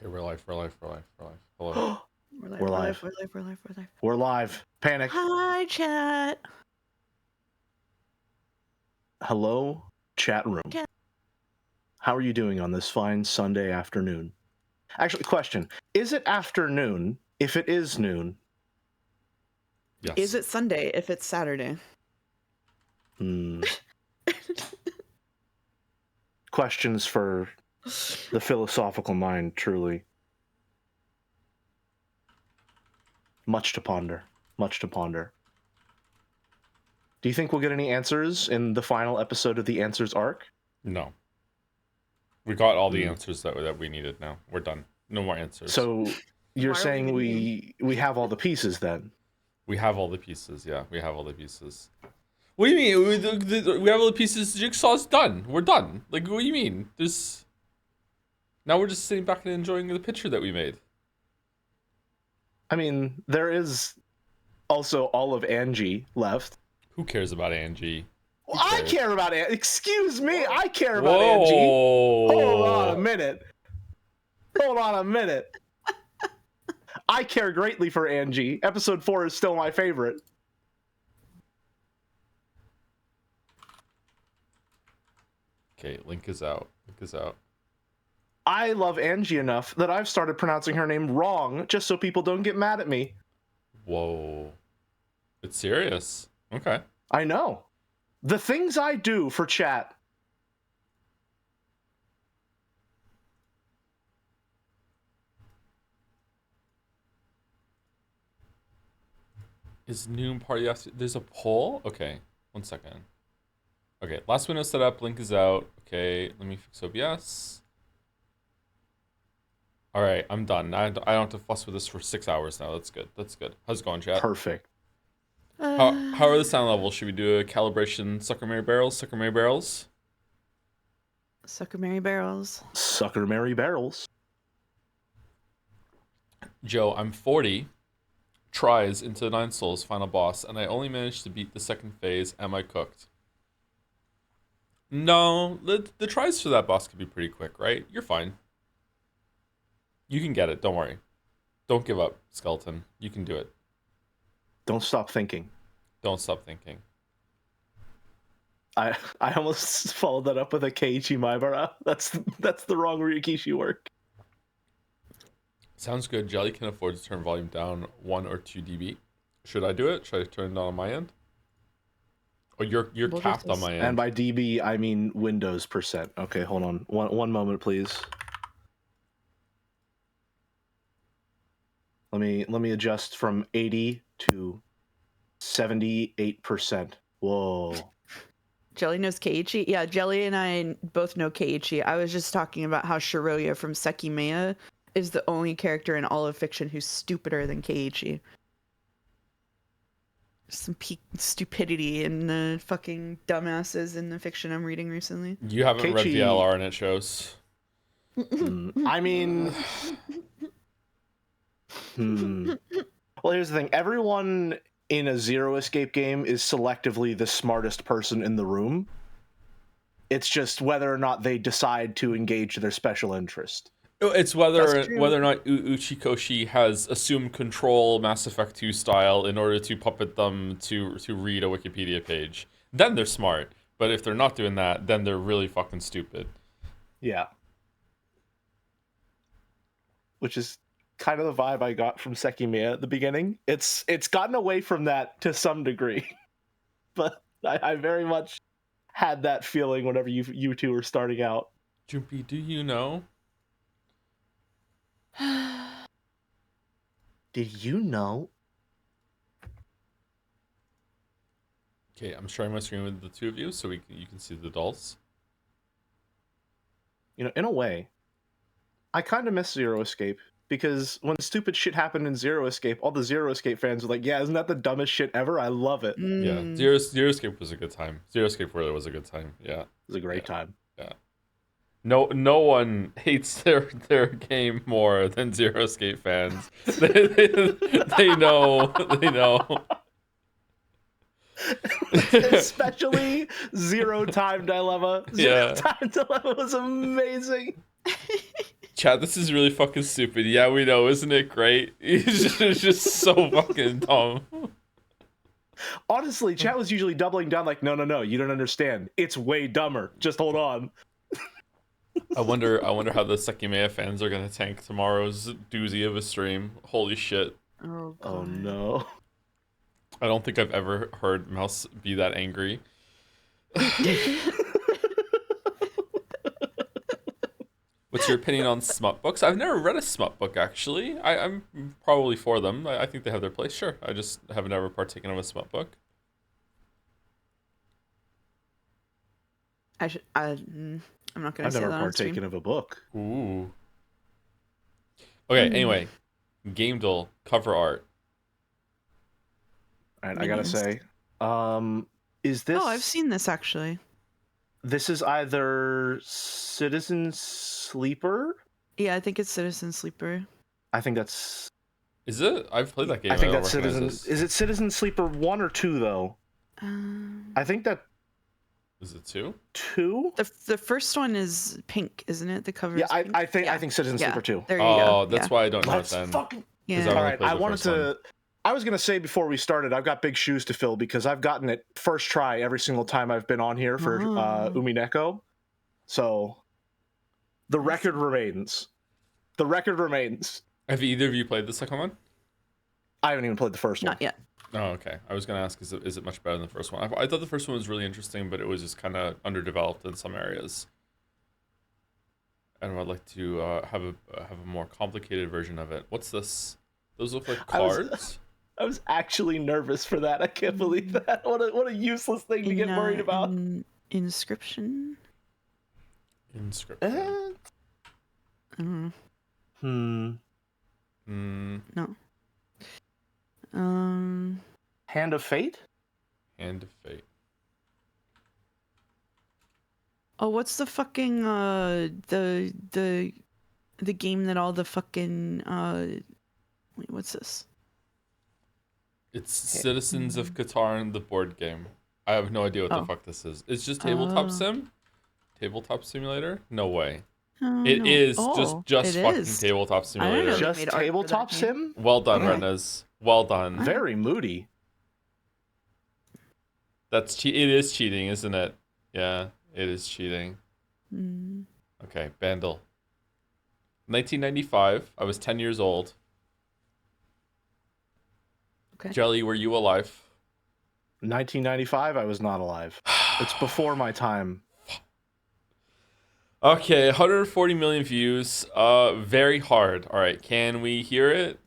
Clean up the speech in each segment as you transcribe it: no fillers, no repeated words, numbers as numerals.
Okay, we're live. Hello. We're live. We're We're live. live. We're live. We're live. We're live. We're live. Panic. Hi, chat. Hello, chat room. Chat. How are you doing on this fine Sunday afternoon? Actually, question. Is it afternoon if it is noon? Yes. Is it Sunday if it's Saturday? Questions for the philosophical mind, truly. Much to ponder. Much to ponder. Do you think we'll get any answers in the final episode of the Answers arc? No. We got all the answers that we needed now. We're done. No more answers. So you're Why are saying we we have all the pieces then? We have all the pieces. Yeah, we have all the pieces. What do you mean? We have all the pieces. Jigsaw's done. We're done. Like, what do you mean? Now we're just sitting back and enjoying the picture that we made. I mean, there is also all of Angie left. Who cares about Angie? Well, I care about Angie. Excuse me, I care Whoa. about Angie. Hold on a minute. I care greatly for Angie. Episode 4 is still my favorite. Okay, Link is out. I love Angie enough that I've started pronouncing her name wrong just so people don't get mad at me. Whoa. It's serious. Okay. I know. The things I do for chat. Is noon party after? There's a poll? Okay, 1 second. Okay, last window set up. Link is out. Okay, let me fix OBS. All right, I'm done. I don't have to fuss with this for 6 hours now. That's good. How's it going, chat? Perfect. How are the sound levels? Should we do a calibration? Sucker Mary Barrels? Sucker Mary Barrels. Sucker Mary Barrels. Joe, I'm 40 tries into 9 Souls final boss, and I only managed to beat the second phase. Am I cooked? No, the tries for that boss could be pretty quick, right? You're fine. You can get it. Don't worry. Don't give up, Skeleton. You can do it. Don't stop thinking. Don't stop thinking. I almost followed that up with a Keiichi Maibara. That's the wrong Ryukishi work. Sounds good. Jelly can afford to turn volume down 1 or 2 dB. Should I do it? Should I turn it down on my end? Oh, you're capped on my end. And by dB, I mean Windows %. Okay, hold on. One moment, please. Let me adjust from 80 to 78%. Whoa. Jelly knows Keiichi. Yeah, Jelly and I both know Keiichi. I was just talking about how Shiroya from Sekimea is the only character in all of fiction who's stupider than Keiichi. Some peak stupidity in the fucking dumbasses in the fiction I'm reading recently. You haven't read Keiichi... VLR and it shows. I mean... Well, here's the thing. Everyone in a Zero Escape game is selectively the smartest person in the room. It's just whether or not they decide to engage their special interest. It's whether or not Uchikoshi has assumed control Mass Effect 2 style in order to puppet them to read a Wikipedia page. Then they're smart. But if they're not doing that, then they're really fucking stupid. Yeah. Which is kind of the vibe I got from Sekimea at the beginning. It's gotten away from that to some degree. But I very much had that feeling whenever you two were starting out. Jumpy, do you know? Did you know? Okay, I'm sharing my screen with the two of you so you can see the dolls. You know, in a way, I kind of miss Zero Escape. Because when stupid shit happened in Zero Escape, all the Zero Escape fans were like, yeah, isn't that the dumbest shit ever? I love it. Yeah, Zero Escape was a good time. Zero Escape really was a good time, yeah. It was a great time. Yeah. No one hates their game more than Zero Escape fans. They know. Especially Zero Time Dilemma. Zero Yeah. Time Dilemma was amazing. Chat, this is really fucking stupid. Yeah, we know, isn't it great? It's just so fucking dumb. Honestly, chat was usually doubling down like, no, you don't understand. It's way dumber. Just hold on. I wonder how the Sekimea fans are gonna tank tomorrow's doozy of a stream. Holy shit. Oh, Oh God. no. I don't think I've ever heard Mouse be that angry. What's your opinion on smut books? I've never read a smut book, actually. I'm probably for them. I think they have their place, sure. I just have never partaken of a smut book. I'm not gonna I've say never that on stream. partaken of a book. Ooh. Okay, anyway. Gamedle cover art. Alright, I gotta say. Is this... Oh, I've seen this, actually. This is either Citizen Sleeper? Yeah, I think it's Citizen Sleeper. I think that's... Is it? I've played that game. I think don't that's recognize Citizen... this. Is it Citizen Sleeper 1 or 2, though? I think that... Is it 2? 2? The first one is pink, isn't it? The cover. Yeah, is pink? I think Citizen Sleeper 2. There you go. Oh, that's why I don't know it Let's then. fucking... Yeah. I've All only right, played I the wanted first one. to... I was going to say before we started, I've got big shoes to fill because I've gotten it first try every single time I've been on here for Umineko. So, the record remains. The record remains. Have either of you played the second one? I haven't even played the first one. Not yet. Oh, okay. I was going to ask, is it much better than the first one? I thought the first one was really interesting, but it was just kind of underdeveloped in some areas. And I'd like to have a more complicated version of it. What's this? Those look like cards? I was actually nervous for that. I can't believe that. What a useless thing to get worried about. Inscription? Inscription. No. Hand of Fate? Hand of Fate. Oh, what's the fucking the game that all the fucking wait, what's this? It's Citizens of Catan, the board game. I have no idea what the fuck this is. It's just tabletop sim? Tabletop simulator? No way. It is just fucking tabletop simulator. Just tabletop sim? Well done, Renez. Well done. Very moody. It is cheating, isn't it? Yeah, it is cheating. Okay, Bandle. 1995. I was 10 years old. Okay. Jelly, were you alive? 1995, I was not alive. It's before my time. Okay, 140 million views. Very hard. All right, can we hear it?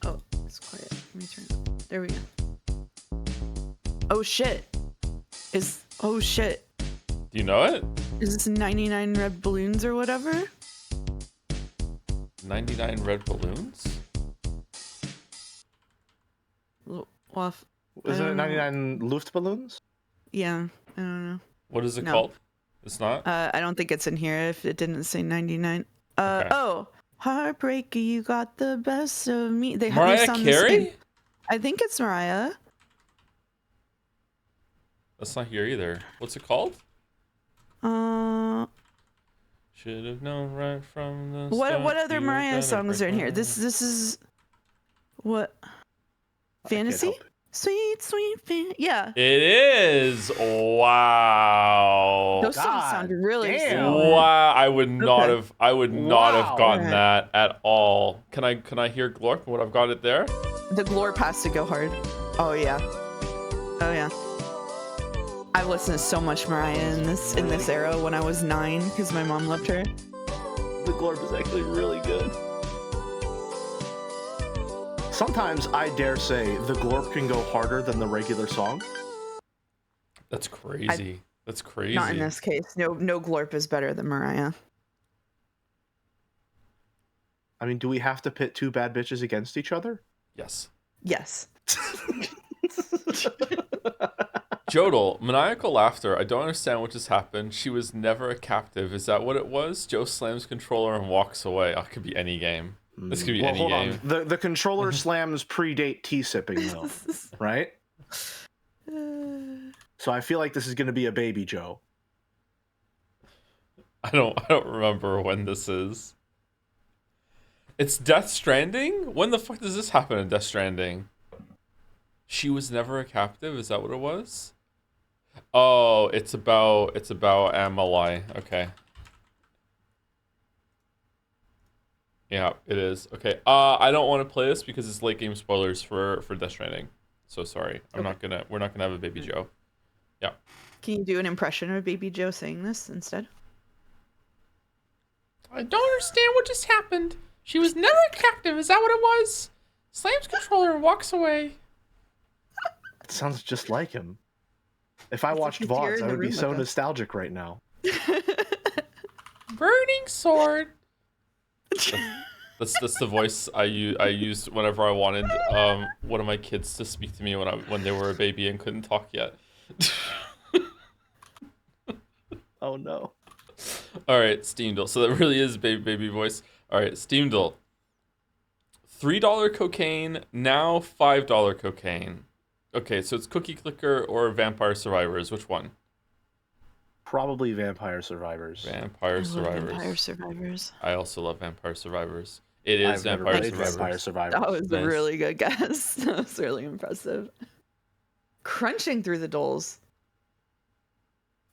Oh, it's quiet. Let me turn it. There we go. Oh shit. Oh shit. Do you know it? Is this 99 red balloons or whatever? 99 red balloons? Well, Isn't it 99 Luftballons? yeah, I don't know. What is it called? It's not? I don't think it's in here if it didn't say 99. Okay. Oh, Heartbreaker, you got the best of me. They Mariah sound Carey? I think it's Mariah. That's not here either. What's it called? Should have known right from the start. What other you were Mariah gonna songs are in break here? my This is what? I can't Fantasy? help it. Sweet yeah. It is. Wow. Those songs sound really damn. similar. Wow. I would not have gotten Wow. that at all. Can I hear Glorp? What I've got it there? The Glorp has to go hard. Oh yeah. Oh yeah. I've listened to so much Mariah in this era when I was 9 because my mom loved her. The Glorp is actually really good. Sometimes I dare say the Glorp can go harder than the regular song. That's crazy. That's crazy. Not in this case. No Glorp is better than Mariah. I mean, do we have to pit two bad bitches against each other? Yes. Yes. Jodel, maniacal laughter. I don't understand what just happened. She was never a captive. Is that what it was? Joe slams controller and walks away. Oh, it could be any game. This could be any hold game. on. The controller slams predate tea sipping though, right? So I feel like this is going to be a baby Joe. I don't remember when this is. It's Death Stranding? When the fuck does this happen in Death Stranding? She was never a captive? Is that what it was? Oh, it's about Amalai. Okay. Yeah, it is. Okay. I don't want to play this because it's late game spoilers for Death Stranding. So sorry. We're not gonna have a Baby Joe. Yeah. Can you do an impression of Baby Joe saying this instead? I don't understand what just happened. She was never a captive. Is that what it was? Slams controller and walks away. It sounds just like him. If I watched if you're VODs, in I the would be room so with us. nostalgic right now. Burning sword. That's the voice I used whenever I wanted one of my kids to speak to me when they were a baby and couldn't talk yet. Oh no. All right, Steamdle. So that really is baby voice. All right, Steamdle. $3 cocaine, now $5 cocaine. Okay, so it's Cookie Clicker or Vampire Survivors. Which one? Probably Vampire Survivors. Vampire Survivors. Vampire Survivors. I also love Vampire Survivors. It is I've never Vampire played Survivors. Vampire Survivors. That was Nice. a really good guess. That was really impressive. Crunching through the doles.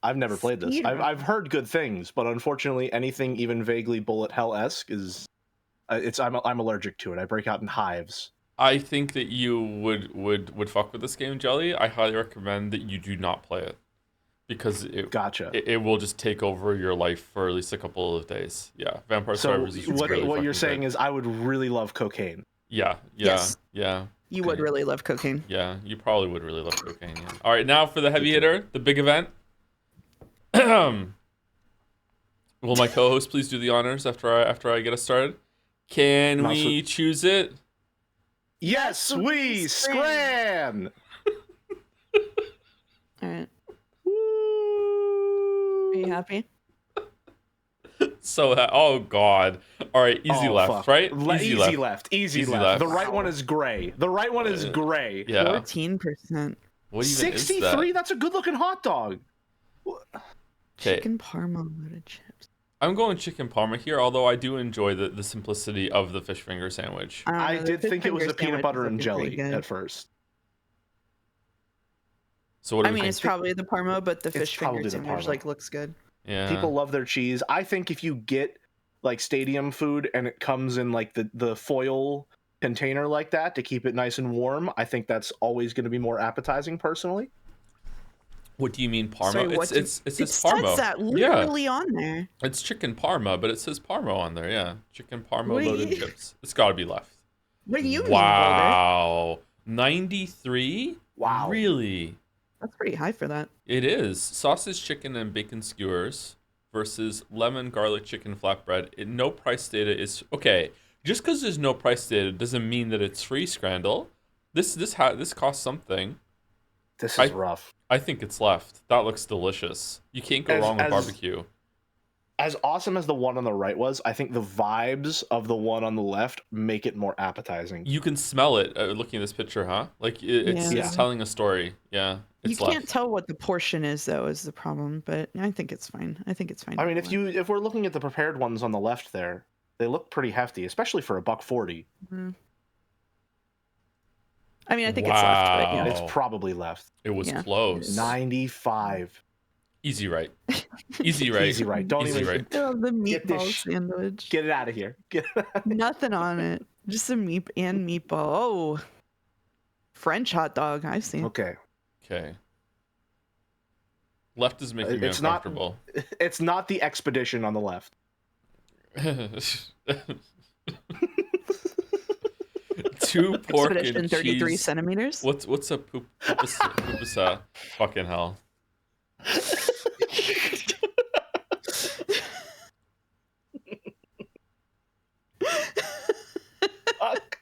I've never played this. Speed I've heard good things, but unfortunately, anything even vaguely bullet hell-esque is, I'm allergic to it. I break out in hives. I think that you would fuck with this game, Jelly. I highly recommend that you do not play it because Gotcha. it will just take over your life for at least a couple of days. Yeah, Vampire So Survivors is really what you're fucking saying good. is I would really love cocaine. Yeah. Yes. You would Okay. really love cocaine. Yeah, you probably would really love cocaine. Yeah. All right, now for the heavy hitter, the big event. Will my co-host please do the honors after I get us started? Can Mouse we choose it? Yes, we scram! All right. Woo! Are you happy? So oh god. All right, easy left, fuck. right? Easy left. Easy left. The right one is gray. The right one is gray. Yeah. 14%. What even is 63? that? That's a good looking hot dog. Okay. Chicken parma loaded chips. I'm going chicken parma here, although I do enjoy the simplicity of the fish finger sandwich. don't know, I the did fish think it was finger a peanut sandwich butter is and looking pretty jelly good. at first. So what do I we mean, think? it's probably the parma, but the It's fish finger probably the sandwich parma. like looks good. Yeah. People love their cheese. I think if you get like stadium food and it comes in like the foil container like that to keep it nice and warm, I think that's always going to be more appetizing personally. What do you mean parma? Sorry, it says parma. says that Yeah. literally on there. It's chicken parma, but it says parma on there. Yeah, chicken parma What do loaded you- chips. It's got to be left. What do you mean, Boulder? Wow, 93. Wow. Really? That's pretty high for that. It is sausage, chicken, and bacon skewers versus lemon garlic chicken flatbread. No price data is okay. Just because there's no price data doesn't mean that it's free. Scrandle. This costs something. This is rough. I think it's left. That looks delicious. You can't go wrong with barbecue. As awesome as the one on the right was, I think the vibes of the one on the left make it more appetizing. You can smell it looking at this picture, huh? Like it's Yeah. telling a story. Yeah, You it's can't left. tell what the portion is, though, is the problem. But I think it's fine. I think it's fine. I mean, if we're looking at the prepared ones on the left there, they look pretty hefty, especially for $1.40. I mean, I think it's left, but yeah. Wow. It's probably left. It was Yeah. close. 95. Easy right. Easy right. Easy right. Don't Easy even right. Oh, the Get this meatball sandwich. get it out of here. Nothing on it. Just a meat and meatball. Oh, French hot dog. I've seen. Okay. Okay. Left is making me It's not- uncomfortable. It's not the expedition on the left. Two pork Expedition and 33 cheese. centimeters. What's a pupasa? Fucking hell. Fuck.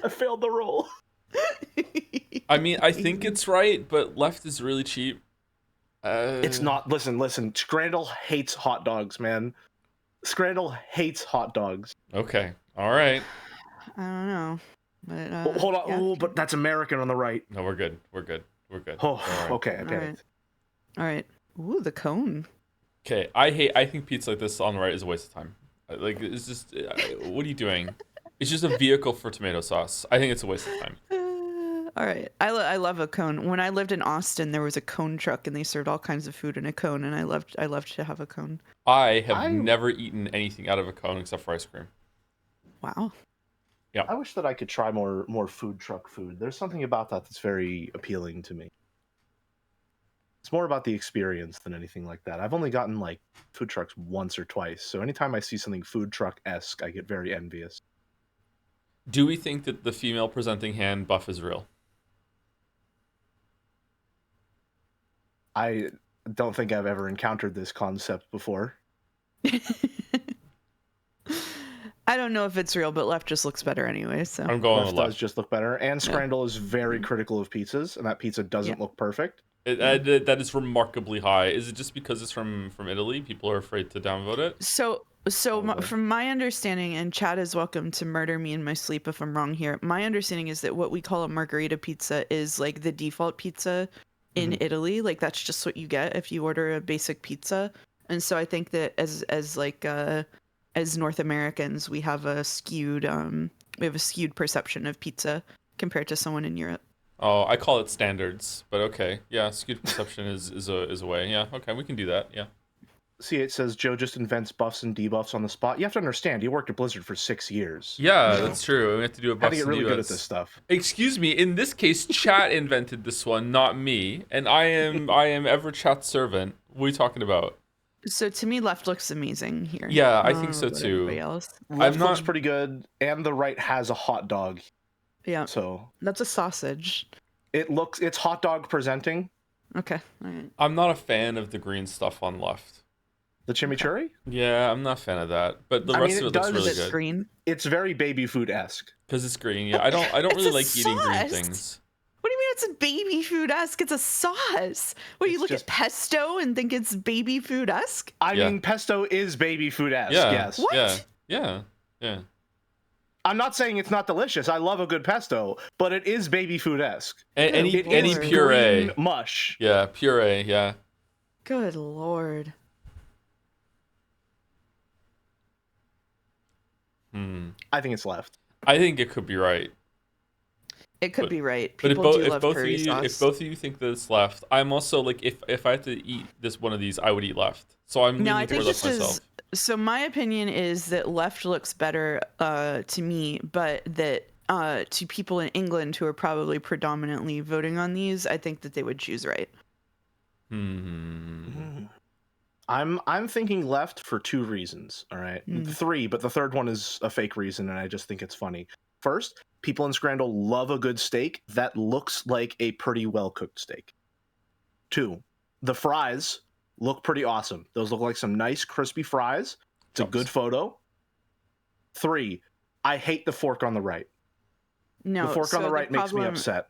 I failed the roll. I mean, I think it's right, but left is really cheap. It's not. Listen. Scrandle hates hot dogs, man. Scrandle hates hot dogs. Okay. All right. I don't know. But, Hold on. yeah. Oh, but that's American on the right. No, we're good. We're good. We're good. Oh, All right. okay. I All get right. it. All right. Ooh, the cone. Okay, I think pizza like this on the right is a waste of time. Like, it's just, what are you doing? It's just a vehicle for tomato sauce. I think it's a waste of time. All right. I love a cone. When I lived in Austin, there was a cone truck and they served all kinds of food in a cone, and I loved to have a cone. I have never eaten anything out of a cone except for ice cream. Wow. Yeah. I wish that I could try more food truck food. There's something about that that's very appealing to me. It's more about the experience than anything like that. I've only gotten like food trucks once or twice, so anytime I see something food truck-esque, I get very envious. Do we think that the female presenting hand buff is real? I don't think I've ever encountered this concept before. I don't know if it's real, but left just looks better anyway. So I'm going Left with left. does just look better, and Scrandle is very critical of pizzas, and that pizza doesn't look perfect. That is remarkably high. Is it just because it's from Italy? People are afraid to downvote it? From my understanding, and Chad is welcome to murder me in my sleep if I'm wrong here. My understanding is that what we call a margherita pizza is like the default pizza in Italy. Like that's just what you get if you order a basic pizza. And so I think that as North Americans, we have a skewed perception of pizza compared to someone in Europe. Oh, I call it standards, but okay. Yeah, skewed perception is a way. Yeah, okay, we can do that. Yeah. See, it says Joe just invents buffs and debuffs on the spot. You have to understand, he worked at Blizzard for 6 years. Yeah, that's true. We have to do a buffs Had to get really good at this stuff. Excuse me. In this case, chat invented this one, not me, and I am ever chat's servant. What are you talking about? So to me, left looks amazing here. Yeah, I think so too. Left looks pretty good, and the right has a hot dog. Yeah. So that's a sausage. It's hot dog presenting. Okay. All right. I'm not a fan of the green stuff on left. The chimichurri? Yeah, I'm not a fan of that. But the rest of it looks really good. Green. It's very baby food-esque. Because it's green. Yeah, I don't really like eating green things. What do you mean it's a baby food-esque? It's a sauce. What, you look at pesto and think it's baby food-esque? I mean, pesto is baby food-esque, yeah. yes. What? Yeah. I'm not saying it's not delicious. I love a good pesto, but it is baby food-esque. Any puree. Green mush. Yeah, puree, yeah. Good Lord. I think it's left. I think it could be right. It could be right. But People do if love both curry of you sauce. if both of you think that it's left, I'm also like if I had to eat one of these, I would eat left. So I'm leaning toward left myself. So my opinion is that left looks better to me, but that to people in England who are probably predominantly voting on these, I think that they would choose right. I'm thinking left for 2 reasons, all right? 3, but the third one is a fake reason, and I just think it's funny. First, people in Scrandle love a good steak that looks like a pretty well-cooked steak. 2, the fries look pretty awesome. Those look like some nice, crispy fries. It's a good photo. 3, I hate the fork on the right. No, the fork on the right makes me upset.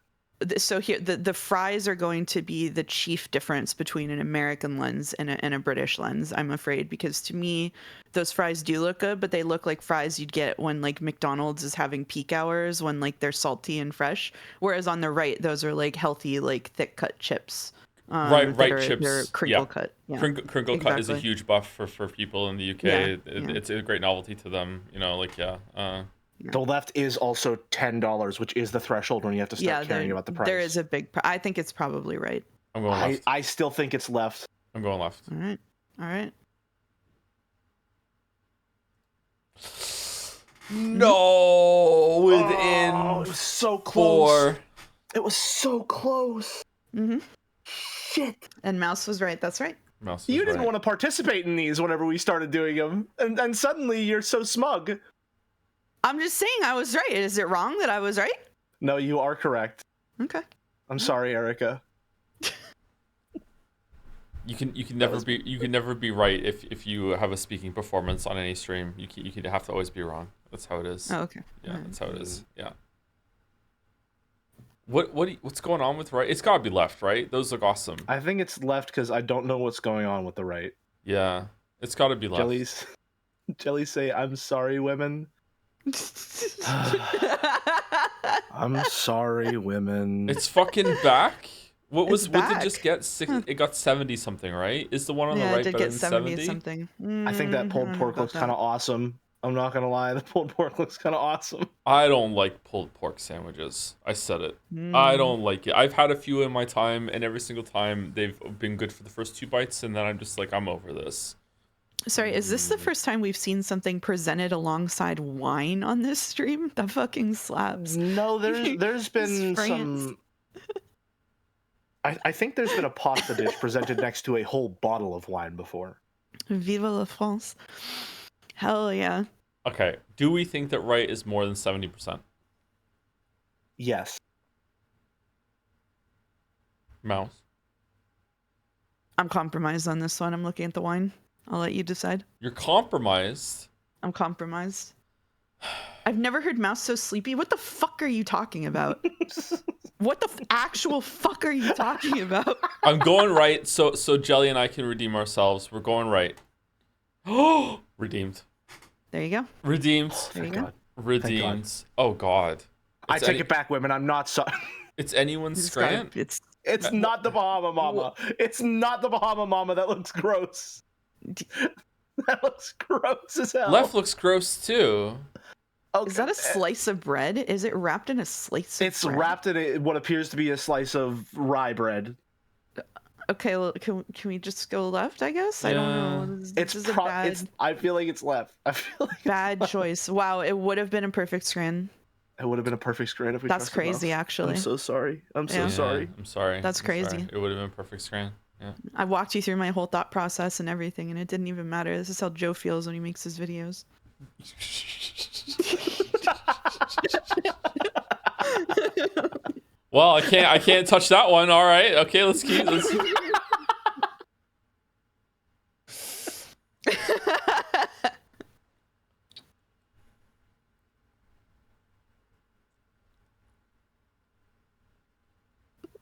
So here, the fries are going to be the chief difference between an American lens and a British lens, I'm afraid, because to me, those fries do look good, but they look like fries you'd get when like McDonald's is having peak hours when like they're salty and fresh. Whereas on the right, those are like healthy, like thick cut chips. Right chips. They're crinkle cut. Yeah. Crinkle cut is a huge buff for people in the UK. Yeah. It's a great novelty to them. You know, like The left is also $10, which is the threshold when you have to start caring about the price. There is a big. I think it's probably right. I'm going left. I still think it's left. I'm going left. All right. No, within it was so close. 4. It was so close. Mm-hmm. Shit. And Mouse was right. That's right. You didn't want to participate in these whenever we started doing them, and suddenly you're so smug. I'm just saying I was right. Is it wrong that I was right? No, you are correct. Okay. I'm sorry, Erica. You can never be right if you have a speaking performance on any stream. You can have to always be wrong. That's how it is. Oh, okay. Yeah, that's how it is. Yeah. What's going on with right? It's gotta be left, right? Those look awesome. I think it's left because I don't know what's going on with the right. Yeah, it's gotta be left. Jellies say, "I'm sorry, women." I'm sorry, women. It's fucking back. What It's did it back. just get? It got 70 something, right? Is the one on the Yeah, it right did better get than 70 70? something. I think that I pulled don't know pork about looks that. kind of awesome. I'm not gonna lie, the pulled pork looks kind of awesome. I don't like pulled pork sandwiches. I said it. I Mm. don't like it. I've had a few in my time, and every single time they've been good for the first 2 bites, and then I'm just like, I'm over this. Sorry, is this the first time we've seen something presented alongside wine on this stream? That fucking slaps. No, there's been France. some. I think there's been a pasta dish presented next to a whole bottle of wine before. Vive la France. Hell yeah. Okay, do we think that right is more than 70%? Yes. Mouse? I'm compromised on this one. I'm looking at the wine. I'll let you decide. You're compromised? I'm compromised. I've never heard Mouse so sleepy. What the fuck are you talking about? What the actual fuck are you talking about? I'm going right, so Jelly and I can redeem ourselves. We're going right. Oh, redeemed. There you go. Redeemed. There you Thank go. God. Redeemed. Oh God. I take it back, women. I'm not sorry. It's anyone's It's gotta- strand. It's not the Bahama Mama. It's not the Bahama Mama. That looks gross. That looks gross as hell. Left looks gross too. Okay. Is that a slice of bread? Is it wrapped in a slice of It's bread? wrapped in what appears to be a slice of rye bread. Okay, well, can we just go left, I guess? I don't know. This is a bad, I feel like it's left. I feel like bad choice. Wow, it would have been a perfect screen. it would have been a perfect screen if we That's trusted crazy, Mouse. actually. I'm so sorry. I'm so Yeah. sorry. I'm sorry. That's I'm sorry. crazy. It would have been a perfect screen. Yeah. I walked you through my whole thought process and everything, and it didn't even matter. This is how Joe feels when he makes his videos. Well, I can't touch that one. All right. Okay, let's keep this.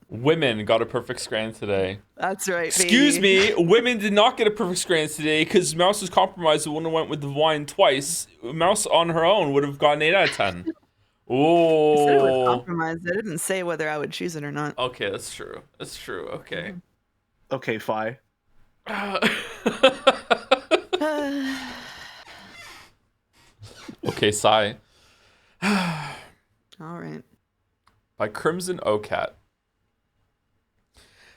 Women got a perfect scran today. That's right, Excuse baby. me, women did not get a perfect scran today because Mouse was compromised and wouldn't have went with the wine twice. Mouse on her own would have gotten 8 out of 10. I said it was Oh. compromised. I didn't say whether I would choose it or not. Okay, that's true. That's true. Okay. Okay, Fi. Okay, sigh. All right. By Crimson Ocat.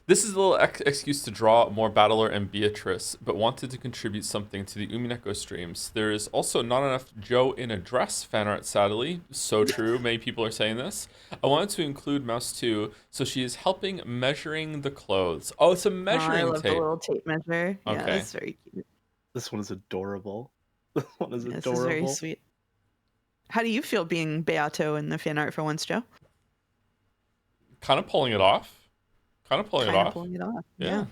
This is a little excuse to draw more Battler and Beatrice, but wanted to contribute something to the Umineko streams. There is also not enough Joe in a dress fan art, sadly. So true, many people are saying this. I wanted to include Mouse too, so she is helping measuring the clothes. Oh, it's a measuring I love tape. the little tape measure. Yeah, Okay. that's very cute. This one is adorable. This one is This adorable. is very sweet. How do you feel being Beato in the fan art for once, Joe? Kind of pulling it off. Kind of pulling it off. Pulling it off. Yeah.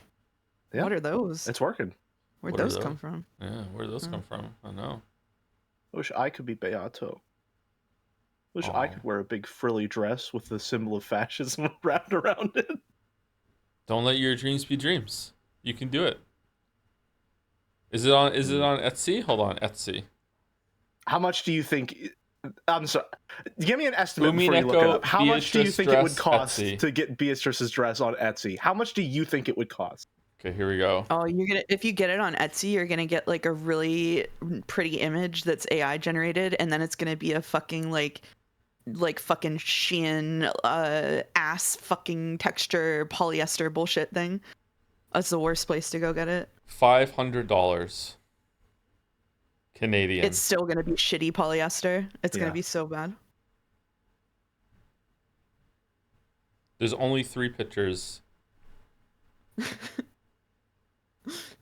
Yeah. What are those? It's working. Where'd What are those those? come from? Yeah, where did those come from? I know. I wish I could be Beato. Wish I Aw. could wear a big frilly dress with the symbol of fascism wrapped around it. Don't let your dreams be dreams. You can do it. Is it on Etsy? Hold on, Etsy. How much do you think? I'm sorry. Give me an estimate before you look it Umineko up. How much do you Beatrice think it would dress cost Etsy. to get Beatrice's dress on Etsy? How much do you think it would cost? Okay, here we go. Oh, if you get it on Etsy, you're gonna get like a really pretty image that's AI generated, and then it's gonna be a fucking like fucking Shein ass fucking texture polyester bullshit thing. That's the worst place to go get it. $500 Canadian. It's still gonna be shitty polyester. It's Yeah. gonna be so bad. There's only 3 pictures.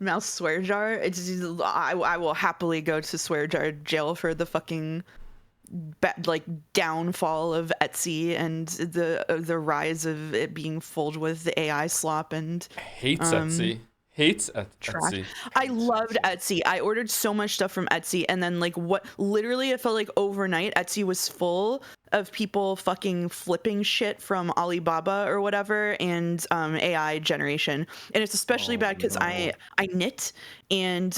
Mouse swear jar. I will happily go to swear jar jail for the fucking downfall of Etsy and the rise of it being filled with the AI slop and Hates Etsy. Hates Etsy. I loved Etsy. I ordered so much stuff from Etsy, and then literally it felt like overnight Etsy was full of people fucking flipping shit from Alibaba or whatever, and AI generation. And it's especially bad because I knit, and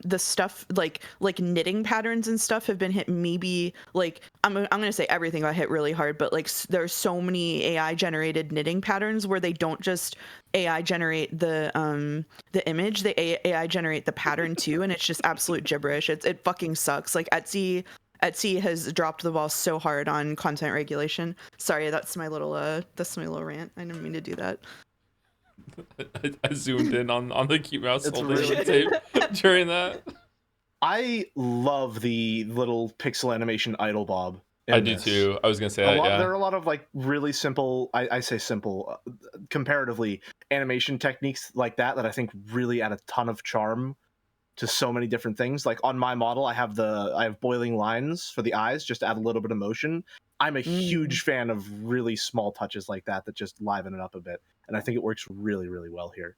the stuff like knitting patterns and stuff have been hit. Maybe like I'm gonna say everything got hit really hard, but like there's so many AI generated knitting patterns where they don't just AI generate the image, they AI generate the pattern too, and it's just absolute gibberish. It fucking sucks. Like Etsy has dropped the ball so hard on content regulation. Sorry, that's my little rant. I didn't mean to do that. I zoomed in on the cute mouse It's holding really- the tape during that. I love the little pixel animation idle bob. I do too. I was gonna say that. Yeah. There are a lot of like really simple. I say simple, comparatively animation techniques like that I think really add a ton of charm to so many different things. Like on my model, I have boiling lines for the eyes just to add a little bit of motion. I'm a huge fan of really small touches like that just liven it up a bit, and I think it works really, really well here.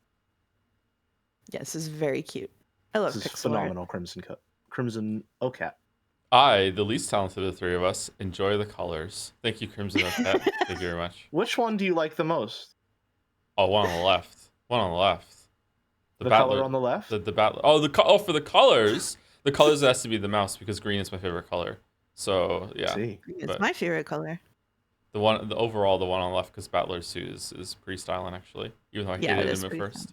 Yeah, this is very cute. I love this is pixel phenomenal. art. Crimson OCat. I, the least talented of the three of us, enjoy the colors. Thank you, Crimson OCat. Thank you very much. Which one do you like the most? Oh, one on the left. One on the left. The color on the left? The battler. Oh, for the colors. The colors has to be the mouse because green is my favorite color. So yeah. See. It's my favorite color. The one on the left because Battler's suit is pretty styling actually. Even though I hated him at first.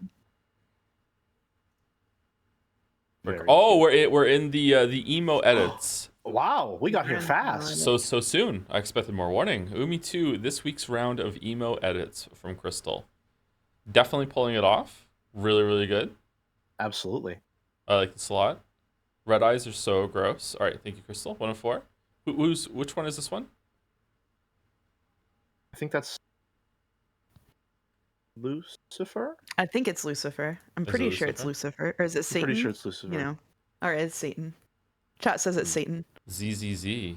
We're in the emo edits. Wow, we got here fast. So soon. I expected more. Warning. Umi 2, this week's round of emo edits from Crystal. Definitely pulling it off. Really, really good. Absolutely. I like this a lot. Red eyes are so gross. All right, thank you, Crystal. 1 of 4. Which one is this one? I think that's Lucifer. I think it's Lucifer. I'm pretty sure it's Lucifer. Or is it Satan? I'm pretty sure it's Lucifer. You know. All right, it's Satan. Chat says it's Satan. ZZZ.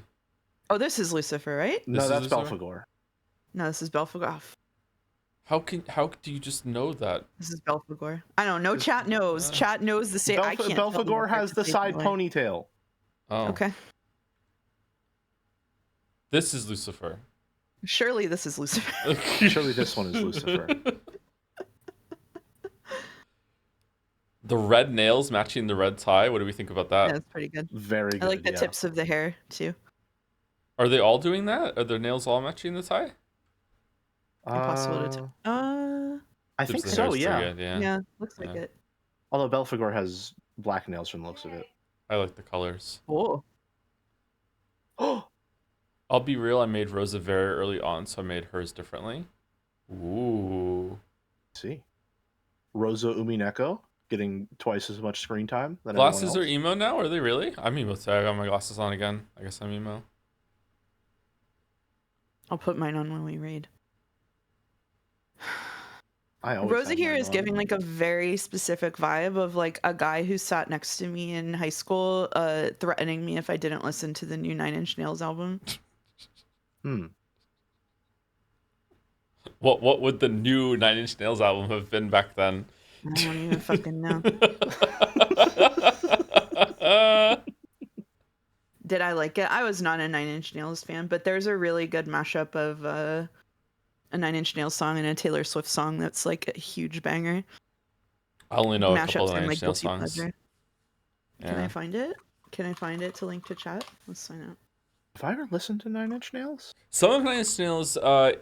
Oh, this is Lucifer, right? No, that's Belphegor. No, this is Belphegor. How do you just know that? This is Belphegor. I don't know. Chat knows. Chat knows the same. I can't. Belphegor has the side ponytail. Oh. Okay. This is Lucifer. Surely this is Lucifer. Surely this one is Lucifer. The red nails matching the red tie. What do we think about that? Yeah, that's pretty good. Very good. I like the tips of the hair too. Are they all doing that? Are their nails all matching the tie? Impossible to tell. I think so. Yeah. Good, yeah. Yeah, looks like it. Although Belphegor has black nails from the looks of it. I like the colors. Oh. I'll be real. I made Rosa very early on, so I made hers differently. Ooh. See, Rosa Umineko getting twice as much screen time than glasses are emo now. Are they really? I'm emo too. I got my glasses on again. I guess I'm emo. I'll put mine on when we read. Rosa here is giving like a very specific vibe of like a guy who sat next to me in high school, threatening me if I didn't listen to the new 9 Inch Nails album. What would the new 9 Inch Nails album have been back then? I don't even fucking know. Did I like it? I was not a 9 Inch Nails fan, but there's a really good mashup of a 9 Inch Nails song and a Taylor Swift song that's like a huge banger. I only know a couple of Mashups 9 are Inch Nails songs. Yeah. Can I find it? Can I find it to link to chat? Let's sign up. Have I ever listened to 9 Inch Nails? Some of 9 Inch Nails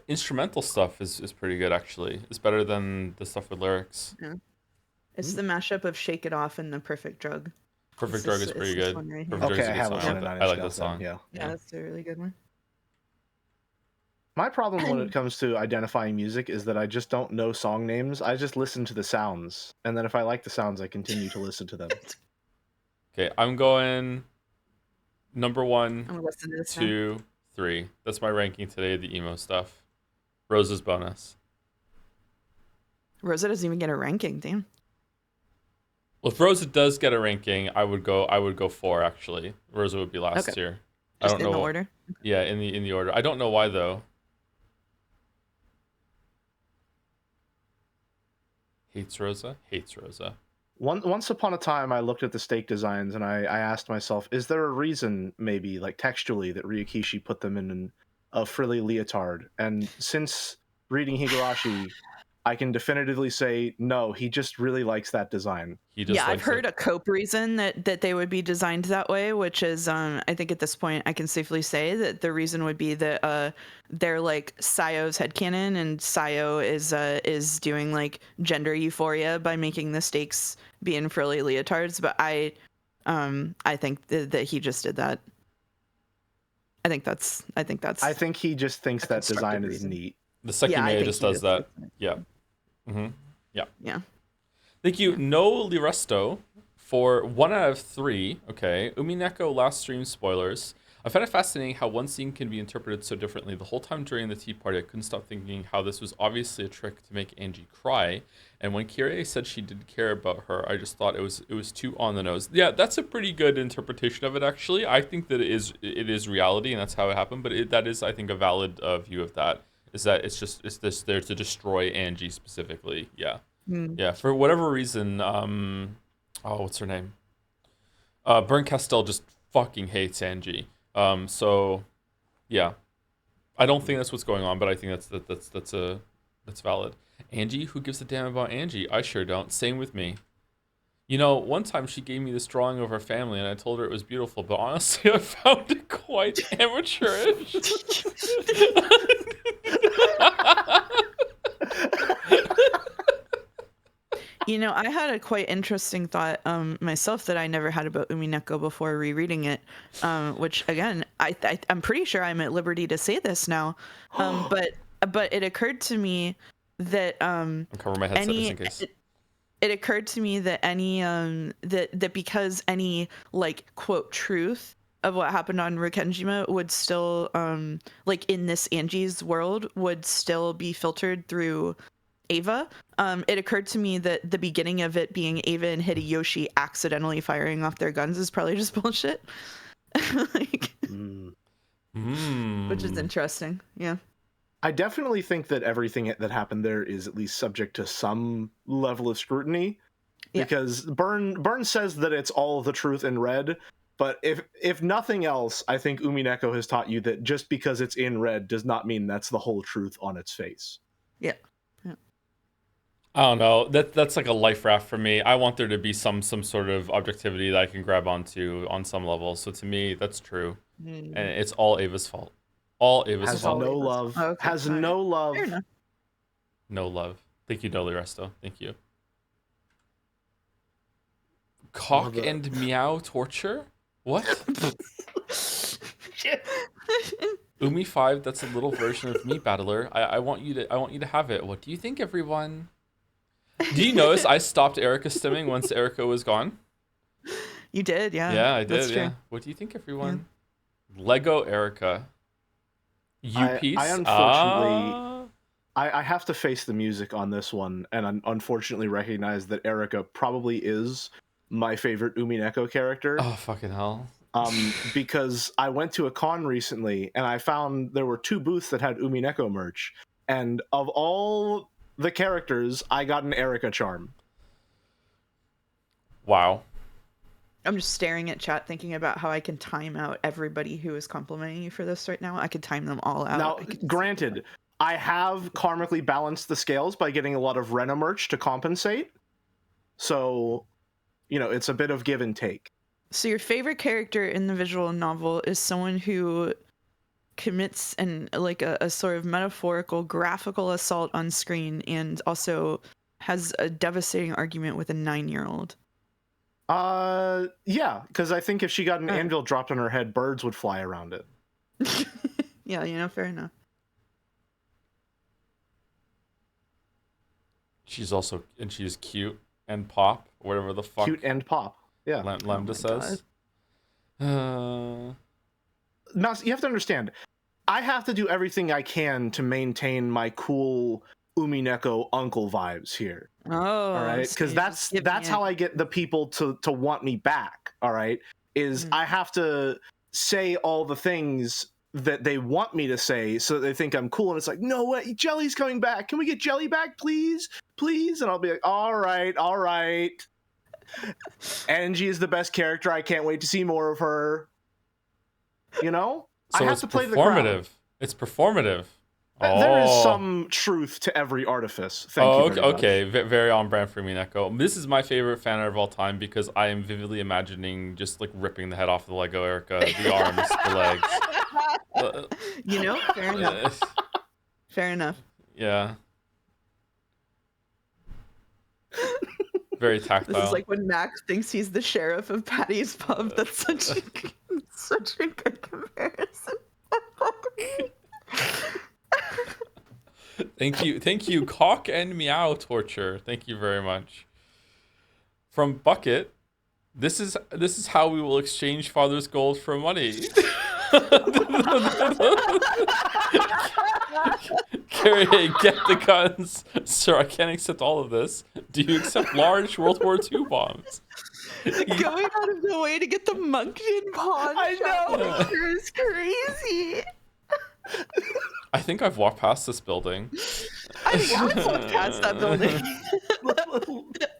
instrumental stuff is pretty good actually. It's better than the stuff with lyrics. Yeah. It's the mashup of Shake It Off and The Perfect Drug. Perfect Drug is pretty good. Right, okay, I have listened to 9 Inch Nails. I like that song. Yeah, that's a really good one. My problem when it comes to identifying music is that I just don't know song names. I just listen to the sounds. And then if I like the sounds, I continue to listen to them. Okay, I'm going number 1, 2, 3. That's my ranking today, the emo stuff. Rosa's bonus. Rosa doesn't even get a ranking, damn. Well, if Rosa does get a ranking, I would go 4 actually. Rosa would be last here. Just I don't know the order? Yeah, in the order. I don't know why though. Hates Rosa. Once upon a time, I looked at the stake designs and I asked myself, is there a reason, maybe like textually, that Ryokishi put them in a frilly leotard. And since reading Higurashi, I can definitively say no, he just really likes that design. I've heard a cope reason that they would be designed that way, which is I think at this point I can safely say that the reason would be that they're like Sayo's headcanon, and Sayo is doing like gender euphoria by making the stakes be in frilly leotards, but I think that he just did that. I think he just thinks that design is neat. The Sekimea just does that. Yeah. Mm-hmm. Yeah. Thank you, No Liresto, for 1 out of 3. Okay. Umineko last stream spoilers. I found it fascinating how one scene can be interpreted so differently. The whole time during the tea party, I couldn't stop thinking how this was obviously a trick to make Angie cry. And when Kyrie said she didn't care about her, I just thought it was too on the nose. Yeah, that's a pretty good interpretation of it, actually. I think that it is reality, and that's how it happened. But that is, I think, a valid view of that. Is that it's this there to destroy Angie specifically. Yeah. Yeah, for whatever reason, what's her name? Bern Castell just fucking hates Angie. So, yeah, I don't think that's what's going on, but I think that's valid. Angie, who gives a damn about Angie? I sure don't. Same with me. You know, one time she gave me this drawing of her family, and I told her it was beautiful, but honestly, I found it quite amateurish. You know, I had a quite interesting thought myself that I never had about Umineko before rereading it, which again, I'm pretty sure I'm at liberty to say this now, but it occurred to me that I'll cover my headset just in case. It occurred to me that any that because any like quote truth of what happened on Rikkenjima would still like in this Angie's world would still be filtered through Ava. It occurred to me that the beginning of it being Ava and Hideyoshi accidentally firing off their guns is probably just bullshit. Like, which is interesting. Yeah. I definitely think that everything that happened there is at least subject to some level of scrutiny, because Byrne says that it's all the truth in red, but if nothing else, I think Umineko has taught you that just because it's in red does not mean that's the whole truth on its face. Yeah. I don't know. That's like a life raft for me. I want there to be some sort of objectivity that I can grab onto on some level. So to me, that's true, and it's all Ava's fault. All Ava's fault. No love. Okay, has no love. No love. Thank you, Dolly Resto. Thank you. Cock and meow torture? What? Umi 5, that's a little version of me, Battler. I want you to have it. What do you think, everyone? Do you notice I stopped Erica stimming once Erica was gone? You did, yeah. Yeah, I did, yeah. What do you think, everyone? Yeah. Lego Erica. You-piece? I unfortunately... I have to face the music on this one, and unfortunately recognize that Erica probably is my favorite Umineko character. Oh, fucking hell. Because I went to a con recently, and I found there were 2 booths that had Umineko merch, and of all the characters, I got an Erica charm. Wow. I'm just staring at chat thinking about how I can time out everybody who is complimenting you for this right now. I could time them all out. Now, granted, I have karmically balanced the scales by getting a lot of Rena merch to compensate. So, you know, it's a bit of give and take. So your favorite character in the visual novel is someone who commits a sort of metaphorical graphical assault on screen and also has a devastating argument with a 9-year-old. Yeah, because I think if she got an anvil dropped on her head, birds would fly around it. Yeah, you know, fair enough. She's cute and pop, whatever the fuck. Cute and pop, yeah. Lambda says. Now, you have to understand, I have to do everything I can to maintain my cool Umineko uncle vibes here. Oh, all right, because that's how I get the people to want me back. All right, is I have to say all the things that they want me to say so that they think I'm cool, and it's like, no way, Jelly's coming back. Can we get Jelly back, please? Please? And I'll be like, all right. Angie is the best character. I can't wait to see more of her. You know, so I have it's to play performative. It's performative. There is Oh. some truth to every artifice. Thank you very much. Okay. Very on brand for Umineko. This is my favorite fan art of all time because I am vividly imagining just like ripping the head off of the Lego Erica, the arms, the legs. Fair enough. Fair enough. Yeah. Very tactile. This is like when Max thinks he's the sheriff of Patty's Pub. That's such a good comparison. Thank you, Cock and Meow Torture. Thank you very much. From Bucket, this is how we will exchange father's gold for money. Carrie, get the guns. Sir, I can't accept all of this. Do you accept large World War II bombs? Going out of the way to get the Moncton pawn shop is crazy. I think I've walked past this building. I think I've walked past that building.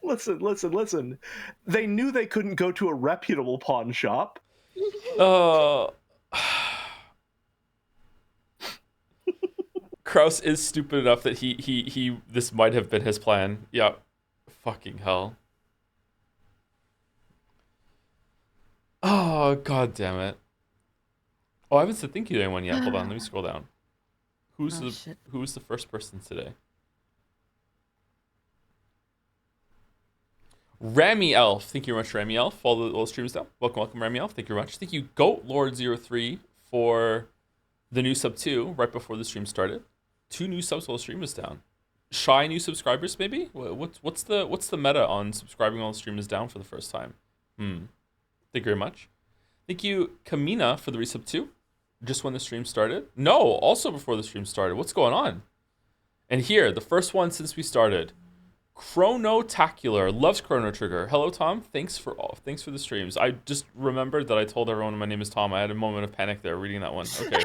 Listen. They knew they couldn't go to a reputable pawn shop. Kraus is stupid enough that he this might have been his plan. Yeah. Fucking hell. Oh, god damn it. Oh, I haven't said thank you to anyone yet. Hold on, let me scroll down. Who's the first person today? Rami Elf. Thank you very much, Rami Elf. Follow the little streams down. Welcome, Rami Elf. Thank you very much. Thank you, Goat Lord 03 for the new sub 2 right before the stream started. 2 new subs while the stream was down. Shy new subscribers, maybe? What's the meta on subscribing while the stream is down for the first time? Thank you very much. Thank you, Kamina, for the resub 2. Just when the stream started? No, also before the stream started. What's going on? And here, the first one since we started. Chronotacular loves Chrono Trigger. Hello, Tom. Thanks for the streams. I just remembered that I told everyone my name is Tom. I had a moment of panic there reading that one. Okay.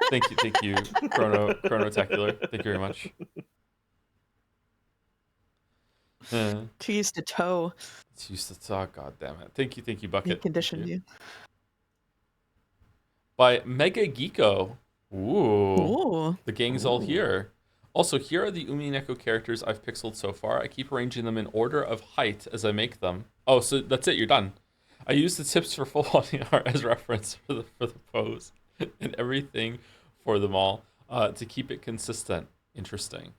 Thank you, Chronotacular. Thank you very much. She used to tow. She used to talk. God damn it. Thank you, Bucket. He conditioned you. By Mega Geeko. Ooh. The gang's all here. Also, here are the Umineko characters I've pixeled so far. I keep arranging them in order of height as I make them. Oh, so that's it. You're done. I use the tips for full body art as reference for the pose and everything for them all to keep it consistent. Interesting.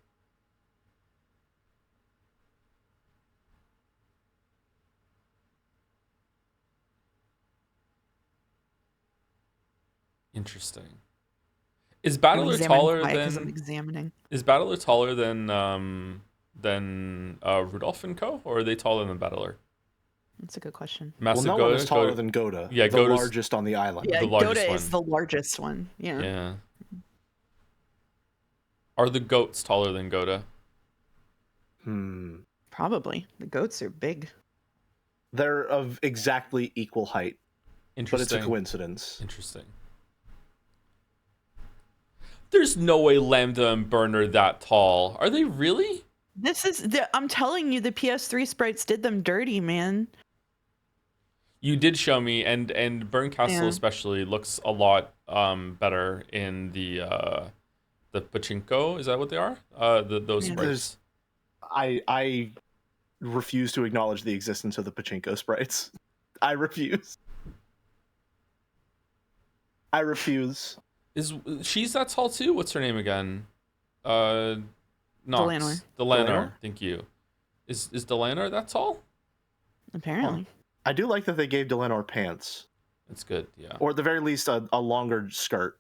Is Battler taller than? I'm examining. Is Battler taller than Rudolph and Co, or are they taller than Battler? That's a good question. Massive no one is taller than Goda. Yeah, the largest on the island. Yeah, the Goda is the largest one. Yeah. Yeah. Are the goats taller than Goda? Probably. The goats are big. They're of exactly equal height. Interesting. But it's a coincidence. Interesting. There's no way Lambda and Burn are that tall. Are they really? I'm telling you, the PS3 sprites did them dirty, man. You did show me, and Burn Castle especially looks a lot better in the pachinko. Is that what they are? Those sprites. I refuse to acknowledge the existence of the pachinko sprites. I refuse. She's that tall too? What's her name again? Nox. Delanor. Thank you. Is Delanor that tall? Apparently. I do like that they gave Delanor pants. That's good, yeah. Or at the very least, a longer skirt.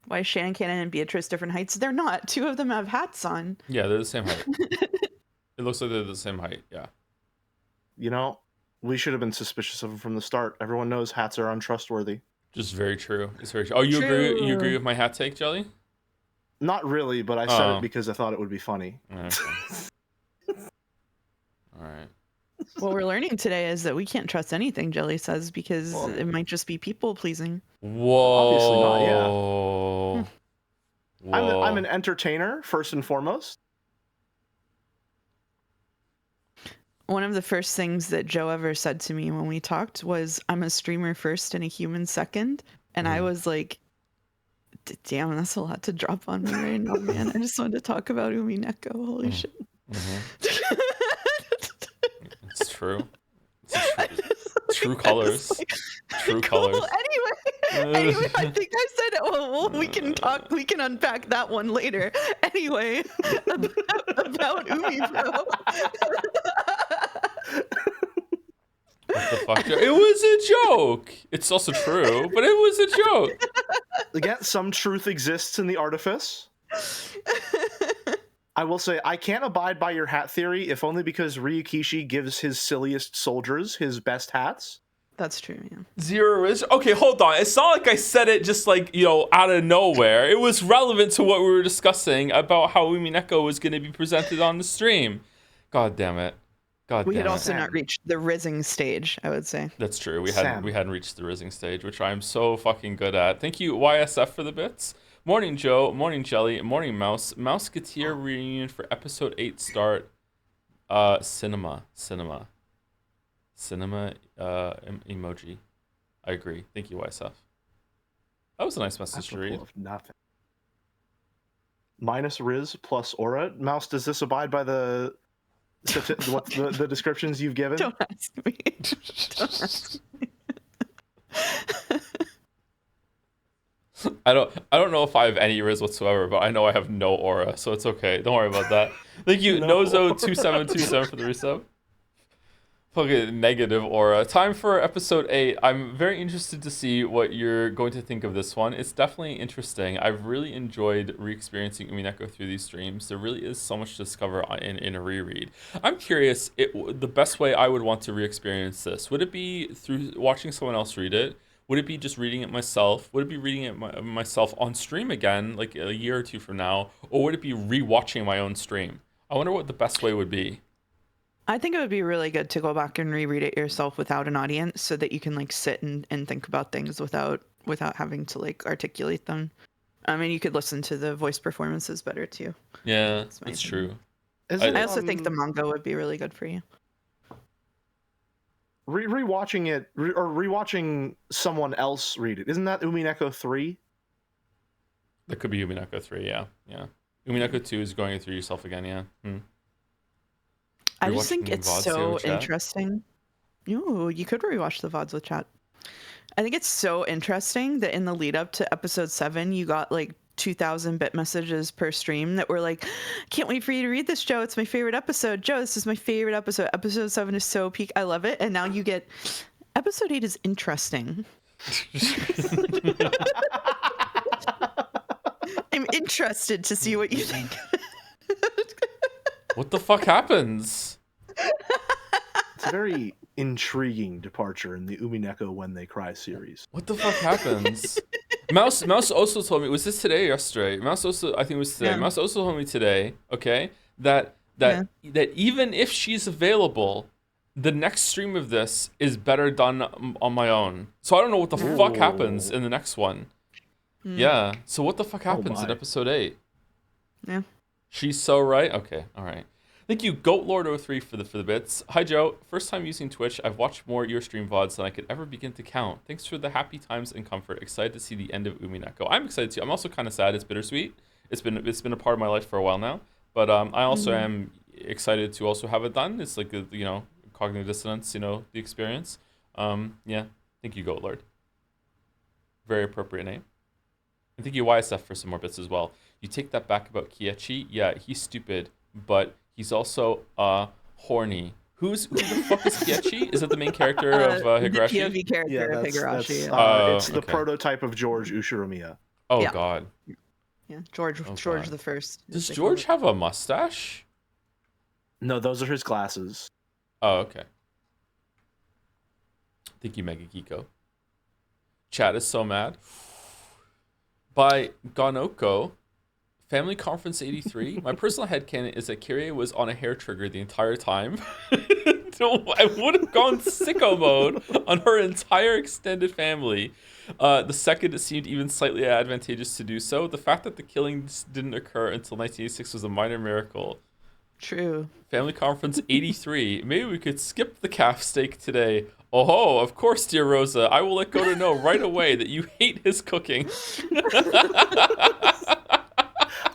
Why is Shannon Cannon and Beatrice different heights? They're not. 2 of them have hats on. Yeah, they're the same height. It looks like they're the same height, yeah. You know, we should have been suspicious of them from the start. Everyone knows hats are untrustworthy. Just very true. It's very true. Oh, you agree with my hat take, Jelly? Not really, but I said it because I thought it would be funny. Okay. All right. What we're learning today is that we can't trust anything Jelly says because it might just be people pleasing. Whoa. Obviously not, yeah. I'm an entertainer, first and foremost. One of the first things that Joe ever said to me when we talked was, I'm a streamer first and a human second. And I was like, damn, that's a lot to drop on me right now, man. I just wanted to talk about Umineko. Holy shit. It's true. True colors. True colors. Anyway, I think I said, well, we can talk, we can unpack that one later. Anyway, about Umi, bro. What the fuck? It was a joke. It's also true, but it was a joke. Again, some truth exists in the artifice. I will say, I can't abide by your hat theory, if only because Ryukishi gives his silliest soldiers his best hats. That's true, yeah. Zero is okay. Hold on. It's not like I said it just like, you know, out of nowhere. It was relevant to what we were discussing about how Umineko was going to be presented on the stream. God damn it. We had also not reached the rizzing stage, I would say. That's true. We hadn't reached the rizzing stage, which I'm so fucking good at. Thank you, YSF, for the bits. Morning, Joe. Morning, Jelly. Morning, Mouse. Mouseketeer reunion for episode 8 start. Cinema. Emoji. I agree. Thank you, YSF. That was a nice message to read. Nothing. Minus Riz plus Aura. Mouse, does this abide by the descriptions you've given? Don't ask me. Don't ask me. I don't know if I have any Riz whatsoever, but I know I have no aura, so it's okay. Don't worry about that. Thank you, Nozo2727 for the resub. Fucking negative aura. Time for episode 8. I'm very interested to see what you're going to think of this one. It's definitely interesting. I've really enjoyed re-experiencing Umineko through these streams. There really is so much to discover in a reread. I'm curious, the best way I would want to re-experience this, would it be through watching someone else read it? Would it be just reading it myself? Would it be reading it myself on stream again, like a year or two from now? Or would it be re-watching my own stream? I wonder what the best way would be. I think it would be really good to go back and reread it yourself without an audience so that you can like sit and think about things without having to like articulate them. I mean, you could listen to the voice performances better too. Yeah, that's true. I also think the manga would be really good for you. Rewatching it, or rewatching someone else read it. Isn't that Umineko 3? That could be Umineko 3, yeah. Umineko 2 is going through yourself again, yeah. I just think it's so interesting. Ooh, you could rewatch the VODs with chat. I think it's so interesting that in the lead up to episode 7, you got like 2,000 bit messages per stream that were like, can't wait for you to read this, Joe. It's my favorite episode. Joe, this is my favorite episode. Episode 7 is so peak. I love it. And now you get episode 8 is interesting. I'm interested to see what you think. What the fuck happens? It's a very intriguing departure in the Umineko When They Cry series. What the fuck happens? Mouse also told me, was this today or yesterday? Mouse also, I think it was today. Yeah. Mouse also told me today, okay, that even if she's available, the next stream of this is better done on my own. So I don't know what the fuck happens in the next one. Yeah. So what the fuck happens in episode 8? Yeah. She's so right. Okay. All right. Thank you, GoatLord03 for the bits. Hi, Joe. First time using Twitch. I've watched more your stream VODs than I could ever begin to count. Thanks for the happy times and comfort. Excited to see the end of Umineko. I'm excited too. I'm also kind of sad. It's bittersweet. It's been a part of my life for a while now. But I also am excited to also have it done. It's like cognitive dissonance. The experience. Yeah. Thank you, GoatLord. Very appropriate name. And thank you, YSF, for some more bits as well. You take that back about Kiechi. Yeah, he's stupid, but he's also horny. Who the fuck is Kiechi? Is that the main character of Higurashi? The POV character of Higurashi. It's the prototype of George Ushiromiya. Oh, yeah. God. Yeah, George the First. Does George have a mustache? No, those are his glasses. Oh, okay. Thank you, Mega Geeko. Chat is so mad. By Ganoko, Family Conference 83. My personal headcanon is that Kyrie was on a hair trigger the entire time. I would have gone sicko mode on her entire extended family. The second it seemed even slightly advantageous to do so. The fact that the killings didn't occur until 1986 was a minor miracle. True. Family Conference 83. Maybe we could skip the calf steak today. Oh, of course, dear Rosa. I will let Goto know right away that you hate his cooking.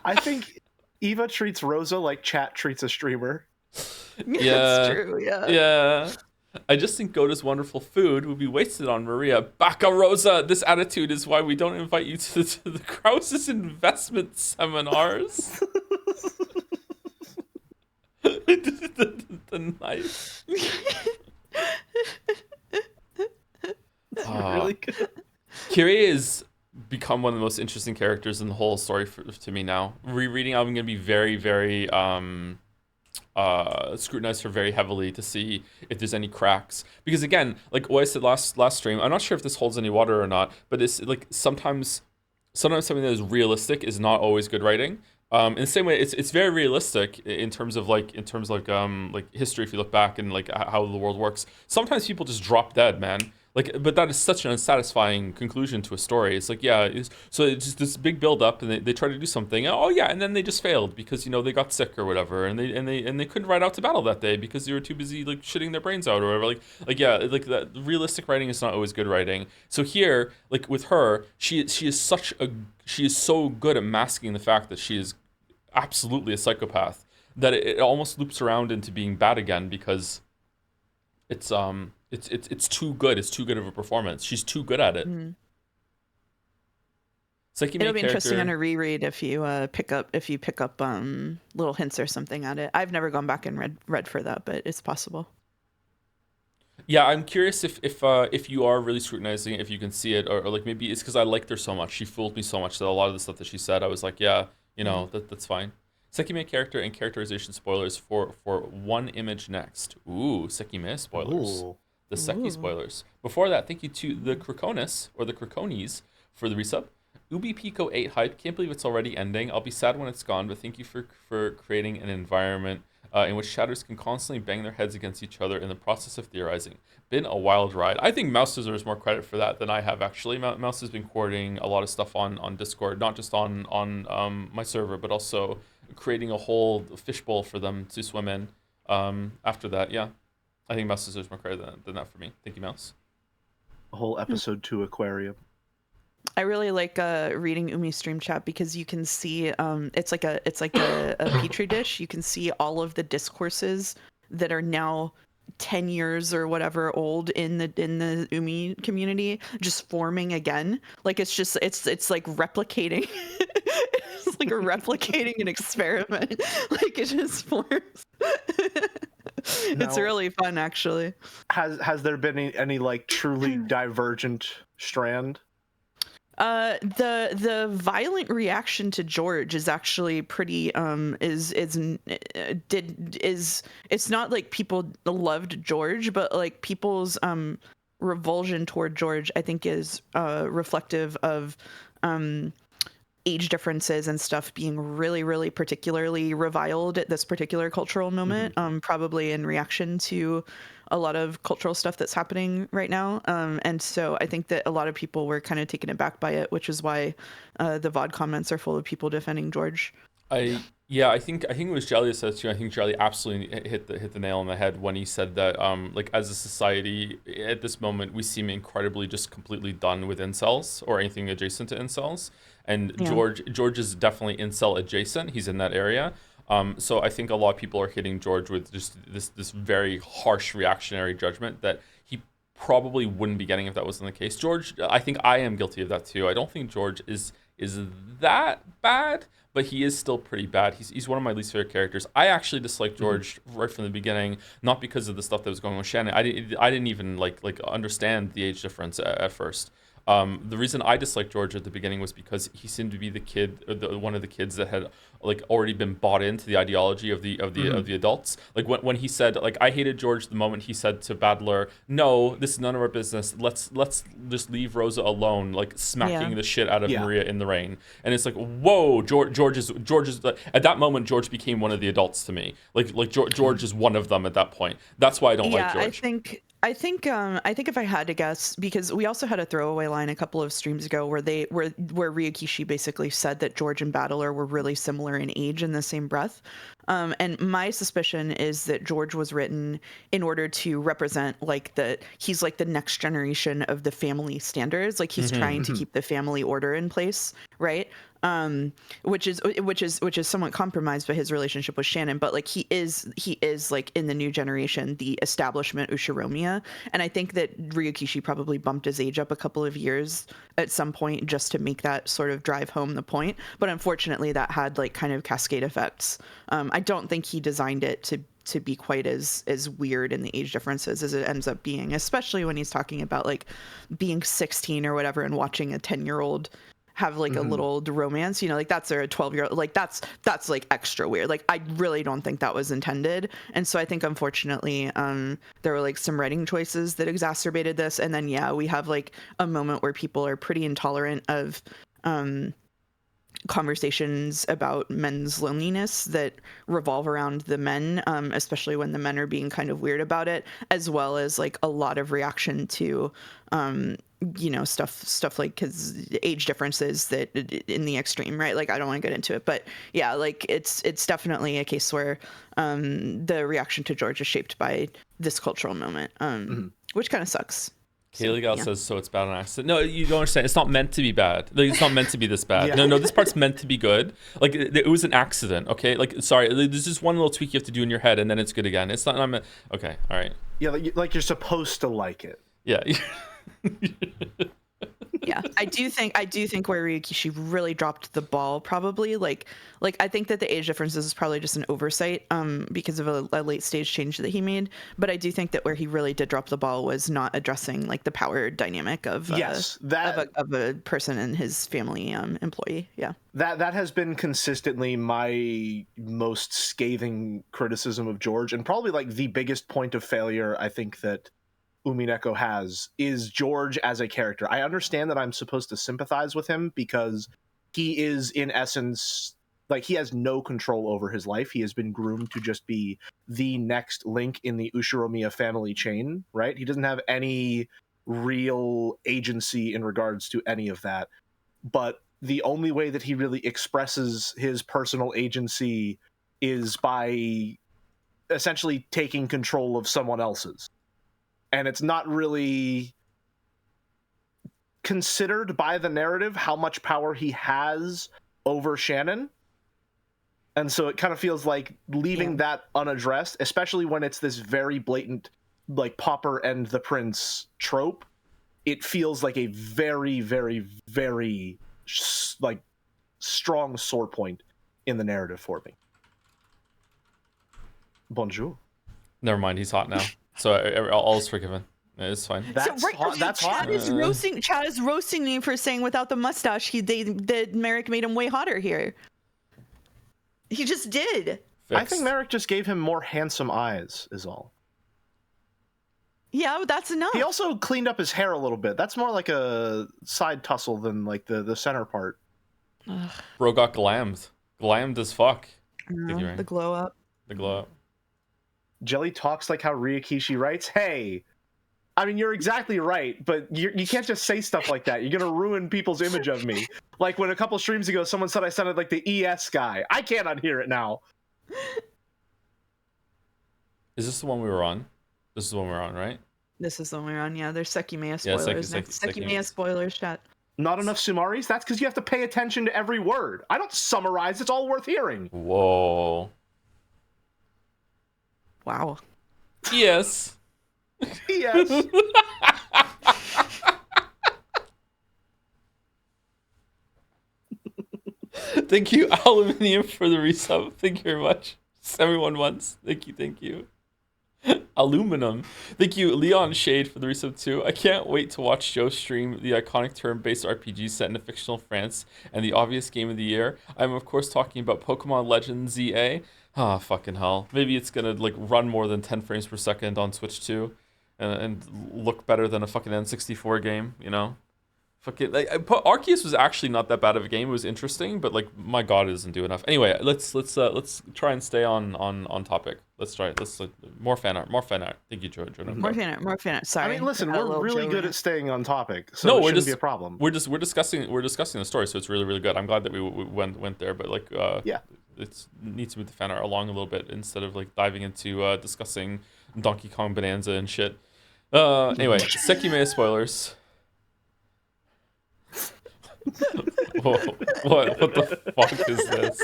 I think Eva treats Rosa like chat treats a streamer. Yeah, That's true. Yeah. Yeah. I just think Goto's wonderful food would be wasted on Maria. Baka Rosa, this attitude is why we don't invite you to the Krause's investment seminars. the knife. Really good. Kyrie has become one of the most interesting characters in the whole story to me now. Rereading, I'm going to be very, very scrutinize her very heavily to see if there's any cracks, because again, like what I said last stream, I'm not sure if this holds any water or not, but it's like sometimes something that is realistic is not always good writing. In the same way, it's very realistic in terms of like history. If you look back and like how the world works, sometimes people just drop dead, man. Like, but that is such an unsatisfying conclusion to a story. It's like, yeah, so it's just this big build up, and they try to do something. Oh yeah, and then they just failed because they got sick or whatever, and they couldn't ride out to battle that day because they were too busy like shitting their brains out or whatever. Like yeah, like that realistic writing is not always good writing. So here, like with her, she is so good at masking the fact that she is absolutely a psychopath that it almost loops around into being bad again because it's too good. It's too good of a performance. She's too good at it. Mm-hmm. It'll be interesting on a reread if you pick up little hints or something at it. I've never gone back and read for that, but it's possible. Yeah, I'm curious if you are really scrutinizing it, if you can see it, or like maybe it's because I liked her so much. She fooled me so much that a lot of the stuff that she said, I was like, yeah, that's fine. Sekime character and characterization spoilers for one image next. Ooh, Sekime spoilers. Ooh. The Seki spoilers. Before that, thank you to the Krakonis, or the Krakonis, for the resub. Ubi Pico 8 hype. Can't believe it's already ending. I'll be sad when it's gone, but thank you for creating an environment in which shadows can constantly bang their heads against each other in the process of theorizing. Been a wild ride. I think Mouse deserves more credit for that than I have, actually. Mouse has been coordinating a lot of stuff on Discord, not just on my server, but also creating a whole fishbowl for them to swim in. After that, yeah. I think Mouse deserves more credit than that for me. Thank you, Mouse. A whole episode 2 aquarium. I really like reading Umi's stream chat because you can see it's like a petri dish. You can see all of the discourses that are now 10 years or whatever old in the Umi community just forming again. Like it's like replicating. It's like replicating an experiment. Like it just forms. It's really fun, actually. Has there been any like truly divergent strand? The violent reaction to George is actually pretty it's not like people loved George, but like people's revulsion toward George I think is reflective of age differences and stuff being really, really particularly reviled at this particular cultural moment, probably in reaction to a lot of cultural stuff that's happening right now. And so I think that a lot of people were kind of taken aback by it, which is why the VOD comments are full of people defending George. I think it was Jelly that said too. I think Jelly absolutely hit the nail on the head when he said that like as a society at this moment we seem incredibly just completely done with incels or anything adjacent to incels. And yeah. George is definitely incel adjacent. He's in that area. So I think a lot of people are hitting George with just this very harsh reactionary judgment that he probably wouldn't be getting if that wasn't the case. George, I think I am guilty of that too. I don't think George is that bad, but he is still pretty bad. He's one of my least favorite characters. I actually disliked George right from the beginning, not because of the stuff that was going on with Shannon. I didn't even like understand the age difference at first. The reason I disliked George at the beginning was because he seemed to be the kid, one of the kids that had like already been bought into the ideology of the adults. Like when he said, like, I hated George the moment he said to Battler, "No, this is none of our business. Let's just leave Rosa alone," like smacking the shit out of Maria in the rain. And it's like, whoa, George is at that moment George became one of the adults to me. Like George is one of them at that point. That's why I don't like George. I think if I had to guess, because we also had a throwaway line a couple of streams ago where Ryukishi basically said that George and Battler were really similar in age in the same breath. And my suspicion is that George was written in order to represent like he's like the next generation of the family standards. Like he's trying to keep the family order in place, right? Which is somewhat compromised by his relationship with Shannon. But like he is like in the new generation, the establishment Ushiromiya. And I think that Ryukishi probably bumped his age up a couple of years at some point just to make that sort of drive home the point. But unfortunately, that had like kind of cascade effects. I don't think he designed it to be quite as weird in the age differences as it ends up being, especially when he's talking about like being 16 or whatever and watching a 10-year-old have like a little romance, you know, like that's a 12-year-old, like that's like extra weird. Like I really don't think that was intended. And so I think unfortunately there were like some writing choices that exacerbated this. And then we have like a moment where people are pretty intolerant of conversations about men's loneliness that revolve around the men, especially when the men are being kind of weird about it, as well as like a lot of reaction to you know, stuff like his age differences that in the extreme, right? Like I don't want to get into it, but yeah, like it's definitely a case where the reaction to George is shaped by this cultural moment, which kind of sucks. Kaylee Gal says, so it's bad on accident. No, you don't understand. It's not meant to be bad. Like, it's not meant to be this bad. No, this part's meant to be good. Like, it was an accident, okay? Like, sorry, there's just one little tweak you have to do in your head, and then it's good again. It's not, okay, all right. Yeah, like you're supposed to like it. Yeah. Yeah, I do think where Ryukishi really dropped the ball, probably like I think that the age differences is probably just an oversight because of a late stage change that he made. But I do think that where he really did drop the ball was not addressing like the power dynamic of of a person and his family employee. Yeah, that has been consistently my most scathing criticism of George, and probably like the biggest point of failure I think that Umineko has is George as a character. I understand that I'm supposed to sympathize with him because he is in essence like he has no control over his life. He has been groomed to just be the next link in the Ushiromiya family chain, right? He doesn't have any real agency in regards to any of that. But the only way that he really expresses his personal agency is by essentially taking control of someone else's. And it's not really considered by the narrative how much power he has over Shannon. And so it kind of feels like leaving that unaddressed, especially when it's this very blatant, like, pauper and the prince trope. It feels like a very, very, very, like, strong sore point in the narrative for me. Bonjour. Never mind, he's hot now. So all is forgiven. It's fine. That's hot. That's Chad hot. Chad is roasting me for saying without the mustache, Merrick made him way hotter here. He just did. Fixed. I think Merrick just gave him more handsome eyes, is all. Yeah, that's enough. He also cleaned up his hair a little bit. That's more like a side tussle than like the center part. Bro got glammed. Glammed as fuck. The glow up. The glow up. Jelly talks like how Ryukishi writes. Hey, I mean, you're exactly right, but you can't just say stuff like that. You're going to ruin people's image of me. Like when a couple streams ago, someone said I sounded like the ES guy. I can't unhear it now. Is this the one we were on? This is the one we're on, right? This is the one we're on, yeah. There's Sekimea spoilers. Sekimea spoilers, chat. Not enough Sumaris? That's because you have to pay attention to every word. I don't summarize. It's all worth hearing. Whoa. Wow. Yes. Yes. Thank you, Aluminium, for the resub. Thank you very much. 71 months. Thank you. Aluminum. Thank you, Leon Shade, for the resub too. I can't wait to watch Joe stream the iconic turn-based RPG set in a fictional France and the obvious game of the year. I'm of course talking about Pokemon Legends ZA. Ah, fucking hell. Maybe it's gonna like run more than 10 frames per second on Switch 2 and look better than a fucking N64 game, you know? Fucking like Arceus was actually not that bad of a game. It was interesting, but like my god, it doesn't do enough. Anyway, let's try and stay on topic. Let's try it. More fan art. Thank you, Joe. More fan art. Sorry. I mean, listen, we're really good at staying on topic, so no, it shouldn't be a problem. We're discussing the story, so it's really, really good. I'm glad that we went there, but like yeah. it needs to move the fan art along a little bit instead of like diving into discussing Donkey Kong Bonanza and shit. Anyway, Sekime spoilers. Whoa, what the fuck is this?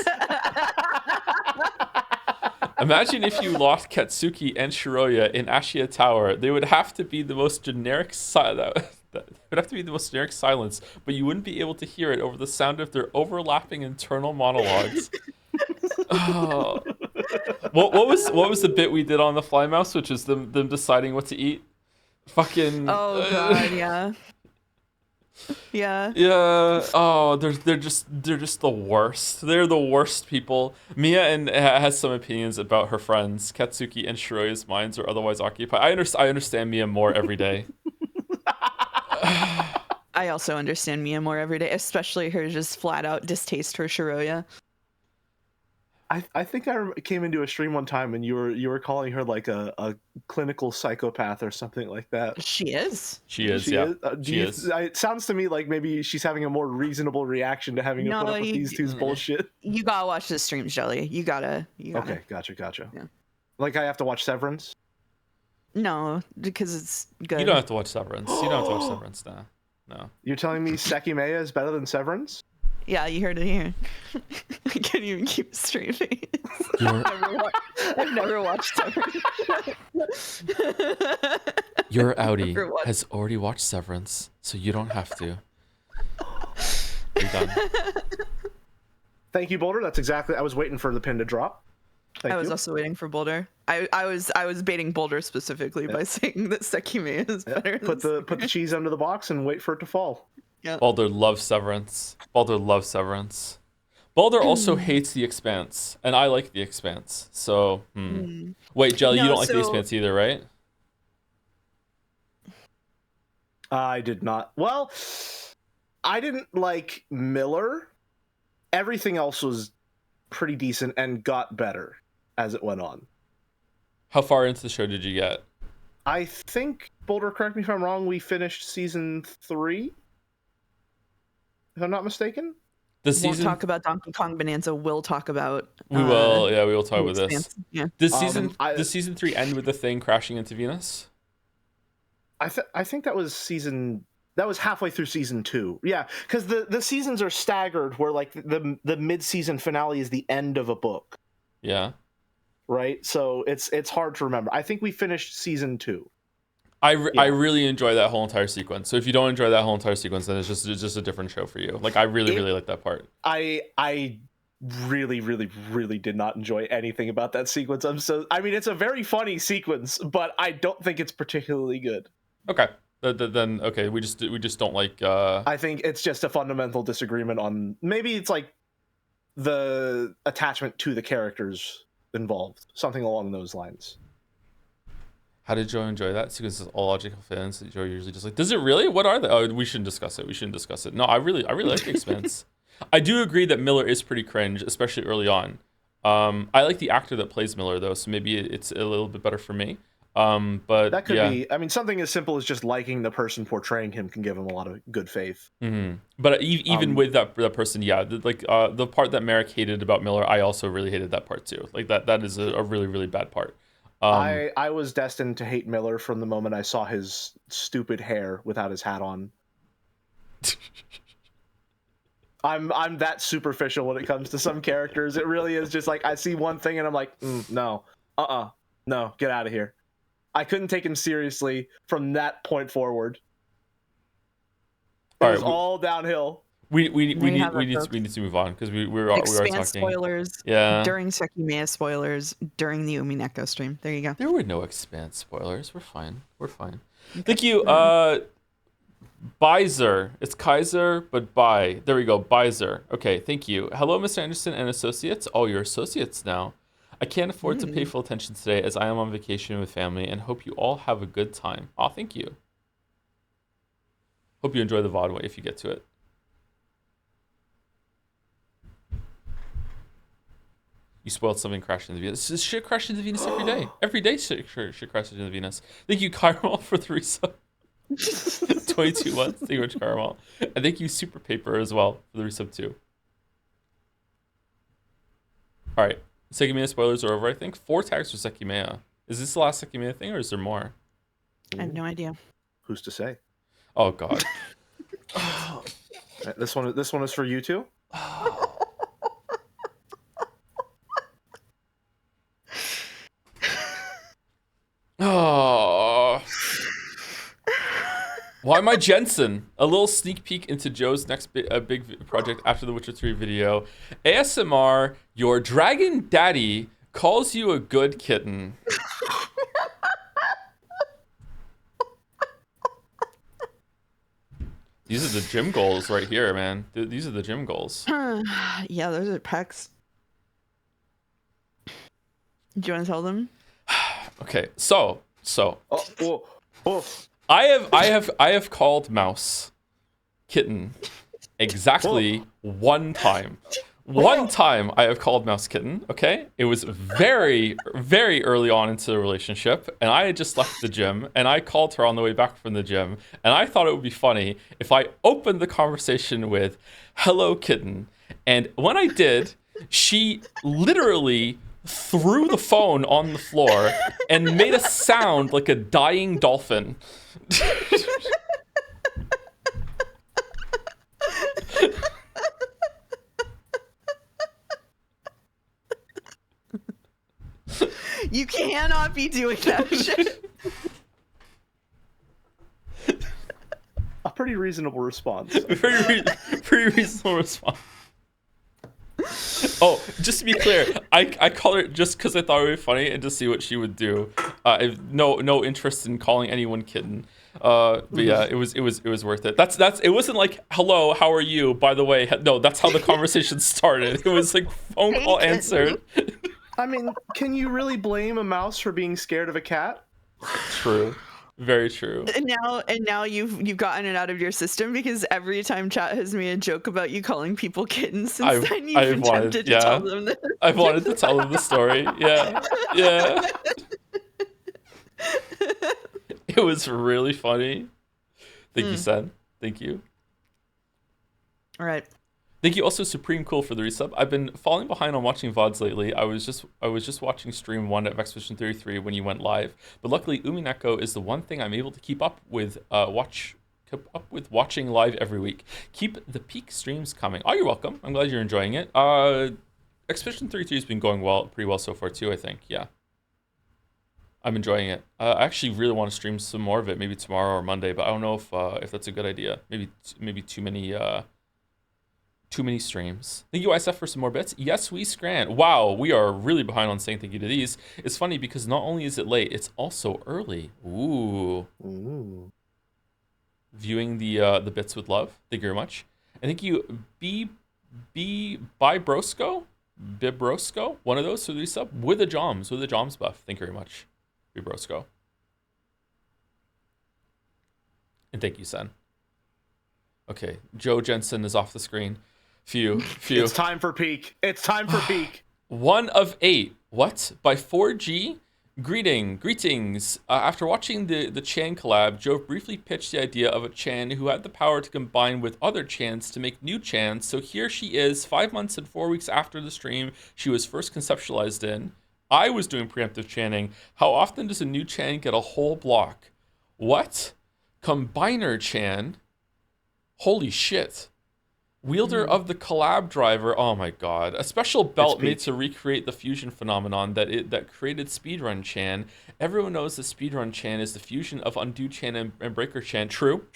Imagine if you lost Katsuki and Shiroya in Ashiya Tower. They would have to be the most generic that would have to be the most generic silence, but you wouldn't be able to hear it over the sound of their overlapping internal monologues. Oh. What was the bit we did on the Fly Mouse, which is them deciding what to eat? Fucking. Oh god, yeah. Yeah. Yeah. Oh, they're just the worst. They're the worst people. Mia has some opinions about her friends. Katsuki and Shiroya's minds are otherwise occupied. I understand Mia more every day. I also understand Mia more every day, especially her just flat out distaste for Shiroya. I think I came into a stream one time and you were calling her like a clinical psychopath or something like that. She is. She is. Yeah. She is. It sounds to me like maybe she's having a more reasonable reaction to having to put up with these two's bullshit. You gotta watch the streams, Jelly. You gotta. Okay, gotcha. Yeah. Like I have to watch Severance? No, because it's good. You don't have to watch Severance. You don't have to watch Severance now. No. You're telling me Sekimea is better than Severance? Yeah, you heard it here. I can't even keep a straight face. I've never watched Severance. Your Audi has already watched Severance, so you don't have to. You're done. Thank you, Boulder. That's exactly. I was waiting for the pin to drop. I was also waiting for Boulder. I was baiting Boulder specifically by saying that Sekime is better. Put the cheese under the box and wait for it to fall. Yeah. Baldur loves Severance. Baldur loves Severance. Baldur also hates The Expanse, and I like The Expanse. So, Wait, Jelly, you don't like The Expanse either, right? I did not. Well, I didn't like Miller. Everything else was pretty decent and got better as it went on. How far into the show did you get? I think, Boulder, correct me if I'm wrong, we finished season 3? If I'm not mistaken? Won't talk about Donkey Kong Bonanza. We'll talk about. We will. Yeah, we will talk about this. Yeah. Does season 3 end with the thing crashing into Venus? I think that was halfway through season 2. Yeah, because the seasons are staggered, where like the mid-season finale is the end of a book. Yeah. Right. So it's hard to remember. I think we finished season 2. I really enjoy that whole entire sequence. So if you don't enjoy that whole entire sequence, then it's just a different show for you. Like I really like that part. I really did not enjoy anything about that sequence. I mean, it's a very funny sequence, but I don't think it's particularly good. Okay. Then okay, we just don't like. I think it's just a fundamental disagreement on maybe it's like the attachment to the characters involved, something along those lines. How did Joe enjoy that? Because it's all logical fans. Joe usually just like, does it really? What are they? Oh, we shouldn't discuss it. No, I really like The Expanse. I do agree that Miller is pretty cringe, especially early on. I like the actor that plays Miller though, so maybe it's a little bit better for me. But that could be. I mean, something as simple as just liking the person portraying him can give him a lot of good faith. Mm-hmm. But even with that person, the part that Merrick hated about Miller, I also really hated that part too. Like that is a really bad part. I was destined to hate Miller from the moment I saw his stupid hair without his hat on. I'm that superficial when it comes to some characters. It really is just like I see one thing and I'm like, no, no, get out of here. I couldn't take him seriously from that point forward. It was all downhill. We need to move on because we were talking spoilers. Yeah. During Sekimea spoilers during the Umineko stream. There you go. There were no Expanse spoilers. We're fine. Okay. Thank you. Bizer. It's Kaiser, but bye. There we go. Bizer. Okay. Thank you. Hello, Mr. Anderson and associates. Oh, you're associates now. I can't afford to pay full attention today as I am on vacation with family and hope you all have a good time. Oh, thank you. Hope you enjoy the VOD if you get to it. You spoiled something, crashed into Venus. This shit crashed into Venus every day. Every day shit crashes into Venus. Thank you, Caramel, for the resub. 22 months. Thank you much, Caramel. And thank you, Super Paper, as well, for the resub too. All right. Sekimea spoilers are over, I think. 4 tags for Sekimea. Is this the last Sekimea thing, or is there more? I have no idea. Who's to say? Oh, God. This one is for you too? Oh. Why am I Jensen? A little sneak peek into Joe's next big project after the Witcher 3 video. ASMR, your dragon daddy calls you a good kitten. These are the gym goals right here, man. These are the gym goals. Yeah, those are pecs. Do you want to tell them? Okay, so. Oh. I have called Mouse kitten exactly one time. One time I have called Mouse kitten, okay? It was very, very early on into the relationship, and I had just left the gym, and I called her on the way back from the gym, and I thought it would be funny if I opened the conversation with, "Hello, kitten." And when I did, she literally threw the phone on the floor and made a sound like a dying dolphin. You cannot be doing that shit. A pretty reasonable response. Pretty reasonable response. Oh, just to be clear, I called her just because I thought it would be funny and to see what she would do. I have no interest in calling anyone kitten. But yeah, it was worth it. That's it wasn't like, "Hello, how are you? By the way," no, that's how the conversation started. It was like phone call answered. I mean, can you really blame a mouse for being scared of a cat? True. Very true. And now you've gotten it out of your system, because every time chat has made a joke about you calling people kittens since then, you've been tempted to tell them this. I've wanted to tell them the story. Yeah. It was really funny. Thank you, Sen. Thank you. All right. Thank you also, Supreme Cool, for the resub. I've been falling behind on watching VODs lately. I was just watching stream 1 of Expedition 33 when you went live. But luckily, Umineko is the one thing I'm able to keep up with watching live every week. Keep the peak streams coming. Oh, you're welcome. I'm glad you're enjoying it. Expedition 33 has been going pretty well so far too, I think. Yeah. I'm enjoying it. I actually really want to stream some more of it, maybe tomorrow or Monday, but I don't know if that's a good idea. Maybe too many streams. Thank you, ISF, for some more bits. Yes, we scran. Wow, we are really behind on saying thank you to these. It's funny because not only is it late, it's also early. Ooh. Viewing the bits with love. Thank you very much. And thank you, Bibrosco, one of those for the resub with a Joms buff. Thank you very much, Bibrosco. And thank you, Sen. Okay, Joe Jensen is off the screen. Phew. It's time for peak. 1 of 8. What? By 4G? Greetings. After watching the Chan collab, Joe briefly pitched the idea of a Chan who had the power to combine with other Chans to make new Chans. So here she is, 5 months and 4 weeks after the stream she was first conceptualized in. I was doing preemptive chanting. How often does a new Chan get a whole block? What? Combiner Chan? Holy shit. Wielder of the collab driver. Oh my god. A special belt made to recreate the fusion phenomenon that created Speedrun Chan. Everyone knows that Speedrun Chan is the fusion of Undo Chan and Breaker Chan. True.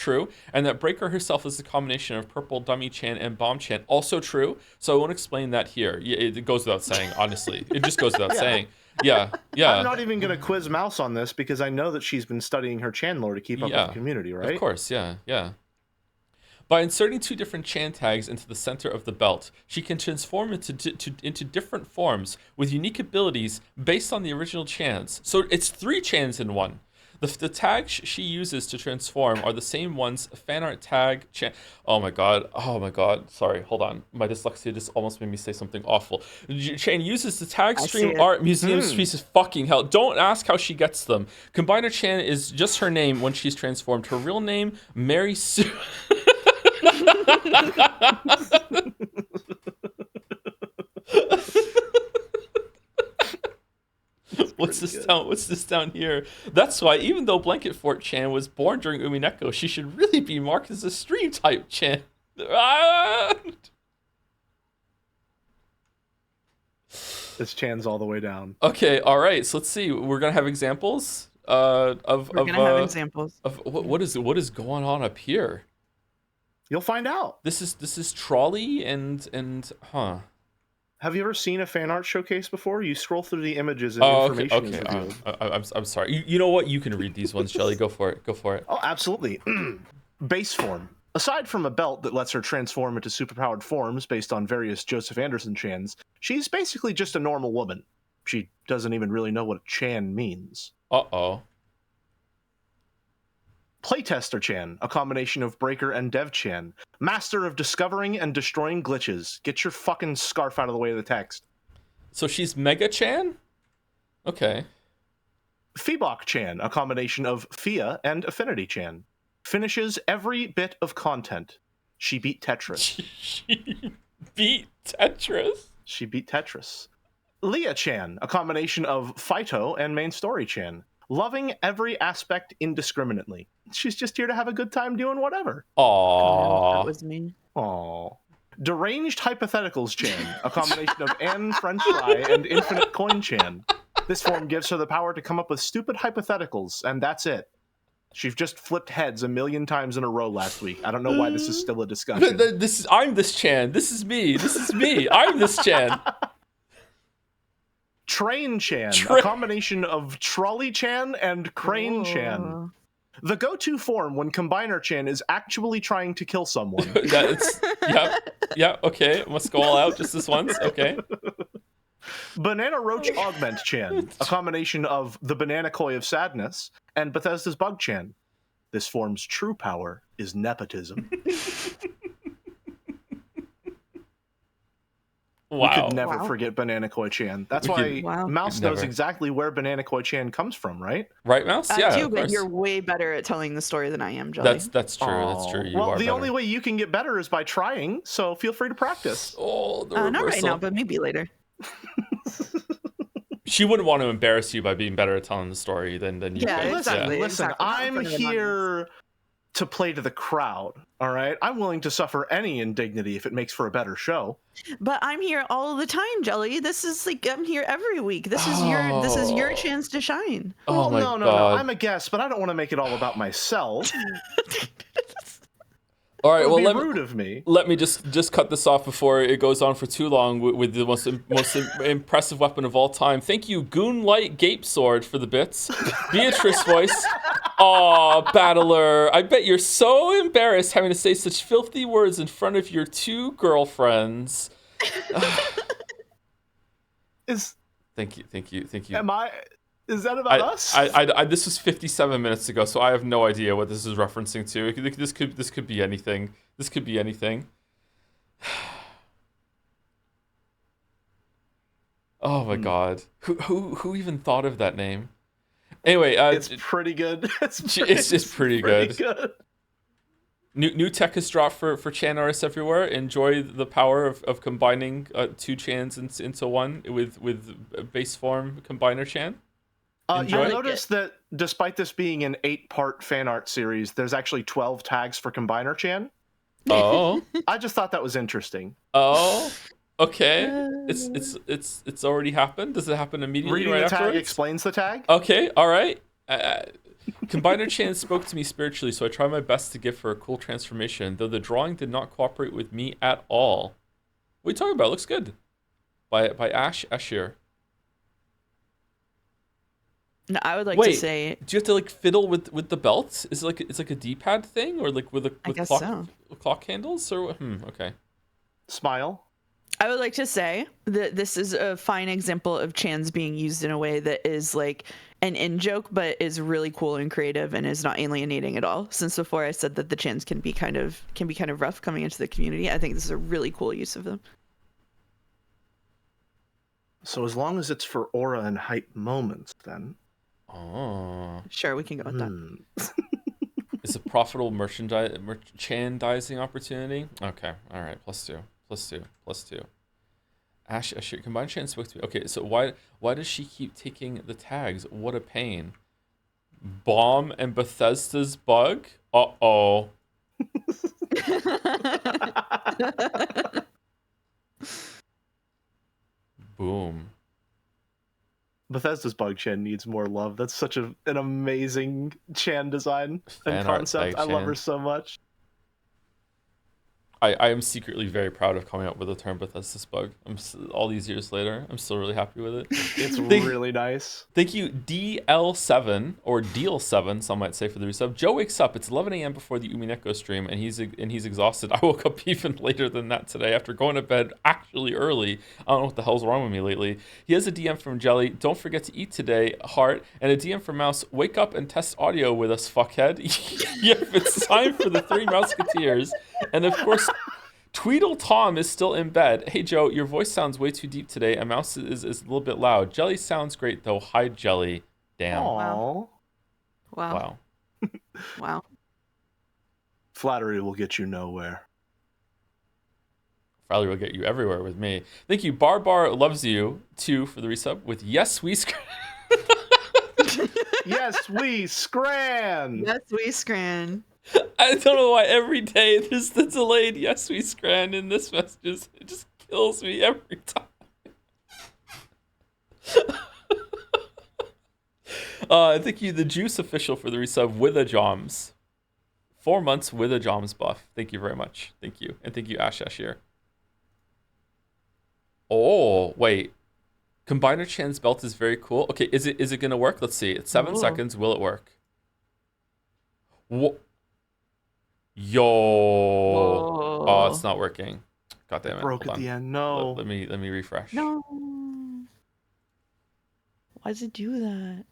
And that Breaker herself is the combination of Purple Dummy Chan and Bomb Chan. Also true. So I won't explain that here. It goes without saying, honestly. It just goes without saying. Yeah. I'm not even going to quiz Mouse on this because I know that she's been studying her Chan lore to keep up with the community, right? Of course, yeah. By inserting 2 different Chan tags into the center of the belt, she can transform into different forms with unique abilities based on the original Chans. So it's 3 Chans in one. The tags she uses to transform are the same ones Fanart tag Chan. Oh my god. Sorry, hold on. My dyslexia just almost made me say something awful. Chan uses the tag stream art museum pieces. Fucking hell. Don't ask how she gets them. Combiner Chan is just her name when she's transformed. Her real name, Mary Sue. What's this down here? That's why, even though Blanket Fort Chan was born during Umineko, she should really be marked as a stream type Chan. This Chan's all the way down. Okay, all right. So let's see. We're gonna have examples of have examples of what is going on up here. You'll find out. This is trolley and huh. Have you ever seen a fan art showcase before? You scroll through the images and information is revealed. I'm sorry. You know what? You can read these ones, Shelly. Go for it. Oh, absolutely. Base form. Aside from a belt that lets her transform into superpowered forms based on various Joseph Anderson Chans, she's basically just a normal woman. She doesn't even really know what a Chan means. Uh-oh. Playtester Chan, a combination of Breaker and Dev Chan. Master of discovering and destroying glitches. Get your fucking scarf out of the way of the text. So she's Mega Chan? Okay. Feebok Chan, a combination of Fia and Affinity Chan. Finishes every bit of content. She beat Tetris. She beat Tetris? She beat Tetris. Leah Chan, a combination of Phyto and Main Story Chan. Loving every aspect indiscriminately. She's just here to have a good time doing whatever. Aww. That was me. Aww. Deranged Hypotheticals Chan, a combination of Anne French Fry and Infinite Coin Chan. This form gives her the power to come up with stupid hypotheticals, and that's it. She's just flipped heads a million times in a row last week. I don't know why this is still a discussion. I'm this Chan. This is me. I'm this Chan. Train Chan, a combination of Trolley Chan and Crane Chan. The go-to form when Combiner Chan is actually trying to kill someone. Yeah, okay. Must go all out just this once. Okay. Banana Roach Augment Chan, a combination of the Banana Koi of Sadness and Bethesda's Bug Chan. This form's true power is nepotism. Wow. We could never forget Banana Koi Chan. That's why Mouse knows exactly where Banana Koi Chan comes from, right? Right, Mouse? Yeah. Do, but you're way better at telling the story than I am, Jelly. That's true. That's true. Well, the only way you can get better is by trying, so feel free to practice. Oh, the reversal. Not right now, but maybe later. She wouldn't want to embarrass you by being better at telling the story than you. Yeah, could. exactly. Listen, I'm here to play to the crowd, all right? I'm willing to suffer any indignity if it makes for a better show. But I'm here all the time, Jelly. This is like I'm here every week. This is your chance to shine. Oh my no. God. I'm a guest, but I don't want to make it all about myself. All right, well, let me just cut this off before it goes on for too long with the most impressive weapon of all time. Thank you, Goonlight Gape Sword, for the bits. Beatrice voice. Aw, Battler, I bet you're so embarrassed having to say such filthy words in front of your two girlfriends. Thank you. Is that about us? This was 57 minutes ago, so I have no idea what this is referencing to. This could be anything. This could be anything. Oh my God. Who even thought of that name? Anyway, it's pretty good. It's pretty good. New tech has dropped for Chan artists everywhere. Enjoy the power of combining two Chans into one with base form Combiner Chan. You'll notice that despite this being an 8-part fan art series, there's actually 12 tags for Combiner Chan. Oh. I just thought that was interesting. Oh. Okay. It's already happened. Does it happen immediately? Reading right the tag afterwards? explains the tag. Okay. All right. Combiner Chan spoke to me spiritually, so I tried my best to give her a cool transformation, though the drawing did not cooperate with me at all. What are you talking about? It looks good. By Ash Ashir. No, I would like to say. Do you have to like fiddle with the belts? Is it it's like a D-pad thing, or like with clock handles, or okay. Smile. I would like to say that this is a fine example of Chans being used in a way that is like an in-joke, but is really cool and creative and is not alienating at all. Since before I said that the Chans can be kind of rough coming into the community, I think this is a really cool use of them. So as long as it's for aura and hype moments, then. Oh. Sure, we can go with that. It's a profitable merchandising opportunity. Okay, all right. +2. Ash, combined chance spoke to me. Okay, so why does she keep taking the tags? What a pain. Bomb and Bethesda's bug? Uh-oh. Boom. Bethesda's Bug Chan needs more love. That's such an amazing Chan design and Fan art concept. by I love Chan. her so much. I am secretly very proud of coming up with the term Bethesda's bug. All these years later, I'm still really happy with it. It's really nice. Thank you, DL7 or Deal7, some might say, for the resub. Joe wakes up. It's 11 a.m. before the Umineko stream, and he's exhausted. I woke up even later than that today after going to bed actually early. I don't know what the hell's wrong with me lately. He has a DM from Jelly. Don't forget to eat today, heart, and a DM from Mouse. Wake up and test audio with us, fuckhead. Yep, it's time for the Three Mouseketeers, and of course. Tweedle Tom is still in bed. Hey, Joe, your voice sounds way too deep today. A mouse is a little bit loud. Jelly sounds great, though. Hi, Jelly. Damn. Aww. Wow. Wow. Flattery will get you nowhere. Flattery will get you everywhere with me. Thank you. Bar loves you, too, for the resub with Yes, We Yes, we scran! Yes, we scran. I don't know why every day there's the delayed Yes, We scran in this messages. It just kills me every time. Thank you, the Juice official, for the resub with a Joms. 4 months with a Joms buff. Thank you very much. Thank you. And thank you, Ash Ashir. Oh, wait. Combiner Chan's belt is very cool. Okay, is it gonna work? Let's see. It's 7 seconds. Will it work? Whoa. Yo. Whoa. Oh, it's not working. God damn it. Broke at the end. No. Let me refresh. No. Why does it do that?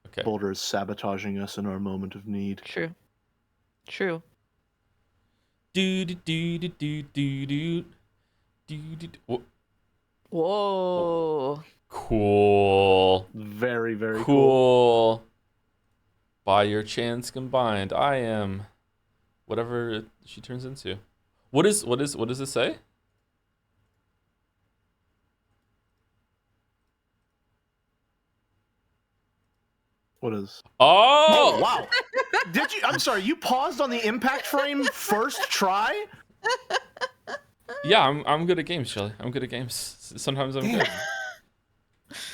Okay. Boulder is sabotaging us in our moment of need. True. Do do do do do do do do. Whoa. Cool. Very, very Cool. By your chance combined, I am whatever she turns into. What does it say? What is? Oh, wow. Did you? I'm sorry. You paused on the impact frame first try? Yeah, I'm good at games, Shelly. I'm good at games. Sometimes I'm good.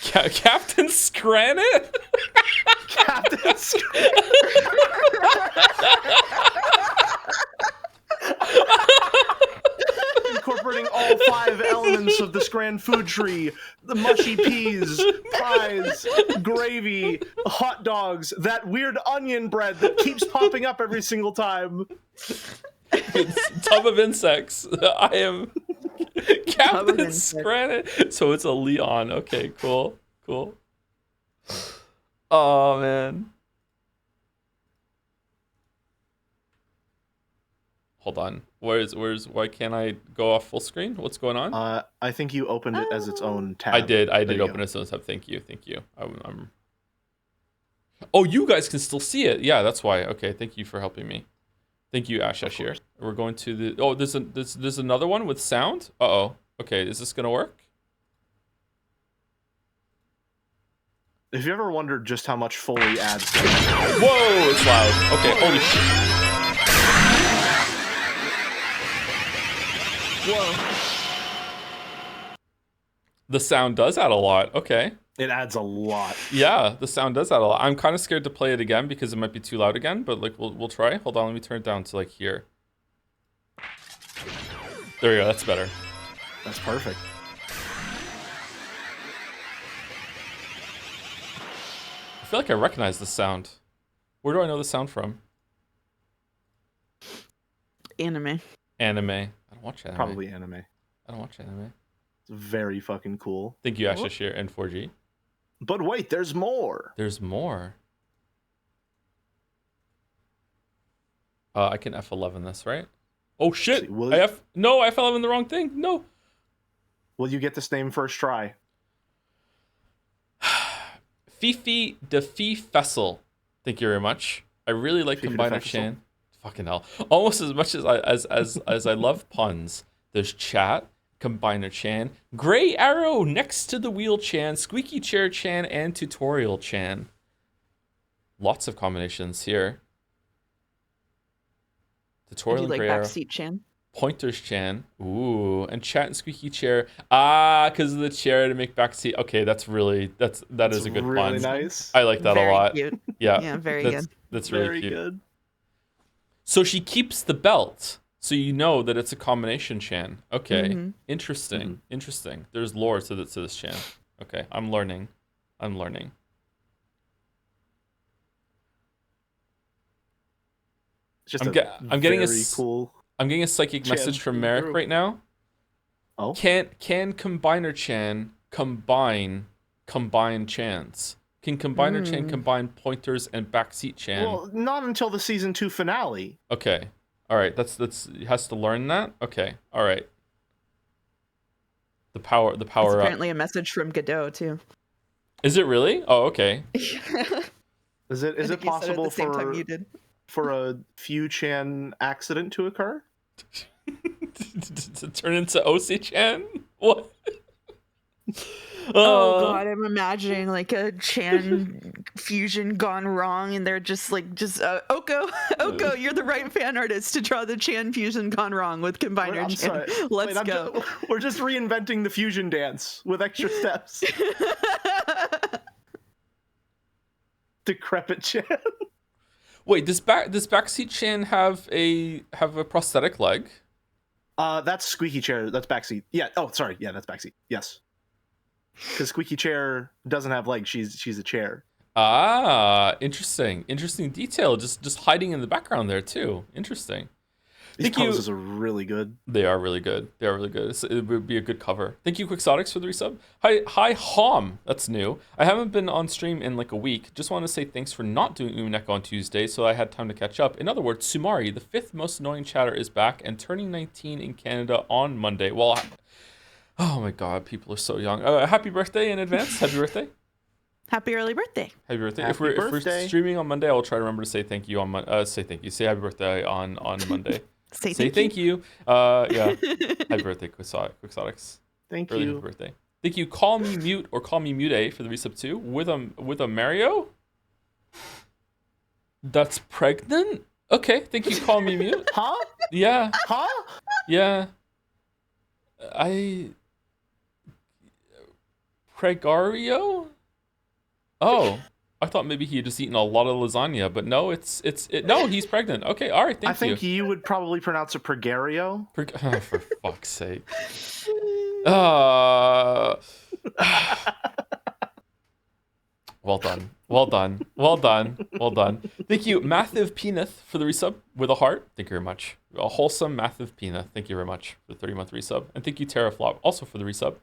Captain Scranit? Captain Scranit. Incorporating all 5 elements of the Scran food tree: the mushy peas, pies, gravy, hot dogs, that weird onion bread that keeps popping up every single time. Tub of insects. I am Captain Scranit. So it's a Leon. Okay, cool. Oh man. Hold on. Why can't I go off full screen? What's going on? I think you opened it as its own tab. I did open it as its own tab. Thank you. Oh, you guys can still see it. Yeah, that's why. Okay, thank you for helping me. Thank you, Ash Ashir. We're going to the... Oh, there's another one with sound? Uh-oh. Okay, is this going to work? If you ever wondered just how much Foley adds to Whoa, it's loud. Okay, holy shit. Whoa. The sound does add a lot. Okay. It adds a lot. Yeah, the sound does add a lot. I'm kind of scared to play it again because it might be too loud again, but like we'll try. Hold on, let me turn it down to like here. There we go, that's better. That's perfect. I feel like I recognize this sound. Where do I know the sound from? Anime. I don't watch anime. Probably anime. I don't watch anime. It's very fucking cool. Thank you, Ash Ashir and 4G. But wait, there's more. There's more. I can F11 this, right? Oh shit! I F11 the wrong thing. No. Will you get this name first try? Fifi de Fi Fessel. Thank you very much. I really like Combiner Chan. Fucking hell. Almost as much as I love puns, there's chat, Combiner Chan, Gray Arrow next to the wheel Chan, Squeaky Chair Chan, and Tutorial Chan. Lots of combinations here. Tutorial and like Gray Arrow. backseat Chan. Pointers Chan. Ooh, and Chat and Squeaky Chair. Ah, because of the chair to make backseat. Okay, that is a good really pun. nice. I like that Very a lot. cute. Yeah. Yeah, very that's, good. That's Very really cute. good. So she keeps the belt, so you know that it's a combination Chan. Okay, interesting. Interesting. There's lore to this Chan. Okay, I'm learning. It's just I'm getting very cool. I'm getting a psychic Chan message from through Merrick group. right now. Oh, Can Combiner Chan combine Chans? Can Combiner Chan combine pointers and backseat Chan? well, not until the season 2 finale. Okay. All right. That's he has to learn that. Okay. All right. The power It's up. apparently a message from Godot too. Is it really? Oh, okay. Is it possible at the same time you did. for a few Chan accident to occur? To turn into OC Chan? What? Oh god, I'm imagining like a Chan fusion gone wrong, and they're just Oko, you're the right fan artist to draw the Chan fusion gone wrong with Combiner I'm Chan. sorry. Let's go. We're just reinventing the fusion dance with extra steps. Decrepit Chan. Wait, does backseat Chan have a prosthetic leg? That's Squeaky Chair. That's backseat. Yeah. Oh, sorry. Yeah, that's backseat. Yes. Because Squeaky Chair doesn't have legs. She's a chair. Ah, interesting detail. Just hiding in the background there too. Interesting. These poses are really good. They are really good. It would be a good cover. Thank you, Quixotics, for the resub. Hi, Hom. That's new. I haven't been on stream in like a week. Just want to say thanks for not doing Umineko on Tuesday, so I had time to catch up. In other words, Sumari, the 5th most annoying chatter, is back and turning 19 in Canada on Monday. Well, oh my God, people are so young. Happy birthday in advance. Happy birthday. Happy early birthday. Happy birthday. Happy If we're birthday. streaming on Monday, I will try to remember to say thank you on say thank you. Say happy birthday on Monday. Say thank you. Yeah. Happy birthday, Quixotics. Thank Early you. birthday. Thank you. Call me mute or call me mute for the resub too. With a Mario. That's pregnant. Okay. Thank you. Call me mute. Huh? Yeah. Huh? Yeah. Pregario? Oh. I thought maybe he had just eaten a lot of lasagna, but no, no, he's pregnant. Okay, all right, thank you. I think you would probably pronounce it Pregario. Oh, for fuck's sake. Well done. Thank you, Mathiv Peanut, for the resub with a heart. Thank you very much. A wholesome Mathiv Peanut. Thank you very much for the 30-month resub. And thank you, Terraflop, also for the resub.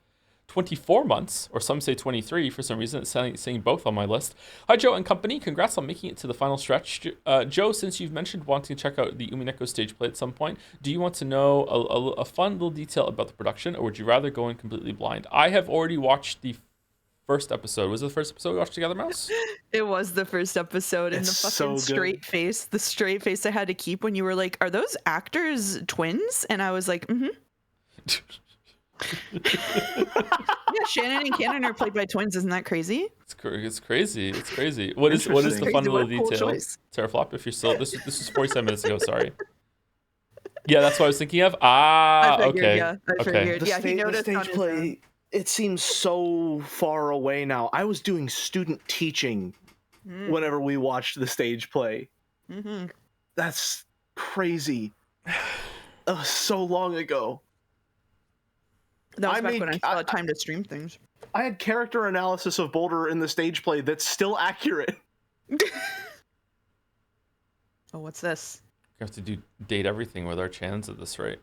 24 months, or some say 23 for some reason. It's saying both on my list. Hi, Joe and company. Congrats on making it to the final stretch. Joe, since you've mentioned wanting to check out the Umineko stage play at some point, do you want to know a fun little detail about the production, or would you rather go in completely blind? I have already watched the first episode. Was it the first episode we watched together, Mouse? It was the first episode, and It's the fucking so good. the straight face I had to keep when you were like, "Are those actors twins?" And I was like, "Mm-hmm." Yeah, Shannon and Cannon are played by twins. Isn't that crazy? It's crazy. What is the Interesting. fun little What a cool detail? choice. Terraflop, if you're still this is 47 minutes ago. Sorry. Yeah, that's what I was thinking of. I figured, Okay. Yeah, I Okay. figured. The Yeah, he noticed stage on his play. own. It seems so far away now. I was doing student teaching whenever we watched the stage play. Mm-hmm. That's crazy. So long ago. That was I back made- when I still had time to stream things. I had character analysis of Boulder in the stage play that's still accurate. Oh, what's this? We have to date everything with our Chans at this rate.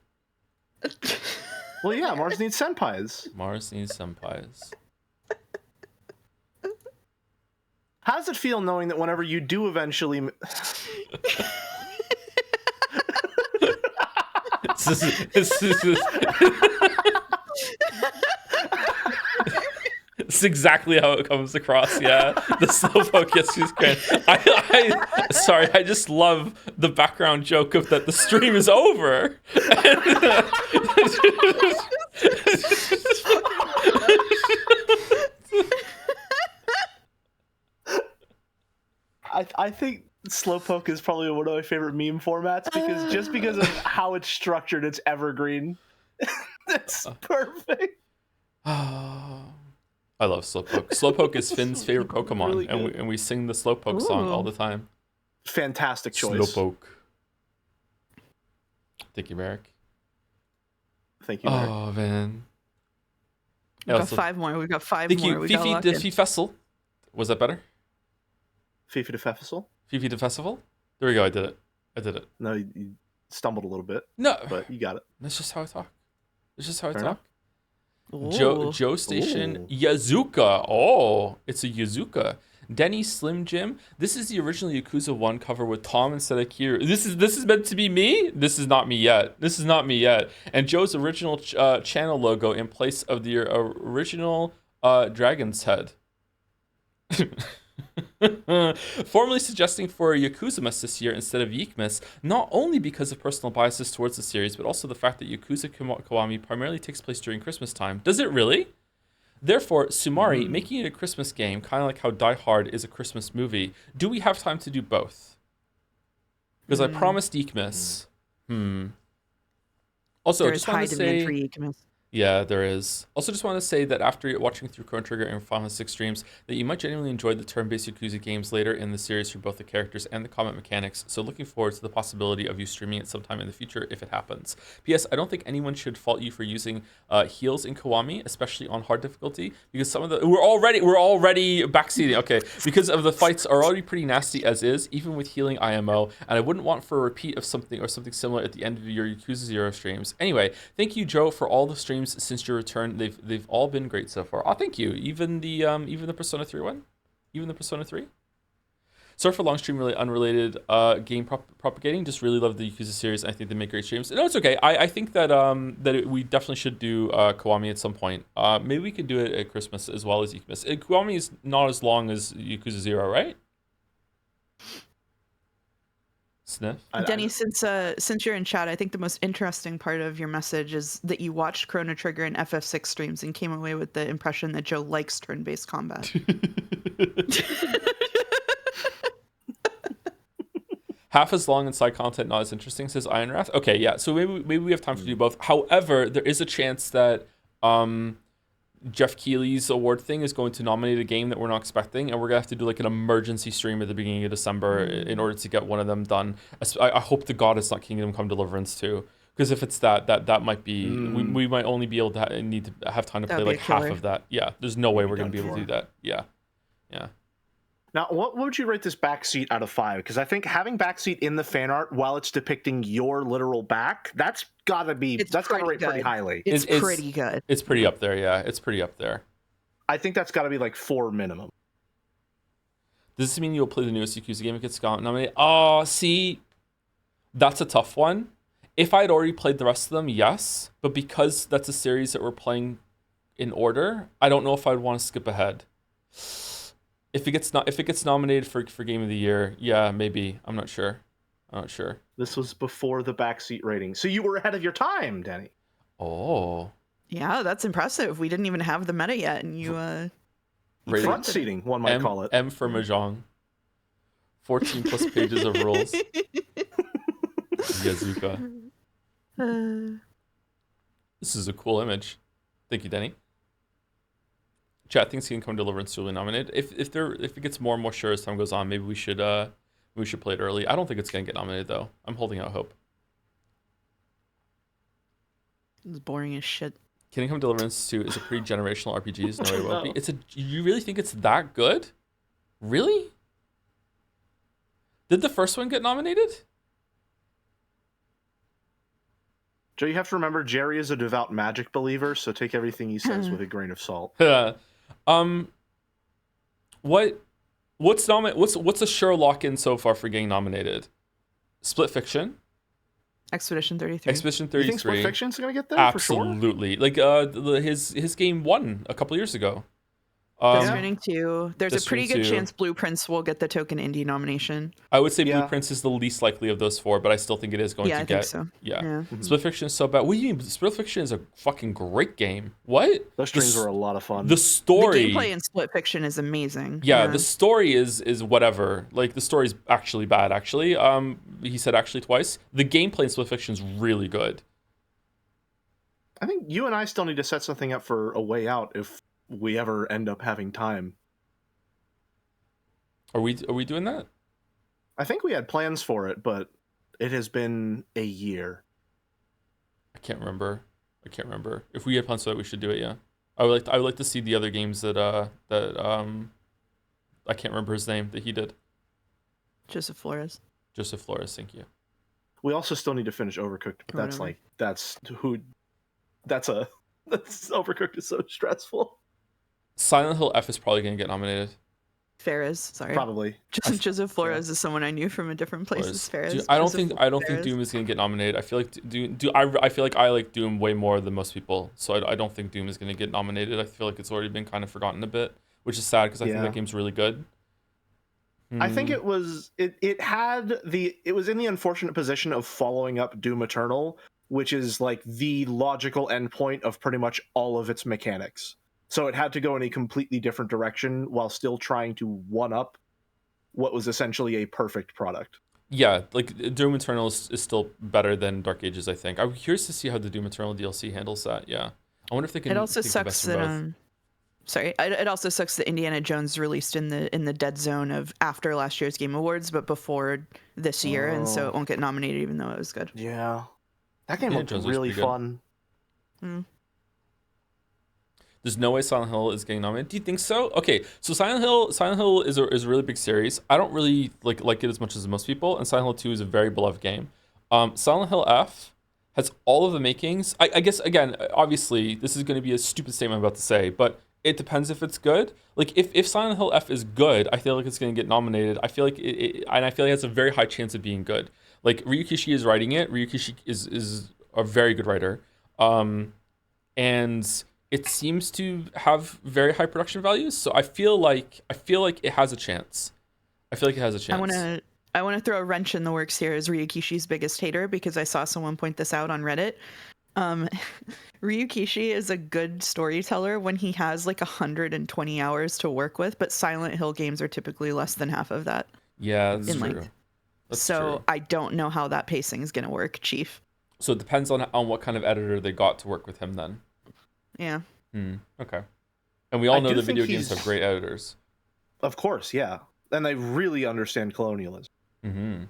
Well, yeah, Mars needs senpais. Mars needs senpais. How does it feel knowing that whenever you do eventually... It's exactly how it comes across. Yeah, the slowpoke. Yes, she's great. Sorry, I just love the background joke of that the stream is over. I think slowpoke is probably one of my favorite meme formats because of how it's structured, it's evergreen. It's perfect. I love Slowpoke. Slowpoke is Finn's favorite Pokemon, really and we sing the Slowpoke song all the time. Fantastic choice. Slowpoke. Thank you, Merrick. Thank you, Merrick. Oh, man. We've got 5 more. We've got 5 Thank more. you. Fifi de Festival. Was that better? Fifi de Festival? Fifi de Festival? There we go. I did it. No, you stumbled a little bit. No. But you got it. That's just how I talk. It's just how I Fair talk. Enough. Joe Station Yazuka. Oh, it's a Yazuka. Denny Slim Jim. This is the original Yakuza 1 cover with Tom instead of Kiryu. This is meant to be me? This is not me yet. And Joe's original channel logo in place of the original dragon's head. Formally suggesting for a Yakuza-mas this year instead of Yeekmas, not only because of personal biases towards the series, but also the fact that Yakuza Kiwami primarily takes place during Christmas time. Does it really? Therefore, Sumari, making it a Christmas game, kind of like how Die Hard is a Christmas movie, do we have time to do both? Because I promised Yeekmas. Also, There's just want to say... for Yeekmas. Yeah, there is. Also, just want to say that after watching through Chrono Trigger and Final 6 streams, that you might genuinely enjoy the turn-based Yakuza games later in the series for both the characters and the combat mechanics, so looking forward to the possibility of you streaming it sometime in the future if it happens. P.S. I don't think anyone should fault you for using heals in Kiwami, especially on hard difficulty, because some of the... We're already backseating. Okay, because of the fights are already pretty nasty as is, even with healing IMO, and I wouldn't want for a repeat of something similar at the end of your Yakuza 0 streams. Anyway, thank you, Joe, for all the streams since your return. They've all been great so far. Oh, thank you. Even the Persona 3 one, even the Persona 3. Sorry for long stream, really unrelated game propagating. Just really love the Yakuza series. And I think they make great streams. No, it's okay. I think that we definitely should do Kiwami at some point. Maybe we could do it at Christmas as well as Yakuza. Kiwami is not as long as Yakuza 0, right? Sniff. Denny, since you're in chat, I think the most interesting part of your message is that you watched Chrono Trigger and FF6 streams and came away with the impression that Joe likes turn-based combat. Half as long and side content not as interesting, says Ironwrath. Okay, yeah. So maybe we have time to do both. However, there is a chance that Jeff Keighley's award thing is going to nominate a game that we're not expecting, and we're gonna have to do like an emergency stream at the beginning of December in order to get one of them done. I hope to God it's not Kingdom Come Deliverance 2, because if it's that might be we might only be able to need to have time to play like half of that. Yeah, there's no way we're gonna be able to do that. Yeah. Now, what would you rate this backseat out of 5? Because I think having backseat in the fan art while it's depicting your literal back, that's gotta rate pretty highly. It's pretty good. It's pretty up there, yeah. It's pretty up there. I think that's gotta be like 4 minimum. Does this mean you'll play the newest Yakuza game if it gets nominated? Oh, see, that's a tough one. If I had already played the rest of them, yes. But because that's a series that we're playing in order, I don't know if I'd want to skip ahead. If it gets nominated for Game of the Year, yeah, maybe. I'm not sure. This was before the backseat rating, so you were ahead of your time, Danny. Oh. Yeah, that's impressive. We didn't even have the meta yet, and you front seating, one might call it. M for Mahjong. 14 plus pages of rules. Yazuka. This is a cool image. Thank you, Denny. Chat thinks Kingdom Come Deliverance duly nominated. If it gets more and more sure as time goes on, maybe we should play it early. I don't think it's gonna get nominated though. I'm holding out hope. It's boring as shit. Kingdom Come Deliverance 2 is a pretty generational RPG. No way it will be. You really think it's that good? Really? Did the first one get nominated? Joe, you have to remember Jerry is a devout magic believer, so take everything he says with a grain of salt. What's a sure lock-in so far for getting nominated? Split Fiction. Expedition 33. Expedition 33. You think Split Fiction's gonna get there? Absolutely. For sure? Like his game won a couple years ago. Death Stranding 2. There's Death a pretty Stranding good 2. chance Blueprints will get the token indie nomination. I would say Blueprints is the least likely of those 4, but I still think it is going to I get. think so. Yeah. Mm-hmm. Split Fiction is so bad. What do you mean? Split Fiction is a fucking great game. What? Those streams were a lot of fun. The story. The gameplay in Split Fiction is amazing. Yeah, the story is whatever. Like, the story's actually bad, actually. He said actually twice. The gameplay in Split Fiction is really good. I think you and I still need to set something up for A Way Out if we ever end up having time. Are we doing that? I think we had plans for it, but it has been a year. I can't remember. If we had plans for that, we should do it. Yeah, I would like to see the other games that I can't remember his name that he did. Joseph Flores. Thank you. We also still need to finish Overcooked, but that's Overcooked is so stressful. Silent Hill F is probably gonna get nominated. Fares, sorry. Probably. Joseph Flores is someone I knew from a different place as Fares. Dude, I don't think Doom is gonna get nominated. I feel like I feel like I like Doom way more than most people, so I don't think Doom is gonna get nominated. I feel like it's already been kind of forgotten a bit, which is sad because I think that game's really good. I think it was in the unfortunate position of following up Doom Eternal, which is like the logical endpoint of pretty much all of its mechanics. So it had to go in a completely different direction while still trying to one-up what was essentially a perfect product. Yeah, like Doom Eternal is still better than Dark Ages, I think. I'm curious to see how the Doom Eternal DLC handles that. Yeah, I wonder if they can. It also sucks that it also sucks that Indiana Jones released in the dead zone of after last year's Game Awards, but before this year, and so it won't get nominated even though it was good. Yeah, that game looked really fun. There's no way Silent Hill is getting nominated. Do you think so? Okay, so Silent Hill is a really big series. I don't really like it as much as most people, and Silent Hill 2 is a very beloved game. Silent Hill F has all of the makings. I guess, again, obviously, this is going to be a stupid statement I'm about to say, but it depends if it's good. Like, if Silent Hill F is good, I feel like it's going to get nominated. I feel like it has a very high chance of being good. Like, Ryukishi is writing it. Ryukishi is a very good writer. And it seems to have very high production values, so I feel like it has a chance. I want to throw a wrench in the works here as Ryukishi's biggest hater, because I saw someone point this out on Reddit. Ryukishi is a good storyteller when he has like 120 hours to work with, but Silent Hill games are typically less than half of that. Yeah, that's true. That's true. I don't know how that pacing is going to work, Chief. So it depends on what kind of editor they got to work with him then. Yeah. Okay. And we all know that video games have great editors. Of course, yeah. And they really understand colonialism. Mm-hmm.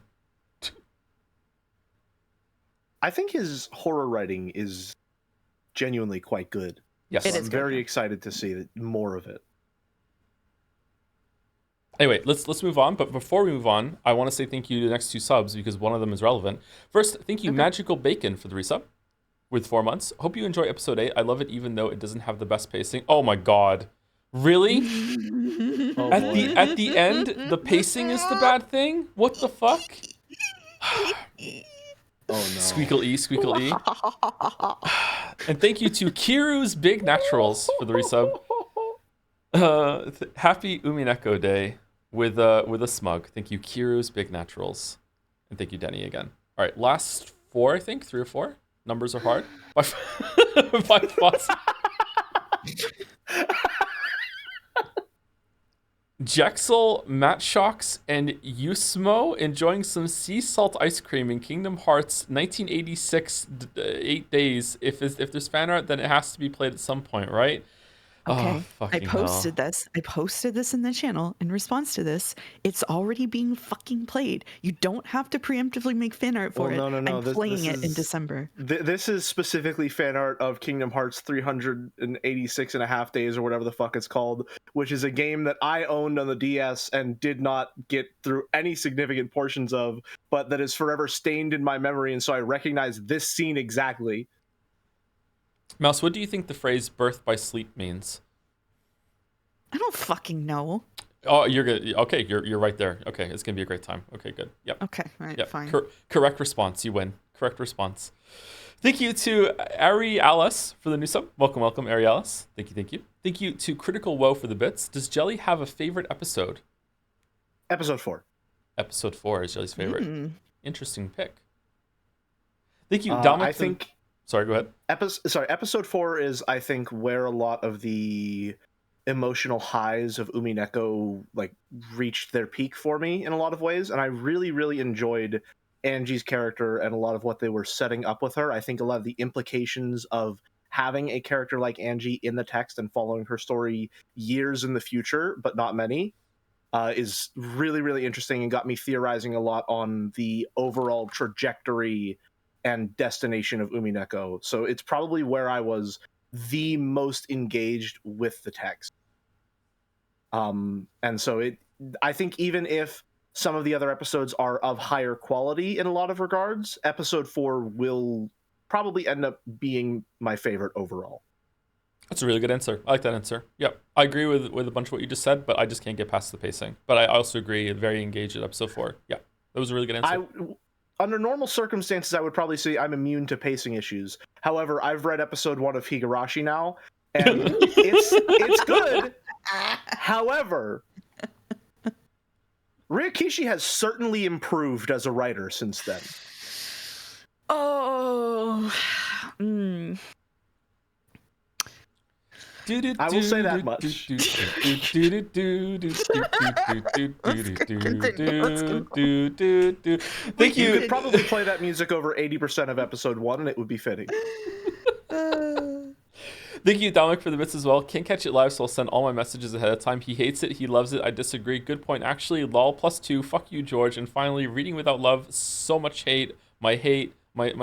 I think his horror writing is genuinely quite good. Yes. I'm very excited to see more of it. Anyway, let's move on. But before we move on, I want to say thank you to the next 2 subs because one of them is relevant. First, thank you, Magical Bacon, for the resub with 4 months. Hope you enjoy episode 8. I love it even though it doesn't have the best pacing. Oh my god. Really? At the end, the pacing is the bad thing? What the fuck? Oh no. Squeakle E. And thank you to Kiru's Big Naturals for the resub. Happy Umineko Day with a smug. Thank you, Kiru's Big Naturals. And thank you, Denny, again. All right, last 4, I think. 3 or 4. Numbers are hard. By Foss. Jexel, Matt Shocks, and Usmo enjoying some sea salt ice cream in Kingdom Hearts 1986 8 days. If there's fan art, then it has to be played at some point, right? Okay, I posted this. I posted this in the channel in response to this. It's already being fucking played. You don't have to preemptively make fan art for it. No. I'm playing it in December. This is specifically fan art of Kingdom Hearts 386 and a half days or whatever the fuck it's called, which is a game that I owned on the DS and did not get through any significant portions of, but that is forever stained in my memory, and so I recognize this scene exactly. Mouse, what do you think the phrase "birth by sleep" means? I don't fucking know. Oh, you're good. Okay, you're right there. Okay, it's gonna be a great time. Okay, good. Yep. Okay, all right, yep. fine. Correct response. You win. Correct response. Thank you to Ari Alice for the new sub. Welcome, Ari Alice. Thank you. Thank you to Critical Woe for the bits. Does Jelly have a favorite episode? Episode 4. Episode 4 is Jelly's favorite. Interesting pick. Thank you, Dominic. Sorry, go ahead. Episode 4 is, I think, where a lot of the emotional highs of Umineko like reached their peak for me in a lot of ways, and I really enjoyed Angie's character and a lot of what they were setting up with her. I think a lot of the implications of having a character like Angie in the text and following her story years in the future, but not many, is really interesting and got me theorizing a lot on the overall trajectory and destination of Umineko. So it's probably where I was the most engaged with the text. And so I think even if some of the other episodes are of higher quality in a lot of regards, episode 4 will probably end up being my favorite overall. That's a really good answer. I like that answer. Yep. I agree with a bunch of what you just said, but I just can't get past the pacing. But I also agree, very engaged at episode 4. Yeah, that was a really good answer. Under normal circumstances, I would probably say I'm immune to pacing issues. However, I've read episode 1 of Higurashi now, and it's good. However, Ryokishi has certainly improved as a writer since then. Oh. I will say that much. Thank you. You could probably play that music over 80% of episode 1 and it would be fitting. Thank you, Dominic, for the bits as well. Can't catch it live, so I'll send all my messages ahead of time. He hates it. He loves it. I disagree. Good point. Actually, lol, +2. Fuck you, George. And finally, reading without love. So much hate. My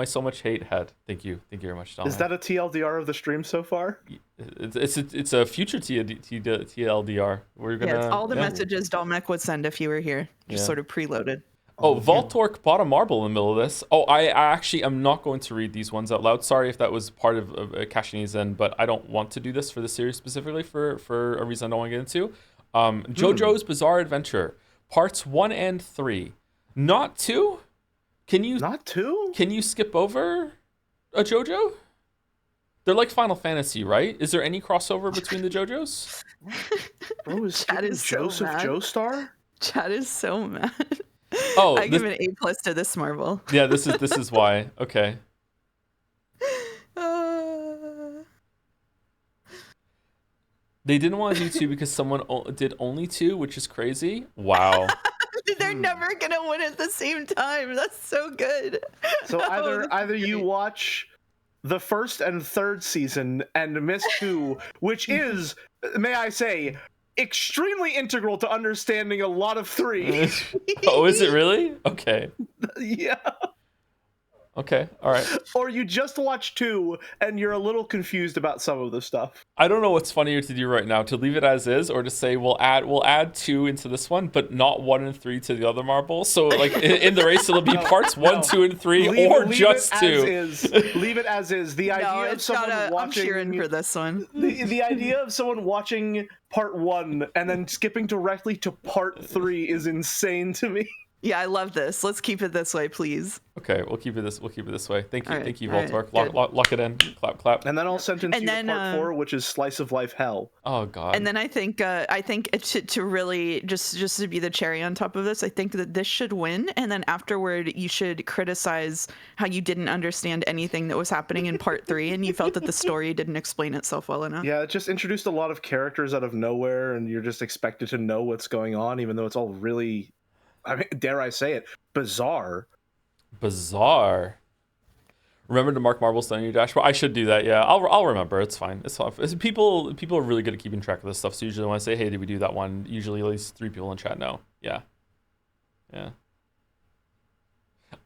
so much hate head. Thank you. Thank you very much, Dominic. Is that a TLDR of the stream so far? It's a future TLDR. We're gonna. Yeah, it's all the messages Dominic would send if you were here, just sort of preloaded. Oh, Voltork bought a marble in the middle of this. Oh, I actually am not going to read these ones out loud. Sorry if that was part of cashing these in, but I don't want to do this for the series specifically for a reason I don't want to get into. JoJo's Bizarre Adventure, parts 1 and 3, not 2. Can you not 2? Can you skip over a JoJo? They're like Final Fantasy, right? Is there any crossover between the JoJos? Bro, is Joseph Joestar? Chad is so mad. Oh, I give an A+ to this marble. Yeah, this is why. Okay. They didn't want to do 2 because someone did only 2, which is crazy. Wow. They're never gonna win at the same time. That's so good. So either you watch the first and third season and miss 2, which is, may I say, extremely integral to understanding a lot of 3. Oh, is it really? Okay. Yeah. Okay, all right. Or you just watch 2 and you're a little confused about some of the stuff. I don't know what's funnier to do right now, to leave it as is or to say we'll add 2 into this one, but not 1 and 3 to the other marble. So like in the race it'll be parts 1, 2, and 3, or just 2. Leave it as is. The idea of someone watching. I'm cheering for this one. The idea of someone watching part 1 and then skipping directly to part 3 is insane to me. Yeah, I love this. Let's keep it this way, please. Okay, we'll keep it this way. Thank you, right, Voltork. Right, lock it in. Clap. And then I'll sentence you to part 4, which is slice of life hell. Oh God. And then I think to really just to be the cherry on top of this, I think that this should win. And then afterward, you should criticize how you didn't understand anything that was happening in part 3, and you felt that the story didn't explain itself well enough. Yeah, it just introduced a lot of characters out of nowhere, and you're just expected to know what's going on, even though it's all really, I mean, dare I say it, bizarre. Remember to mark marbles on your dashboard. I should do that. Yeah, I'll remember. It's fine. It's fine. People are really good at keeping track of this stuff. So usually when I say, "Hey, did we do that one?" Usually at least 3 people in chat know. Yeah.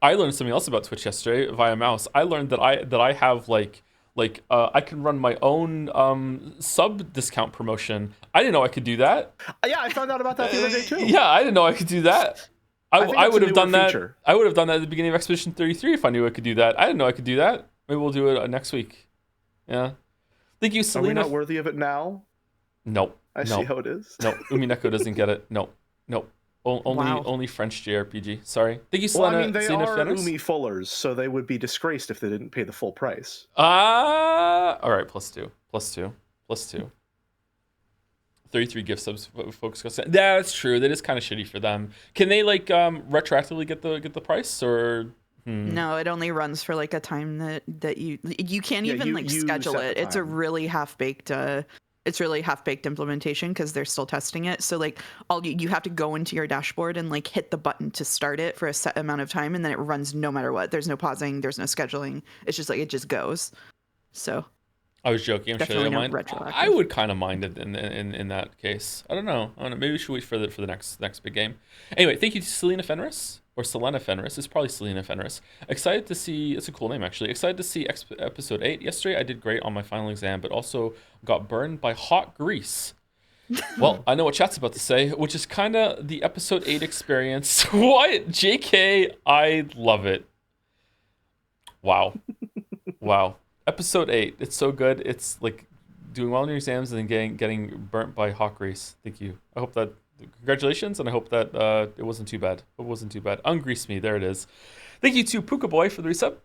I learned something else about Twitch yesterday via mouse. I learned that I have I can run my own sub discount promotion. I didn't know I could do that. Yeah, I found out about that the other day too. Yeah, I didn't know I could do that. I would have done that. Feature. I would have done that at the beginning of Expedition 33 if I knew I could do that. I didn't know I could do that. Maybe we'll do it next week. Yeah. Thank you, Selena. Are we not worthy of it now? Nope. I see how it is. No, Umineko doesn't get it. No. Only French JRPG. Sorry. Thank you, Well, Selena. I mean, they Selena are Fenris. Umi Fullers, so they would be disgraced if they didn't pay the full price. All right, +2. 33 gift subs, folks. Yeah, that's true. That is kind of shitty for them. Can they like retroactively get the price or? No, it only runs for like a time that you can't even like you schedule set it. the It's a time. really half-baked implementation because they're still testing it. So like you have to go into your dashboard and like hit the button to start it for a set amount of time, and then it runs no matter what. There's no pausing, there's no scheduling. It's just like it just goes. So I was joking. I'm sure they definitely don't not mind. retroactive. I would kind of mind it in that case. I don't know. Maybe we should wait for the next big game. Anyway, thank you to Selena Fenris or Selena Fenris. It's probably Selena Fenris. Excited to see. It's a cool name actually. Excited to see episode 8. Yesterday I did great on my final exam, but also got burned by hot grease. Well, I know what chat's about to say, which is kind of the episode 8 experience. What? JK, I love it. Wow. Wow. Episode 8. It's so good. It's like doing well in your exams and then getting burnt by hot grease. Thank you. I hope that congratulations, and I hope that it wasn't too bad. It wasn't too bad. Ungrease me. There it is. Thank you to Puka Boy for the resub.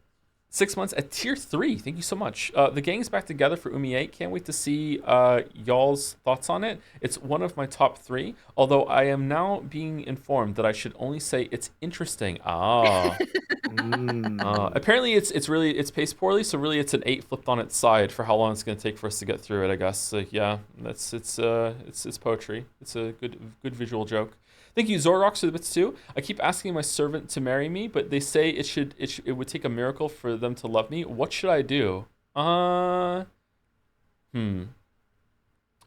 6 months at tier 3. Thank you so much. The gang's back together for Umi 8. Can't wait to see y'all's thoughts on it. It's one of my top 3, although I am now being informed that I should only say it's interesting. Apparently it's paced poorly, so really it's an 8 flipped on its side for how long it's going to take for us to get through it, I guess. So yeah, it's poetry. It's a good visual joke. Thank you, Zorox, for the bits too. I keep asking my servant to marry me, but they say it would take a miracle for them to love me. What should I do?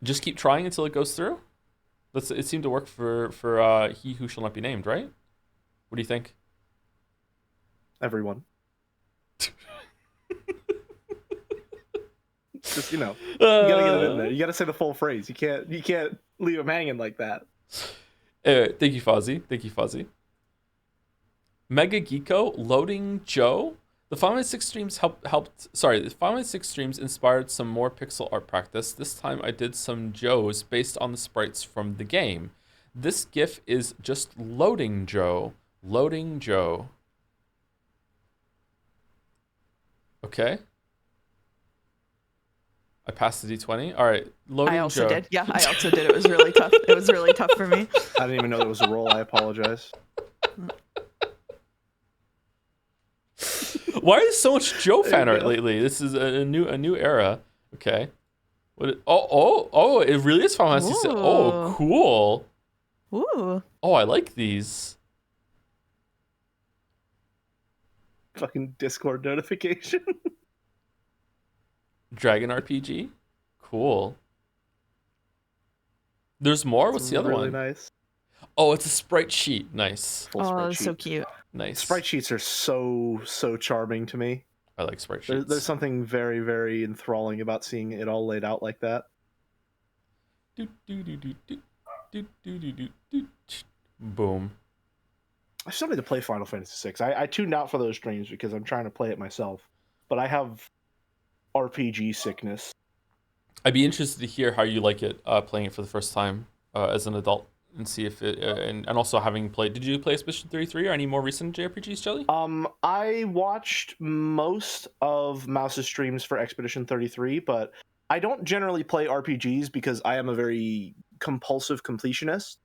Just keep trying until it goes through. It seemed to work for he who shall not be named, right? What do you think? Everyone. Just you gotta get it in there. You gotta say the full phrase. You can't leave them hanging like that. Thank you, Fozzie. Mega Geeko, Loading Joe. The 516 streams the 516 streams inspired some more pixel art practice. This time I did some Joes based on the sprites from the game. This GIF is just Loading Joe. Loading Joe. Okay. I passed the D20. All right, Loading Joe. I also did. Yeah, I also did. It was really tough. It was really tough for me. I didn't even know there was a roll. I apologize. Why is so much Joe fan art lately? This is a new era. Okay. It really is Final Fantasy 6. Oh, cool. Ooh. Oh, I like these. Fucking Discord notification. Dragon RPG? Cool. There's more? What's the other really one? Nice. Oh, it's a sprite sheet. Nice. It's so cute. Nice. Sprite sheets are so charming to me. I like sprite sheets. There's something very, very enthralling about seeing it all laid out like that. Boom. I still need to play Final Fantasy VI. I tuned out for those streams because I'm trying to play it myself. But I have RPG sickness. I'd be interested to hear how you like it playing it for the first time as an adult, and see if it and also having played. Did you play Expedition 33 or any more recent JRPGs, Jelly? I watched most of Mouse's streams for Expedition 33, but I don't generally play RPGs because I am a very compulsive completionist.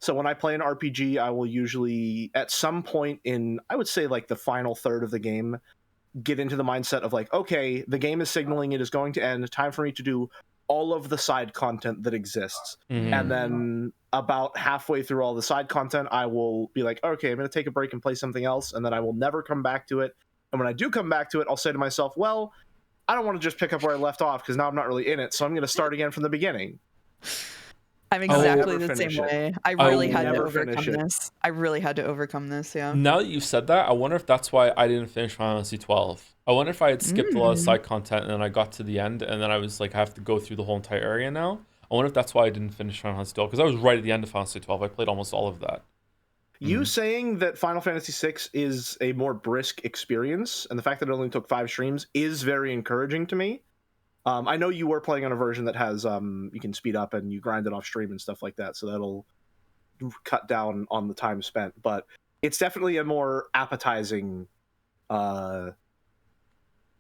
So when I play an RPG, I will usually, at some point in, I would say like the final third of the game, get into the mindset of like, okay, the game is signaling it is going to end. Time for me to do all of the side content that exists. Mm-hmm. And then about halfway through all the side content, I will be like, okay, I'm going to take a break and play something else. And then I will never come back to it. And when I do come back to it, I'll say to myself, well, I don't want to just pick up where I left off because now I'm not really in it. So I'm going to start again from the beginning. I'm exactly the same way. I really had to overcome this. I really had to overcome this, yeah. Now that you've said that, I wonder if that's why I didn't finish Final Fantasy 12. I wonder if I had skipped a lot of side content and then I got to the end and then I was like, I have to go through the whole entire area now. I wonder if that's why I didn't finish Final Fantasy 12, because I was right at the end of Final Fantasy 12. I played almost all of that. You saying that Final Fantasy VI is a more brisk experience, and the fact that it only took 5 streams is very encouraging to me. I know you were playing on a version that has you can speed up and you grind it off stream and stuff like that, so cut down on the time spent, but it's definitely a more appetizing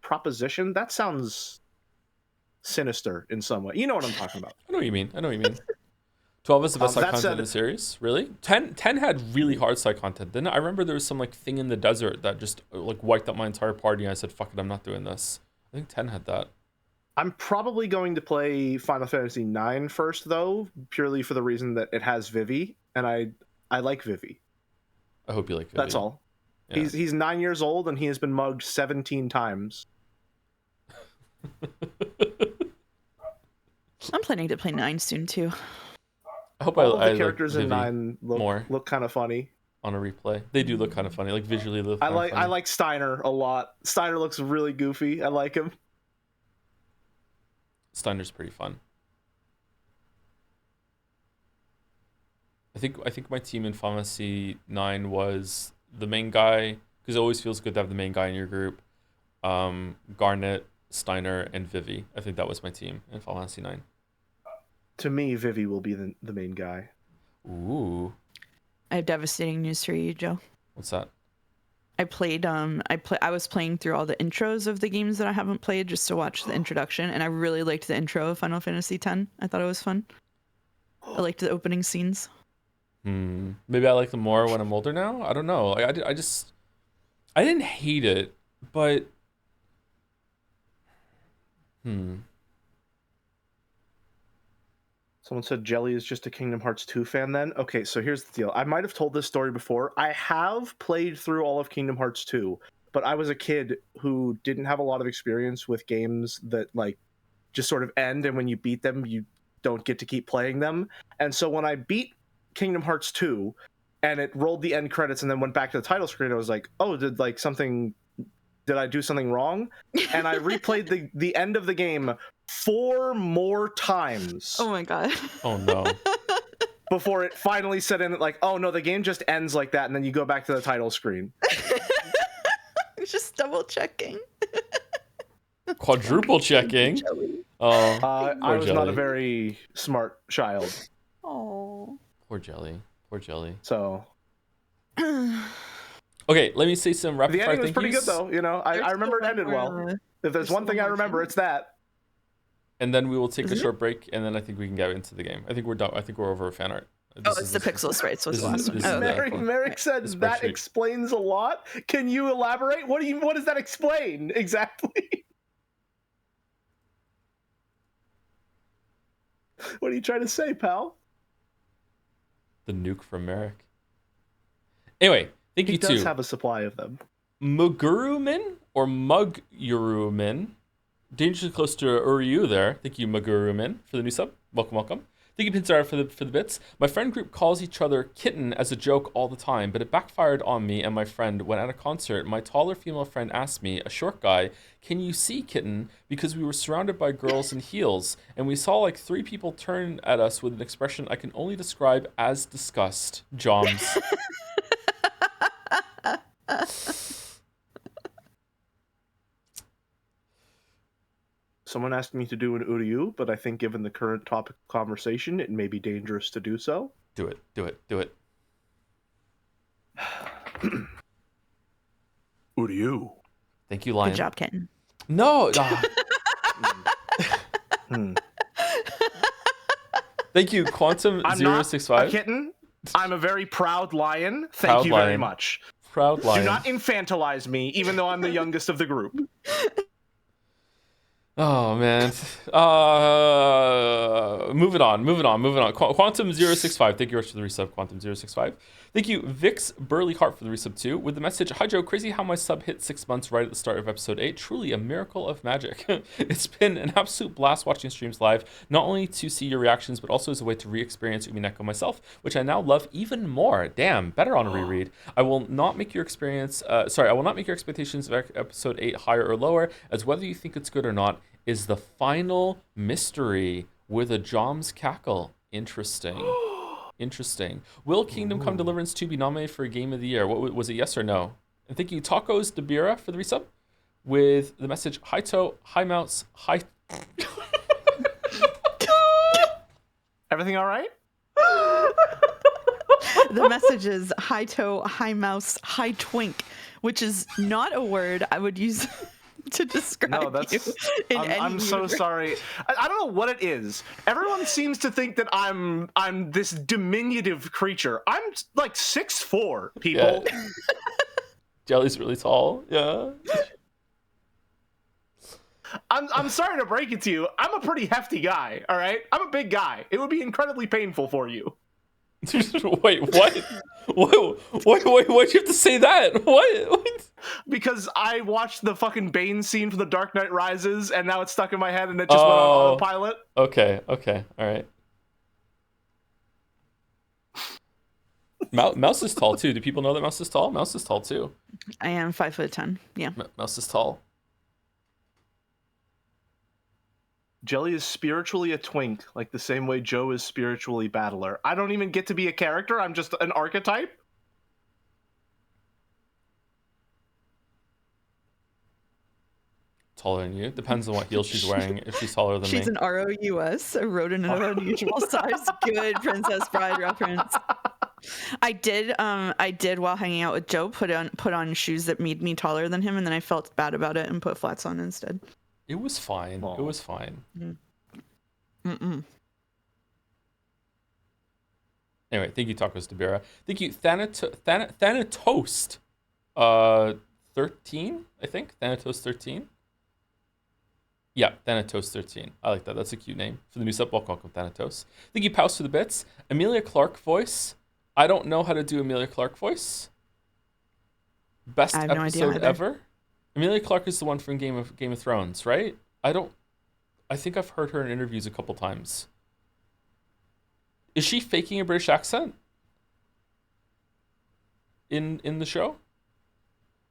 proposition. That sounds sinister in some way. You know what I'm talking about. I know what you mean. 12 is the best side content in the series. Really? 10 had really hard side content. Then I remember there was some like thing in the desert that just like wiped out my entire party, and I said, fuck it, I'm not doing this. I think 10 had that. I'm probably going to play Final Fantasy IX first, though, purely for the reason that it has Vivi, and I like Vivi. I hope you like Vivi. That's all. Yeah. He's 9 years old, and he has been mugged 17 times. I'm planning to play 9 soon, too. I hope all I the characters like in 9 look kind of funny on a replay. They do look kind of funny, like visually. I like Steiner a lot. Steiner looks really goofy. I like him. Steiner's pretty fun. I think my team in Final Fantasy 9 was the main guy, because it always feels good to have the main guy in your group. Garnet, Steiner, and Vivi. I think that was my team in Final Fantasy 9. To me, Vivi will be the main guy. Ooh. I have devastating news for you, Joe. What's that? I was playing through all the intros of the games that I haven't played just to watch the introduction, and I really liked the intro of Final Fantasy X. I thought it was fun. I liked the opening scenes. Maybe I like them more when I'm older now. I don't know. I didn't hate it, but Someone said Jelly is just a Kingdom Hearts 2 fan then? Okay, so here's the deal. I might have told this story before. I have played through all of Kingdom Hearts 2, but I was a kid who didn't have a lot of experience with games that like just sort of end, and when you beat them, you don't get to keep playing them. And so when I beat Kingdom Hearts 2 and it rolled the end credits and then went back to the title screen, I was like, oh, did I do something wrong? And I replayed the end of the game 4 more times. Oh my god. Oh no. Before it finally set in like, oh no, the game just ends like that, and then you go back to the title screen. Just double checking. Quadruple checking. Oh, I was not a very smart child. Oh. Poor Jelly. So. Okay, let me say some rapid fire. The ending was pretty good though. You know, I remember it ended well. If there's one thing I remember, it's that. And then we will take a short break, and then I think we can get into the game. I think we're done. I think we're over fan art. It's the Pixels, right? So it's the last one. Merrick said that explains a lot. Can you elaborate? What does that explain exactly? What are you trying to say, pal? The nuke from Merrick. Anyway, thank you too. He does have a supply of them. Mugurumin or Mugurumin. Dangerously close to Uryu there. Thank you, Mugurumin, for the new sub. Welcome. Thank you, Pinsar, for the bits. My friend group calls each other kitten as a joke all the time, but it backfired on me and my friend when at a concert, my taller female friend asked me, a short guy, can you see kitten? Because we were surrounded by girls in heels, and we saw like 3 people turn at us with an expression I can only describe as disgust. Joms. Someone asked me to do an Uryu, but I think given the current topic of conversation, it may be dangerous to do so. Do it. Uryu. Thank you, Lion. Good job, kitten. No. Thank you, Quantum 065. I'm not a kitten. I'm a very proud lion. Thank you very much. Proud lion. Do not infantilize me, even though I'm the youngest of the group. Oh man. Moving on. Quantum 065. Thank you very much for the resub, Quantum 065. Thank you, Vix Burley Hart, for the resub too, with the message, hi Joe, crazy how my sub hit 6 months right at the start of episode 8. Truly a miracle of magic. It's been an absolute blast watching streams live, not only to see your reactions, but also as a way to re-experience Umineko myself, which I now love even more. Damn, better on a reread. I will not make your expectations of episode 8 higher or lower, as whether you think it's good or not is the final mystery with a Jom's cackle. Interesting. Will Kingdom Come Deliverance 2 be nominated for a Game of the Year? What was it, yes or no? And thank you, Tacos Debira, for the resub with the message, hi toe, hi mouse, hi. Everything all right? The message is high toe, high mouse, high twink, which is not a word I would use to describe you in any I'm so universe. sorry. I don't know what it is. Everyone seems to think that I'm this diminutive creature. I'm like 6'4", people. Yeah. Jelly's really tall. Yeah. I'm sorry to break it to you. I'm a pretty hefty guy, all right? I'm a big guy. It would be incredibly painful for you. Wait, what? Why'd you have to say that? What? Because I watched the fucking Bane scene from The Dark Knight Rises, and now it's stuck in my head, and it just went on autopilot. Okay, all right. Mouse is tall too. Do people know that Mouse is tall? Mouse is tall too. I am 5'10". Yeah. Mouse is tall. Jelly is spiritually a twink, like the same way Joe is spiritually battler. I don't even get to be a character. I'm just an archetype. Taller than you. Depends on what heel she's wearing. If she's taller than She's me. an ROUS, a rodent of unusual size. Good Princess Bride reference. I did while hanging out with Joe put on shoes that made me taller than him, and then I felt bad about it and put flats on instead. It was fine. Aww. It was fine. Mm-mm. Anyway, thank you, Tacos Debira. Thank you, Thanatoast. 13, I think. Thanatos 13. Yeah, Thanatos 13. I like that. That's a cute name for the new sub. Welcome, Thanatos. Thank you, Pouse, for the bits. Amelia Clark voice. I don't know how to do Amelia Clark voice. Best episode ever. Amelia Clark is the one from Game of Thrones, right? I think I've heard her in interviews a couple times. Is she faking a British accent in the show?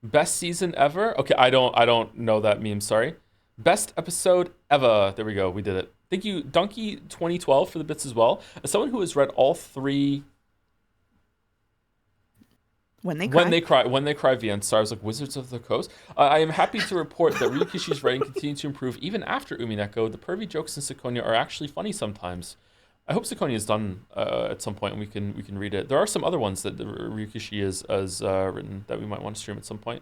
Best season ever? Okay, I don't know that meme, sorry. Best episode ever. There we go. We did it. Thank you, Donkey 2012, for the bits as well. As someone who has read all three When They Cry VN stars like Wizards of the Coast, I am happy to report that Ryukishi's writing continues to improve even after Umineko. The pervy jokes in Sekonia are actually funny sometimes. I hope Sekonia is done at some point and we can read it. There are some other ones that Ryukishi has written that we might want to stream at some point.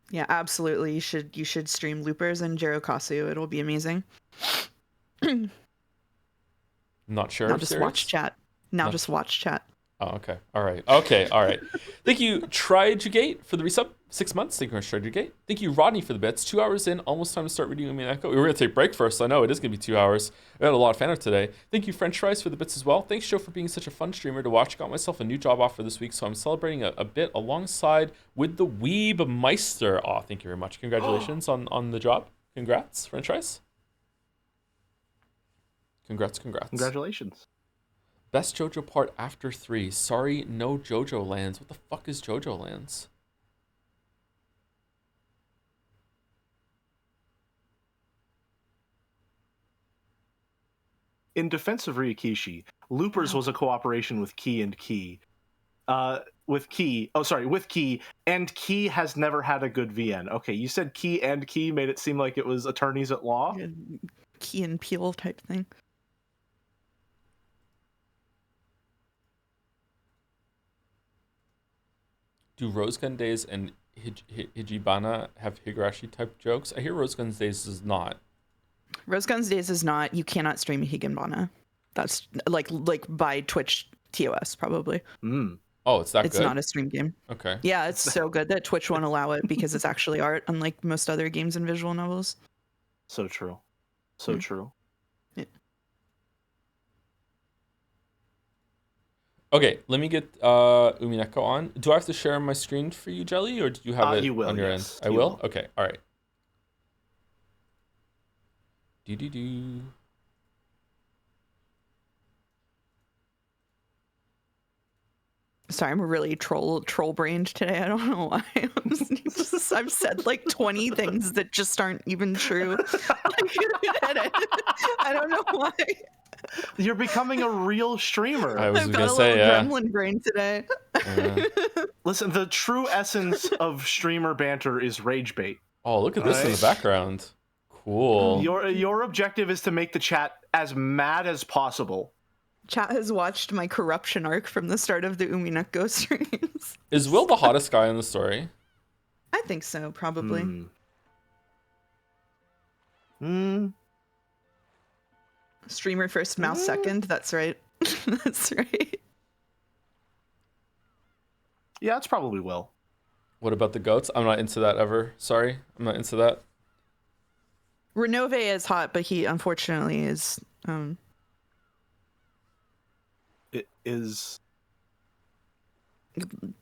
Yeah, absolutely. You should stream Loopers and Jirokasu. It'll be amazing. Not sure. Now just watch chat. Just watch chat. Oh, okay. All right. Thank you, Trijugate, for the resub. 6 months. Thank you very much, Trijugate. Thank you, Rodney, for the bits. 2 hours in, almost time to start reading Umineko. We were going to take a break first. I know it is going to be 2 hours. We had a lot of Fanart today. Thank you, French Fries, for the bits as well. Thanks, Joe, for being such a fun streamer to watch. Got myself a new job offer this week, so I'm celebrating a bit alongside with the Weeb Meister. Oh, thank you very much. Congratulations on the job. Congrats, French Fries. Congrats. Congratulations. Best JoJo part after 3. Sorry, no JoJo lands. What the fuck is JoJo lands? In defense of Ryukishi, Loopers was a cooperation with Key and Key. With Key, and Key has never had a good VN. Okay, you said Key and Key made it seem like it was attorneys at law. Key and Peele type thing. Do Rosegun Days and Hijibana have Higurashi type jokes? I hear Rosegun Days does not. Rosegun's Days is not. You cannot stream Higanbana. That's like by Twitch TOS probably. Oh, it's that it's good? It's not a stream game. Okay. Yeah, it's so good that Twitch won't allow it because it's actually art, unlike most other games and visual novels. So true. So true. Yeah. Okay, let me get Umineko on. Do I have to share my screen for you, Jelly, or do you have it you will, on your yes. end? I will? Okay, all right. Do. Sorry, I'm really troll brained today. I don't know why. I've said like 20 things that just aren't even true. I don't know why. You're becoming a real streamer. I was I've gonna got say, a little gremlin brain today. Listen, the true essence of streamer banter is rage bait. Oh, look at this in the background. Cool. Your objective is to make the chat as mad as possible. Chat has watched my corruption arc from the start of the Umineko streams. Is Will the hottest guy in the story? I think so, probably. Streamer first, mouse second. That's right. That's right. Yeah, it's probably Will. What about the goats? I'm not into that ever. Sorry, I'm not into that. Renove is hot, but he unfortunately is. It is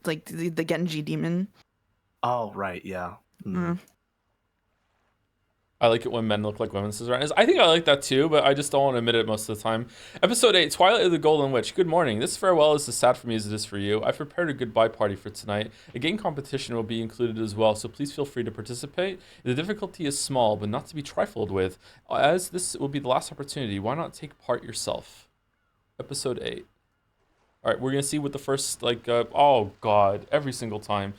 like the Genji demon. Oh right, yeah. I like it when men look like women, says Ryan. I think I like that too, but I just don't want to admit it most of the time. Episode 8, Twilight of the Golden Witch. Good morning. This farewell is as sad for me as it is for you. I've prepared a goodbye party for tonight. A game competition will be included as well, so please feel free to participate. The difficulty is small, but not to be trifled with. As this will be the last opportunity, why not take part yourself? Episode 8. All right, we're going to see what the first, oh God, every single time.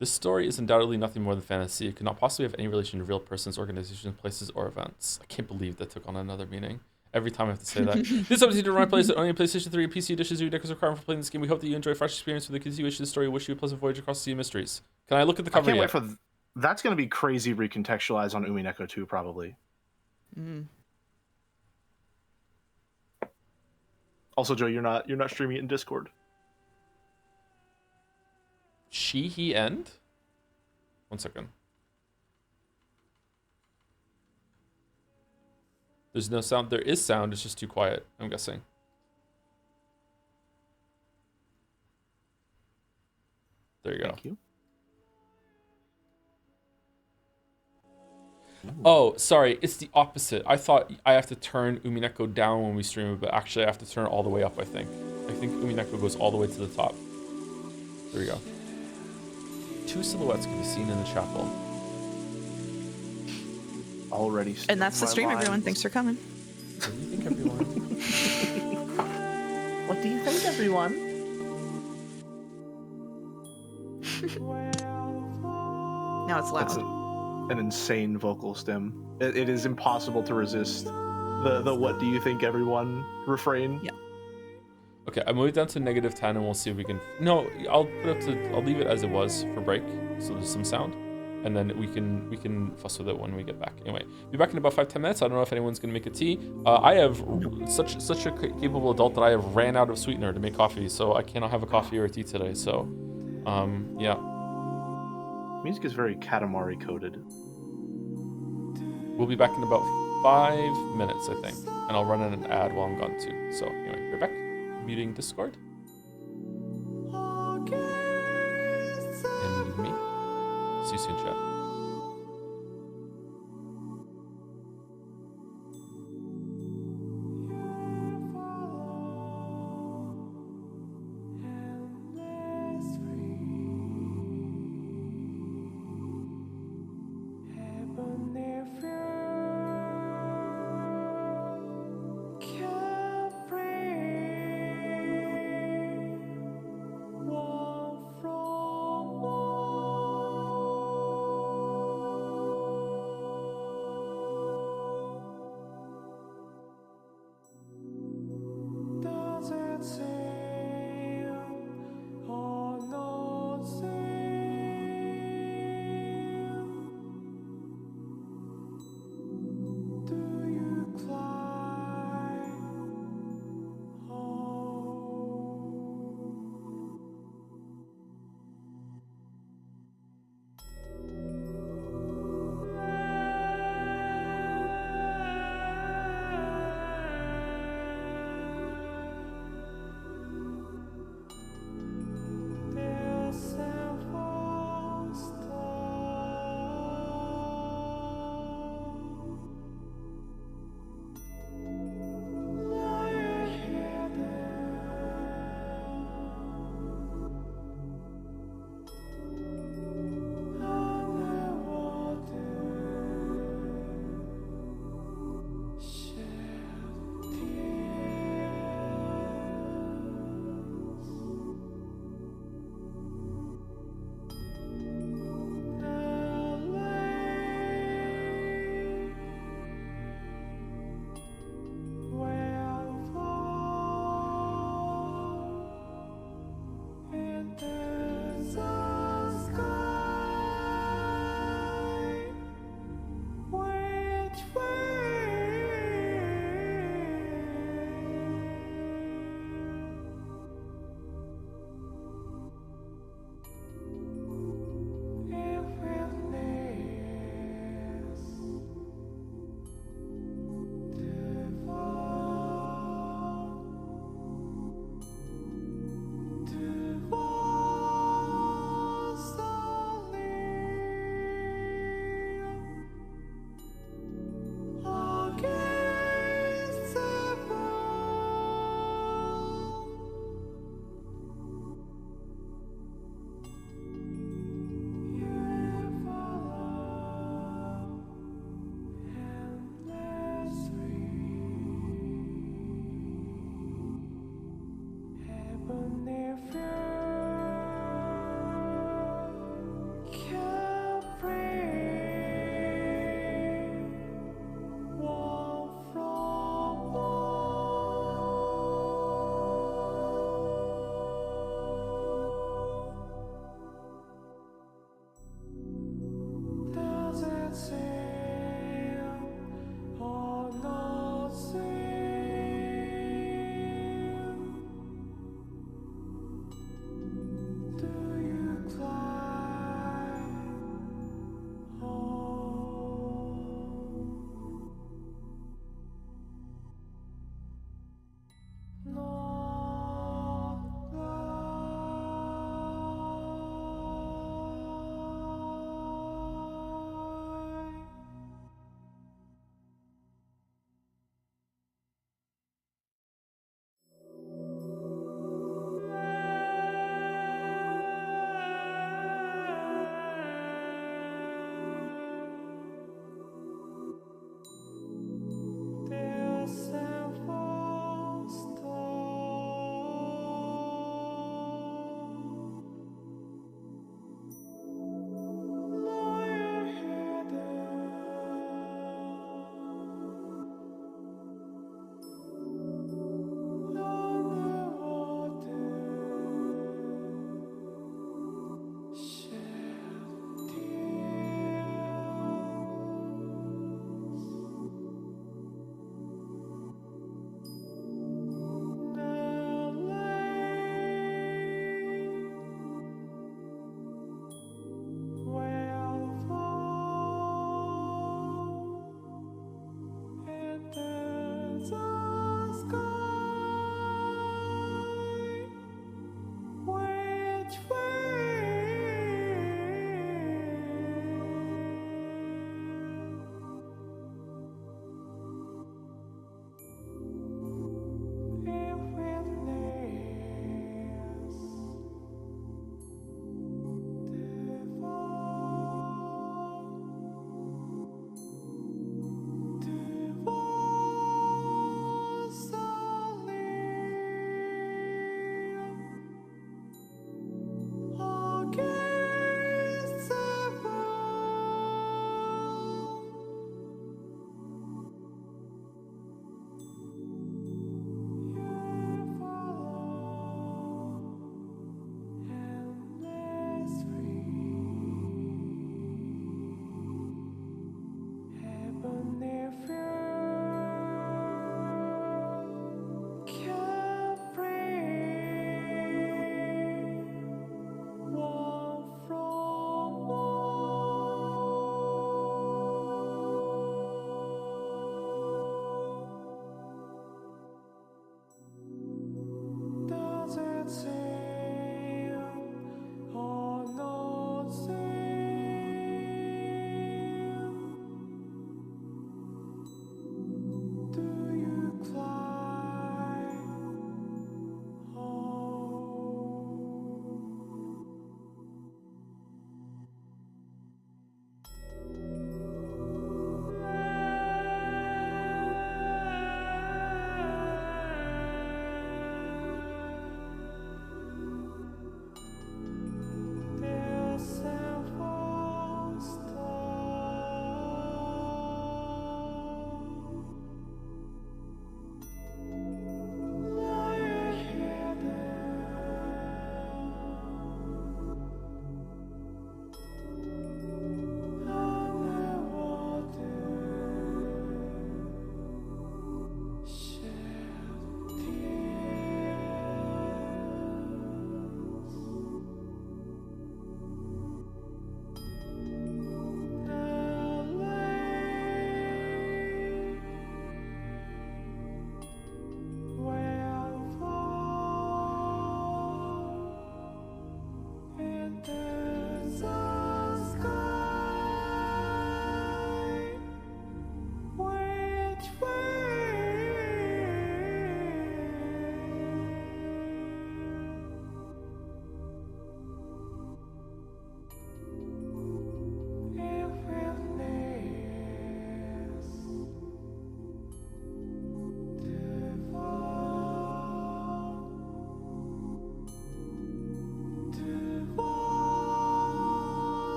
This story is undoubtedly nothing more than fantasy. It could not possibly have any relation to real persons, organizations, places, or events. I can't believe that took on another meaning. Every time I have to say that. This episode to run place only PlayStation 3 PC editions Umineko requirement for playing this game. We hope that you enjoy a fresh experience with the continuation of the story. Wish you a pleasant voyage across the sea of mysteries. Can I look at the cover I can't yet? wait for that's going to be crazy recontextualized on Umineko 2, probably. Also, Joe, you're not streaming it in Discord. She, he, end? 1 second. There's no sound. There is sound. It's just too quiet, I'm guessing. There you go. Thank you. Oh, sorry. It's the opposite. I thought I have to turn Umineko down when we stream it, but actually I have to turn it all the way up, I think. I think Umineko goes all the way to the top. There we go. 2 silhouettes can be seen in the chapel. Already. And that's the stream, everyone. Thanks for coming. What do you think, everyone? What do you think, everyone? Now it's loud. That's an insane vocal stem. It is impossible to resist the "What do you think, everyone" refrain. Yeah. Okay, I moved down to -10 and we'll see if we can. No, I'll leave it as it was for break, so there's some sound, and then we can fuss with it when we get back. Anyway, be back in about 5-10 minutes. I don't know if anyone's gonna make a tea. I have such a capable adult that I have ran out of sweetener to make coffee, so I cannot have a coffee or a tea today. So, yeah. Music is very Katamari coded. We'll be back in about 5 minutes, I think, and I'll run in an ad while I'm gone too. So anyway, we're back. Muting Discord. And muting me. See you soon, chat.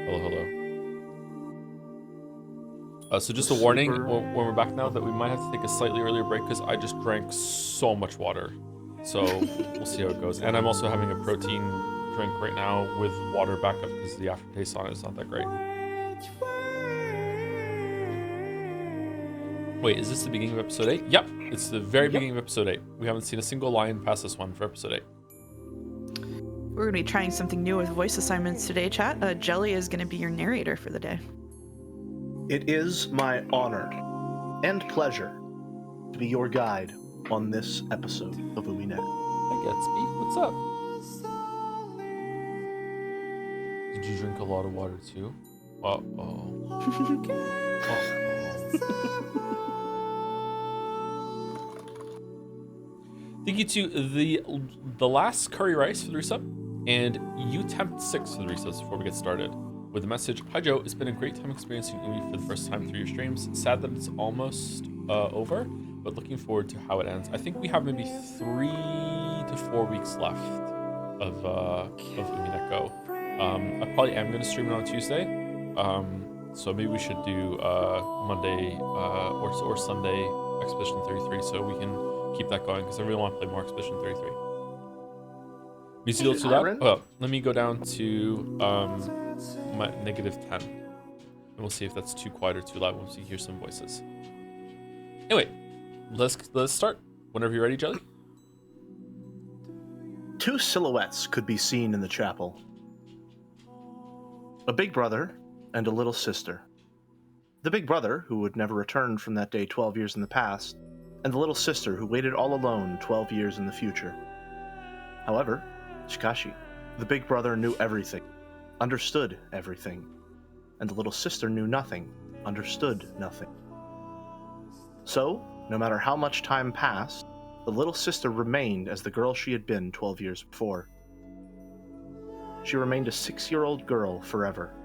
Hello, hello. So just a warning, when we're back now, that we might have to take a slightly earlier break because I just drank so much water. So we'll see how it goes. And I'm also having a protein drink right now with water backup because the aftertaste on it is not that great. Wait, is this the beginning of episode 8? Yep, it's the very beginning of episode 8. We haven't seen a single line past this one for episode 8. We're going to be trying something new with voice assignments today, chat. Jelly is going to be your narrator for the day. It is my honor and pleasure to be your guide on this episode of Umineko. Hi, Gatsby. What's up? Did you drink a lot of water too? Uh-oh. Thank you to the last curry rice for the resub, and you tempt 6 for the resubs before we get started. With the message, "Hi Joe, it's been a great time experiencing Umi for the first time through your streams. Sad that it's almost over, but looking forward to how it ends." I think we have maybe 3 to 4 weeks left of Umineko. I probably am going to stream it on Tuesday, so maybe we should do Monday or Sunday Expedition 33 so we can keep that going because I really want to play more Expedition 33. Is it too loud? Oh, let me go down to my -10, and we'll see if that's too quiet or too loud once we hear some voices. Anyway, let's start. Whenever you're ready, Jelly. 2 silhouettes could be seen in the chapel. A big brother and a little sister. The big brother, who would never return from that day 12 years in the past, and the little sister who waited all alone 12 years in the future. However, Shikashi, the big brother knew everything, understood everything, and the little sister knew nothing, understood nothing. So, no matter how much time passed, the little sister remained as the girl she had been 12 years before. She remained a 6-year-old girl forever.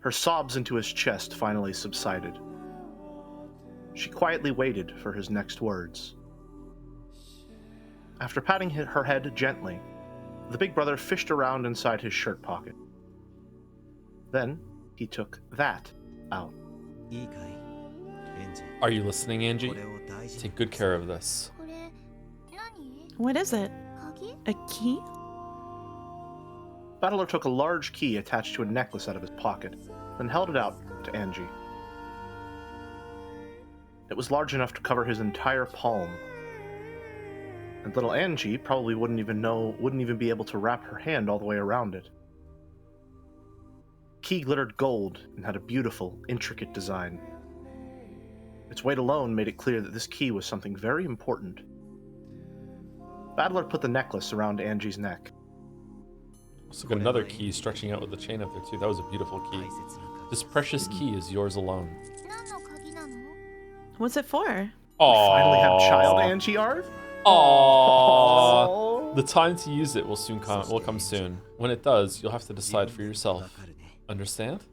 Her sobs into his chest finally subsided. She quietly waited for his next words. After patting her head gently, the big brother fished around inside his shirt pocket. Then, he took that out. Are you listening, Angie? Take good care of this. What is it? A key? Battler took a large key attached to a necklace out of his pocket, then held it out to Angie. It was large enough to cover his entire palm. And little Angie probably wouldn't even be able to wrap her hand all the way around it. Key glittered gold and had a beautiful, intricate design. Its weight alone made it clear that this key was something very important. Battler put the necklace around Angie's neck. Also got another key stretching out with the chain up there too. That was a beautiful key. This precious key is yours alone. What's it for? Aww. We finally have child Angie art? Aww. The time to use it will come soon. When it does, you'll have to decide for yourself. Understand?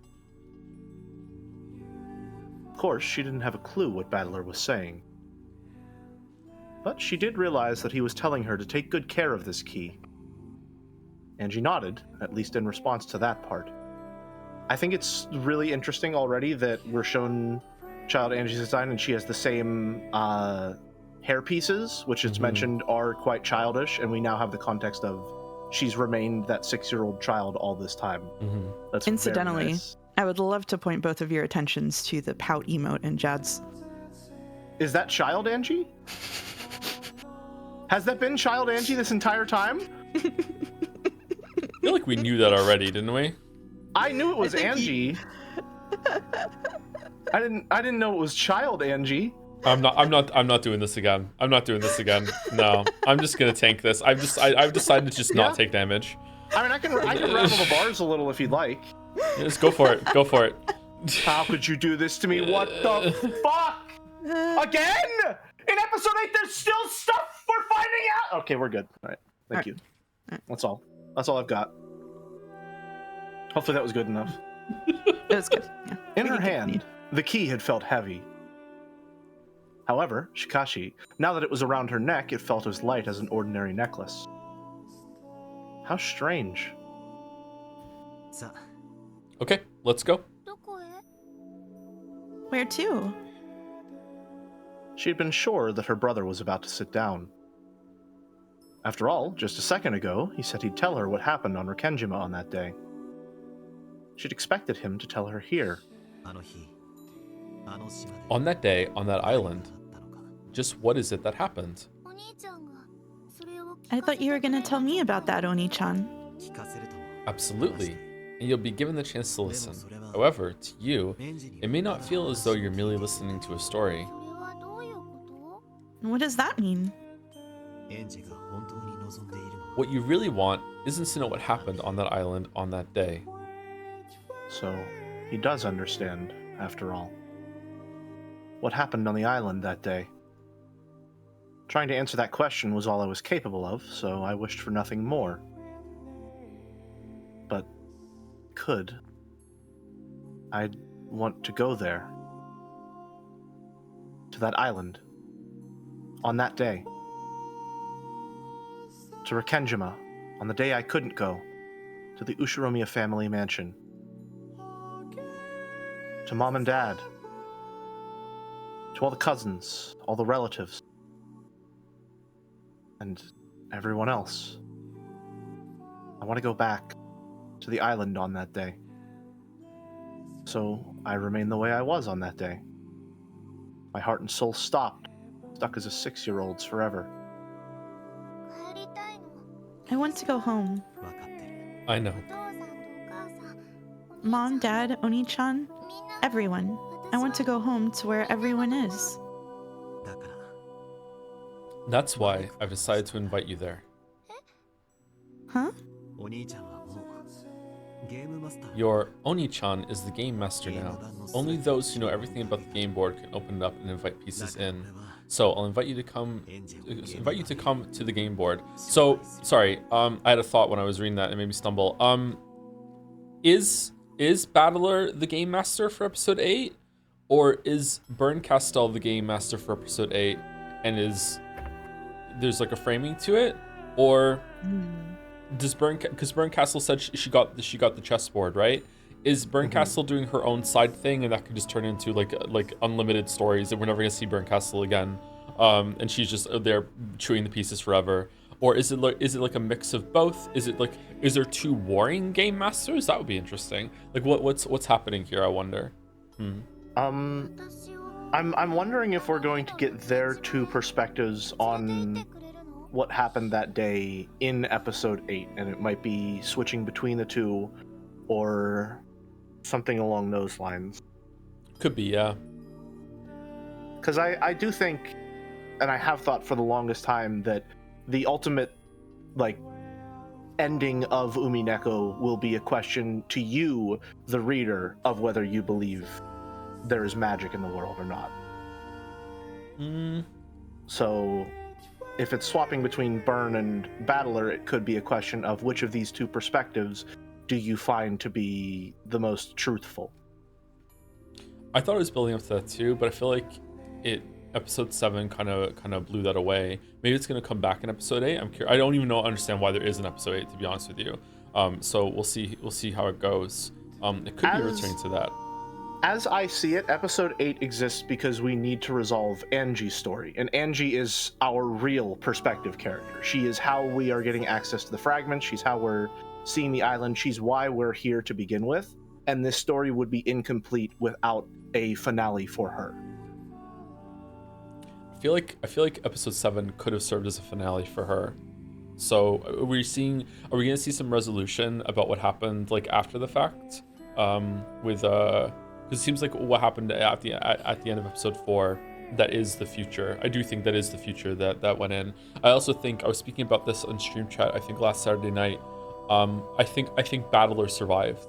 Of course, she didn't have a clue what Battler was saying. But she did realize that he was telling her to take good care of this key. Angie nodded, at least in response to that part. I think it's really interesting already that we're shown child Angie's design and she has the same hair pieces, which it's mentioned are quite childish, and we now have the context of she's remained that 6-year-old child all this time. That's incidentally, very nice. I would love to point both of your attentions to the pout emote in Jad's. Is that child Angie? Has that been child Angie this entire time? I feel like we knew that already, didn't we? I knew it was Angie. I didn't know it was child Angie. I'm not doing this again. I'm not doing this again. No, I'm just gonna tank this. I've decided to just not take damage. I mean, I can rattle the bars a little if you'd like. Just go for it. Go for it. How could you do this to me? What the fuck? Again? In episode 8, there's still stuff we're finding out. Okay, we're good. All right. Thank you. That's all. That's all I've got. Hopefully that was good enough. It was good. Yeah. In her hand, the key had felt heavy. However, Shikashi, now that it was around her neck, it felt as light as an ordinary necklace. How strange. Okay, let's go. Where to? She had been sure that her brother was about to sit down. After all, just a second ago, he said he'd tell her what happened on Rikenjima on that day. She'd expected him to tell her here. On that day, on that island, just what is it that happened? I thought you were going to tell me about that, Oni-chan. Absolutely, and you'll be given the chance to listen. However, to you, it may not feel as though you're merely listening to a story. What does that mean? What you really want isn't to know what happened on that island on that day. So, he does understand, after all. What happened on the island that day? Trying to answer that question was all I was capable of, so I wished for nothing more. But I'd want to go there. To that island. On that day. To Rikenjima, on the day I couldn't go. To the Ushiromiya family mansion. To Mom and Dad. To all the cousins, all the relatives. And everyone else. I want to go back to the island on that day. So I remain the way I was on that day. My heart and soul stopped, stuck as a 6-year-old's forever. I want to go home. I know. Mom, Dad, Oni-chan, everyone. I want to go home to where everyone is. That's why I've decided to invite you there. Huh? Your Oni-chan is the game master now. Only those who know everything about the game board can open it up and invite pieces in. So I'll invite you to come to the game board. So sorry, I had a thought when I was reading that and made me stumble. Is Battler the game master for episode 8? Or is Berncastel the game master for episode 8 and there's like a framing to it? Or does because Berncastel said she got the chessboard, right? Is Berncastel doing her own side thing, and that could just turn into like unlimited stories that we're never gonna see Berncastel again, and she's just there chewing the pieces forever? Or is it like a mix of both? Is there 2 warring game masters? That would be interesting. Like what's happening here? I wonder. I'm wondering if we're going to get their 2 perspectives on what happened that day in episode 8, and it might be switching between the 2 or something along those lines. Could be, yeah. Because I do think, and I have thought for the longest time, that the ultimate ending of Umineko will be a question to you, the reader, of whether you believe there is magic in the world or not. So if it's swapping between Burn and Battler, it could be a question of which of these 2 perspectives do you find to be the most truthful. I thought it was building up to that too, but I feel like episode 7 kind of blew that away. Maybe it's going to come back in episode 8. I'm curious. I don't even understand why there is an episode 8, to be honest with you. So we'll see how it goes. It could be returning to that. As I see it, episode 8 exists because we need to resolve Angie's story, and Angie is our real perspective character. She is how we are getting access to the fragments. She's how we're seeing the island. She's why we're here to begin with, and this story would be incomplete without a finale for her. I feel like episode 7 could have served as a finale for her. So are we going to see some resolution about what happened after the fact? Because it seems like what happened at the end of episode 4, that is the future. I do think that is the future that went in. I also think, I was speaking about this on stream chat, I think last Saturday night. I think Battler survived.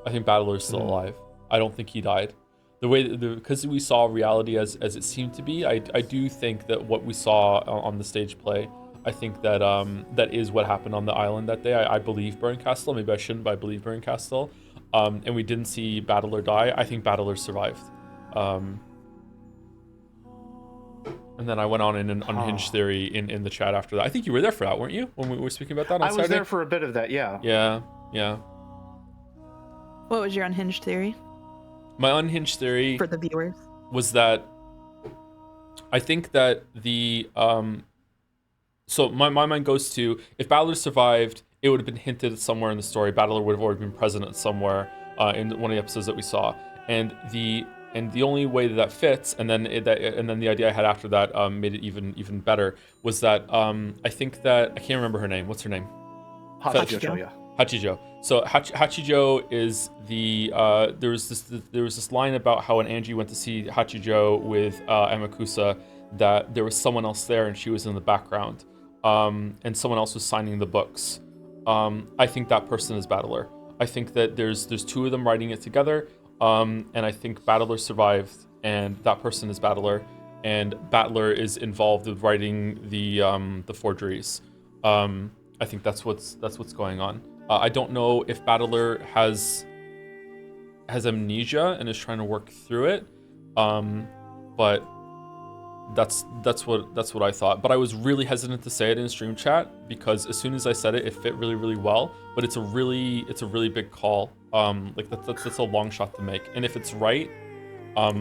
I think Battler is still alive. I don't think he died. Because we saw reality as it seemed to be, I do think that what we saw on the stage play, I think that that is what happened on the island that day. I believe Berncastel. Maybe I shouldn't, but I believe Berncastel. And we didn't see Battler die. I think Battler survived. And then I went on in an unhinged theory in the chat after that. I think you were there for that, weren't you? When we were speaking about that on Saturday? I was there for a bit of that, yeah. Yeah. What was your unhinged theory? My unhinged theory for the viewers was that I think that the so my mind goes to, if Battler survived, it would have been hinted somewhere in the story. Battler would have already been present somewhere in one of the episodes that we saw, and the only way that fits, and then the idea I had after that made it even better, was that I think that I can't remember her name. What's her name? Hachijo. Hachijo. So Hachijo is the there was this line about how when Angie went to see Hachijo with Amakusa, that there was someone else there and she was in the background, and someone else was signing the books. I think that person is Battler. I think that there's two of them writing it together, and I think Battler survived, and that person is Battler, and Battler is involved with writing the forgeries. I think that's what's going on. I don't know if Battler has amnesia and is trying to work through it, but that's what I thought. But I was really hesitant to say it in stream chat because as soon as I said it, it fit really well. But it's a really big call. Like that's a long shot to make, and if it's right, I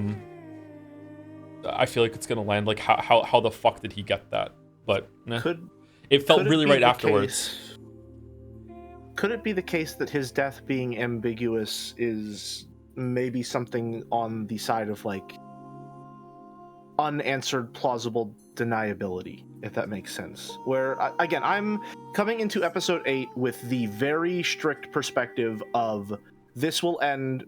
feel like it's gonna land. Like how the fuck did he get that? But it felt really right afterwards. Could it be the case that his death being ambiguous is maybe something on the side of like unanswered plausible deniability, if that makes sense? Where, again, I'm coming into episode 8 with the very strict perspective of this will end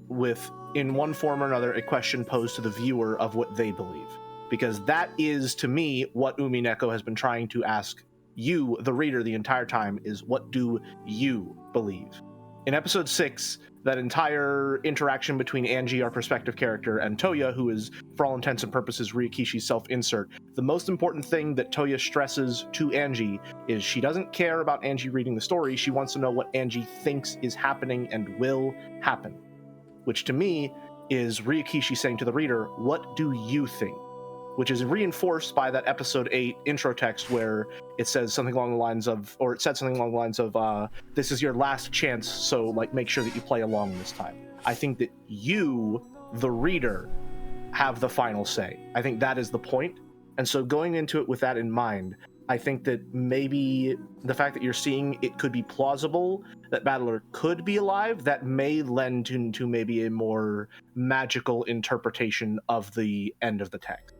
with, in one form or another, a question posed to the viewer of what they believe. Because that is, to me, what Umineko has been trying to ask you, the reader, the entire time, is what do you believe? In episode 6, that entire interaction between Angie, our perspective character, and Toya, who is, for all intents and purposes, Ryukishi's self-insert, the most important thing that Toya stresses to Angie is she doesn't care about Angie reading the story, she wants to know what Angie thinks is happening and will happen. Which, to me, is Ryukishi saying to the reader, what do you think? Which is reinforced by that episode 8 intro text where it says something along the lines of, or it said something along the lines of, this is your last chance, so like make sure that you play along this time. I think that you, the reader, have the final say. I think that is the point. And so going into it with that in mind, I think that maybe the fact that you're seeing it could be plausible that Battler could be alive, that may lend to maybe a more magical interpretation of the end of the text.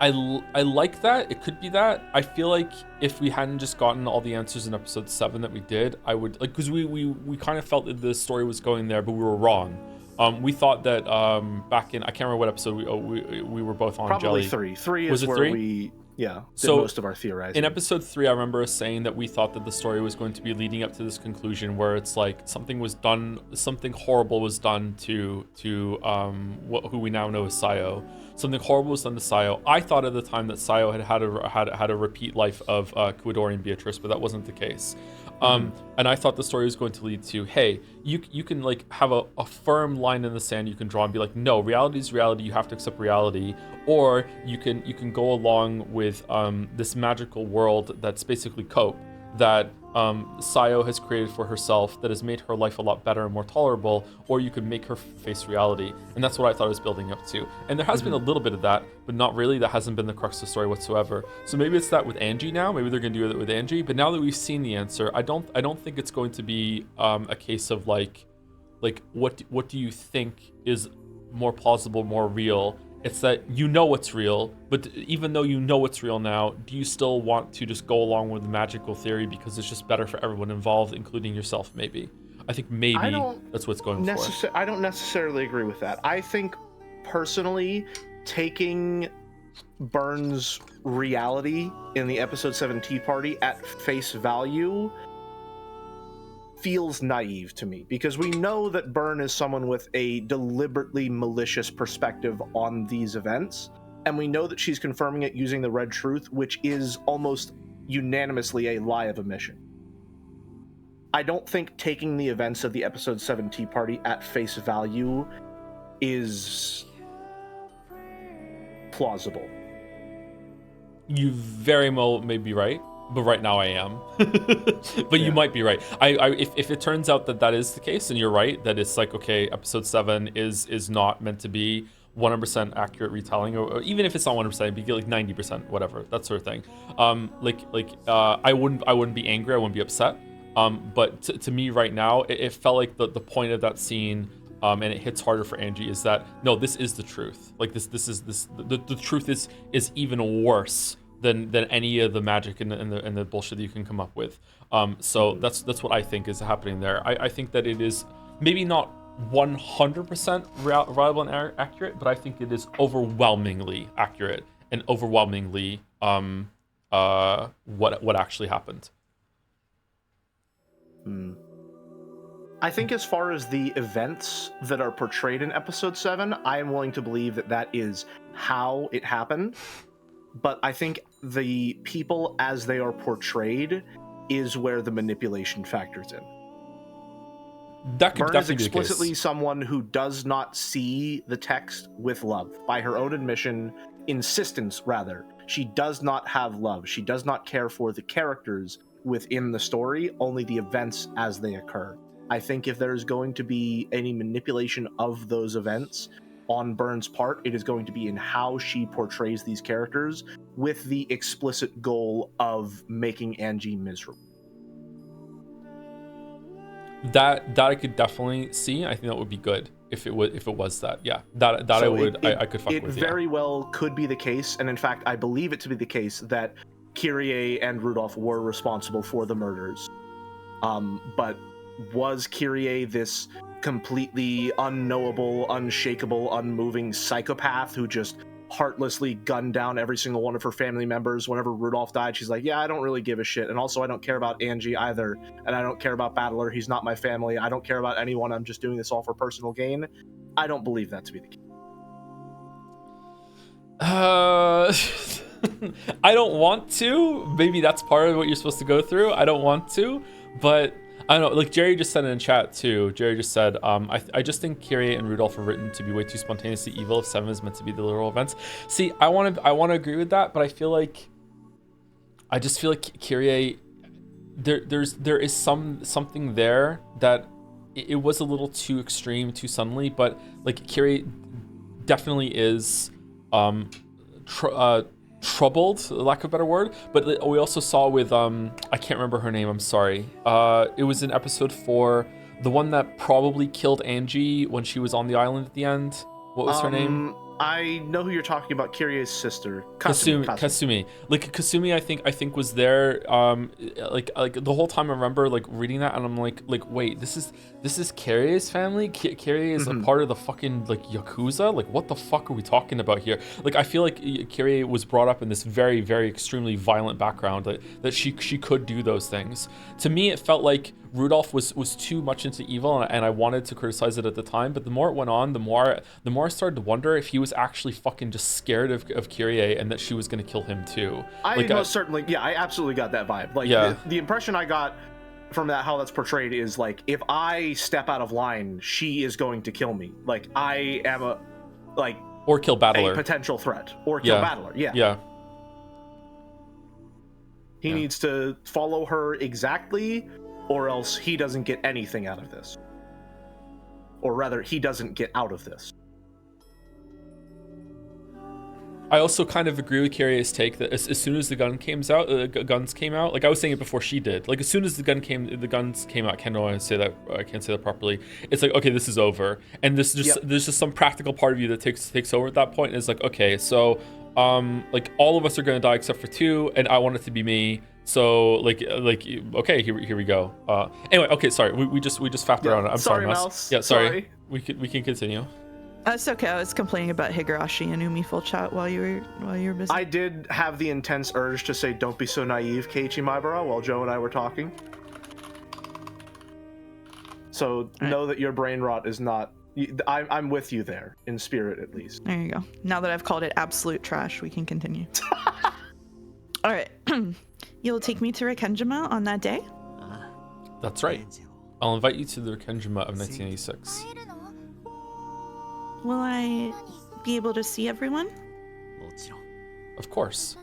I like that. It could be that. I feel like if we hadn't just gotten all the answers in episode 7 that we did, I would like, because we kind of felt that the story was going there, but we were wrong. We thought that back in, I can't remember what episode we were both on. Probably Jelly. 3. 3 is where 3? we did most of our theorizing. In episode 3, I remember us saying that we thought that the story was going to be leading up to this conclusion where it's like something horrible was done to who we now know as Sayo. Something horrible was done to Sayo. I thought at the time that Sayo had a repeat life of Kuwadori and Beatrice, but that wasn't the case. And I thought the story was going to lead to, hey, you can like have a firm line in the sand you can draw and be like, no, reality is reality, you have to accept reality. Or you can go along with this magical world that's basically cope, that Sayo has created for herself, that has made her life a lot better and more tolerable, or you could make her face reality. And that's what I thought it was building up to. And there has been a little bit of that, but not really. That hasn't been the crux of the story whatsoever. So maybe it's that with Angie now. Maybe they're going to do it with Angie. But now that we've seen the answer, I don't think it's going to be a case of like what do you think is more plausible, more real? It's that you know what's real, but even though you know what's real now, do you still want to just go along with the magical theory because it's just better for everyone involved, including yourself, maybe? I think maybe that's what's going for. I don't necessarily agree with that. I think, personally, taking Byrne's reality in the episode 7 Tea Party at face value feels naive to me, because we know that Byrne is someone with a deliberately malicious perspective on these events, and we know that she's confirming it using the red truth, which is almost unanimously a lie of omission. I don't think taking the events of the episode 7 Tea Party at face value is plausible. You very well may be right. But right now I am. But you might be right. If it turns out that that is the case, and you're right, that it's like, okay, episode 7 is not meant to be 100% accurate retelling, or even if it's not 100%, it'd be like 90%, whatever, that sort of thing. I wouldn't be angry, I wouldn't be upset. But to me right now, it felt like the point of that scene, and it hits harder for Angie, is that no, this is the truth. Like the truth is even worse than any of the magic and the bullshit that you can come up with. So that's what I think is happening there. I think that it is maybe not 100% reliable and accurate, but I think it is overwhelmingly accurate and overwhelmingly what actually happened. I think as far as the events that are portrayed in episode 7, I am willing to believe that that is how it happened. But I think the people as they are portrayed is where the manipulation factors in. That could Byrne is definitely be the explicitly case. someone who does not see the text with love. By her own insistence rather, she does not have love. She does not care for the characters within the story, only the events as they occur. I think if there's going to be any manipulation of those events on Byrne's part, it is going to be in how she portrays these characters with the explicit goal of making Angie miserable. That I could definitely see. I think that would be good if it was that. Yeah, that so I could fuck with. It very well could be the case, and in fact, I believe it to be the case that Kyrie and Rudolph were responsible for the murders. But was Kyrie this completely unknowable, unshakable, unmoving psychopath who just heartlessly gunned down every single one of her family members? Whenever Rudolph died, she's like, yeah, I don't really give a shit, and also I don't care about Angie either, and I don't care about Battler, he's not my family, I don't care about anyone, I'm just doing this all for personal gain. I don't believe that to be the case. I don't want to. Maybe that's part of what you're supposed to go through. I don't want to, but I don't know. Like Jerry just said in chat too. Jerry just said, I just think Kyrie and Rudolph are written to be way too spontaneously evil if 7 is meant to be the literal events. See, I want to agree with that, but I just feel like Kyrie, there is something there that it was a little too extreme, too suddenly, but like Kyrie definitely is troubled, lack of a better word, but we also saw with I can't remember her name, I'm sorry, it was in episode 4, the one that probably killed Angie when she was on the island at the end. What was her name? I know who you're talking about. Kirie's sister, Kasumi. Like Kasumi, I think was there. Like the whole time I remember like reading that, and I'm like, wait, this is Kirie's family. Kirie is a part of the fucking like Yakuza. Like, what the fuck are we talking about here? Like, I feel like Kyrie was brought up in this very, very extremely violent background that she could do those things. To me, it felt like Rudolph was too much into evil, and I wanted to criticize it at the time, but the more it went on, the more I started to wonder if he was actually fucking just scared of Kyrie and that she was going to kill him too. I absolutely got that vibe. Like, the impression I got from that, how that's portrayed, is like, if I step out of line, she is going to kill me. Like, I am or kill Battler, a potential threat, or kill Battler. He needs to follow her exactly, or else he doesn't get anything out of this. Or rather, he doesn't get out of this. I also kind of agree with Kyrie's take that as soon as the guns came out, like I was saying it before she did, like as soon as the guns came out, I can't say that properly. It's like, okay, this is over, and there's just some practical part of you that takes over at that point, and it's like, okay, so like all of us are gonna die except for 2, and I want it to be me. So like okay, here we go. Anyway, okay, sorry, we just faffed around. I'm sorry, Mouse. Yeah, sorry. We can continue. It's okay. I was complaining about Higurashi and Umi full chat while you were busy. I did have the intense urge to say, "Don't be so naive, Keiichi Maibara," while Joe and I were talking. So know that your brain rot is not. I'm with you there, in spirit at least. There you go. Now that I've called it absolute trash, we can continue. All right. You'll take me to Rekenjima on that day? That's right. I'll invite you to the Rekenjima of 1986. Will I be able to see everyone? Of course.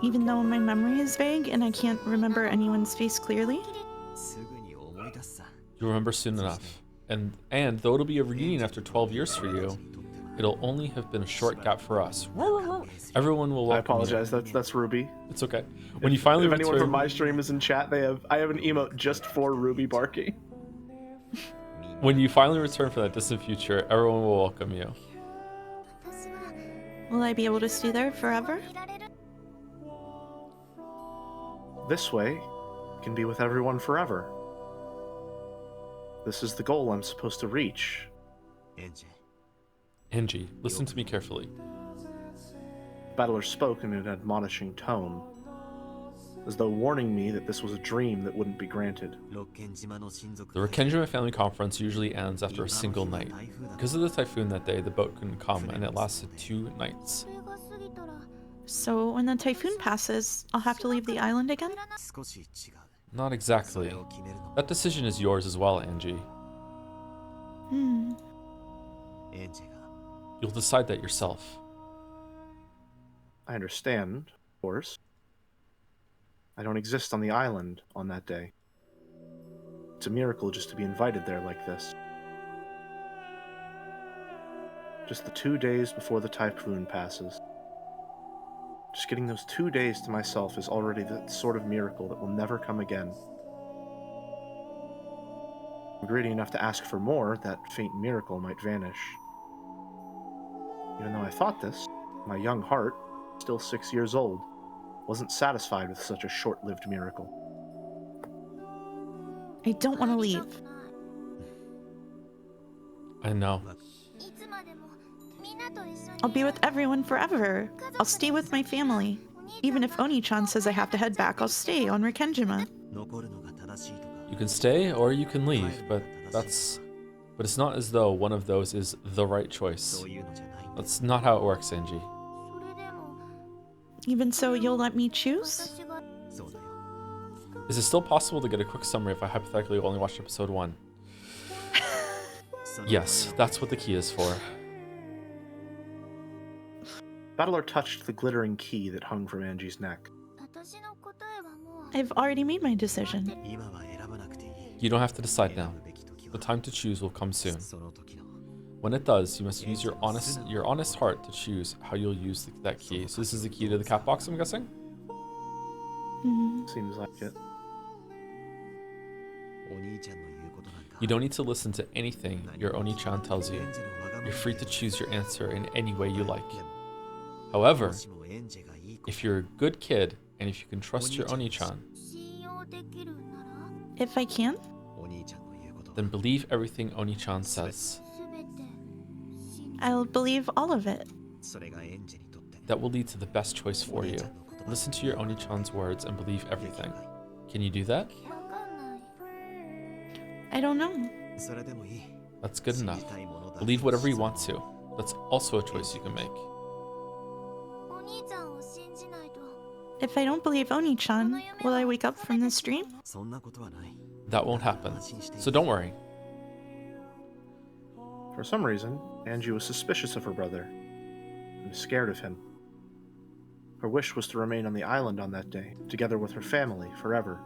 even though my memory is vague and I can't remember anyone's face clearly? You'll remember soon enough. And though it'll be a reunion after 12 years for you, it'll only have been a short gap for us. Everyone will welcome I apologize. you. that's Ruby. It's okay. When you finally if return... anyone from my stream is in chat, I have an emote just for Ruby barking. When you finally return from that distant future, everyone will welcome you. Will I be able to stay there forever? This way, you can be with everyone forever. This is the goal I'm supposed to reach. Angie, listen to me carefully. Battler spoke in an admonishing tone, as though warning me that this was a dream that wouldn't be granted. The Rekenjima family conference usually ends after a single night. Because of the typhoon that day, the boat couldn't come, and it lasted 2 nights. So when the typhoon passes, I'll have to leave the island again? Not exactly. That decision is yours as well, Angie. You'll decide that yourself. I understand, of course. I don't exist on the island on that day. It's a miracle just to be invited there like this. Just the 2 days before the typhoon passes. Just getting those 2 days to myself is already the sort of miracle that will never come again. I'm greedy enough to ask for more, that faint miracle might vanish. Even though I thought this, my young heart, still 6 years old, wasn't satisfied with such a short-lived miracle. I don't want to leave. I know. I'll be with everyone forever. I'll stay with my family. Even if Oni-chan says I have to head back, I'll stay on Rekenjima. You can stay or you can leave, but it's not as though one of those is the right choice. That's not how it works, Angie. Even so, you'll let me choose? Is it still possible to get a quick summary if I hypothetically only watched episode 1? Yes, that's what the key is for. Battler touched the glittering key that hung from Angie's neck. I've already made my decision. You don't have to decide now. The time to choose will come soon. When it does, you must use your honest heart to choose how you'll use that key. So this is the key to the cat box, I'm guessing? Seems like it. You don't need to listen to anything your Oni-chan tells you. You're free to choose your answer in any way you like. However, if you're a good kid and if you can trust your Oni-chan, If I can? then believe everything Oni-chan says. I'll believe all of it. That will lead to the best choice for you. Listen to your Oni-chan's words and believe everything. Can you do that? I don't know. That's good enough. Believe whatever you want to. That's also a choice you can make. If I don't believe Oni-chan, will I wake up from this dream? That won't happen. So don't worry. For some reason, Angie was suspicious of her brother and scared of him. Her wish was to remain on the island on that day, together with her family, forever.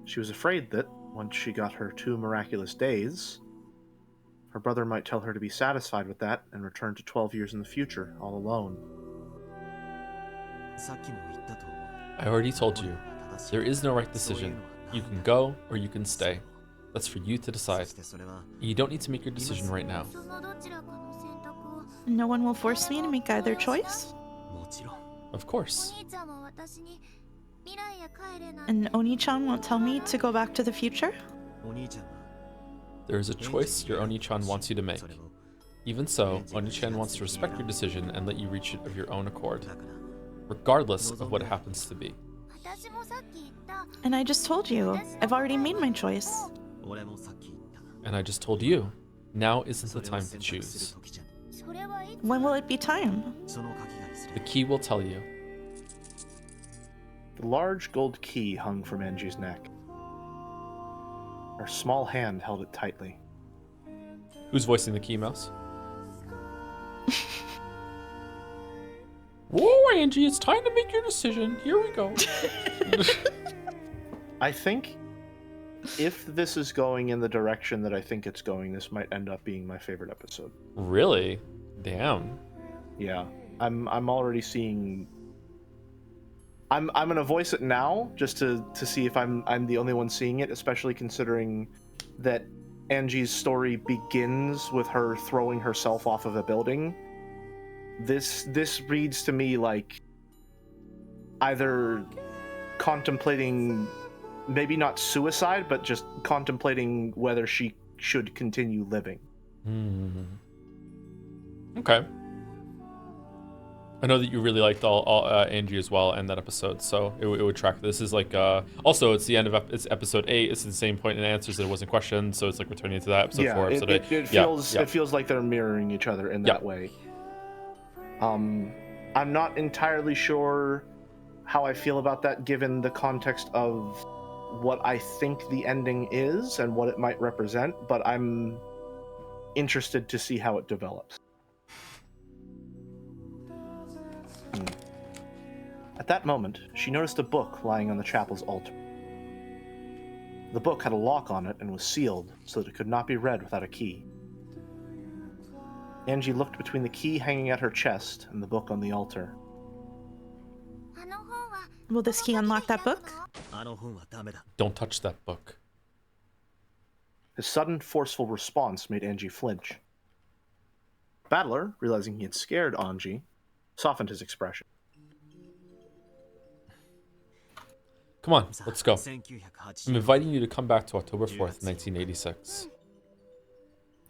She was afraid that, once she got her 2 miraculous days, her brother might tell her to be satisfied with that and return to 12 years in the future, all alone. I already told you. There is no right decision. You can go or you can stay. That's for you to decide. You don't need to make your decision right now. No one will force me to make either choice? Of course. And Oni-chan won't tell me to go back to the future? There is a choice your Oni-chan wants you to make. Even so, Oni-chan wants to respect your decision and let you reach it of your own accord, regardless of what it happens to be. And I just told you, I've already made my choice. And I just told you, now isn't the time to choose. When will it be time? The key will tell you. The large gold key hung from Angie's neck. Her small hand held it tightly. Who's voicing the key mouse? Woo! Angie, it's time to make your decision. Here we go. I think if this is going in the direction that I think it's going, this might end up being my favorite episode. Really? Damn. Yeah. I'm already seeing. I'm gonna voice it now just to see if I'm the only one seeing it, especially considering that Angie's story begins with her throwing herself off of a building. This reads to me like either contemplating, maybe not suicide, but just contemplating whether she should continue living. Okay. I know that you really liked all Angie as well and that episode, so it would track. This is like also it's the end of it's episode 8. It's the same point in answers that it wasn't questioned, so it's like returning to that episode 4, episode 8. It feels like they're mirroring each other in that way. I'm not entirely sure how I feel about that, given the context of what I think the ending is and what it might represent, but I'm interested to see how it develops. At that moment, she noticed a book lying on the chapel's altar. The book had a lock on it and was sealed so that it could not be read without a key. Angie looked between the key hanging at her chest and the book on the altar. Will this key unlock that book? Don't touch that book. His sudden, forceful response made Angie flinch. Battler, realizing he had scared Angie, softened his expression. Come on, let's go. I'm inviting you to come back to October 4th, 1986.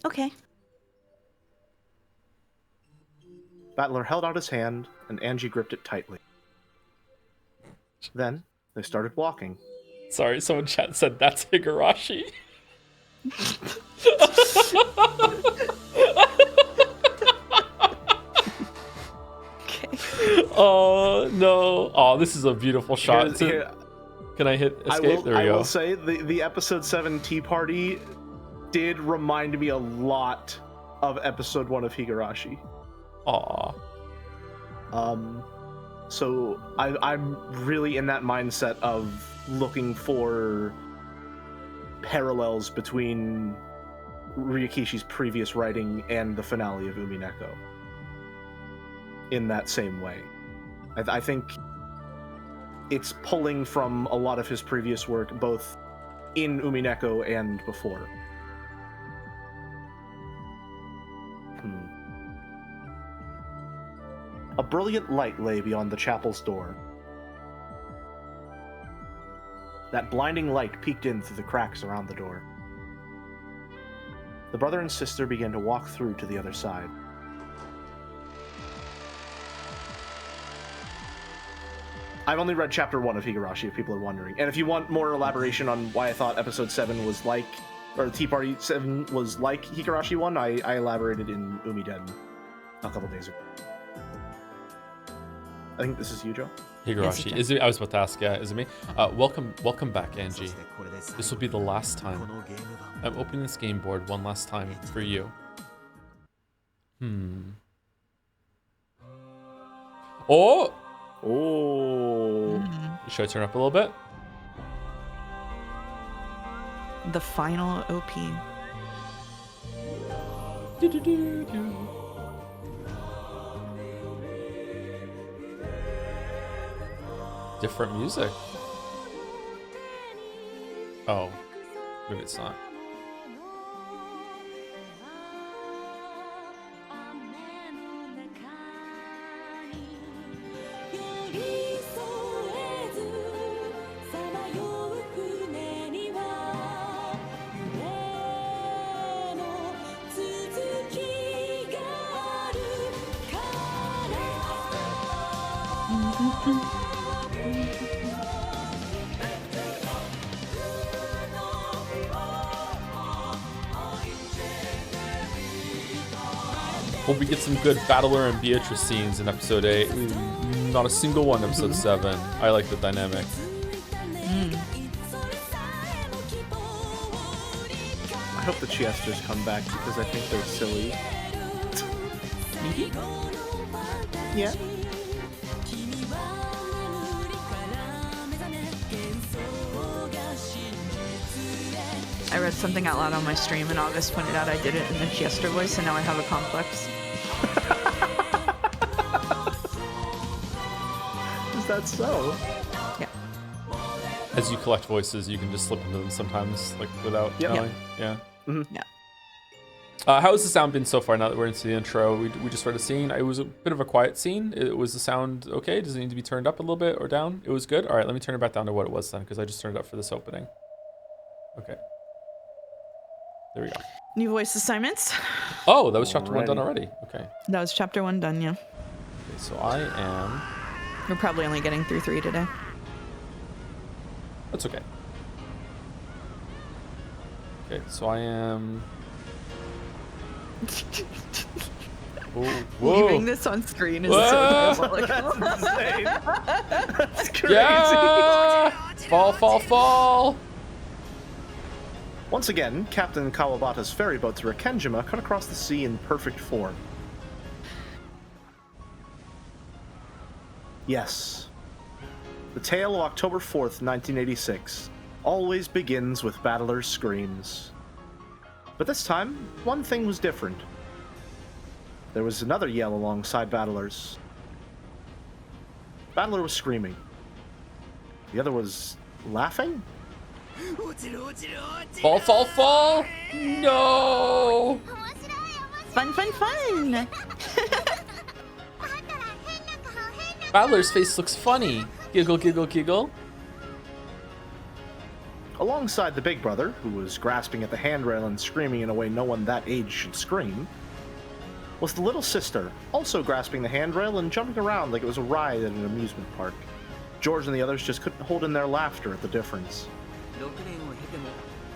Okay. Battler held out his hand, and Angie gripped it tightly. Then, they started walking. Sorry, someone chat said that's Higurashi. Oh, no. Oh, this is a beautiful shot. Can I hit escape? There we go. I will say, the episode 7 Tea Party did remind me a lot of episode 1 of Higurashi. Aw. So I'm really in that mindset of looking for parallels between Ryukishi's previous writing and the finale of Umineko. In that same way. I think it's pulling from a lot of his previous work, both in Umineko and before. A brilliant light lay beyond the chapel's door. That blinding light peeked in through the cracks around the door. The brother and sister began to walk through to the other side. I've only read chapter 1 of Higurashi, if people are wondering. And if you want more elaboration on why I thought episode 7 was like, or Tea Party 7 was like Higurashi 1, I elaborated in Umiden a couple days ago. I think this is you, Joe. Higurashi. Is it? I was about to ask. Yeah, is it me? Welcome back, Angie. This will be the last time. I'm opening this game board one last time for you. Oh. Should I turn up a little bit? The final OP. Different music. Oh, maybe it's not. Hope we get some good Battler and Beatrice scenes in episode 8. Not a single one in episode 7. I like the dynamic. I hope the Chiesters come back because I think they're silly. Maybe? Yeah. I read something out loud on my stream, and August pointed out I did it in the Jester voice, and now I have a complex. Is that so? Yeah. As you collect voices, you can just slip into them sometimes, like without knowing. Yeah. Mm-hmm. Yeah. How has the sound been so far now that we're into the intro? We just started seeing. It was a bit of a quiet scene. Was the sound okay? Does it need to be turned up a little bit or down? It was good? All right, let me turn it back down to what it was then, because I just turned it up for this opening. Okay. There we go. New voice assignments. Oh, that was chapter 1 done already. Okay. That was chapter 1 done, yeah. Okay, so I am... We're probably only getting through 3 today. That's okay. Okay, so I am... Leaving this on screen is so diabolical. That's insane. That's crazy. Yeah! Fall, fall, fall! Once again, Captain Kawabata's ferry boat to Rekenjima cut across the sea in perfect form. Yes. The tale of October 4th, 1986 always begins with Battler's screams. But this time, one thing was different. There was another yell alongside Battler's. Battler was screaming. The other was laughing? Fall, fall, fall! No! Fun, fun, fun! Battler's face looks funny. Giggle, giggle, giggle. Alongside the big brother, who was grasping at the handrail and screaming in a way no one that age should scream, was the little sister, also grasping the handrail and jumping around like it was a ride at an amusement park. George and the others just couldn't hold in their laughter at the difference.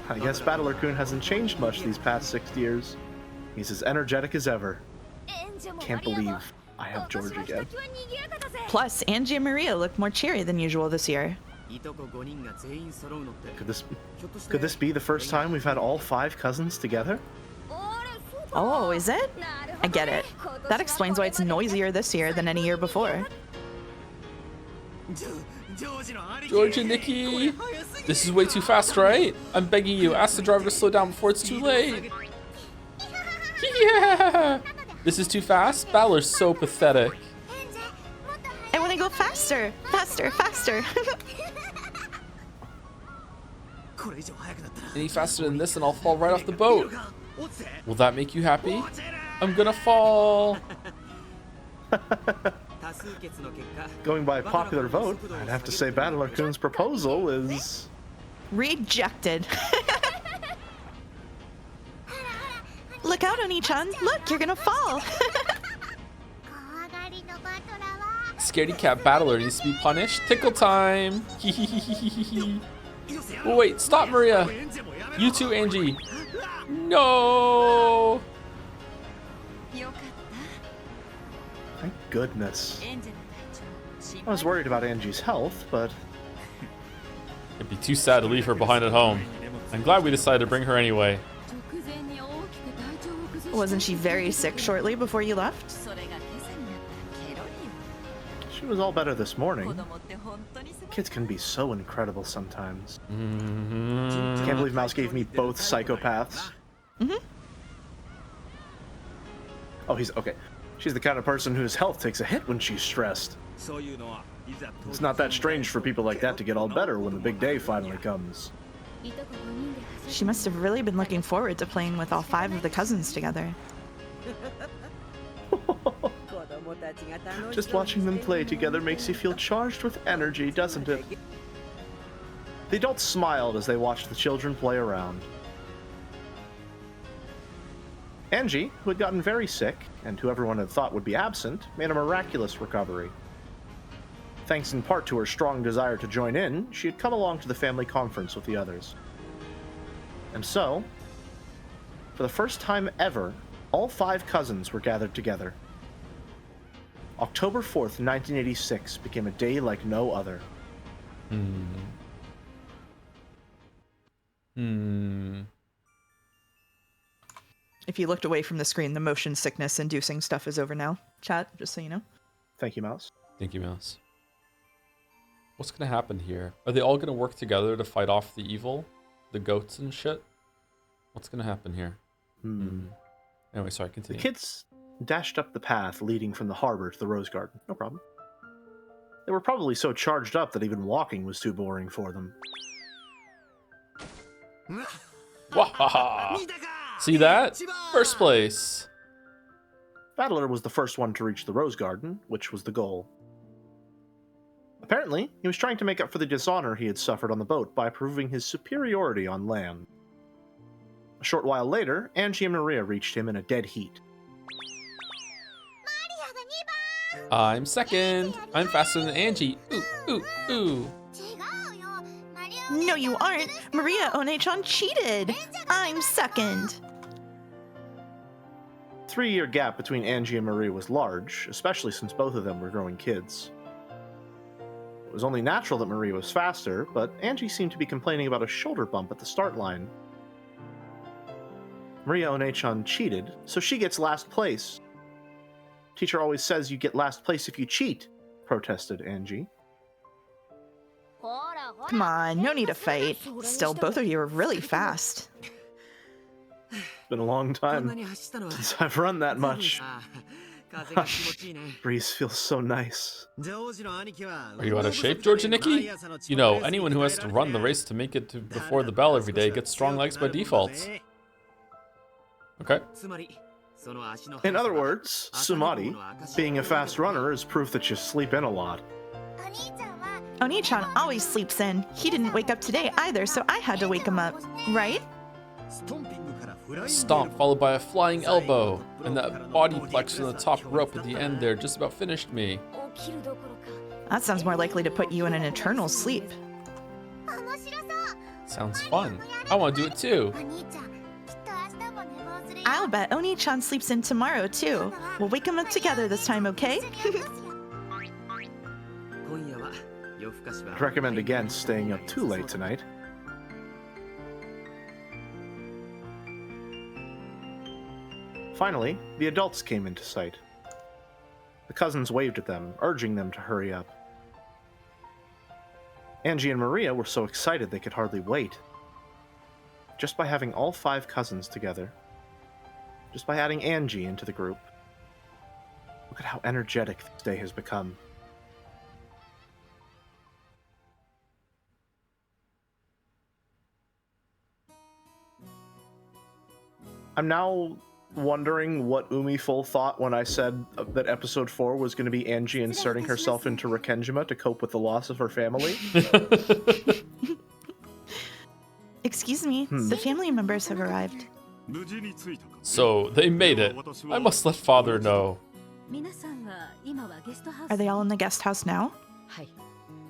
I guess Battler-kun hasn't changed much these past 6 years. He's as energetic as ever. Can't believe I have George again. Plus, Angie and Maria look more cheery than usual this year. Could this be the first time we've had all 5 cousins together? Oh, is it? I get it. That explains why it's noisier this year than any year before. George and Nikki! This is way too fast, right? I'm begging you, ask the driver to slow down before it's too late. Yeah! This is too fast? Battler's so pathetic. I want to go faster! Faster, faster! Any faster than this and I'll fall right off the boat. Will that make you happy? I'm gonna fall. Going by popular vote, I'd have to say Battler-kun's proposal is... Rejected. Look out, Oni-chan. Look, you're gonna fall. Scaredy cat battler needs to be punished. Tickle time. Oh, wait, stop, Maria. You too, Angie. No. Thank goodness. I was worried about Angie's health, but... It'd be too sad to leave her behind at home. I'm glad we decided to bring her anyway. Wasn't she very sick shortly before you left? She was all better this morning. Kids can be so incredible sometimes. Can't believe Mouse gave me both psychopaths. Oh, he's... okay. She's the kind of person whose health takes a hit when she's stressed. It's not that strange for people like that to get all better when the big day finally comes. She must have really been looking forward to playing with all 5 of the cousins together. Just watching them play together makes you feel charged with energy, doesn't it? The adults smiled as they watched the children play around. Angie, who had gotten very sick, and who everyone had thought would be absent, made a miraculous recovery. Thanks in part to her strong desire to join in, she had come along to the family conference with the others. And so, for the first time ever, all 5 cousins were gathered together. October 4th, 1986 became a day like no other. If you looked away from the screen, the motion sickness inducing stuff is over now. Chat, just so you know. Thank you, Mouse. Thank you, Mouse. What's gonna happen here? Are they all gonna work together to fight off the evil? The goats and shit? What's gonna happen here? Anyway, sorry, The continue. kids dashed up the path leading from the harbor to the rose garden. No problem. They were probably so charged up that even walking was too boring for them. Wahaha! See that? First place. Battler was the first one to reach the rose garden, which was the goal. Apparently, he was trying to make up for the dishonor he had suffered on the boat by proving his superiority on land. A short while later, Angie and Maria reached him in a dead heat. I'm second. I'm faster than Angie. Ooh, ooh, ooh. No, you aren't. Maria One-chan cheated. I'm second. 3-year gap between Angie and Maria was large, especially since both of them were growing kids. It was only natural that Maria was faster, but Angie seemed to be complaining about a shoulder bump at the start line. Maria One-chan cheated, so she gets last place. Teacher always says you get last place if you cheat, protested Angie. Come on, no need to fight. Still, both of you are really fast. It's been a long time since I've run that much. Breeze feels so nice. Are you out of shape, George and Nikki? You know, anyone who has to run the race to make it to before the bell every day gets strong legs by default. Okay. In other words, Sumari, being a fast runner is proof that you sleep in a lot. Oni-chan always sleeps in. He didn't wake up today either, so I had to wake him up. Right? A stomp followed by a flying elbow, and that body plex on the top rope at the end there just about finished me. That sounds more likely to put you in an eternal sleep. Sounds fun. I want to do it too. I'll bet Oni-chan sleeps in tomorrow too. We'll wake him up together this time, okay? I'd recommend against staying up too late tonight. Finally, the adults came into sight. The cousins waved at them, urging them to hurry up. Angie and Maria were so excited they could hardly wait. Just by having all 5 cousins together, just by adding Angie into the group, look at how energetic this day has become. I'm now wondering what Umiful thought when I said that episode 4 was going to be Angie inserting herself into Rekenjima to cope with the loss of her family. Excuse me, the family members have arrived. So, they made it. I must let father know. Are they all in the guest house now?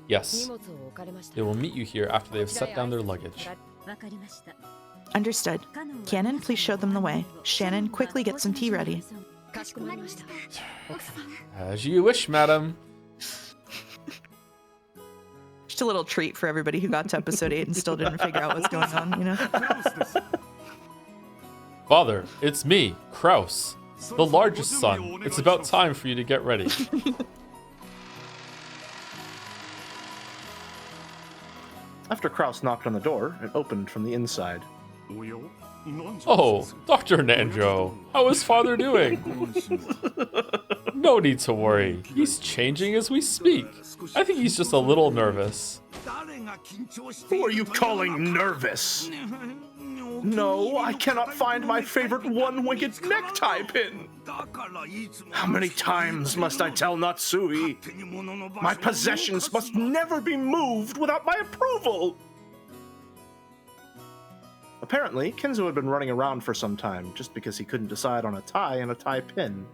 Yes. They will meet you here after they have set down their luggage. Understood. Cannon, please show them the way. Shannon, quickly get some tea ready. As you wish, madam. Just a little treat for everybody who got to episode 8 and still didn't figure out what's going on, you know? Father, it's me, Kraus, the largest son. It's about time for you to get ready. After Kraus knocked on the door, it opened from the inside. Oh, Dr. Nanjo, how is father doing? No need to worry. He's changing as we speak. I think he's just a little nervous. Who are you calling nervous? No, I cannot find my favorite one-winged necktie pin. How many times must I tell Natsui? My possessions must never be moved without my approval. Apparently, Kenzo had been running around for some time just because he couldn't decide on a tie and a tie pin.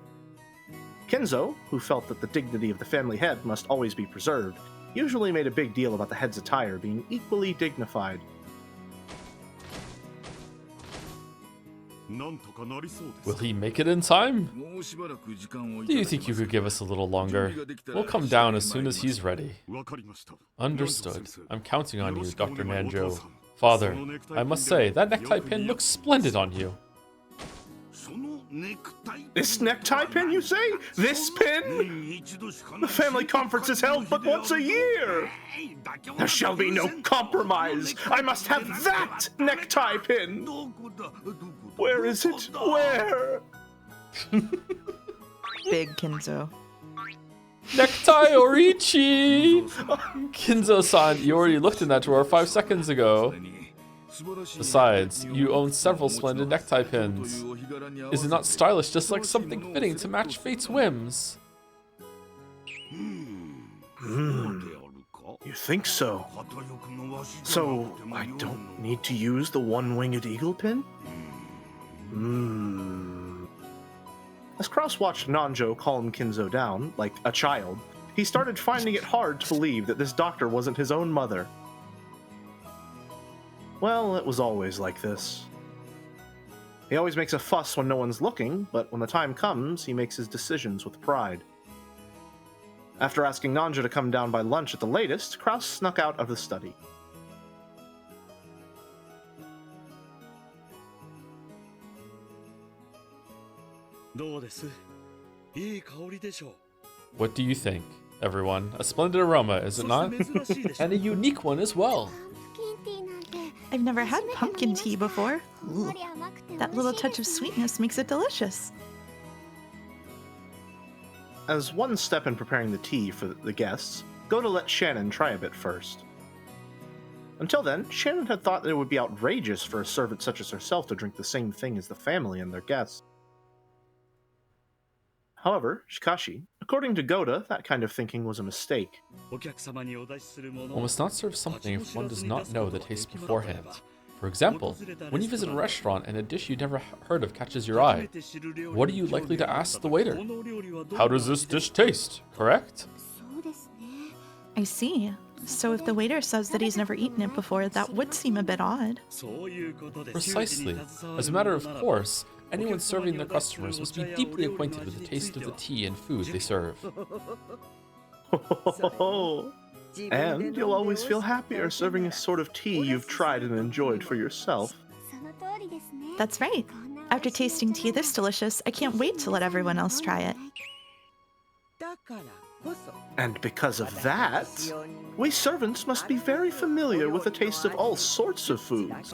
Kenzo, who felt that the dignity of the family head must always be preserved, usually made a big deal about the head's attire being equally dignified. Will he make it in time? Do you think you could give us a little longer? We'll come down as soon as he's ready. Understood. I'm counting on you, Dr. Nanjo. Father, I must say, that necktie pin looks splendid on you. This necktie pin, you say? This pin? The family conference is held but once a year. There shall be no compromise. I must have that necktie pin. Where is it? Where? Big Kinzo. Necktie Orichi! Kinzo-san, you already looked in that drawer 5 seconds ago. Besides, you own several splendid necktie pins. Is it not stylish, just like something fitting to match fate's whims? You think so? So, I don't need to use the one-winged eagle pin? As Kraus watched Nanjo calm Kinzo down, like a child, he started finding it hard to believe that this doctor wasn't his own mother. Well, it was always like this. He always makes a fuss when no one's looking, but when the time comes, he makes his decisions with pride. After asking Nanjo to come down by lunch at the latest, Kraus snuck out of the study. What do you think, everyone? A splendid aroma, is it not? And a unique one as well. I've never had pumpkin tea before. Ooh. That little touch of sweetness makes it delicious. As one step in preparing the tea for the guests, Goda let Shannon try a bit first. Until then, Shannon had thought that it would be outrageous for a servant such as herself to drink the same thing as the family and their guests. However, Shikashi, according to Goda, that kind of thinking was a mistake. One must not serve something if one does not know the taste beforehand. For example, when you visit a restaurant and a dish you've never heard of catches your eye, what are you likely to ask the waiter? How does this dish taste, correct? I see. So if the waiter says that he's never eaten it before, that would seem a bit odd. Precisely. As a matter of course, anyone serving their customers must be deeply acquainted with the taste of the tea and food they serve. And you'll always feel happier serving a sort of tea you've tried and enjoyed for yourself. That's right. After tasting tea this delicious, I can't wait to let everyone else try it. And because of that, we servants must be very familiar with the taste of all sorts of foods.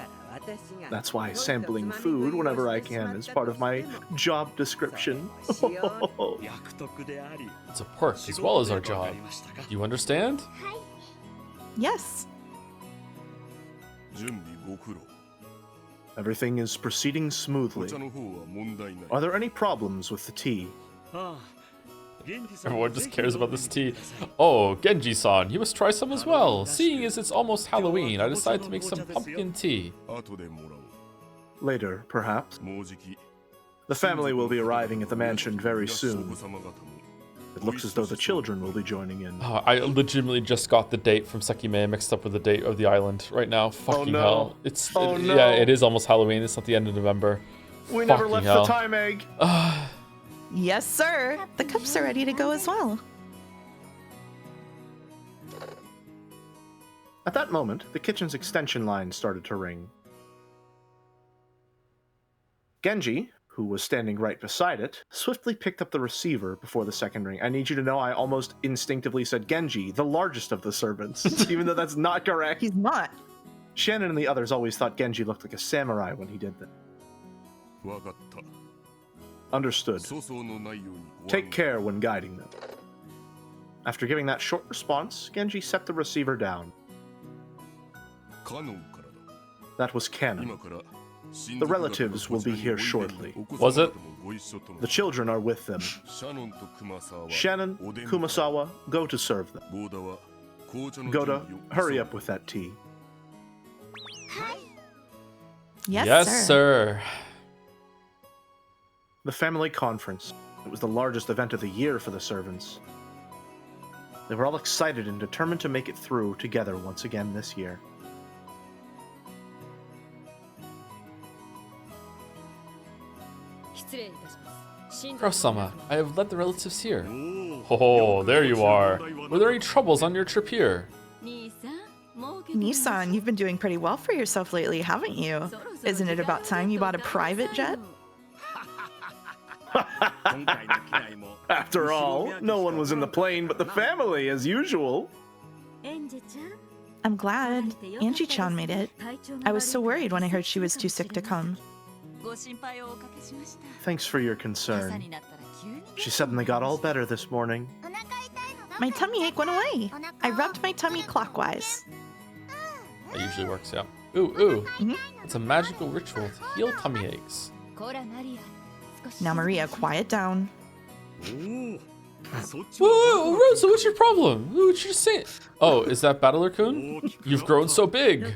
That's why sampling food whenever I can is part of my job description. It's a perk as well as our job. Do you understand? Yes. Everything is proceeding smoothly. Are there any problems with the tea? Everyone just cares about this tea. Oh, Genji-san, you must try some as well. Seeing as it's almost Halloween, I decided to make some pumpkin tea. Later, perhaps. The family will be arriving at the mansion very soon. It looks as though the children will be joining in. Oh, I legitimately just got the date from Sekime mixed up with the date of the island right now. Fucking hell. No. Yeah, it is almost Halloween. It's not the end of November. We never left the time egg. Yes, sir. The cups are ready to go as well. At that moment, the kitchen's extension line started to ring. Genji, who was standing right beside it, swiftly picked up the receiver before the second ring. I need you to know I almost instinctively said Genji, the largest of the servants, even though that's not correct. He's not. Shannon and the others always thought Genji looked like a samurai when he did that. Understood. Take care when guiding them. After giving that short response, Genji set the receiver down. That was canon. The relatives will be here shortly. Was it? The children are with them. Shannon, Kumasawa, go to serve them. Goda, hurry up with that tea. Yes, sir. The family conference. It was the largest event of the year for the servants. They were all excited and determined to make it through together once again this year. Kurosama, I have led the relatives here. Oh, there you are. Were there any troubles on your trip here? Nissan, you've been doing pretty well for yourself lately, haven't you? Isn't it about time you bought a private jet? After all, no one was in the plane but the family, as usual. I'm glad Angie-chan made it. I was so worried when I heard she was too sick to come. Thanks for your concern. She suddenly got all better this morning. My tummy ache went away. I rubbed my tummy clockwise. That usually works out. Ooh. Mhm. It's a magical ritual to heal tummy aches. Now, Maria, quiet down. Whoa, Rosa, what's your problem? What you just saying? Oh, is that Battler-kun? You've grown so big.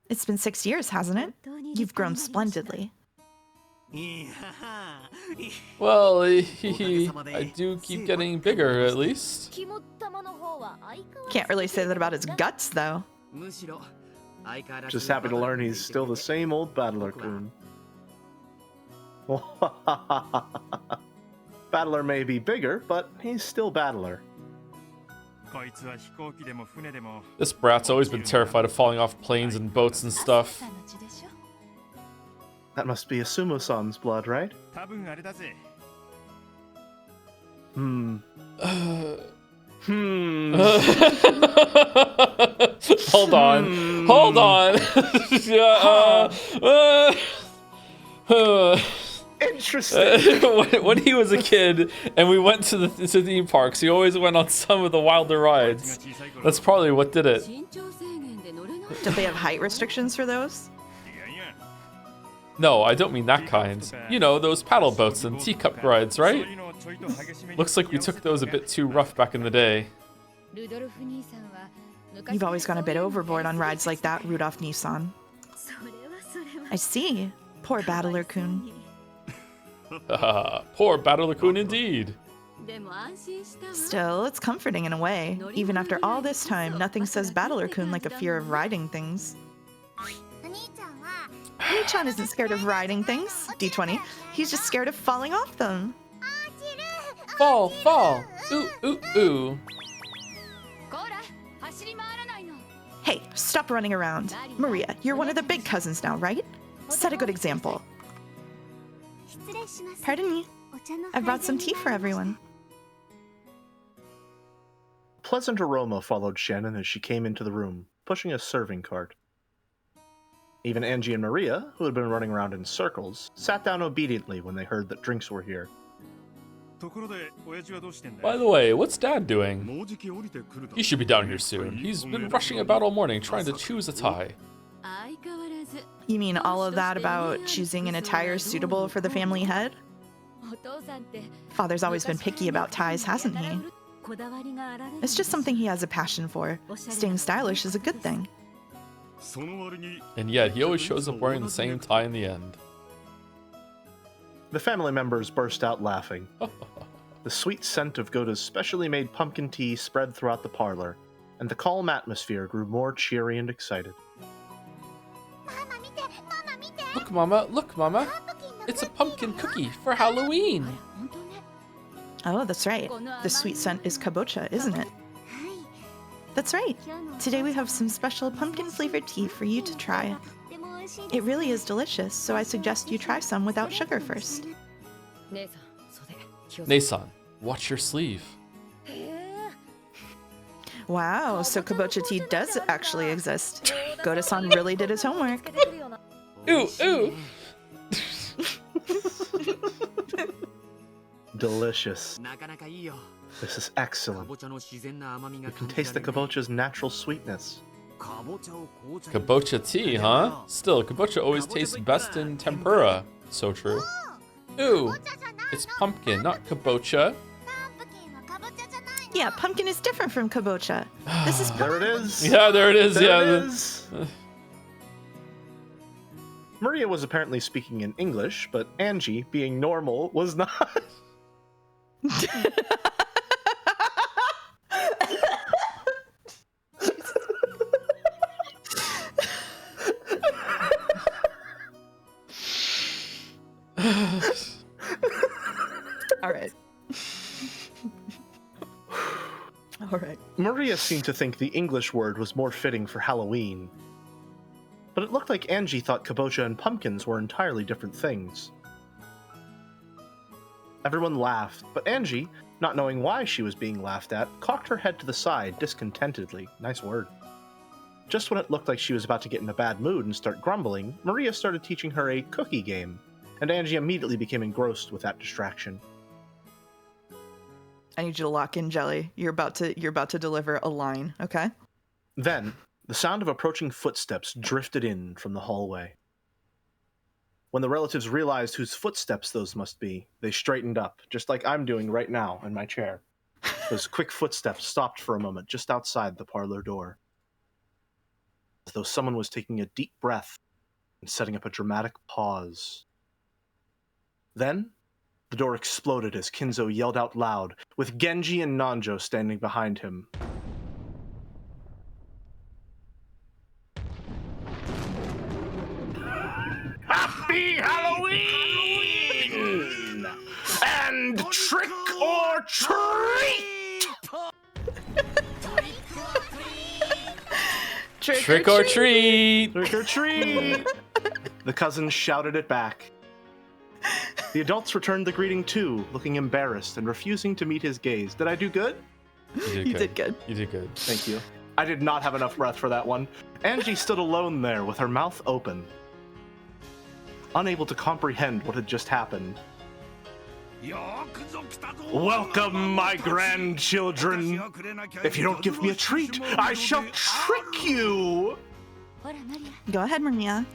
It's been 6 years, hasn't it? You've grown splendidly. Well, I do keep getting bigger, at least. Can't really say that about his guts, though. Just happy to learn he's still the same old Battler-kun. Battler may be bigger, but he's still Battler. This brat's always been terrified of falling off planes and boats and stuff. That must be a Sumo-san's blood, right? Hold on. Interesting. When he was a kid and we went to the theme parks, he always went on some of the wilder rides. That's probably what did it. Did they have height restrictions for those? No, I don't mean that kind. You know, those paddle boats and teacup rides, right? Looks like we took those a bit too rough back in the day. You've always gone a bit overboard on rides like that, Rudolph Nissan. I see. Poor Battler-kun. Poor Battler-kun indeed. Still, it's comforting in a way. Even after all this time, nothing says Battler-kun like a fear of riding things. Nii-chan isn't scared of riding things, D20. He's just scared of falling off them. Fall. Ooh. Hey, stop running around. Maria, you're one of the big cousins now, right? Set a good example. Pardon me. I brought some tea for everyone. A pleasant aroma followed Shannon as she came into the room, pushing a serving cart. Even Angie and Maria, who had been running around in circles, sat down obediently when they heard that drinks were here. By the way, what's Dad doing? He should be down here soon. He's been rushing about all morning trying to choose a tie. You mean all of that about choosing an attire suitable for the family head? Father's always been picky about ties, hasn't he? It's just something he has a passion for. Staying stylish is a good thing. And yet, he always shows up wearing the same tie in the end. The family members burst out laughing. The sweet scent of Goda's specially made pumpkin tea spread throughout the parlor, and the calm atmosphere grew more cheery and excited. Look, Mama. It's a pumpkin cookie for Halloween. Oh, that's right. The sweet scent is kabocha, isn't it? That's right. Today we have some special pumpkin-flavored tea for you to try. It really is delicious, so I suggest you try some without sugar first. Nei-san, watch your sleeve. Wow, so kabocha tea does actually exist. Goda-san really did his homework. Ooh. Delicious. This is excellent. You can taste the kabocha's natural sweetness. Kabocha tea, huh? Still, kabocha always tastes best in tempura. So true. Ooh, it's pumpkin, not kabocha. Yeah, pumpkin is different from kabocha. This is There it is. Yeah, there it is. There it is. Maria was apparently speaking in English, but Angie, being normal, was not. All right. Maria seemed to think the English word was more fitting for Halloween. But it looked like Angie thought kabocha and pumpkins were entirely different things. Everyone laughed, but Angie, not knowing why she was being laughed at, cocked her head to the side discontentedly. Nice word. Just when it looked like she was about to get in a bad mood and start grumbling, Maria started teaching her a cookie game, and Angie immediately became engrossed with that distraction. I need you to lock in, Jelly. You're about to deliver a line, okay? Then, the sound of approaching footsteps drifted in from the hallway. When the relatives realized whose footsteps those must be, they straightened up, just like I'm doing right now in my chair. Those quick footsteps stopped for a moment just outside the parlor door, as though someone was taking a deep breath and setting up a dramatic pause. Then, the door exploded as Kinzo yelled out loud, with Genji and Nanjo standing behind him. Happy Halloween! And trick or treat! Trick or treat! Trick or treat! The cousins shouted it back. The adults returned the greeting too, looking embarrassed and refusing to meet his gaze. Did I do good? You did good. You did good. Thank you. I did not have enough breath for that one. Angie stood alone there with her mouth open, unable to comprehend what had just happened. Welcome, my grandchildren. If you don't give me a treat, I shall trick you. Go ahead, Maria.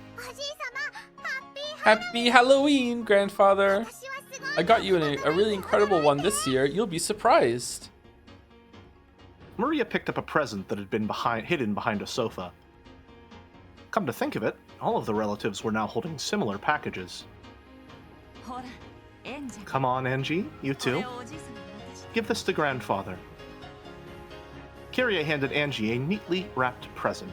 Happy Halloween, grandfather. I got you a really incredible one this year. You'll be surprised. Maria picked up a present that had been hidden behind a sofa. Come to think of it, all of the relatives were now holding similar packages. Come on, Angie, you too. Give this to grandfather. Kyrie handed Angie a neatly wrapped present.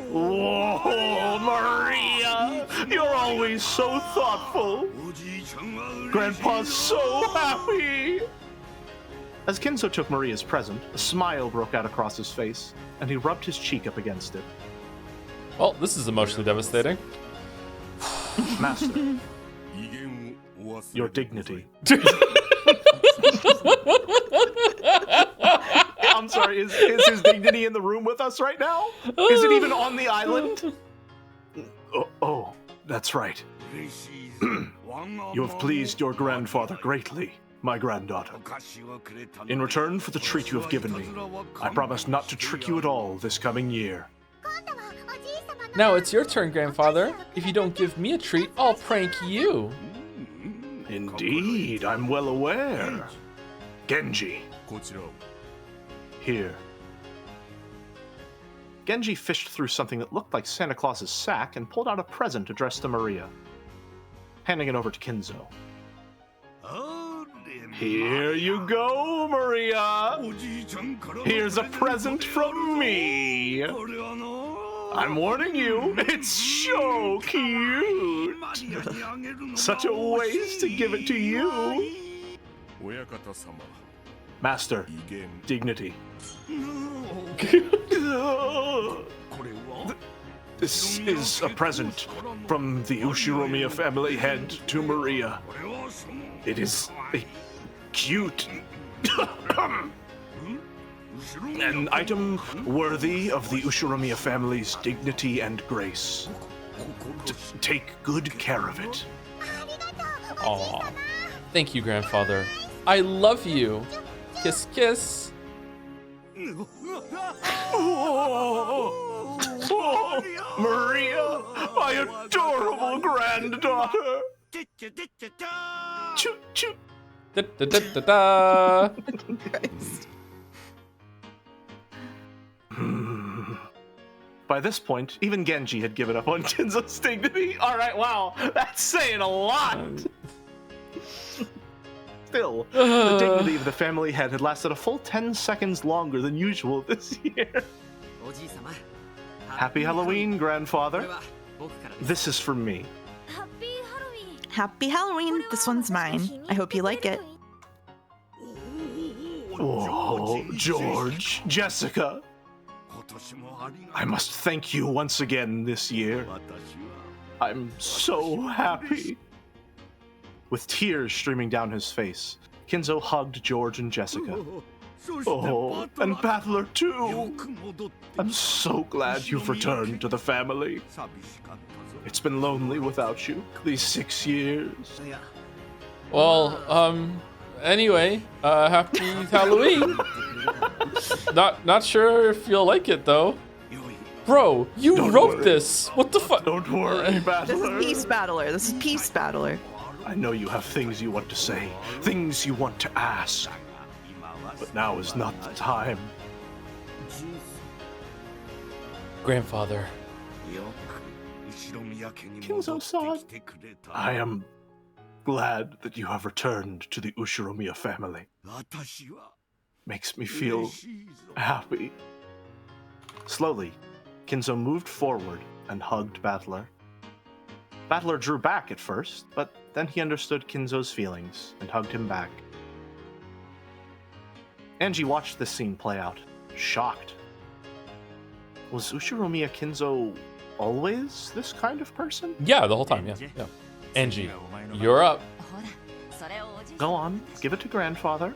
Whoa, Maria! You're always so thoughtful! Grandpa's so happy! As Kinzo took Maria's present, a smile broke out across his face, and he rubbed his cheek up against it. Well, this is emotionally devastating. Master, your dignity. I'm sorry, is his dignity in the room with us right now? Is it even on the island? Oh, that's right. You have pleased your grandfather greatly, my granddaughter. In return for the treat you have given me, I promise not to trick you at all this coming year. Now it's your turn, grandfather. If you don't give me a treat, I'll prank you. Indeed, I'm well aware. Genji. Here. Genji fished through something that looked like Santa Claus's sack and pulled out a present addressed to Maria, handing it over to Kinzo. Here you go, Maria! Here's a present from me! I'm warning you, it's so cute! Such a waste to give it to you! Master, dignity. This is a present from the Ushiromiya family head to Maria. It is a cute an item worthy of the Ushiromiya family's dignity and grace. Take good care of it. Aw. Thank you, grandfather. I love you. Kiss, kiss. Oh, Maria, my adorable granddaughter. Choo choo. Da da da da da. By this point, even Genji had given up on Kinzo's dignity. All right, wow, that's saying a lot. Still, the dignity of the family head had lasted a full 10 seconds longer than usual this year. Happy Halloween, grandfather. This is from me. Happy Halloween. This one's mine. I hope you like it. Oh, George, Jessica. I must thank you once again this year. I'm so happy. With tears streaming down his face, Kinzo hugged George and Jessica. Oh, and Battler too! I'm so glad you've returned to the family. It's been lonely without you these 6 years. Well, anyway, happy Halloween. Not sure if you'll like it though. Bro, you wrote this. What the fuck? Don't worry, Battler. This is Peace Battler. This is Peace Battler. I know you have things you want to say, things you want to ask. But now is not the time. Grandfather. Kinzo-san, I am glad that you have returned to the Ushiromiya family. Makes me feel happy. Slowly, Kinzo moved forward and hugged Battler. Battler drew back at first, but then he understood Kinzo's feelings and hugged him back. Angie watched this scene play out, shocked. Was Ushiromiya Kinzo always this kind of person? Yeah, the whole time, yeah. Angie, you're up. Go on, give it to grandfather.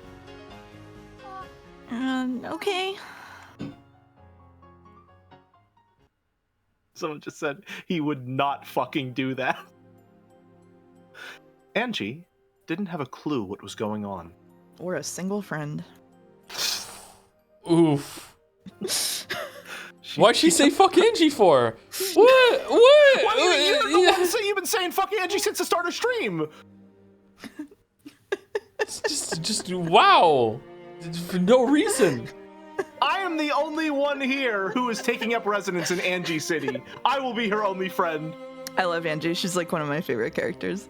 Okay. Someone just said he would not fucking do that. Angie didn't have a clue what was going on. Or a single friend. Oof. Why'd she say fuck Angie for? What? You've been saying fuck Angie since the start of stream. Just wow. For no reason. I am the only one here who is taking up residence in Angie City. I will be her only friend. I love Angie. She's like one of my favorite characters.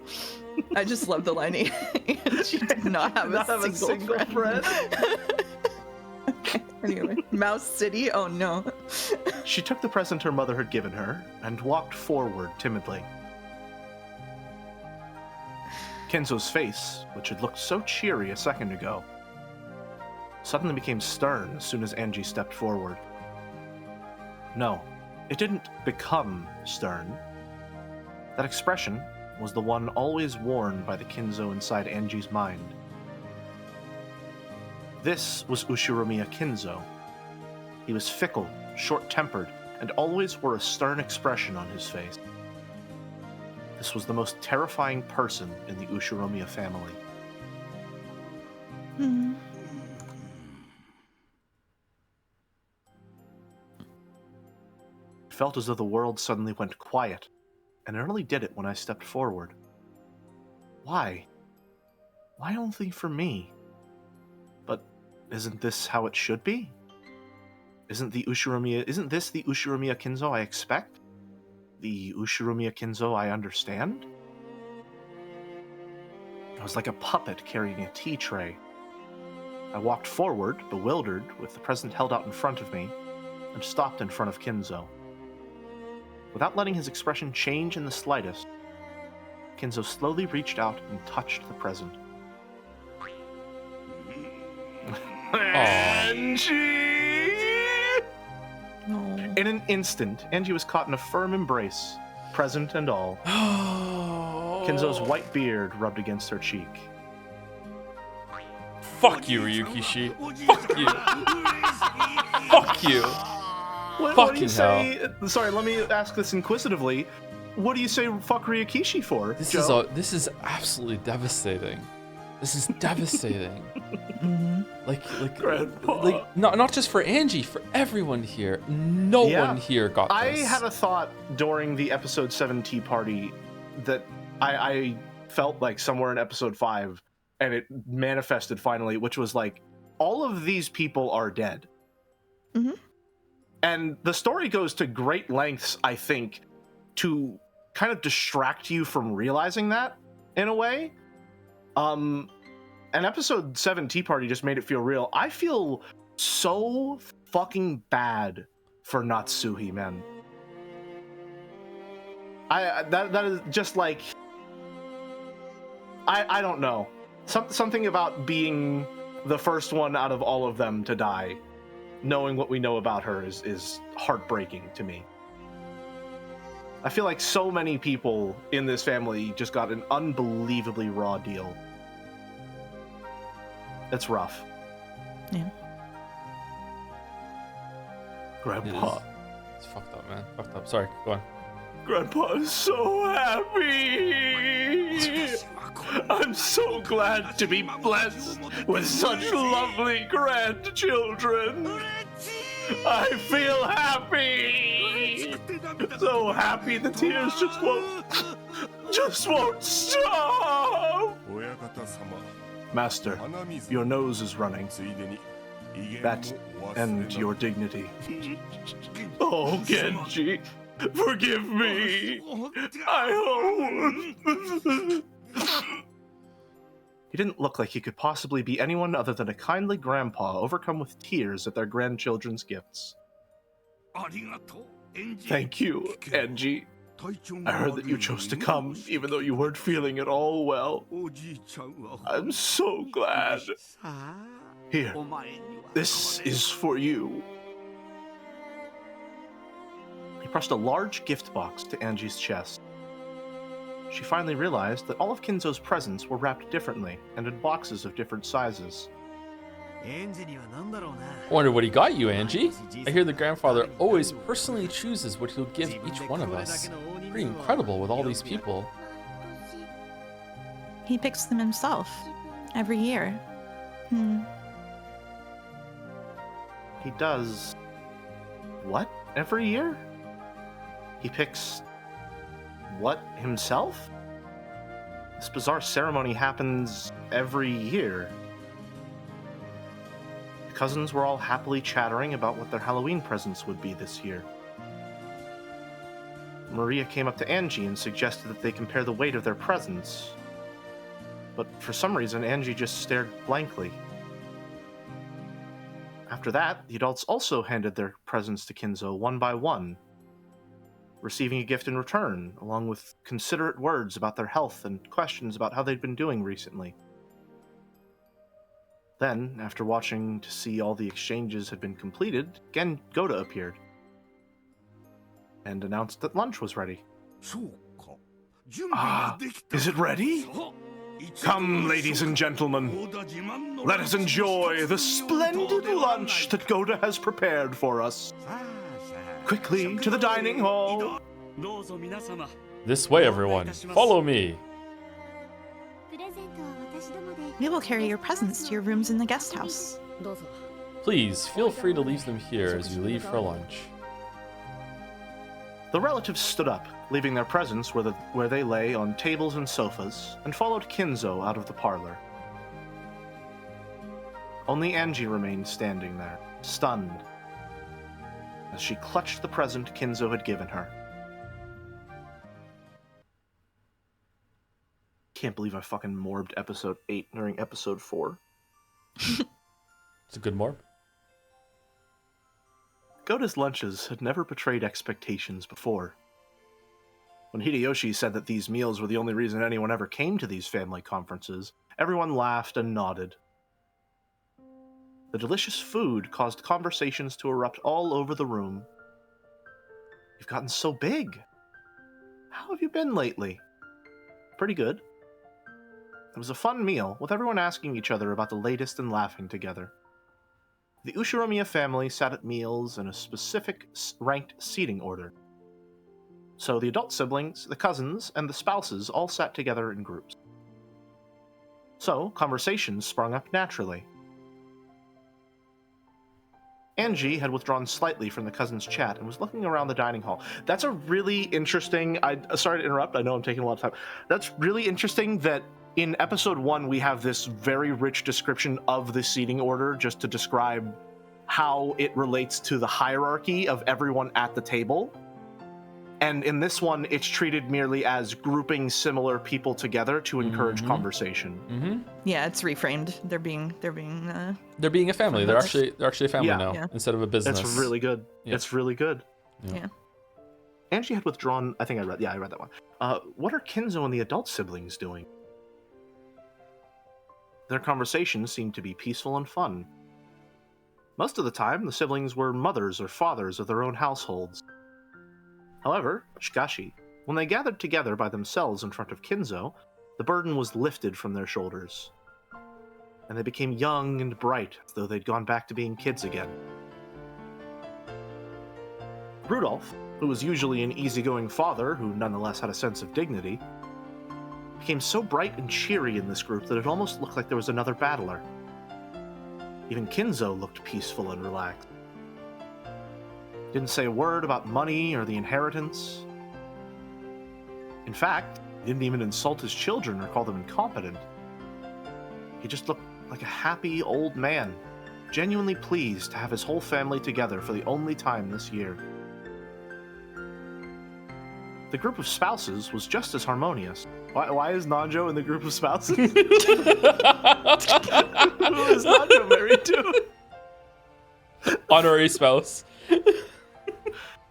I just love the line. She did not have a single friend. Okay, anyway, Mouse City? Oh no. She took the present her mother had given her and walked forward timidly. Kenzo's face, which had looked so cheery a second ago, suddenly became stern as soon as Angie stepped forward. No, it didn't become stern. That expression was the one always worn by the Kinzo inside Angie's mind. This was Ushiromiya Kinzo. He was fickle, short-tempered, and always wore a stern expression on his face. This was the most terrifying person in the Ushiromiya family. Hmm. It felt as though the world suddenly went quiet, and it only did it when I stepped forward. Why? Why only for me? But isn't this how it should be? Isn't this the Ushiromiya Kinzo I expect? The Ushiromiya Kinzo I understand? I was like a puppet carrying a tea tray. I walked forward, bewildered, with the present held out in front of me, and stopped in front of Kinzo. Without letting his expression change in the slightest, Kinzo slowly reached out and touched the present. Angie! No. In an instant, Angie was caught in a firm embrace, present and all. Kinzo's white beard rubbed against her cheek. Fuck you, Ryukishi. Fuck you. Fuck you. What do you say? Sorry, let me ask this inquisitively. What do you say fuck Ryukishi for, Joe? This is absolutely devastating. This is devastating. Mm-hmm. Like not just for Angie, for everyone here. No one here got this. I had a thought during the episode 7 tea party that I felt like somewhere in episode 5, and it manifested finally, which was like, all of these people are dead. Mm-hmm. And the story goes to great lengths, I think, to kind of distract you from realizing that, in a way. And episode 7 Tea Party just made it feel real. I feel so fucking bad for Natsuhi, man. That is just like, I don't know. Something about being the first one out of all of them to die, knowing what we know about her is heartbreaking to me. I feel like so many people in this family just got an unbelievably raw deal. It's rough. Yeah. Grandpa. It's fucked up, man. Fucked up. Sorry, go on. Grandpa is so happy. I'm so glad to be blessed with such lovely grandchildren. I feel happy. So happy the tears just won't stop. Master, your nose is running. That and your dignity. Oh, Genji, forgive me. I hope. He didn't look like he could possibly be anyone other than a kindly grandpa overcome with tears at their grandchildren's gifts. Thank you, Genji. I heard that you chose to come, even though you weren't feeling at all well. I'm so glad. Here, this is for you. He pressed a large gift box to Angie's chest. She finally realized that all of Kinzo's presents were wrapped differently and in boxes of different sizes. I wonder what he got you, Angie. I hear the grandfather always personally chooses what he'll give each one of us. Pretty incredible with all these people. He picks them himself every year. He does... what? Every year? He picks... what himself? This bizarre ceremony happens every year. The cousins were all happily chattering about what their Halloween presents would be this year. Maria came up to Angie and suggested that they compare the weight of their presents. But for some reason, Angie just stared blankly. After that, the adults also handed their presents to Kinzo one by one, receiving a gift in return, along with considerate words about their health and questions about how they'd been doing recently. Then, after watching to see all the exchanges had been completed, again Goda appeared and announced that lunch was ready. Is it ready? Come, ladies and gentlemen, let us enjoy the splendid lunch that Goda has prepared for us. Quickly to the dining hall. This way, everyone. Follow me. We will carry your presents to your rooms in the guest house. Please, feel free to leave them here as you leave for lunch. The relatives stood up, leaving their presents where they lay on tables and sofas, and followed Kinzo out of the parlor. Only Angie remained standing there, stunned, as she clutched the present Kinzo had given her. Can't believe I fucking morbed episode 8 during episode 4. It's a good morb. Goda's lunches had never betrayed expectations before. When Hideyoshi said that these meals were the only reason anyone ever came to these family conferences, everyone laughed and nodded. The delicious food caused conversations to erupt all over the room. You've gotten so big. How have you been lately? Pretty good. It was a fun meal, with everyone asking each other about the latest and laughing together. The Ushiromiya family sat at meals in a specific ranked seating order. So the adult siblings, the cousins, and the spouses all sat together in groups. So conversations sprung up naturally. Angie had withdrawn slightly from the cousins' chat and was looking around the dining hall. That's a really interesting... sorry to interrupt, I know I'm taking a lot of time. That's really interesting that in episode 1 we have this very rich description of the seating order just to describe how it relates to the hierarchy of everyone at the table. And in this one, it's treated merely as grouping similar people together to encourage conversation. Mm-hmm. Yeah, it's reframed. They're being a family. They're actually a family now instead of a business. That's really good. Yeah. It's really good. Yeah. Angie had withdrawn. I read that one. What are Kinzo and the adult siblings doing? Their conversations seemed to be peaceful and fun. Most of the time, the siblings were mothers or fathers of their own households. However, shikashi, when they gathered together by themselves in front of Kinzo, the burden was lifted from their shoulders, and they became young and bright, as though they'd gone back to being kids again. Rudolph, who was usually an easygoing father who nonetheless had a sense of dignity, became so bright and cheery in this group that it almost looked like there was another battler. Even Kinzo looked peaceful and relaxed. Didn't say a word about money or the inheritance. In fact, he didn't even insult his children or call them incompetent. He just looked like a happy old man, genuinely pleased to have his whole family together for the only time this year. The group of spouses was just as harmonious. Why is Nanjo in the group of spouses? Who is Nanjo married to? Honorary spouse.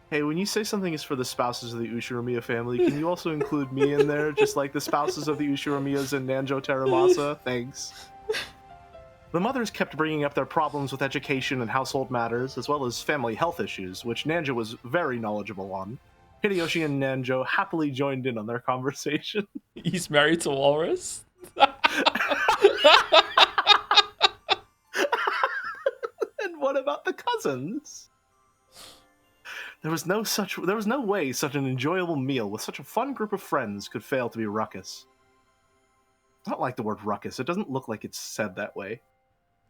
Hey, when you say something is for the spouses of the Ushiromiya family, can you also include me in there, just like the spouses of the Ushiromiyas and Nanjo Teramasa? Thanks. The mothers kept bringing up their problems with education and household matters, as well as family health issues, which Nanjo was very knowledgeable on. Hideyoshi and Nanjo happily joined in on their conversation. He's married to Walrus? And what about the cousins? There was no way such an enjoyable meal with such a fun group of friends could fail to be ruckus. I don't like the word ruckus. It doesn't look like it's said that way.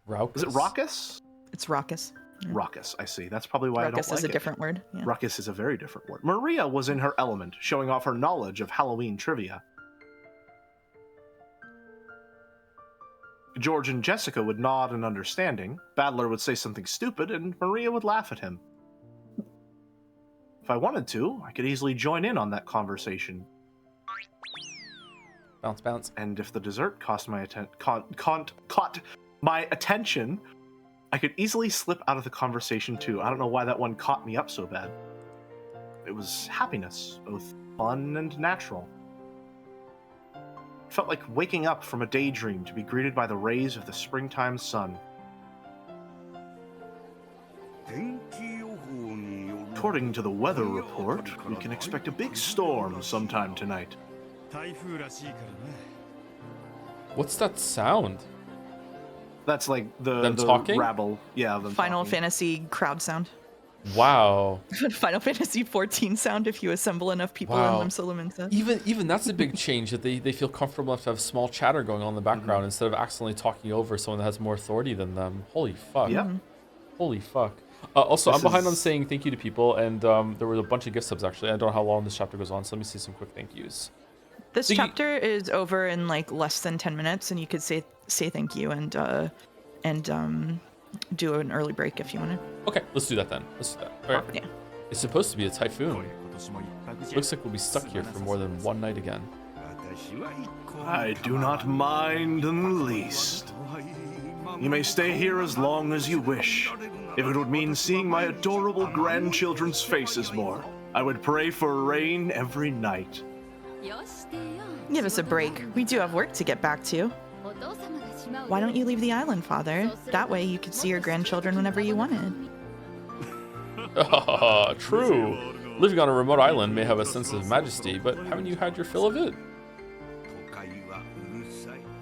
Raucous? Is it raucous? It's raucous. Yeah. Raucous, I see. That's probably why Ruckus I don't like it. is a different word. Yeah. Ruckus is a very different word. Maria was in her element, showing off her knowledge of Halloween trivia. George and Jessica would nod in understanding. Battler would say something stupid, and Maria would laugh at him. If I wanted to, I could easily join in on that conversation. Bounce, bounce. And if the dessert caught my attention, I could easily slip out of the conversation too. I don't know why that one caught me up so bad. It was happiness, both fun and natural. It felt like waking up from a daydream to be greeted by the rays of the springtime sun. According to the weather report, we can expect a big storm sometime tonight. What's that sound? That's like the talking? rabble. Yeah, them Final talking. Fantasy crowd sound. Wow. Final Fantasy 14 sound if you assemble enough people in Wow. them Solomon said. Even that's a big change, that they feel comfortable enough to have small chatter going on in the background instead of accidentally talking over someone that has more authority than them. Holy fuck. Yep. Holy fuck. Also, This I'm behind on is- saying thank you to people, and there were a bunch of gift subs actually. I don't know how long this chapter goes on, so let me see some quick thank yous. This So you- chapter is over in like less than 10 minutes, and you could say thank you and do an early break if you want to. Okay, let's do that then. Let's do that. Okay. Yeah. It's supposed to be a typhoon. Looks like we'll be stuck here for more than one night again. I do not mind in the least. You may stay here as long as you wish. If it would mean seeing my adorable grandchildren's faces more, I would pray for rain every night. Give us a break. We do have work to get back to. Why don't you leave the island, Father? That way you could see your grandchildren whenever you wanted. True. Living on a remote island may have a sense of majesty, but haven't you had your fill of it?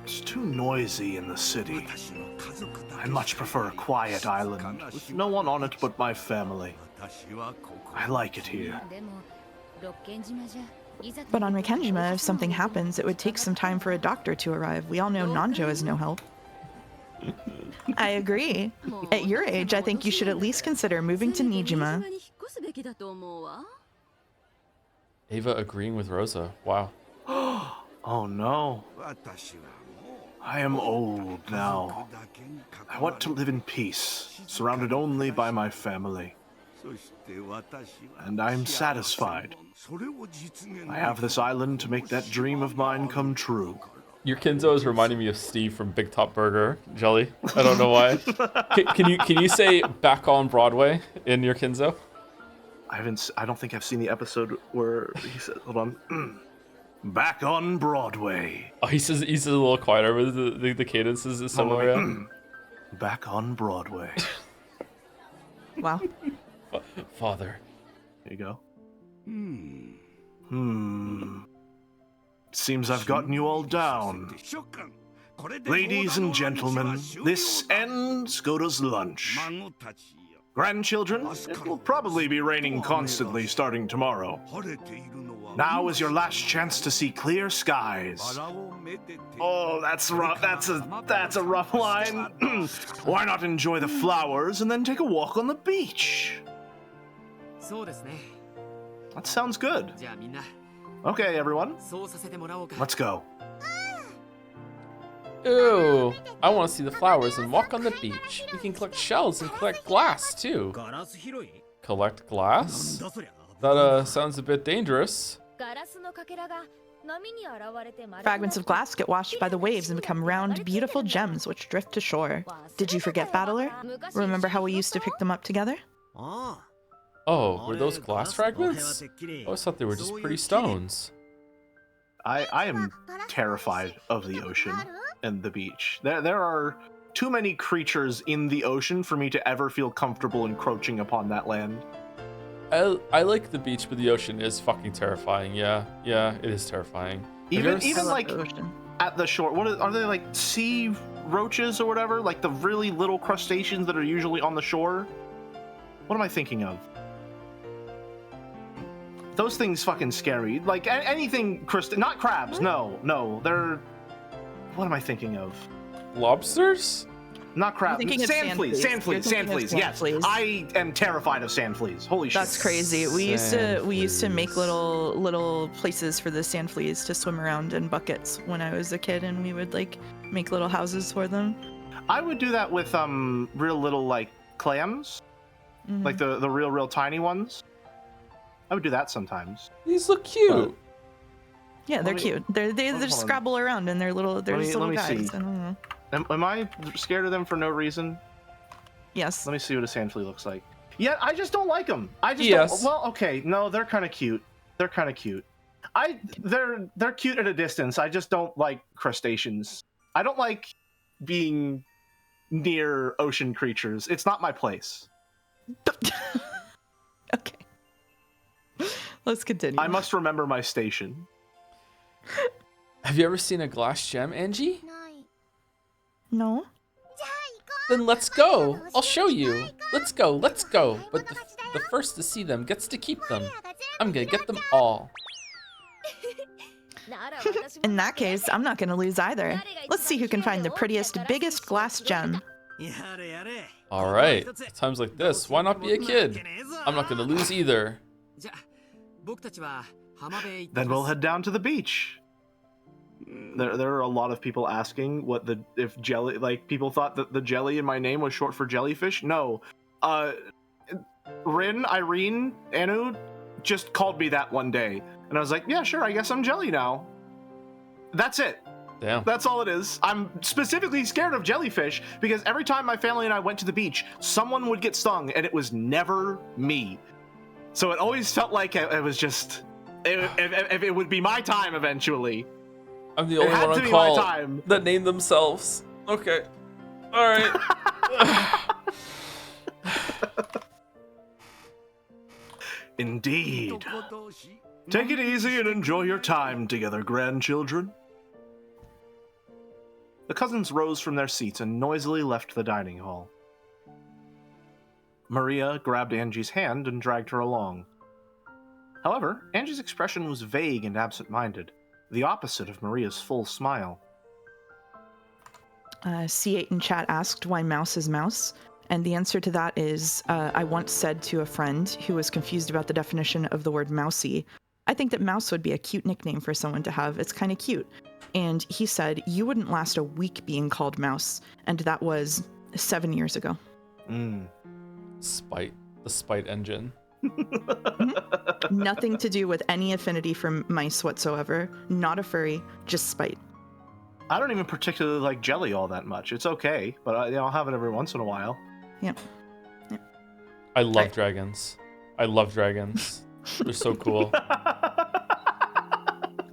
It's too noisy in the city. I much prefer a quiet island, with no one on it but my family. I like it here. But on Rikkenjima, if something happens, it would take some time for a doctor to arrive. We all know Nanjo is no help. I agree. At your age, I think you should at least consider moving to Nijima. Ava agreeing with Rosa. Wow. Oh no. I am old now. I want to live in peace, surrounded only by my family. And I'm satisfied. I have this island to make that dream of mine come true. Your Kinzo is reminding me of Steve from Big Top Burger Jelly. I don't know why. Can you say back on Broadway in your Kinzo? I don't think I've seen the episode where he said, hold on. Back on Broadway. Oh, he says a little quieter, but the cadence is similar. Yeah? Back on Broadway. Wow. Father. There you go. Seems I've gotten you all down. Ladies and gentlemen, this ends Skoda's lunch. Grandchildren, it will probably be raining constantly starting tomorrow. Now is your last chance to see clear skies. Oh, that's rough. That's a rough line. Why not enjoy the flowers and then take a walk on the beach? That sounds good. Okay, everyone. Let's go. Ooh, I want to see the flowers and walk on the beach. We can collect shells and collect glass, too. Collect glass? That, sounds a bit dangerous. Fragments of glass get washed by the waves and become round, beautiful gems which drift to shore. Did you forget, Battler? Remember how we used to pick them up together? Oh, were those glass fragments? I always thought they were just pretty stones. I am terrified of the ocean and the beach. There are too many creatures in the ocean for me to ever feel comfortable encroaching upon that land. I like the beach, but the ocean is fucking terrifying. Yeah, it is terrifying. Even like at the shore, are they, like sea roaches or whatever? Like the really little crustaceans that are usually on the shore? What am I thinking of? Those things fucking scary. Like anything not crabs. No, they're. What am I thinking of? Lobsters? Not crabs. Sand fleas. Yes, I am terrified of sand fleas. Holy shit. That's crazy. We used to make little places for the sand fleas to swim around in buckets when I was a kid, and we would like make little houses for them. I would do that with real little like clams, like the real tiny ones. I would do that sometimes. These look cute. Yeah, they're cute. They just scrabble around and they're little guys. See. I don't know. Am I scared of them for no reason? Yes. Let me see what a sand flea looks like. Yeah, I just don't like them. Don't. Well, okay, no, they're kind of cute. They're cute at a distance. I just don't like crustaceans. I don't like being near ocean creatures. It's not my place. Okay. Let's continue. I must remember my station. Have you ever seen a glass gem, Angie? No. Then let's go. I'll show you. Let's go. But the first to see them gets to keep them. I'm gonna get them all. In that case, I'm not gonna lose either. Let's see who can find the prettiest, biggest glass gem. Alright, times like this, why not be a kid? I'm not gonna lose either. Then we'll head down to the beach. There are a lot of people asking if jelly, like people thought that the jelly in my name was short for jellyfish. No, Irene, Anu just called me that one day, and I was like, yeah, sure, I guess I'm Jelly now. That's it. Damn. That's all it is. I'm specifically scared of jellyfish because every time my family and I went to the beach, someone would get stung, and it was never me. So it always felt like it was just, if it would be my time eventually. I'm the only one on call that named themselves. Okay. All right. Indeed. Take it easy and enjoy your time together, grandchildren. The cousins rose from their seats and noisily left the dining hall. Maria grabbed Angie's hand and dragged her along. However, Angie's expression was vague and absent-minded, the opposite of Maria's full smile. C8 in chat asked why mouse is mouse, and the answer to that is I once said to a friend who was confused about the definition of the word mousy, I think that mouse would be a cute nickname for someone to have. It's kind of cute. And he said, you wouldn't last a week being called mouse, and that was 7 years ago. Spite. The spite engine. Nothing to do with any affinity for mice whatsoever. Not a furry, just spite. I don't even particularly like jelly all that much. It's okay, but I'll have it every once in a while. Yep. I love dragons. They're so cool.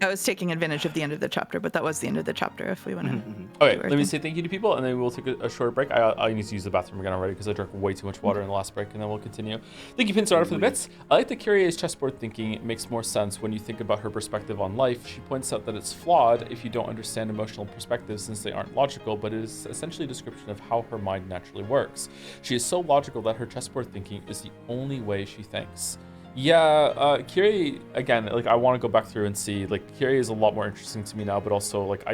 I was taking advantage of the end of the chapter, but that was the end of the chapter if we want to. Okay, let me say thank you to people, and then we'll take a short break. I need to use the bathroom again already because I drank way too much water in the last break, and then we'll continue. Thank you, Pinstarter, for the bits. I like that Kyrie's chessboard thinking makes more sense when you think about her perspective on life. She points out that it's flawed if you don't understand emotional perspectives since they aren't logical, but it is essentially a description of how her mind naturally works. She is so logical that her chessboard thinking is the only way she thinks. Yeah, Kyrie, again, like, I want to go back through and see, like, Kyrie is a lot more interesting to me now, but also, like,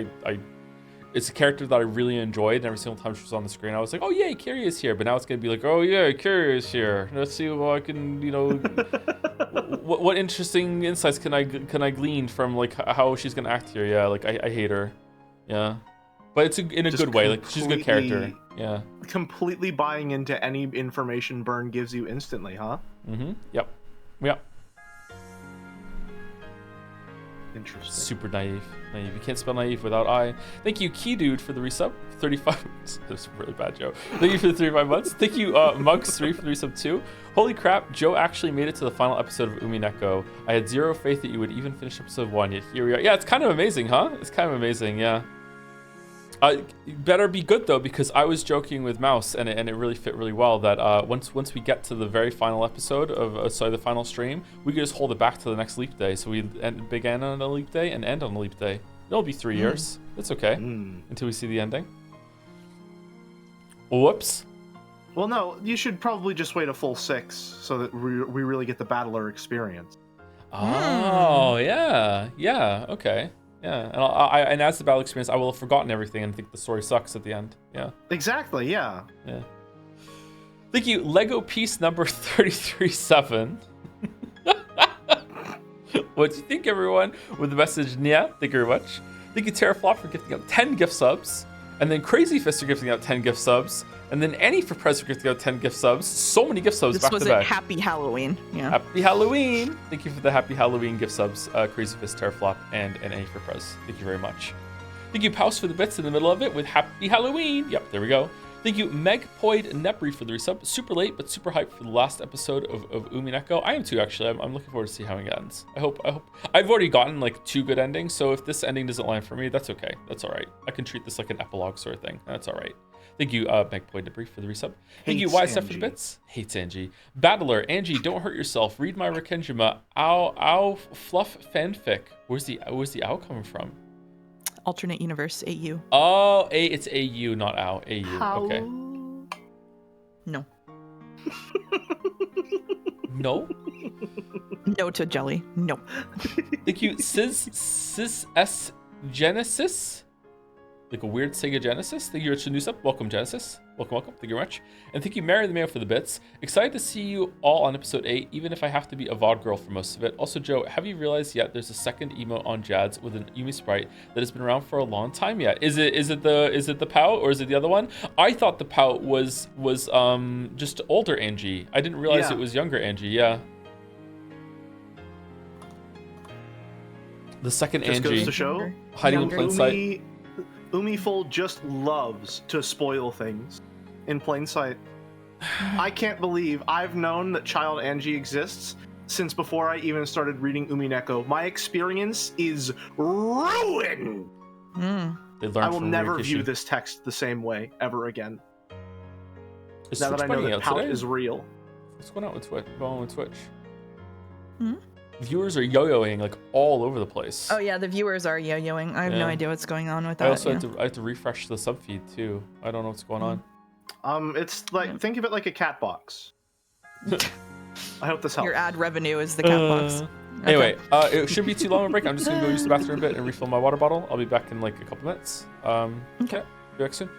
it's a character that I really enjoyed, and every single time she was on the screen, I was like, oh, yay, Kyrie is here, but now it's going to be like, oh, yeah, Kyrie is here. Let's see what I can, you know, what interesting insights can I glean from, like, how she's going to act here. Yeah, like, I hate her. Yeah. But it's in a good way, like, she's a good character. Yeah. Completely buying into any information Burn gives you instantly, huh? Mm-hmm, yep. Yep. Interesting. Super naive. You can't spell naive without I. Thank you, Key Dude, for the resub. 35. That's a really bad joke. Thank you for the 35 months. Thank you, Mugs3 for the resub 2. Holy crap, Joe actually made it to the final episode of Umineko. I had zero faith that you would even finish episode 1, yet here we are. Yeah, it's kind of amazing, huh? It's kind of amazing, yeah. Better be good though, because I was joking with Mouse, and it really fit really well that once we get to the very final episode of the final stream, we could just hold it back to the next leap day. So we begin on a leap day and end on a leap day. It'll be 3 years. It's okay until we see the ending. Whoops. Well, no, you should probably just wait a full 6 so that we really get the battler experience. Oh yeah, okay. Yeah, and as the battle experience, I will have forgotten everything and think the story sucks at the end. Yeah. Exactly, yeah. Yeah. Thank you, Lego piece number 33-7. What do you think, everyone? With the message, yeah, thank you very much. Thank you, Terraflop, for gifting out 10 gift subs. And then Crazy Fist for gifting out 10 gift subs. And then Annie for Prez for gifting out 10 gift subs. So many gift subs back to back. This was a Happy Halloween. Yeah. Happy Halloween. Thank you for the Happy Halloween gift subs, Crazy Fist, Terraflop, and Annie for Prez. Thank you very much. Thank you, Pouse, for the bits in the middle of it with Happy Halloween. Yep, there we go. Thank you, Megpoid Nepri, for the resub. Super late, but super hyped for the last episode of Umineko. I am too, actually. I'm looking forward to see how it ends. I hope. I've already gotten like 2 good endings, so if this ending doesn't land for me, that's okay. That's all right. I can treat this like an epilogue sort of thing. That's all right. Thank you, Megpoid Nepri, for the resub. Thank you, YSF, for the bits. Hates Angie. Battler, Angie, don't hurt yourself. Read my Rakenjima. Ow, fluff fanfic. Where's the ow coming from? Alternate universe, AU. Oh, it's AU, not OW. AU. How? Okay. No. No? No to jelly. No. Thank you, Sis S Genesis. Like a weird Sega Genesis. Thank you, Richard Newsup. Welcome, Genesis. Welcome. Thank you very much. And thank you, Mary the Mayo, for the bits. Excited to see you all on episode 8, even if I have to be a VOD girl for most of it. Also, Joe, have you realized yet there's a second emote on Jads with an Yumi sprite that has been around for a long time yet? Is it the pout or is it the other one? I thought the pout was just older Angie. I didn't realize it was younger Angie. Yeah. The second just Angie. Goes to show, hiding in plain sight. Umiful just loves to spoil things in plain sight. I can't believe I've known that Child Angie exists since before I even started reading Umineko. My experience is ruined! I will never view this text the same way ever again. Is now Twitch that I know that Pout today? is real. What's going on with Twitch? Viewers are yo-yoing like all over the place. Oh yeah, the viewers are yo-yoing. I have no idea what's going on with that. I also have to refresh the sub feed too. I don't know what's going on. It's like, think of it like a cat box. I hope this helps. Your ad revenue is the cat box. Anyway, it shouldn't be too long of a break. I'm just gonna go use the bathroom a bit and refill my water bottle. I'll be back in like a couple minutes. Okay. Be back soon.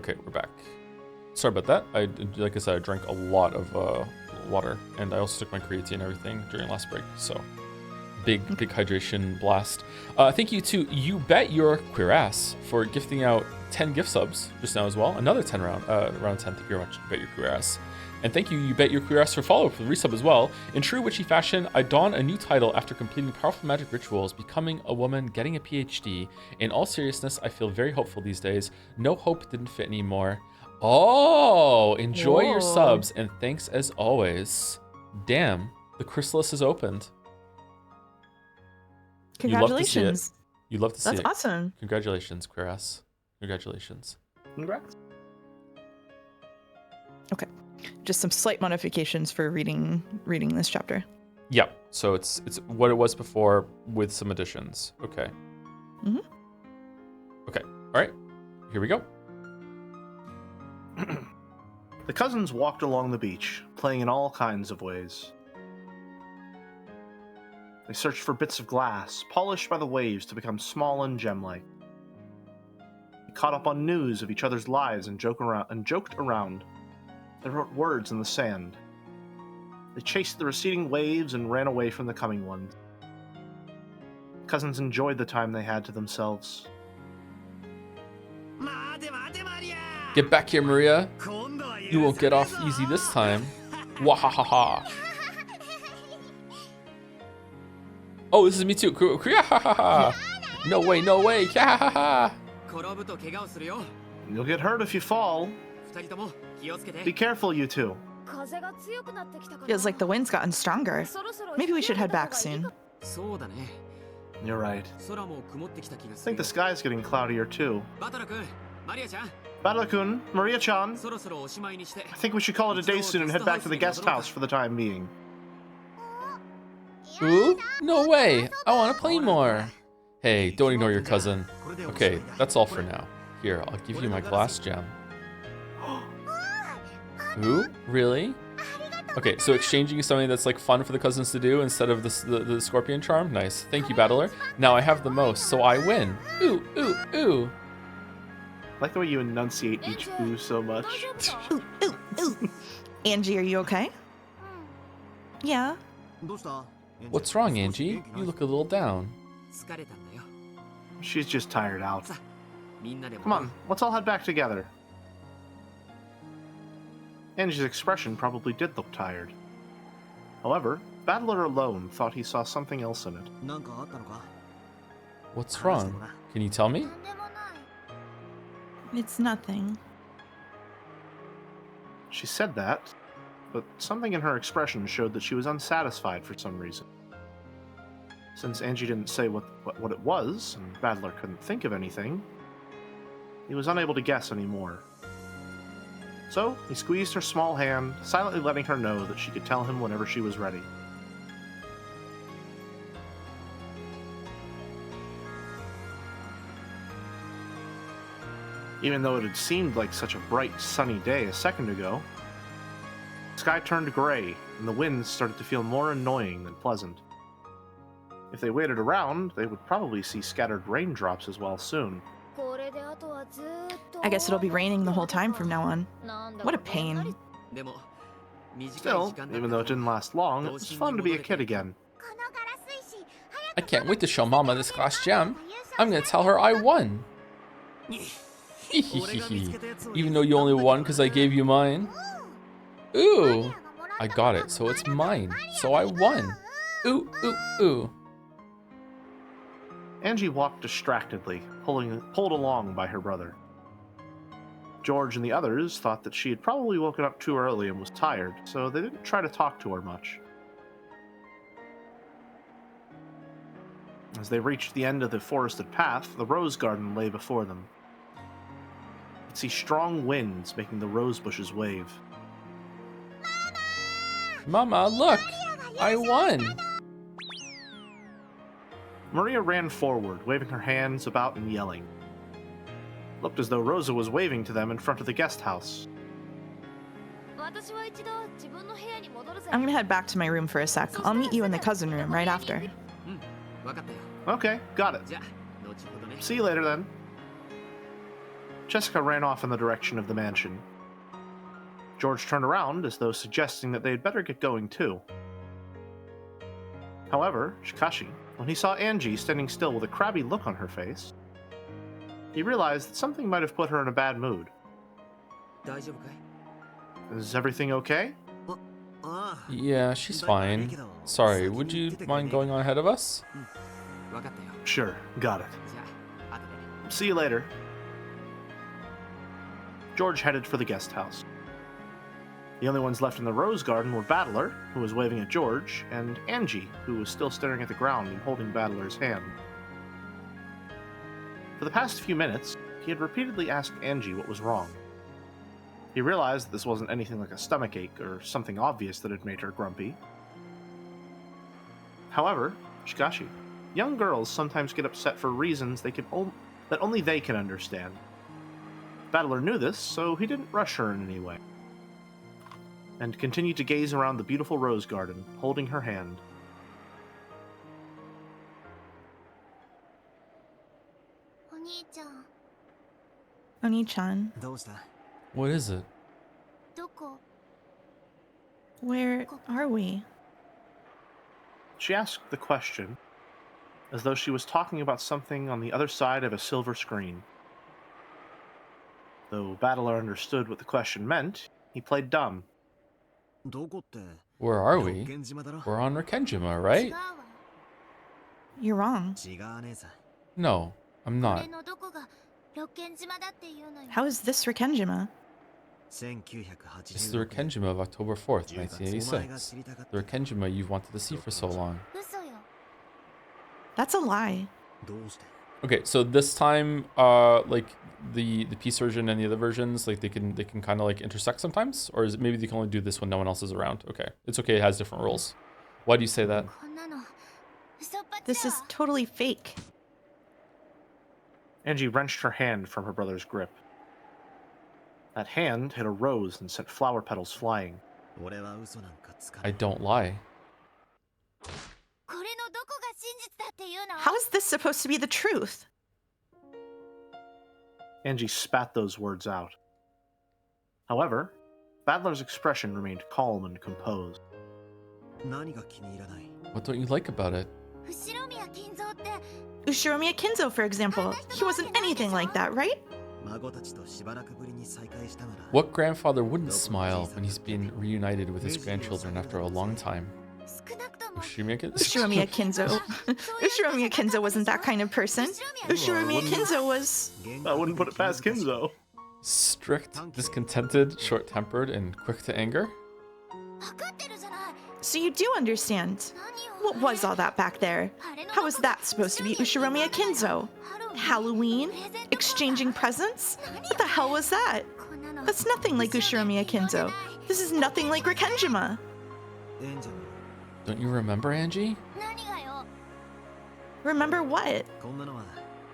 Okay, we're back. Sorry about that. Like I said, I drank a lot of water, and I also took my creatine and everything during last break. So big hydration blast. Thank you to You Bet Your Queer Ass for gifting out 10 gift subs just now as well. Another 10 round 10. Thank you very much, You Bet Your Queer Ass. And thank you, You Bet Your Queer Ass, for follow-up for the resub as well. In true witchy fashion, I don a new title after completing powerful magic rituals, becoming a woman, getting a PhD. In all seriousness, I feel very hopeful these days. No hope didn't fit anymore. Oh, enjoy your subs, and thanks as always. Damn, the chrysalis is opened. Congratulations. You love to see it. That's awesome. Congratulations, Queer Ass. Congratulations. Congrats. Okay. Just some slight modifications for reading this chapter. Yeah. So it's what it was before with some additions. Okay. Mm-hmm. Okay. All right. Here we go. The cousins walked along the beach, playing in all kinds of ways. They searched for bits of glass, polished by the waves to become small and gem-like. They caught up on news of each other's lives and joked around. They wrote words in the sand. They chased the receding waves and ran away from the coming ones. The cousins enjoyed the time they had to themselves. Get back here, Maria. You won't get off easy this time. Wahahaha. Oh, this is me too. No way, no way. You'll get hurt if you fall. Be careful, you two. Feels like the wind's gotten stronger. Maybe we should head back soon. You're right. I think the sky's getting cloudier too. Batala-kun, Maria-chan, I think we should call it a day soon and head back to the guest house for the time being. Ooh? No way! I want to play more! Hey, don't ignore your cousin. Okay, that's all for now. Here, I'll give you my glass gem. Ooh? Really? Okay, so exchanging is something that's like fun for the cousins to do instead of the scorpion charm? Nice. Thank you, Battler. Now I have the most, so I win. Ooh, ooh, ooh. I like the way you enunciate each ooh so much. Ooh, ooh, ooh. Angie, are you okay? Yeah. What's wrong, Angie? You look a little down. She's just tired out. Come on, let's all head back together. Angie's expression probably did look tired. However, Battler alone thought he saw something else in it. What's wrong? Can you tell me? It's nothing. She said that, but something in her expression showed that she was unsatisfied for some reason. Since Angie didn't say what it was, and Battler couldn't think of anything, he was unable to guess anymore. So, he squeezed her small hand, silently letting her know that she could tell him whenever she was ready. Even though it had seemed like such a bright, sunny day a second ago, the sky turned gray, and the winds started to feel more annoying than pleasant. If they waited around, they would probably see scattered raindrops as well soon. I guess it'll be raining the whole time from now on. What a pain. Still, even though it didn't last long, it was fun to be a kid again. I can't wait to show Mama this glass gem. I'm gonna tell her I won. Even though you only won because I gave you mine. Ooh, I got it, so it's mine. So I won. Ooh, ooh, ooh. Angie walked distractedly, pulled along by her brother. George and the others thought that she had probably woken up too early and was tired, so they didn't try to talk to her much. As they reached the end of the forested path, the rose garden lay before them. They could see strong winds making the rose bushes wave. Mama, look! I won! Maria ran forward, waving her hands about and yelling. It looked as though Rosa was waving to them in front of the guest house. I'm gonna head back to my room for a sec. I'll meet you in the cousin room right after. Okay, got it. See you later then. Jessica ran off in the direction of the mansion. George turned around as though suggesting that they had better get going too. However, Shikashi, when he saw Angie standing still with a crabby look on her face, he realized that something might have put her in a bad mood. Is everything okay? Yeah, she's fine. Sorry, would you mind going on ahead of us? Sure, got it. See you later. George headed for the guest house. The only ones left in the rose garden were Battler, who was waving at George, and Angie, who was still staring at the ground and holding Battler's hand. For the past few minutes, he had repeatedly asked Angie what was wrong. He realized that this wasn't anything like a stomachache or something obvious that had made her grumpy. However, Shikashi, young girls sometimes get upset for reasons that only they can understand. Battler knew this, so he didn't rush her in any way, and continued to gaze around the beautiful rose garden, holding her hand. Oni-chan, What is it? where are we? She asked the question as though she was talking about something on the other side of a silver screen. Though Battler understood what the question meant, he played dumb. Where are we? We're on Rikenjima, right? You're wrong. No, I'm not. How is this Rikenjima? This is the Rikenjima of October 4th, 1986. The Rikenjima you've wanted to see for so long. That's a lie. Okay, so this time, like the PC version and the other versions, like they can kind of like intersect sometimes, or is it maybe they can only do this when no one else is around? Okay, it's okay. It has different rules. Why do you say that? This is totally fake. Angie wrenched her hand from her brother's grip. That hand hit a rose and sent flower petals flying. I don't lie. How is this supposed to be the truth? Angie spat those words out. However, Battler's expression remained calm and composed. What don't you like about it? Ushiromiya Kinzo, for example. He wasn't anything like that, right? What grandfather wouldn't smile when he's been reunited with his grandchildren after a long time? Ushiromiya Kinzo. Ushiromiya Kinzo wasn't that kind of person. Ushiromiya Kinzo was... I wouldn't put it past Kinzo. Strict, discontented, short-tempered, and quick to anger? So you do understand. What was all that back there? How was that supposed to be Ushiromiya Kinzo? Halloween? Exchanging presents? What the hell was that? That's nothing like Ushiromiya Kinzo. This is nothing like Rikenjima. Don't you remember, Angie? Remember what?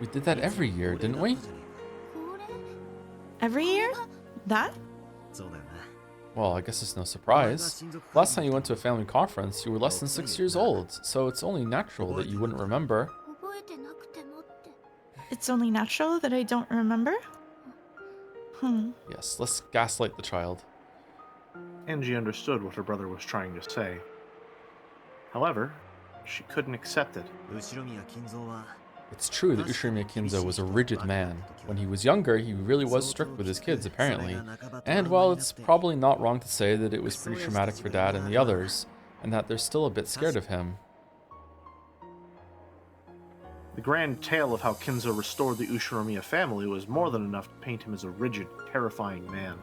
We did that every year, didn't we? Every year? That? Well, I guess it's no surprise. Last time you went to a family conference, you were less than 6 years old, so it's only natural that you wouldn't remember. It's only natural that I don't remember? Yes, let's gaslight the child. Angie understood what her brother was trying to say. However, she couldn't accept it. It's true that Ushiromiya Kinzo was a rigid man. When he was younger, he really was strict with his kids, apparently. And while it's probably not wrong to say that it was pretty traumatic for Dad and the others, and that they're still a bit scared of him. The grand tale of how Kinzo restored the Ushiromiya family was more than enough to paint him as a rigid, terrifying man.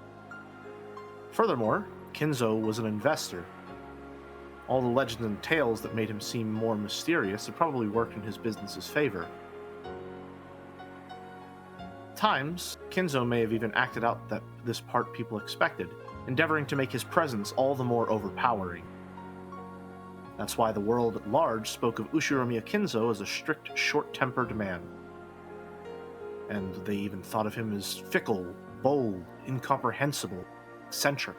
Furthermore, Kinzo was an investor. All the legends and tales that made him seem more mysterious had probably worked in his business's favor. At times, Kinzo may have even acted out this part people expected, endeavoring to make his presence all the more overpowering. That's why the world at large spoke of Ushiromiya Kinzo as a strict, short-tempered man. And they even thought of him as fickle, bold, incomprehensible, eccentric.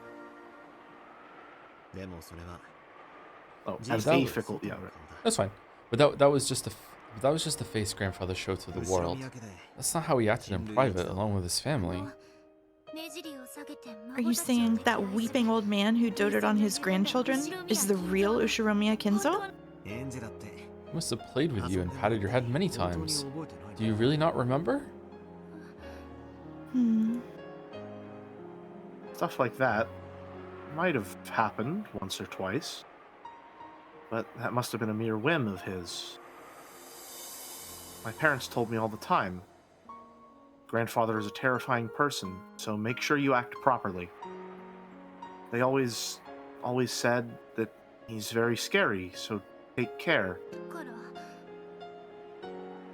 Oh, as a fickle, yeah. That's fine. But that was just But that was just the face grandfather showed to the world. That's not how he acted in private, along with his family. Are you saying that weeping old man who doted on his grandchildren is the real Ushiromiya Kinzo? He must have played with you and patted your head many times. Do you really not remember? Stuff like that might have happened once or twice, but that must have been a mere whim of his. My parents told me all the time, grandfather is a terrifying person, so make sure you act properly. They always said that he's very scary, so take care.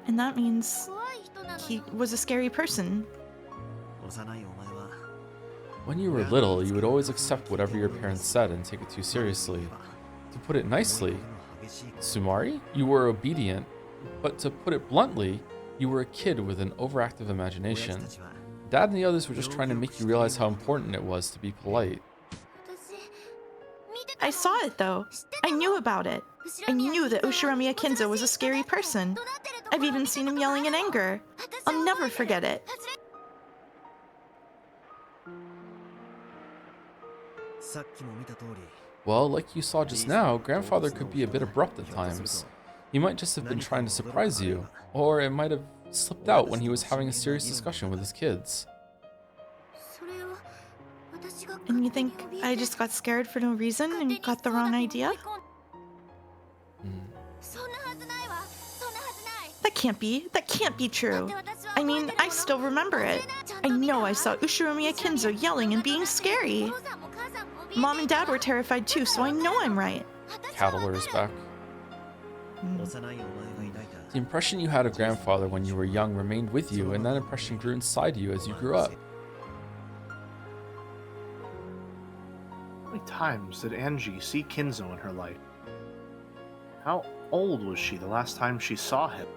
And that means he was a scary person. When you were little, you would always accept whatever your parents said and take it too seriously. To put it nicely, Sumari, you were obedient, but to put it bluntly, you were a kid with an overactive imagination. Dad and the others were just trying to make you realize how important it was to be polite. I saw it though. I knew about it. I knew that Ushiromiya Kinzo was a scary person. I've even seen him yelling in anger. I'll never forget it. Well, like you saw just now, grandfather could be a bit abrupt at times. He might just have been trying to surprise you, or it might have slipped out when he was having a serious discussion with his kids. And you think I just got scared for no reason and got the wrong idea? That can't be true. I mean, I still remember it. I know I saw Ushiromiya Kinzo yelling and being scary. Mom and Dad were terrified too, so I know I'm right. Cattler is back. The impression you had of grandfather when you were young remained with you, and that impression grew inside you as you grew up. How many times did Angie see Kinzo in her life? How old was she the last time she saw him?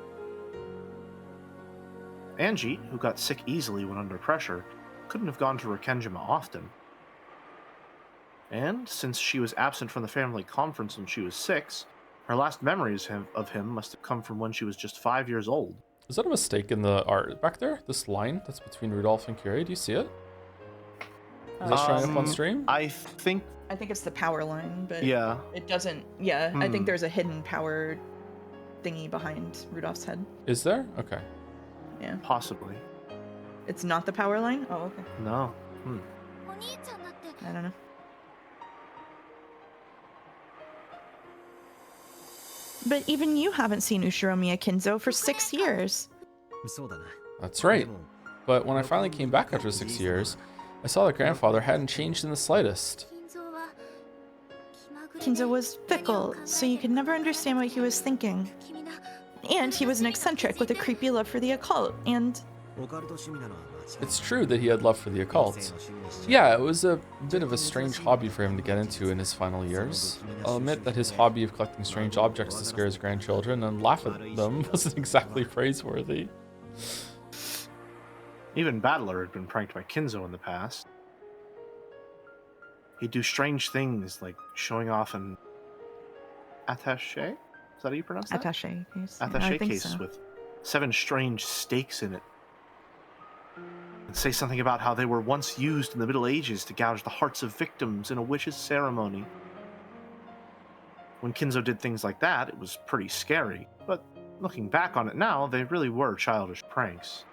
Angie, who got sick easily when under pressure, couldn't have gone to Rikenjima often. And since she was absent from the family conference when she was 6, her last memories of him must have come from when she was just 5 years old. Is that a mistake in the art back there? This line that's between Rudolph and Curie? Do you see it? Is that showing up on stream? I think it's the power line, but yeah, it doesn't. Yeah, I think there's a hidden power thingy behind Rudolph's head. Is there? Okay. Yeah. Possibly. It's not the power line? Oh, okay. No. I don't know. But even you haven't seen Ushiromiya Kinzo for 6 years. That's right. But when I finally came back after 6 years, I saw that grandfather hadn't changed in the slightest. Kinzo was fickle, so you could never understand what he was thinking. And he was an eccentric with a creepy love for the occult, and... It's true that he had love for the occult. Yeah, it was a bit of a strange hobby for him to get into in his final years. I'll admit that his hobby of collecting strange objects to scare his grandchildren and laugh at them wasn't exactly praiseworthy. Even Battler had been pranked by Kinzo in the past. He'd do strange things like showing off an attaché? Is that how you pronounce that? Attaché case. Attaché case with 7 strange stakes in it. And say something about how they were once used in the Middle Ages to gouge the hearts of victims in a witch's ceremony. When Kinzo did things like that, it was pretty scary, but looking back on it now, they really were childish pranks.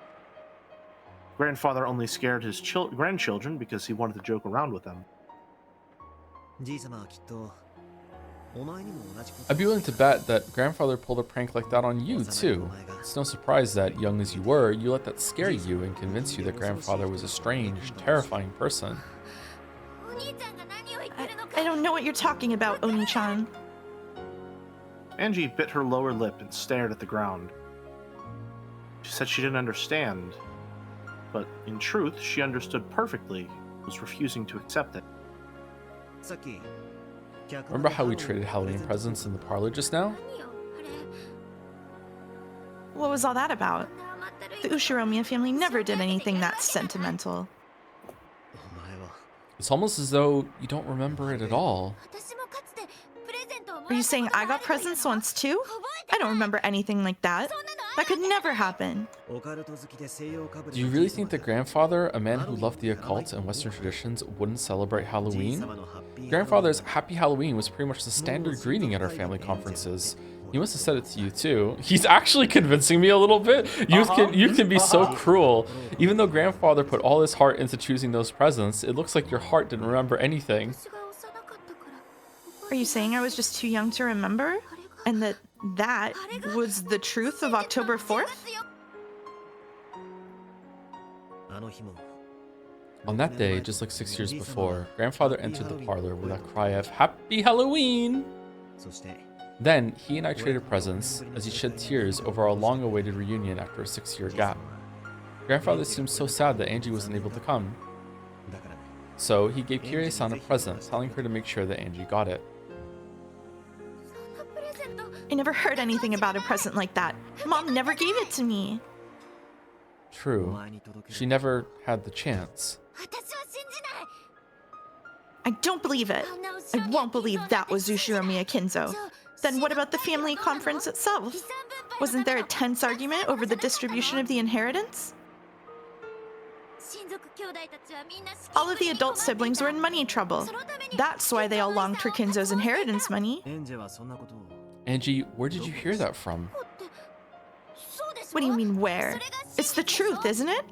Grandfather only scared his grandchildren because he wanted to joke around with them. I'd be willing to bet that grandfather pulled a prank like that on you, too. It's no surprise that, young as you were, you let that scare you and convince you that grandfather was a strange, terrifying person. I don't know what you're talking about, Oni-chan. Angie bit her lower lip and stared at the ground. She said she didn't understand, but in truth, she understood perfectly, was refusing to accept it. Remember how we traded Halloween presents in the parlor just now? What was all that about? The Ushiromiya family never did anything that sentimental. It's almost as though you don't remember it at all. Are you saying I got presents once too? I don't remember anything like that. That could never happen. Do you really think that grandfather, a man who loved the occult and Western traditions, wouldn't celebrate Halloween? Grandfather's Happy Halloween was pretty much the standard greeting at our family conferences. He must have said it to you too. He's actually convincing me a little bit. You can be so cruel. Even though grandfather put all his heart into choosing those presents, it looks like your heart didn't remember anything. Are you saying I was just too young to remember? And that was the truth of October 4th? On that day, just like 6 years before, grandfather entered the parlor with a cry of Happy Halloween! Then, he and I traded presents as he shed tears over our long-awaited reunion after a 6-year gap. Grandfather seemed so sad that Angie wasn't able to come. So, he gave Kirie-san a present, telling her to make sure that Angie got it. I never heard anything about a present like that. Mom never gave it to me. True. She never had the chance. I don't believe it. I won't believe that was Ushiromiya Kinzo. Then what about the family conference itself? Wasn't there a tense argument over the distribution of the inheritance? All of the adult siblings were in money trouble. That's why they all longed for Kinzo's inheritance money. Angie, where did you hear that from? What do you mean, where? It's the truth, isn't it?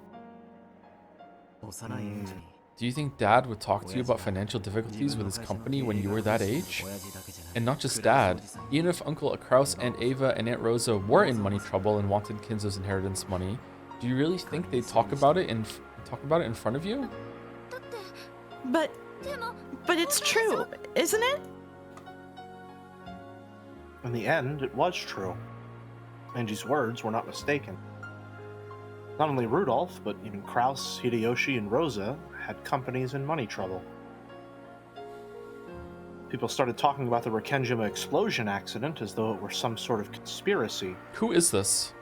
Do you think Dad would talk to you about financial difficulties with his company when you were that age? And not just Dad, even if Uncle Kraus, Aunt Ava, and Aunt Rosa were in money trouble and wanted Kinzo's inheritance money, do you really think they'd talk about it in front of you? But it's true, isn't it? In the end, it was true. Angie's words were not mistaken. Not only Rudolph, but even Kraus, Hideyoshi, and Rosa had companies in money trouble. People started talking about the Rekenjima explosion accident as though it were some sort of conspiracy. Who is this?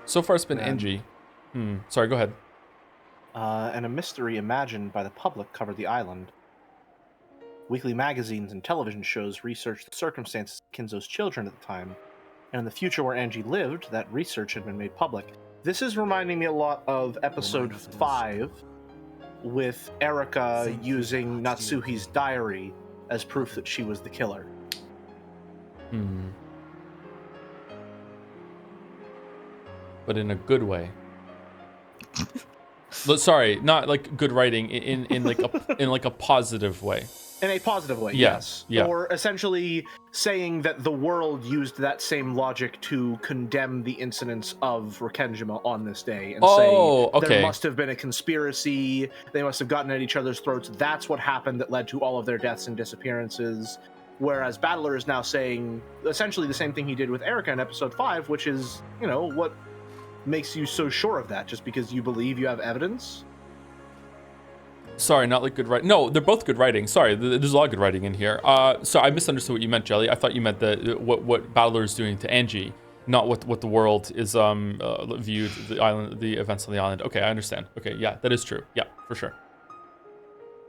So far it's been Angie. Sorry, go ahead. And a mystery imagined by the public covered the island. Weekly magazines and television shows researched the circumstances of Kinzo's children at the time, and in the future where Angie lived, that research had been made public. This is reminding me a lot of episode 5, with Erika using Natsuhi's diary as proof that she was the killer. But in a good way. Sorry, not like good writing, in like a positive way. In a positive way, yes. Yeah. Or essentially saying that the world used that same logic to condemn the incidents of Rekenjima on this day and say there must have been a conspiracy, they must have gotten at each other's throats, that's what happened that led to all of their deaths and disappearances. Whereas Battler is now saying essentially the same thing he did with Erika in episode 5, which is, what makes you so sure of that? Just because you believe you have evidence? Sorry, not like good writing. No, they're both good writing. Sorry, there's a lot of good writing in here. So I misunderstood what you meant, Jelly. I thought you meant what Battler is doing to Angie, not what the world is viewed the events on the island. Okay, I understand. Okay, yeah, that is true. Yeah, for sure.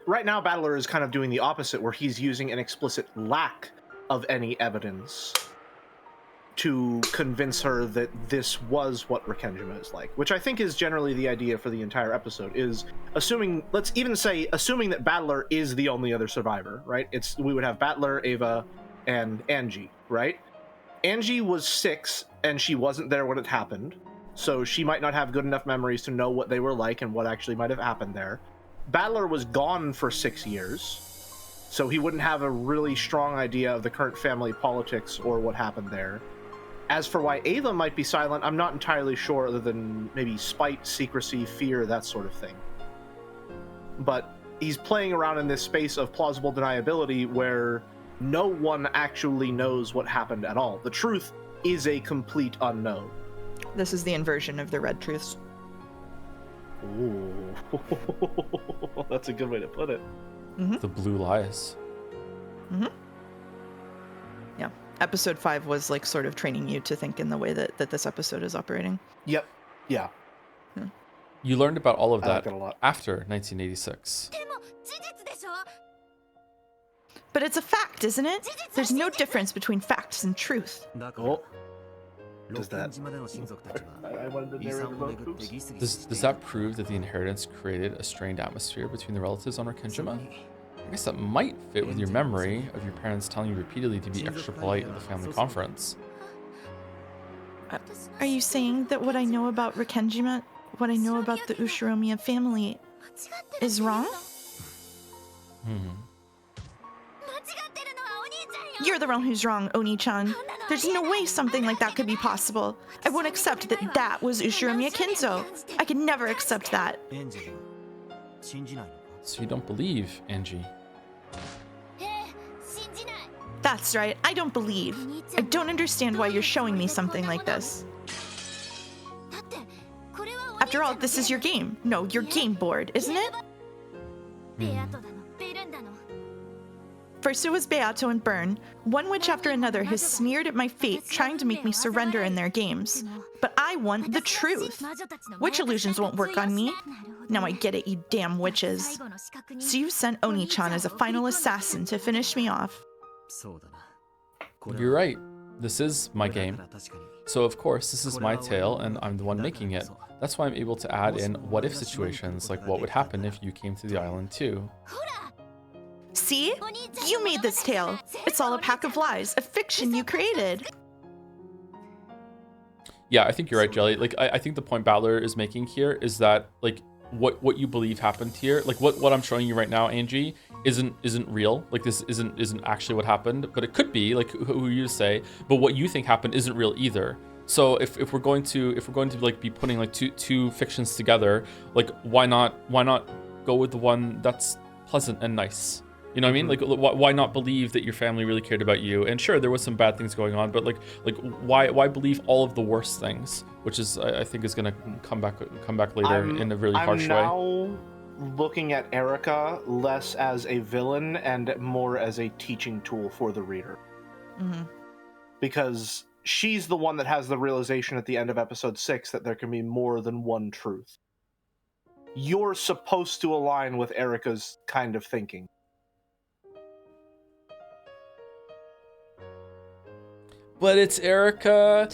Right now, Battler is kind of doing the opposite, where he's using an explicit lack of any evidence to convince her that this was what Rekenjima is like, which I think is generally the idea for the entire episode, is assuming that Battler is the only other survivor, right? We would have Battler, Ava, and Angie, right? Angie was 6, and she wasn't there when it happened, so she might not have good enough memories to know what they were like and what actually might have happened there. Battler was gone for 6 years, so he wouldn't have a really strong idea of the current family politics or what happened there. As for why Ava might be silent, I'm not entirely sure, other than maybe spite, secrecy, fear, that sort of thing. But he's playing around in this space of plausible deniability where no one actually knows what happened at all. The truth is a complete unknown. This is the inversion of the red truths. Ooh. That's a good way to put it. The blue lies. Yeah. Episode 5 was like sort of training you to think in the way that this episode is operating. Yep. Yeah. You learned about all of that a lot. after 1986. But it's a fact, isn't it? There's no difference between facts and truth. Oh. Does that... I wanted to narrate about oops. Does that prove that the inheritance created a strained atmosphere between the relatives on Rakengima? I guess that might fit with your memory of your parents telling you repeatedly to be extra polite at the family conference. Are you saying that what I know about Rakengima, what I know about the Ushiromiya family, is wrong? You're the one who's wrong, Oni-chan. There's no way something like that could be possible. I won't accept that that was Ushiromiya Kinzo. I could never accept that. So you don't believe, Angie? That's right, I don't believe. I don't understand why you're showing me something like this. After all, this is your game. No, your game board, isn't it? First it was Beato and Burn. One witch after another has sneered at my fate, trying to make me surrender in their games. But I want the truth. Witch illusions won't work on me. Now I get it, you damn witches. So you sent Oni-chan as a final assassin to finish me off. You're right. This is my game. So of course, this is my tale, and I'm the one making it. That's why I'm able to add in what-if situations, like what would happen if you came to the island too. See? You made this tale. It's all a pack of lies, a fiction you created. Yeah, I think you're right, Jelly. Like, I think the point Battler is making here is that, like, what you believe happened here, like what I'm showing you right now, Angie, isn't real. Like, this isn't actually what happened, but it could be, like, who you say. But what you think happened isn't real either. So if we're going to like be putting like two fictions together, like why not go with the one that's pleasant and nice? You know what I mean? Like, why not believe that your family really cared about you? And sure, there was some bad things going on, but like why believe all of the worst things? Which is, I think, is gonna come back later in a really harsh way. I'm now looking at Erica less as a villain and more as a teaching tool for the reader, because she's the one that has the realization at the end of episode 6 that there can be more than one truth. You're supposed to align with Erica's kind of thinking. But it's Erica.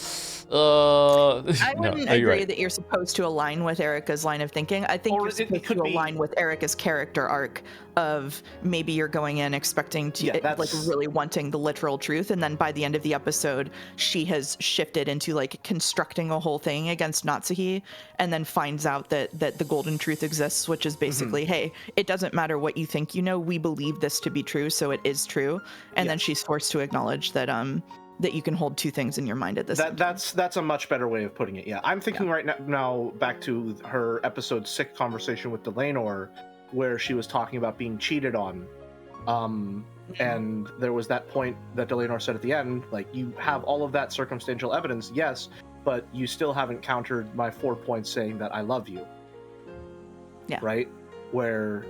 I wouldn't agree right. that you're supposed to align with Erica's line of thinking. I think you're supposed to align with Erica's character arc of maybe you're going in expecting to, like, really wanting the literal truth, and then by the end of the episode, she has shifted into, like, constructing a whole thing against Natsuhi, and then finds out that the golden truth exists, which is basically, hey, it doesn't matter what you think you know, we believe this to be true, so it is true. And then she's forced to acknowledge that that you can hold two things in your mind at this time. That's a much better way of putting it. Yeah, I'm thinking right now back to her episode 6 conversation with Delanor, where she was talking about being cheated on, and there was that point that Delanor said at the end, like, you have all of that circumstantial evidence, yes, but you still haven't countered my 4 points saying that I love you. Yeah. Right? Where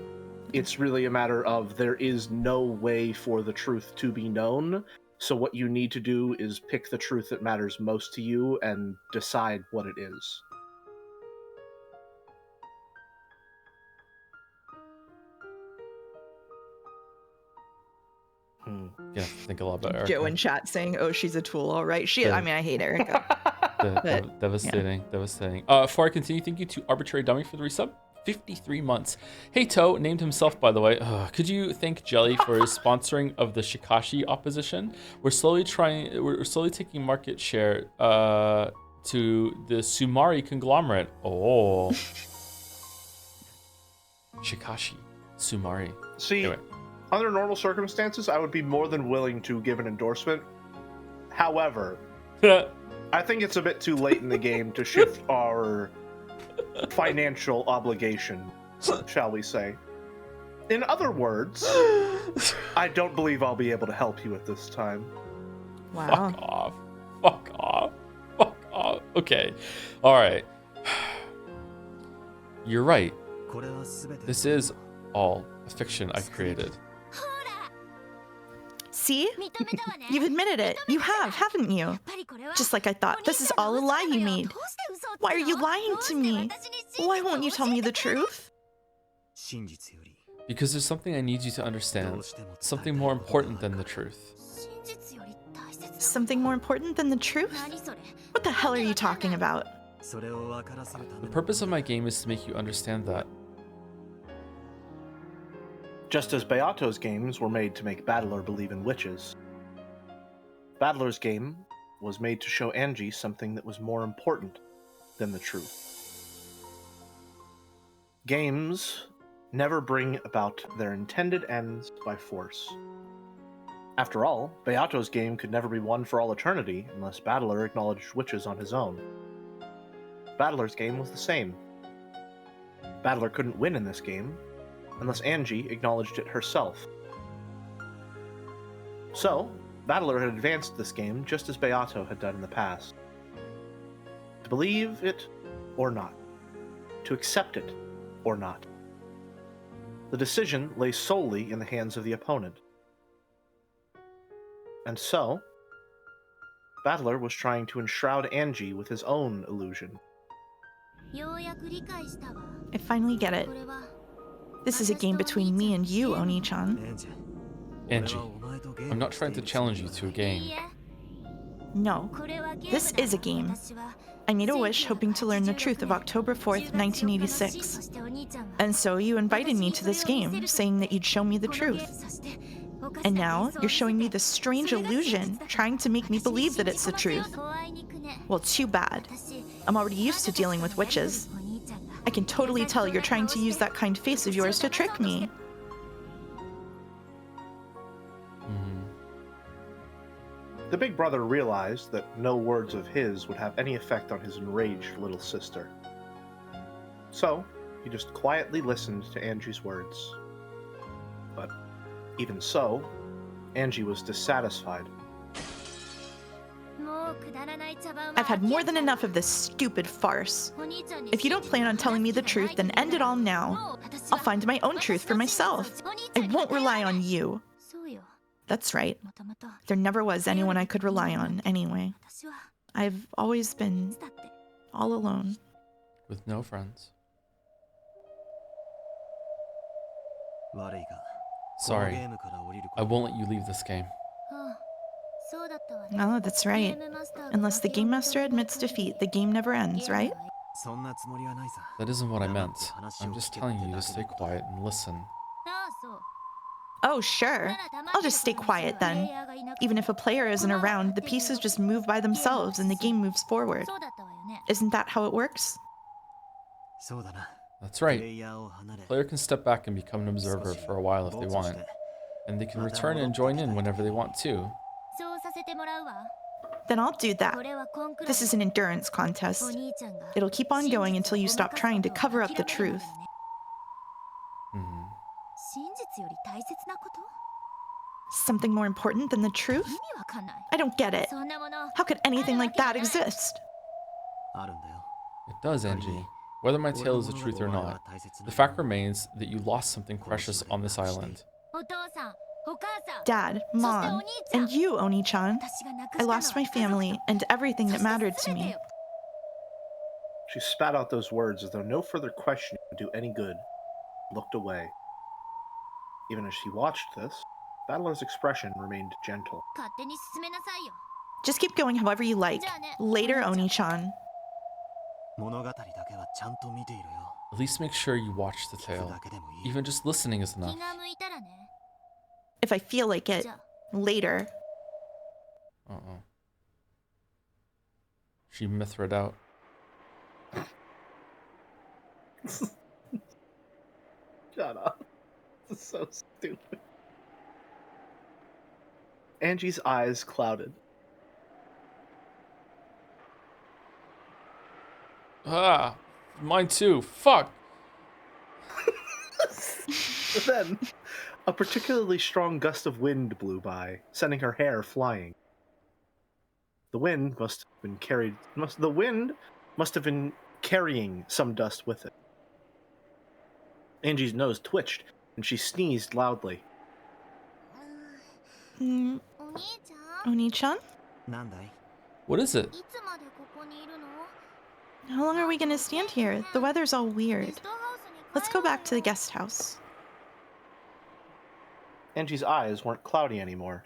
it's really a matter of there is no way for the truth to be known. So what you need to do is pick the truth that matters most to you and decide what it is. Yeah, think a lot about Erica. Joe in chat saying, "Oh, she's a tool." All right, I mean, I hate Erica. Devastating. Before I continue, thank you to Arbitrary Dummy for the resub. 53 months. Hey To named himself, by the way. Could you thank Jelly for his sponsoring of the Shikashi opposition? We're slowly taking market share to the Sumari conglomerate. Oh. Shikashi. Sumari. See, anyway. Under normal circumstances, I would be more than willing to give an endorsement. However, I think it's a bit too late in the game to shift our financial obligation, shall we say. In other words, I don't believe I'll be able to help you at this time. Wow. Fuck off. Okay. All right. You're right. This is all a fiction I created. See? You've admitted it. You have, haven't you? Just like I thought. This is all a lie you made. Why are you lying to me? Why won't you tell me the truth? Because there's something I need you to understand. Something more important than the truth. Something more important than the truth? What the hell are you talking about? The purpose of my game is to make you understand that. Just as Beato's games were made to make Battler believe in witches, Battler's game was made to show Angie something that was more important than the truth. Games never bring about their intended ends by force. After all, Beato's game could never be won for all eternity unless Battler acknowledged witches on his own. Battler's game was the same. Battler couldn't win in this game unless Angie acknowledged it herself. So, Battler had advanced this game just as Beato had done in the past. To believe it or not. To accept it or not. The decision lay solely in the hands of the opponent. And so, Battler was trying to enshroud Angie with his own illusion. I finally get it. This is a game between me and you, Oni-chan. Angie, I'm not trying to challenge you to a game. No, this is a game. I made a wish hoping to learn the truth of October 4th, 1986. And so you invited me to this game, saying that you'd show me the truth. And now you're showing me this strange illusion, trying to make me believe that it's the truth. Well, too bad. I'm already used to dealing with witches. I can totally tell you're trying to use that kind face of yours to trick me. The big brother realized that no words of his would have any effect on his enraged little sister. So, he just quietly listened to Angie's words. But even so, Angie was dissatisfied. I've had more than enough of this stupid farce. If you don't plan on telling me the truth, then end it all now. I'll find my own truth for myself. I won't rely on you. That's right. There never was anyone I could rely on, anyway. I've always been all alone. With no friends. Sorry, I won't let you leave this game. Oh, that's right. Unless the game master admits defeat, the game never ends, right? That isn't what I meant. I'm just telling you to stay quiet and listen. Oh, sure. I'll just stay quiet then. Even if a player isn't around, the pieces just move by themselves and the game moves forward. Isn't that how it works? That's right. The player can step back and become an observer for a while if they want, and they can return and join in whenever they want to. Then I'll do that. This is an endurance contest. It'll keep on going until you stop trying to cover up the truth. Something more important than the truth? I don't get it. How could anything like that exist? It does, Angie. Whether my tale is the truth or not, the fact remains that you lost something precious on this island. Dad, Mom, and you, Oni-chan. I lost my family and everything that mattered to me. She spat out those words as though no further questioning would do any good, and looked away. Even as she watched this, Battler's expression remained gentle. Just keep going however you like. Later, Oni-chan. At least make sure you watch the tale. Even just listening is enough. If I feel like it. Later. Uh-oh. She Mithrid out. Shut up. This is so stupid. Angie's eyes clouded. Ah, mine too. Fuck. Then, a particularly strong gust of wind blew by, sending her hair flying. The wind must have been carrying some dust with it. Angie's nose twitched, and she sneezed loudly. Oni-chan? What is it? How long are we gonna stand here? The weather's all weird. Let's go back to the guest house. Angie's eyes weren't cloudy anymore.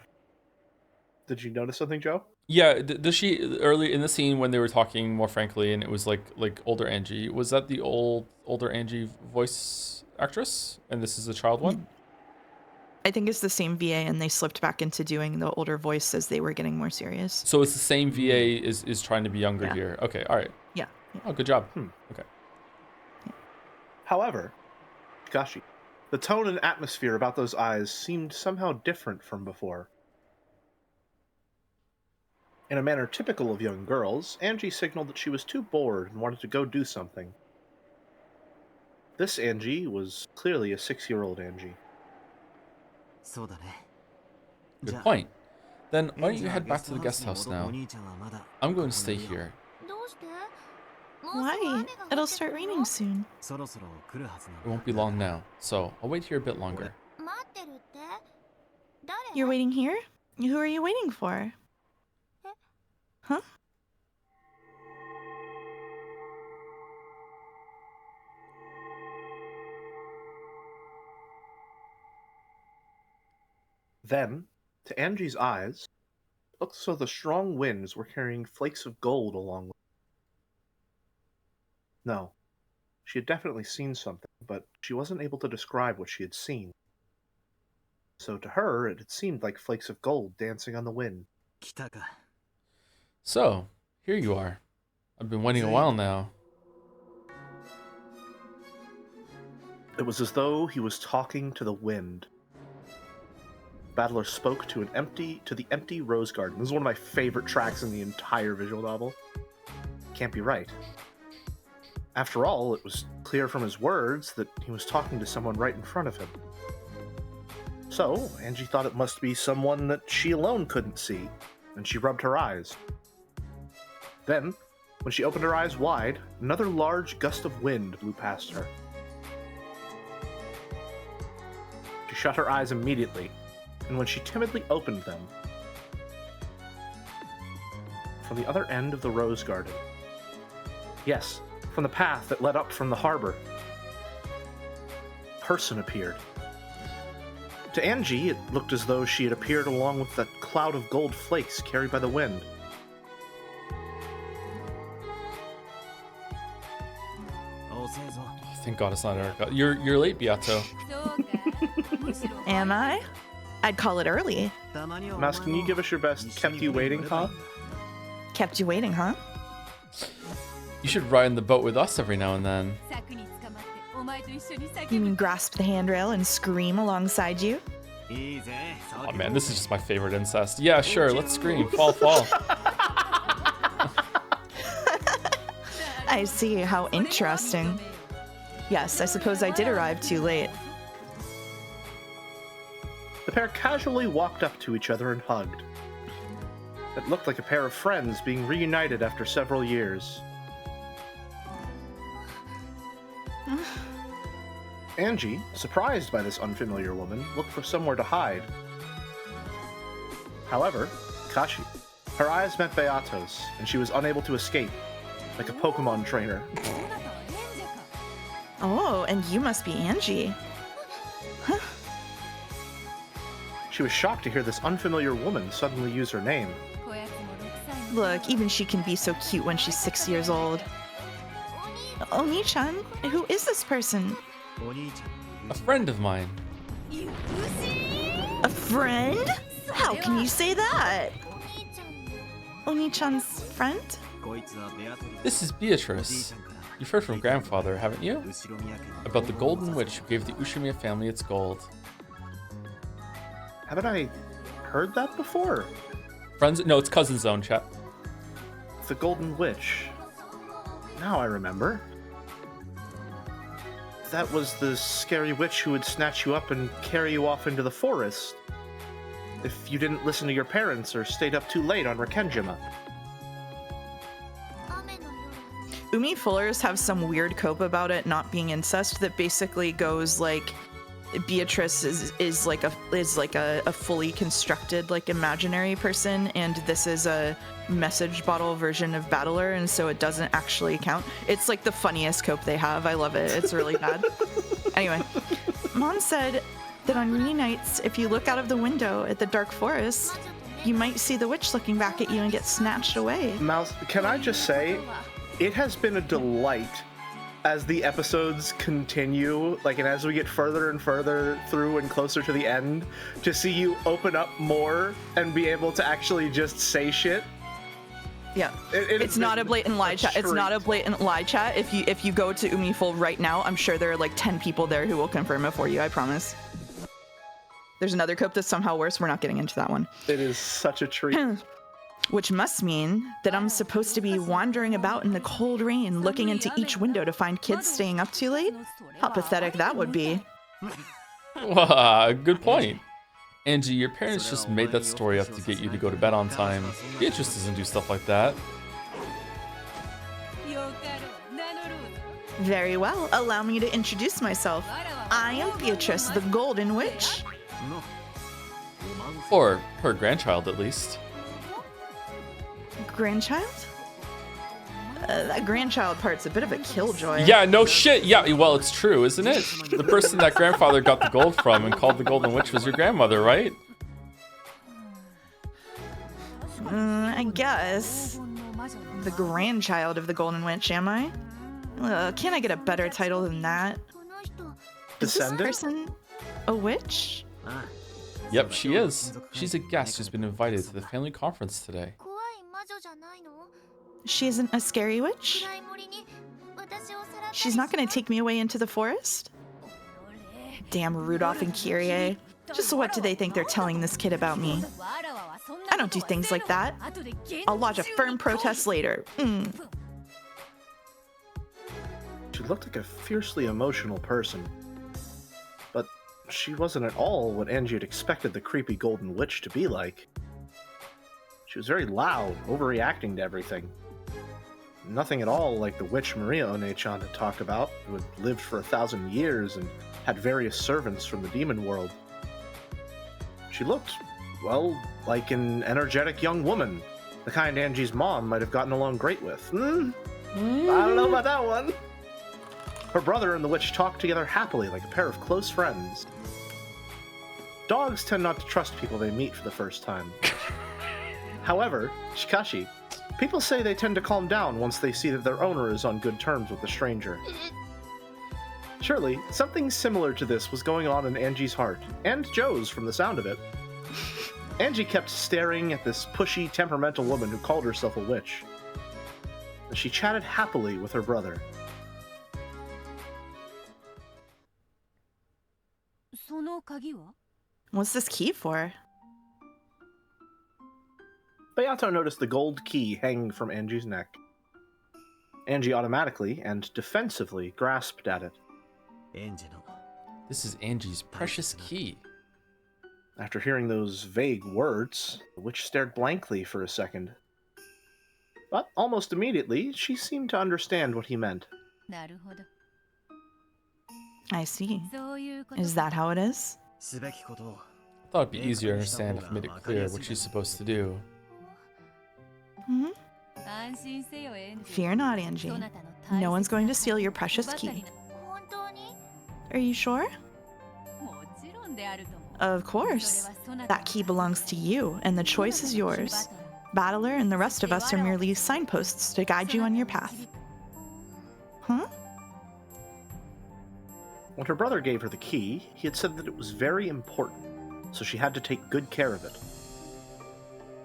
Did you notice something, Joe? Yeah, does she early in the scene when they were talking more frankly and it was like older Angie, was that the older Angie voice actress and this is the child one? I think it's the same VA and they slipped back into doing the older voice as they were getting more serious. So it's the same VA is trying to be younger Yeah. here. Okay, all right. Yeah. Oh, good job. Okay. However, Gashi, the tone and atmosphere about those eyes seemed somehow different from before. In a manner typical of young girls, Angie signaled that she was too bored and wanted to go do something. This Angie was clearly a 6-year-old Angie. Good point. Then why don't you head back to the guest house now? I'm going to stay here. Why? It'll start raining soon. It won't be long now, so I'll wait here a bit longer. You're waiting here? Who are you waiting for? Huh? Then, to Angie's eyes, it looked as though the strong winds were carrying flakes of gold along with them. No, she had definitely seen something, but she wasn't able to describe what she had seen. So to her, it had seemed like flakes of gold dancing on the wind. So, here you are. I've been waiting a while now. It was as though he was talking to the wind. Battler spoke to the empty rose garden. This is one of my favorite tracks in the entire visual novel. Can't be right. After all, it was clear from his words that he was talking to someone right in front of him. So, Angie thought it must be someone that she alone couldn't see, and she rubbed her eyes. Then, when she opened her eyes wide, another large gust of wind blew past her. She shut her eyes immediately, and when she timidly opened them, from the other end of the rose garden, yes, from the path that led up from the harbor, a person appeared. To Angie, it looked as though she had appeared along with that cloud of gold flakes carried by the wind. Thank God it's not Erica. You're late, Beato. Am I? I'd call it early. Mouse, can you give us your best kept you waiting, huh? Kept you waiting, huh? You should ride in the boat with us every now and then. You mean grasp the handrail and scream alongside you? Oh man, this is just my favorite incest. Yeah, sure, let's scream. Fall, fall. I see, how interesting. Yes, I suppose I did arrive too late. The pair casually walked up to each other and hugged. It looked like a pair of friends being reunited after several years. Angie, surprised by this unfamiliar woman, looked for somewhere to hide. However, Kashi, her eyes met Beato's, and she was unable to escape, like a Pokemon trainer. Oh, and you must be Angie. Huh? She was shocked to hear this unfamiliar woman suddenly use her name. Look, even she can be so cute when she's 6 years old. Oni-chan, who is this person? A friend of mine. A friend? How can you say that? Oni-chan's friend? This is Beatrice. You've heard from grandfather, haven't you? About the golden witch who gave the Ushimiya family its gold. Haven't I heard that before? Friends? No, it's cousin zone, chat. The Golden Witch. Now I remember. That was the scary witch who would snatch you up and carry you off into the forest if you didn't listen to your parents or stayed up too late on Rikenjima. Umi Fullers have some weird cope about it not being incest that basically goes like Beatrice is like a fully constructed like imaginary person, and this is a message bottle version of Battler, and so it doesn't actually count. It's like the funniest cope they have. I love it. It's really bad. Anyway, Mom said that on rainy nights, if you look out of the window at the dark forest, you might see the witch looking back at you and get snatched away. Mouse, can I just say, it has been a delight as the episodes continue, like, and as we get further and further through and closer to the end, to see you open up more and be able to actually just say shit. Yeah, it's not a blatant lie chat. It's not a blatant lie chat. If you go to Umiful right now, I'm sure there are like 10 people there who will confirm it for you. I promise. There's another cope that's somehow worse. We're not getting into that one. It is such a treat. Which must mean that I'm supposed to be wandering about in the cold rain, looking into each window to find kids staying up too late? How pathetic that would be. Good point. Angie, your parents just made that story up to get you to go to bed on time. Beatrice doesn't do stuff like that. Very well. Allow me to introduce myself. I am Beatrice, the Golden Witch. Or her grandchild, at least. Grandchild? That grandchild part's a bit of a killjoy. Yeah, no shit. Yeah, well, it's true, isn't it? The person that grandfather got the gold from and called the Golden Witch was your grandmother, right? I guess. The grandchild of the Golden Witch, am I? Can't I get a better title than that? Descendant? Is this person a witch? Yep, she is. She's a guest who's been invited to the family conference today. She isn't a scary witch? She's not going to take me away into the forest? Damn Rudolph and Kyrie. Just what do they think they're telling this kid about me? I don't do things like that. I'll lodge a firm protest later. She looked like a fiercely emotional person. But she wasn't at all what Angie had expected the creepy Golden Witch to be like. She was very loud, overreacting to everything. Nothing at all like the witch Maria One-chan had talked about, who had lived for 1,000 years and had various servants from the demon world. She looked, well, like an energetic young woman, the kind Angie's mom might have gotten along great with. I don't know about that one. Her brother and the witch talked together happily like a pair of close friends. Dogs tend not to trust people they meet for the first time. However, Shikashi, people say they tend to calm down once they see that their owner is on good terms with the stranger. Surely, something similar to this was going on in Angie's heart, and Joe's from the sound of it. Angie kept staring at this pushy, temperamental woman who called herself a witch. She chatted happily with her brother. What's this key for? Beato noticed the gold key hanging from Angie's neck. Angie automatically and defensively grasped at it. This is Angie's precious key. After hearing those vague words, the witch stared blankly for a second. But almost immediately, she seemed to understand what he meant. I see. Is that how it is? I thought it'd be easier to understand if I made it clear what she's supposed to do. Fear not, Angie. No one's going to steal your precious key. Are you sure? Of course. That key belongs to you, and the choice is yours. Battler and the rest of us are merely signposts to guide you on your path. Huh? When her brother gave her the key, he had said that it was very important, so she had to take good care of it.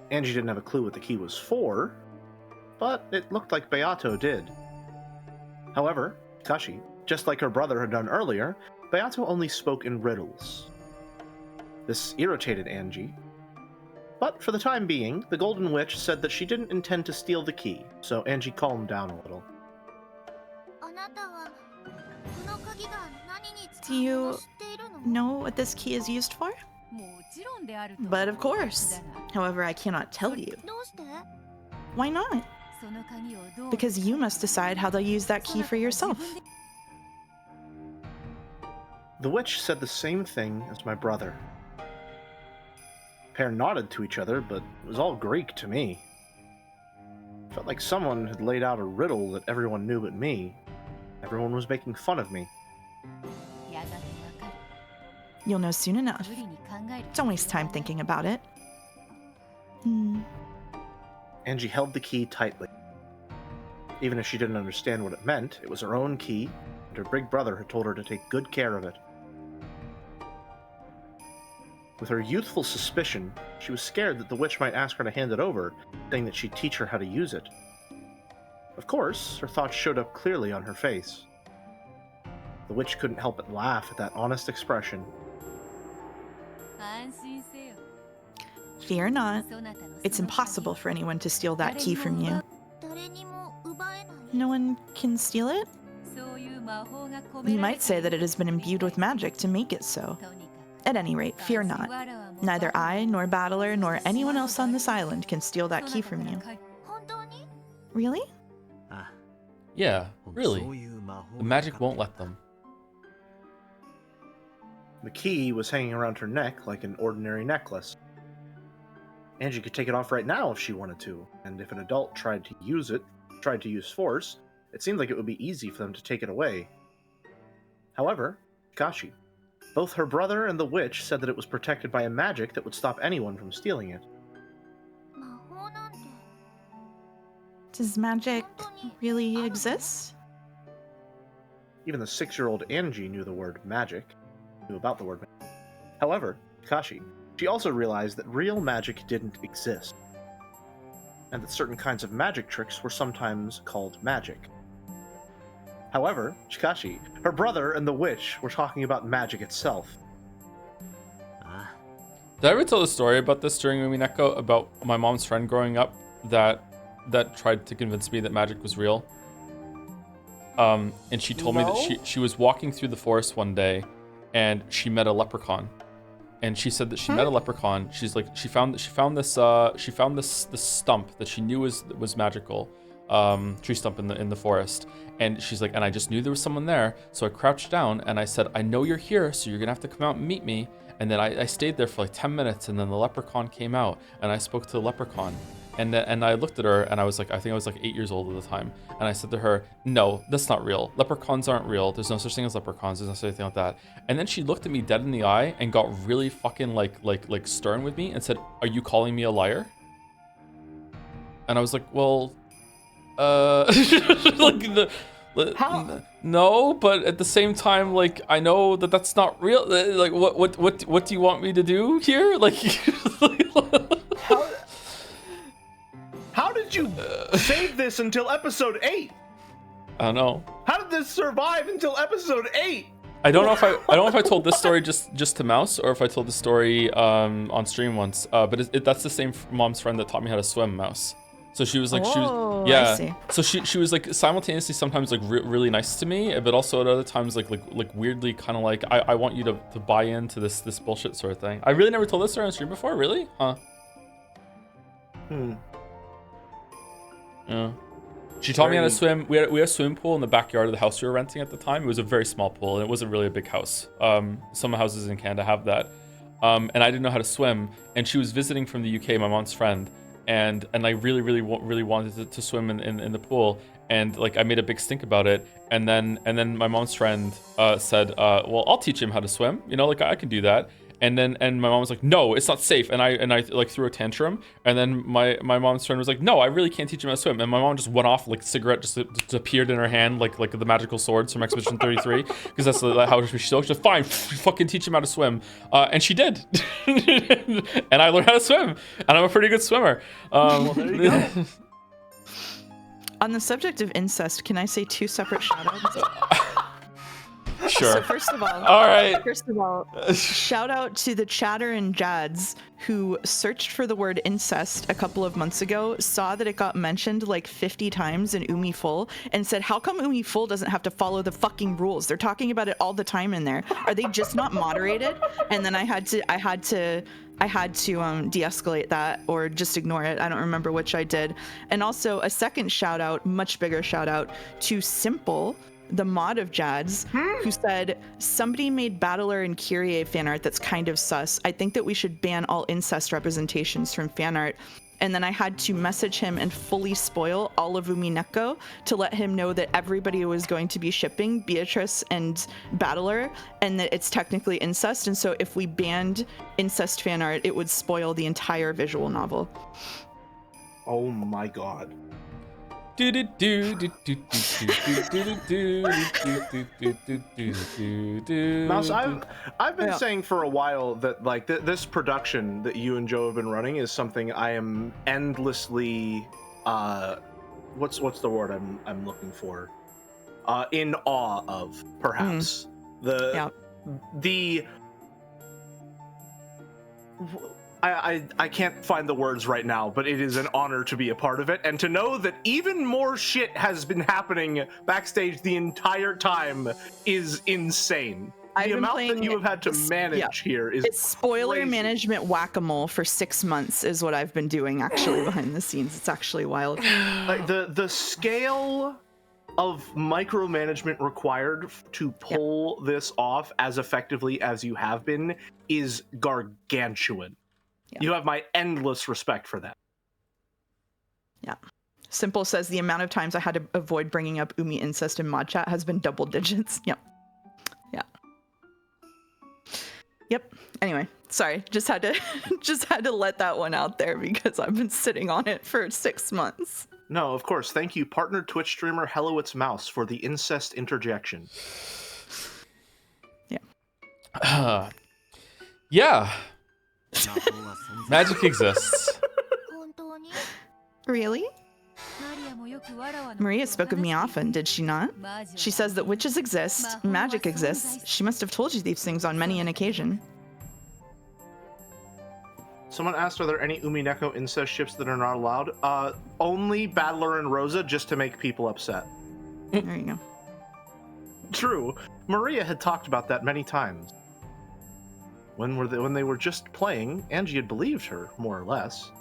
Angie didn't have a clue what the key was for, but it looked like Beato did. However, Kashi, just like her brother had done earlier, Beato only spoke in riddles. This irritated Angie, but for the time being, the Golden Witch said that she didn't intend to steal the key, so Angie calmed down a little. Do you know what this key is used for? But of course. However, I cannot tell you. Why not? Because you must decide how to use that key for yourself. The witch said the same thing as my brother. The pair nodded to each other, but it was all Greek to me. It felt like someone had laid out a riddle that everyone knew but me. Everyone was making fun of me. You'll know soon enough. Don't waste time thinking about it. Angie held the key tightly. Even if she didn't understand what it meant, it was her own key, and her big brother had told her to take good care of it. With her youthful suspicion, she was scared that the witch might ask her to hand it over, saying that she'd teach her how to use it. Of course, her thoughts showed up clearly on her face. The witch couldn't help but laugh at that honest expression. Fear not. It's impossible for anyone to steal that key from you. No one can steal it? You might say that it has been imbued with magic to make it so. At any rate, fear not. Neither I, nor Battler, nor anyone else on this island can steal that key from you. Really? Yeah, really. The magic won't let them. The key was hanging around her neck like an ordinary necklace. Angie could take it off right now if she wanted to, and if an adult tried to use force, it seemed like it would be easy for them to take it away. However, Chikashi, both her brother and the witch said that it was protected by a magic that would stop anyone from stealing it. Does magic really exist? Even the 6-year-old Angie knew about the word magic. However, Chikashi, she also realized that real magic didn't exist, and that certain kinds of magic tricks were sometimes called magic. However, Chikashi, her brother, and the witch were talking about magic itself. Did I ever tell the story about this during Umineko, about my mom's friend growing up that tried to convince me that magic was real? And she told me that she was walking through the forest one day, and she met a leprechaun. And she said that she met a leprechaun. She's like, she found this stump that she knew was magical, tree stump in the forest. And she's like, and I just knew there was someone there, so I crouched down and I said, I know you're here, so you're gonna have to come out and meet me. And then I stayed there for like 10 minutes, and then the leprechaun came out, and I spoke to the leprechaun. And I looked at her, and I was like, I think I was like 8 years old at the time. And I said to her, no, that's not real. Leprechauns aren't real. There's no such thing as leprechauns. There's no such thing like that. And then she looked at me dead in the eye and got really fucking like stern with me and said, are you calling me a liar? And I was like, well, no, but at the same time, like, I know that that's not real. Like, what do you want me to do here? Like, How did you save this until episode 8? I don't know. How did this survive until episode 8? I don't know if I told this story just to Mouse, or if I told the story on stream once. But that's the same mom's friend that taught me how to swim, Mouse. So she was like, I see. So she was like simultaneously sometimes like really nice to me, but also at other times like weirdly kind of like, I want you to buy into this bullshit sort of thing. I really never told this story on stream before, really? Huh? Yeah. She taught me how to swim. We had a swimming pool in the backyard of the house we were renting at the time. It was a very small pool, and it wasn't really a big house. Some houses in Canada have that. And I didn't know how to swim. And she was visiting from the UK, my mom's friend, and I really wanted to swim in the pool. And like I made a big stink about it. And then my mom's friend said, well, I'll teach him how to swim. You know, like I can do that. And my mom was like, no, it's not safe. And I like threw a tantrum. And then my mom's friend was like, no, I really can't teach him how to swim. And my mom just went off, like cigarette just appeared in her hand, like the magical swords from Expedition 33. Because that's how she spoke. She said, fine, fucking teach him how to swim. And she did. And I learned how to swim. And I'm a pretty good swimmer. Well, there you go. On the subject of incest, can I say 2 separate shout-outs? Sure. So first of all, shout out to the Chatter and Jads who searched for the word incest a couple of months ago, saw that it got mentioned like 50 times in Umi Full, and said, how come Umi Full doesn't have to follow the fucking rules? They're talking about it all the time in there. Are they just not moderated? And then I had to de-escalate that or just ignore it. I don't remember which I did. And also a second shout out, much bigger shout out to Simple, the mod of Jads, who said, somebody made Battler and Kyrie fan art that's kind of sus. I think that we should ban all incest representations from fan art. and then I had to message him and fully spoil all of Umineko to let him know that everybody was going to be shipping Beatrice and Battler, and that it's technically incest, and so if we banned incest fan art, it would spoil the entire visual novel. Oh my god. Mouse, I've been saying for a while that like this production that you and Joe have been running is something I am endlessly what's the word I'm looking for? In awe of, perhaps. I can't find the words right now, but it is an honor to be a part of it, and to know that even more shit has been happening backstage the entire time is insane. The amount that you have had to manage here is it's spoiler crazy. Management whack-a-mole for 6 months is what I've been doing actually behind the scenes. It's actually wild. Like the scale of micromanagement required to pull this off as effectively as you have been is gargantuan. Yeah. You have my endless respect for that. Yeah. Simple says the amount of times I had to avoid bringing up Umi incest in mod chat has been double digits. Yep. Yeah. Yep. Anyway, sorry. Just had to let that one out there because I've been sitting on it for 6 months. No, of course. Thank you, partner Twitch streamer Hello It's Mouse, for the incest interjection. Yeah. Yeah. Magic exists. Really? Maria spoke of me often, did she not? She says that witches exist, magic exists. She must have told you these things on many an occasion. Someone asked, are there any Umineko incest ships that are not allowed? Only Battler and Rosa, just to make people upset. There you go. True. Maria had talked about that many times. When they were just playing, Angie had believed her, more or less.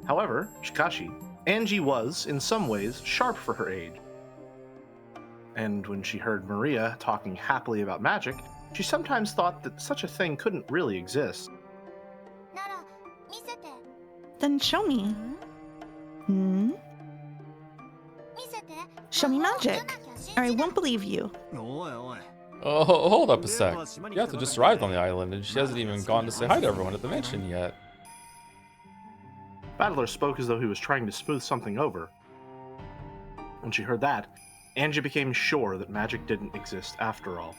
However, Shikashi, Angie was, in some ways, sharp for her age. And when she heard Maria talking happily about magic, she sometimes thought that such a thing couldn't really exist. Then show me. Show me magic, or I won't believe you. Oh, hold up a sec. Yato just arrived on the island, and she hasn't even gone to say hi to everyone at the mansion yet. Battler spoke as though he was trying to smooth something over. When she heard that, Angie became sure that magic didn't exist after all.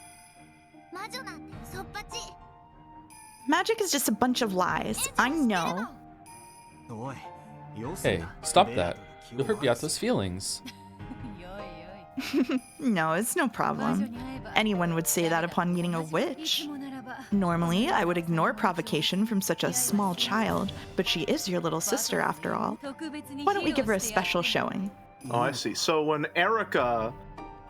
Magic is just a bunch of lies. I know. Hey, stop that. You'll hurt Yato's feelings. No, it's no problem. Anyone would say that upon meeting a witch. Normally, I would ignore provocation from such a small child, but she is your little sister after all. Why don't we give her a special showing? Oh, I see. So when Erica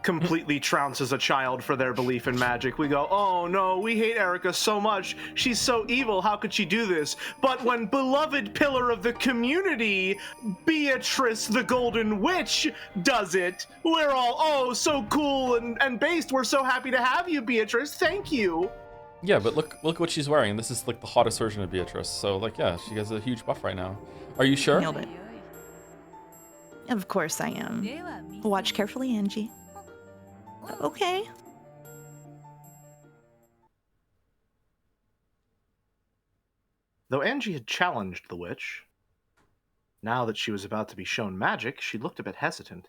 completely trounces a child for their belief in magic, we go, oh no, we hate Erica so much. She's so evil, how could she do this? But when beloved pillar of the community, Beatrice the Golden Witch, does it, we're all, oh, so cool and based. We're so happy to have you, Beatrice. Thank you. Yeah, but look what she's wearing. This is like the hottest version of Beatrice. So like, yeah, she has a huge buff right now. Are you sure? Nailed it. Of course I am. Watch carefully, Angie. Okay. Though Angie had challenged the witch, now that she was about to be shown magic, she looked a bit hesitant.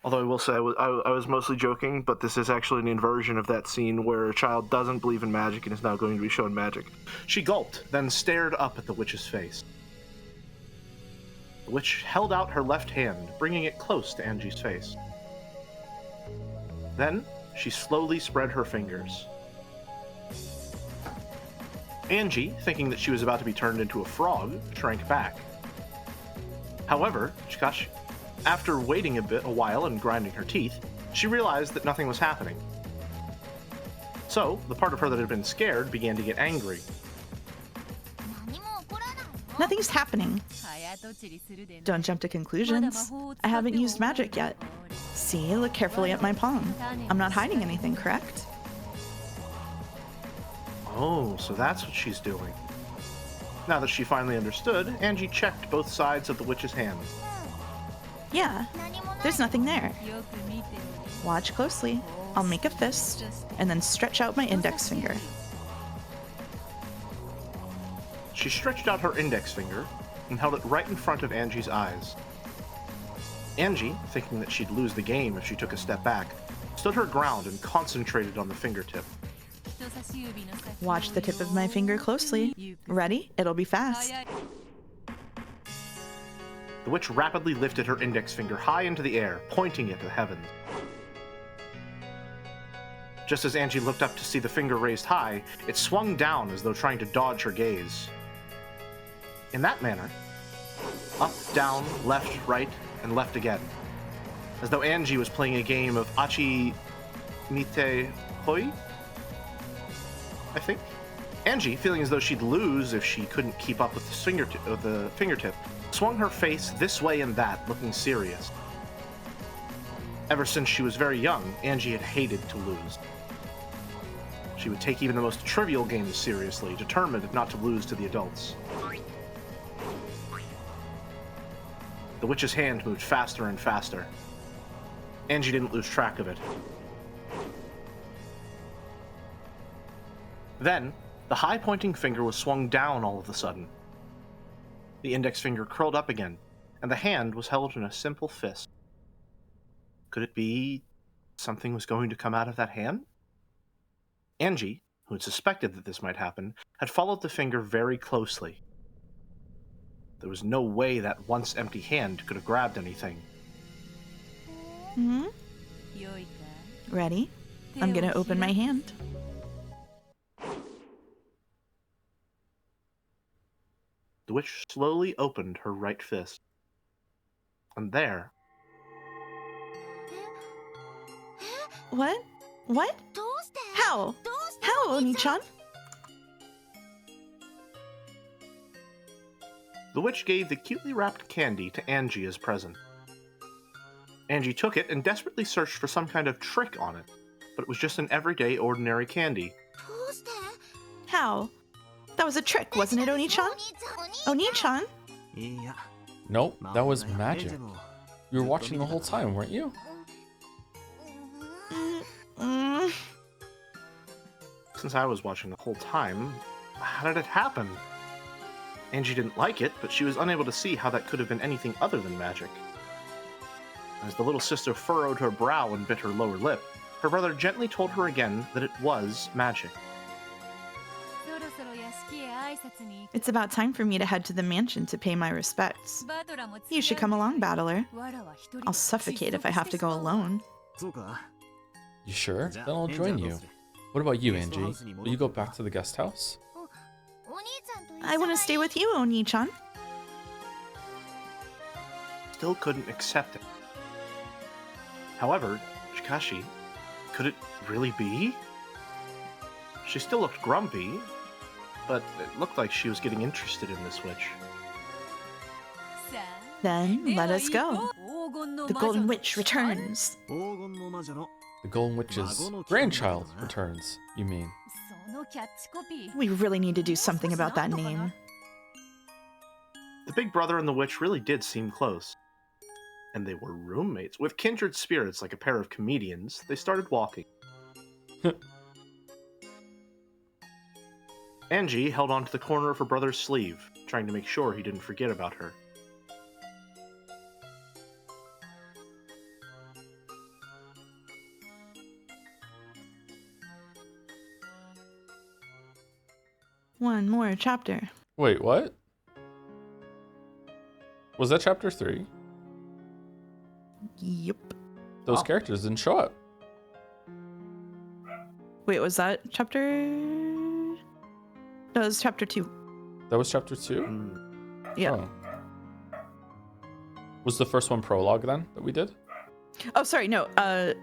Although I will say I was mostly joking, but this is actually an inversion of that scene where a child doesn't believe in magic and is now going to be shown magic. She gulped, then stared up at the witch's face. The witch held out her left hand, bringing it close to Angie's face. Then, she slowly spread her fingers. Angie, thinking that she was about to be turned into a frog, shrank back. However, Chikashi, after waiting a while and grinding her teeth, she realized that nothing was happening. So, the part of her that had been scared began to get angry. Nothing's happening. Don't jump to conclusions. I haven't used magic yet. See, look carefully at my palm. I'm not hiding anything, correct? Oh, so that's what she's doing. Now that she finally understood, Angie checked both sides of the witch's hand. Yeah, there's nothing there. Watch closely. I'll make a fist and then stretch out my index finger. She stretched out her index finger and held it right in front of Angie's eyes. Angie, thinking that she'd lose the game if she took a step back, stood her ground and concentrated on the fingertip. Watch the tip of my finger closely. Ready? It'll be fast. The witch rapidly lifted her index finger high into the air, pointing it to the heavens. Just as Angie looked up to see the finger raised high, it swung down as though trying to dodge her gaze. In that manner, up, down, left, right, and left again, as though Angie was playing a game of Achi Mite Hoi, I think. Angie, feeling as though she'd lose if she couldn't keep up with the fingertip, swung her face this way and that, looking serious. Ever since she was very young, Angie had hated to lose. She would take even the most trivial games seriously, determined not to lose to the adults. The witch's hand moved faster and faster. Angie didn't lose track of it. Then, the high-pointing finger was swung down all of a sudden. The index finger curled up again, and the hand was held in a simple fist. Could it be something was going to come out of that hand? Angie, who had suspected that this might happen, had followed the finger very closely. There was no way that once empty hand could have grabbed anything. Ready? I'm gonna open my hand. The witch slowly opened her right fist. And there... What? What? How? How, Oni-chan? The witch gave the cutely wrapped candy to Angie as present. Angie took it and desperately searched for some kind of trick on it, but it was just an everyday, ordinary candy. How? That was a trick, wasn't it, Oni-chan? Oni-chan? Nope, that was magic. You were watching the whole time, weren't you? Since I was watching the whole time, how did it happen? Angie didn't like it, but she was unable to see how that could have been anything other than magic. As the little sister furrowed her brow and bit her lower lip, her brother gently told her again that it was magic. It's about time for me to head to the mansion to pay my respects. You should come along, Battler. I'll suffocate if I have to go alone. You sure? Then I'll join you. What about you, Angie? Will you go back to the guest house? I want to stay with you, Oni-chan. Still couldn't accept it. However, Chikashi, could it really be? She still looked grumpy, but it looked like she was getting interested in this witch. Then let us go. The Golden Witch returns. The Golden Witch's grandchild returns, you mean? We really need to do something about that name. The big brother and the witch really did seem close. And they were roommates. With kindred spirits like a pair of comedians, they started walking. Angie held onto the corner of her brother's sleeve, trying to make sure he didn't forget about her. One more chapter. Wait, what? Was that chapter 3? Yep. Those characters didn't show up. Wait, was that chapter? No, it was chapter 2. That was chapter 2? Yeah. Oh. Was the first one prologue then that we did? Oh, sorry, no. What?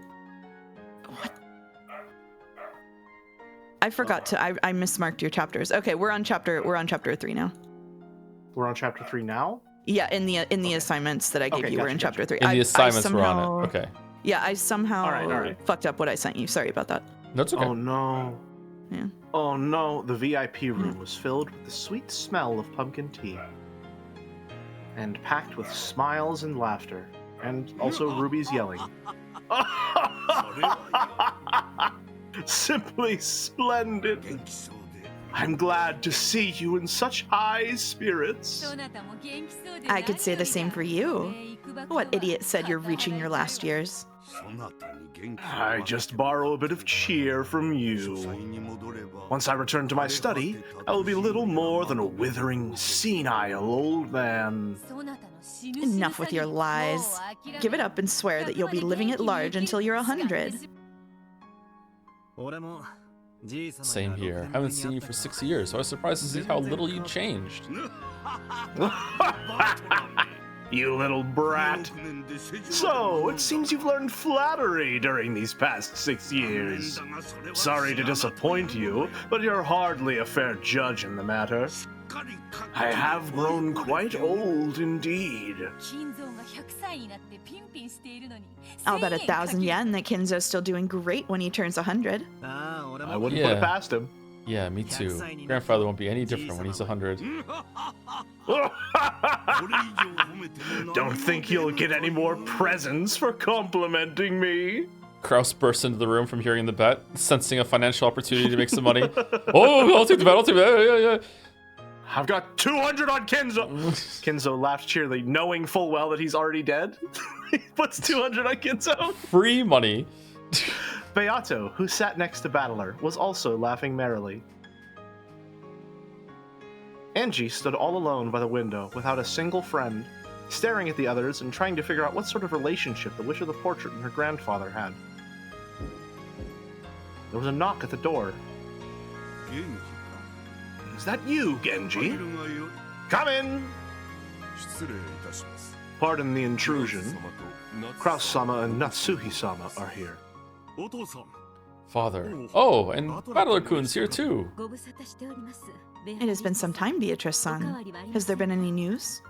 I forgot to. I mismarked your chapters. Okay, we're on chapter 3 now. We're on chapter 3 now? Yeah, in the assignments that I gave you, we're in chapter 3. In the assignments, we're on it. Okay. Yeah, I somehow All right. fucked up what I sent you. Sorry about that. That's okay. Oh no. Yeah. Oh no, the VIP room was filled with the sweet smell of pumpkin tea. And packed with smiles and laughter. And also Ruby's yelling. Simply splendid. I'm glad to see you in such high spirits. I could say the same for you. What idiot said you're reaching your last years? I just borrow a bit of cheer from you. Once I return to my study, I will be little more than a withering, senile old man. Enough with your lies. Give it up and swear that you'll be living at large until you're 100. Same here. Haven't seen you for 6 years, so I was surprised to see how little you changed. You little brat. So, it seems you've learned flattery during these past 6 years. Sorry to disappoint you, but you're hardly a fair judge in the matter. I have grown quite old indeed. I'll bet 1,000 yen that Kinzo's still doing great when he turns 100. I wouldn't put it past him. Yeah, me too. Grandfather won't be any different when he's 100. Don't think you'll get any more presents for complimenting me. Kraus bursts into the room from hearing the bet, sensing a financial opportunity to make some money. Oh, I'll take the bet, I'll take the bet, yeah. I've got 200 on Kinzo. Kinzo laughed cheerily, knowing full well that he's already dead. He puts 200 on Kinzo. Free money. Beato, who sat next to Battler, was also laughing merrily. Angie stood all alone by the window without a single friend, staring at the others and trying to figure out what sort of relationship the Witch of the Portrait and her grandfather had. There was a knock at the door. Is that you, Genji? Come in! Pardon the intrusion. Kraus-sama and Natsuhi-sama are here. Father. Oh, and Battler-kun's here too. It has been some time, Beatrice-san. Has there been any news?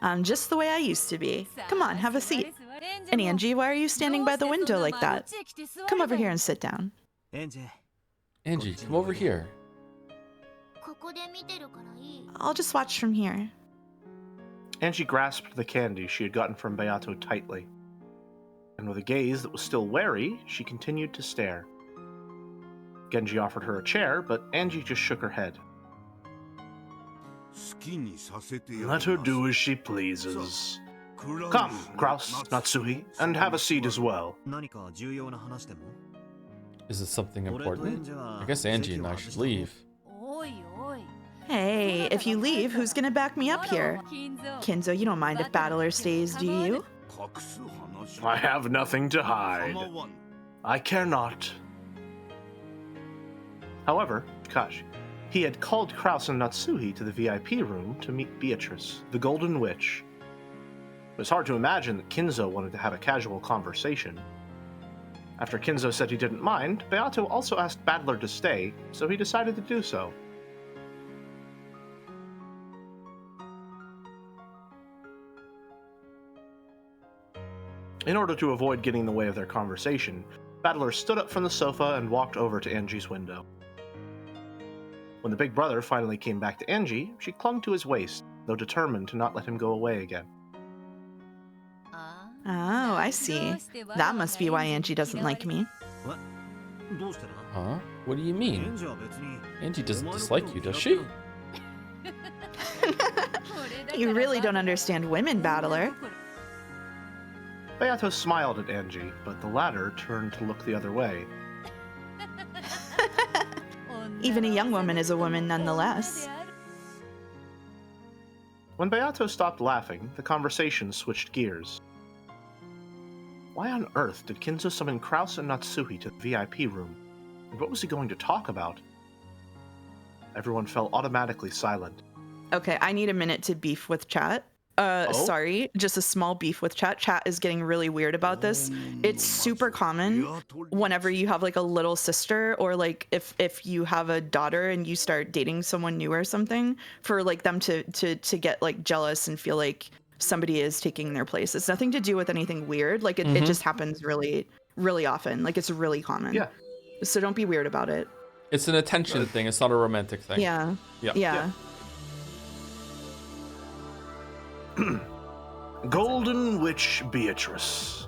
I'm just the way I used to be. Come on, have a seat. And Angie, why are you standing by the window like that? Come over here and sit down. Angie, come over here. I'll just watch from here. Angie grasped the candy she had gotten from Beato tightly. And with a gaze that was still wary, she continued to stare. Genji offered her a chair, but Angie just shook her head. Let her do as she pleases. Come, Kraus, Natsuhi, and have a seat as well. Is it something important? I guess Angie and I should leave. Hey, if you leave, who's gonna back me up here? Kinzo, you don't mind if Battler stays, do you? I have nothing to hide. I care not. However, he had called Kraus and Natsuhi to the VIP room to meet Beatrice, the Golden Witch. It was hard to imagine that Kinzo wanted to have a casual conversation. After Kinzo said he didn't mind, Beato also asked Battler to stay, so he decided to do so. In order to avoid getting in the way of their conversation, Battler stood up from the sofa and walked over to Angie's window. When the big brother finally came back to Angie, she clung to his waist, though determined to not let him go away again. Oh, I see. That must be why Angie doesn't like me. Huh? What do you mean? Angie doesn't dislike you, does she? You really don't understand women, Battler. Beato smiled at Angie, but the latter turned to look the other way. Even a young woman is a woman nonetheless. When Beato stopped laughing, the conversation switched gears. Why on earth did Kinzo summon Kraus and Natsuhi to the VIP room? And what was he going to talk about? Everyone fell automatically silent. Okay, I need a minute to beef with chat. Sorry, just a small beef with chat. Chat is getting really weird about this. It's super common whenever you have like a little sister, or like if you have a daughter and you start dating someone new or something, for like them to get like jealous and feel like somebody is taking their place. It's nothing to do with anything weird. Like it just happens really, really often. Like it's really common. Yeah. So don't be weird about it. It's an attention thing. It's not a romantic thing. Yeah. Yeah. Golden Witch Beatrice.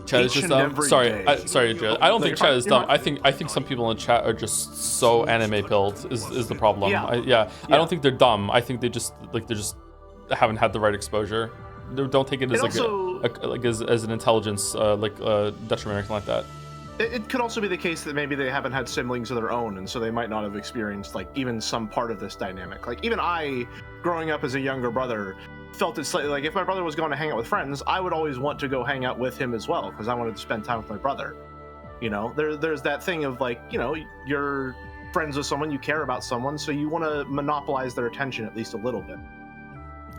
Chat is just dumb. Sorry, Joe. I don't think chat is dumb. I think some people in chat are just so anime pilled. Is the problem? Yeah. I don't think they're dumb. I think they just haven't had the right exposure. Don't take it as as an intelligence detriment or anything like that. It could also be the case that maybe they haven't had siblings of their own, and so they might not have experienced like even some part of this dynamic. Like even I, growing up as a younger brother, felt it slightly like if my brother was going to hang out with friends, I would always want to go hang out with him as well because I wanted to spend time with my brother. You know, there's that thing of like, you know, you're friends with someone, you care about someone, so you want to monopolize their attention at least a little bit.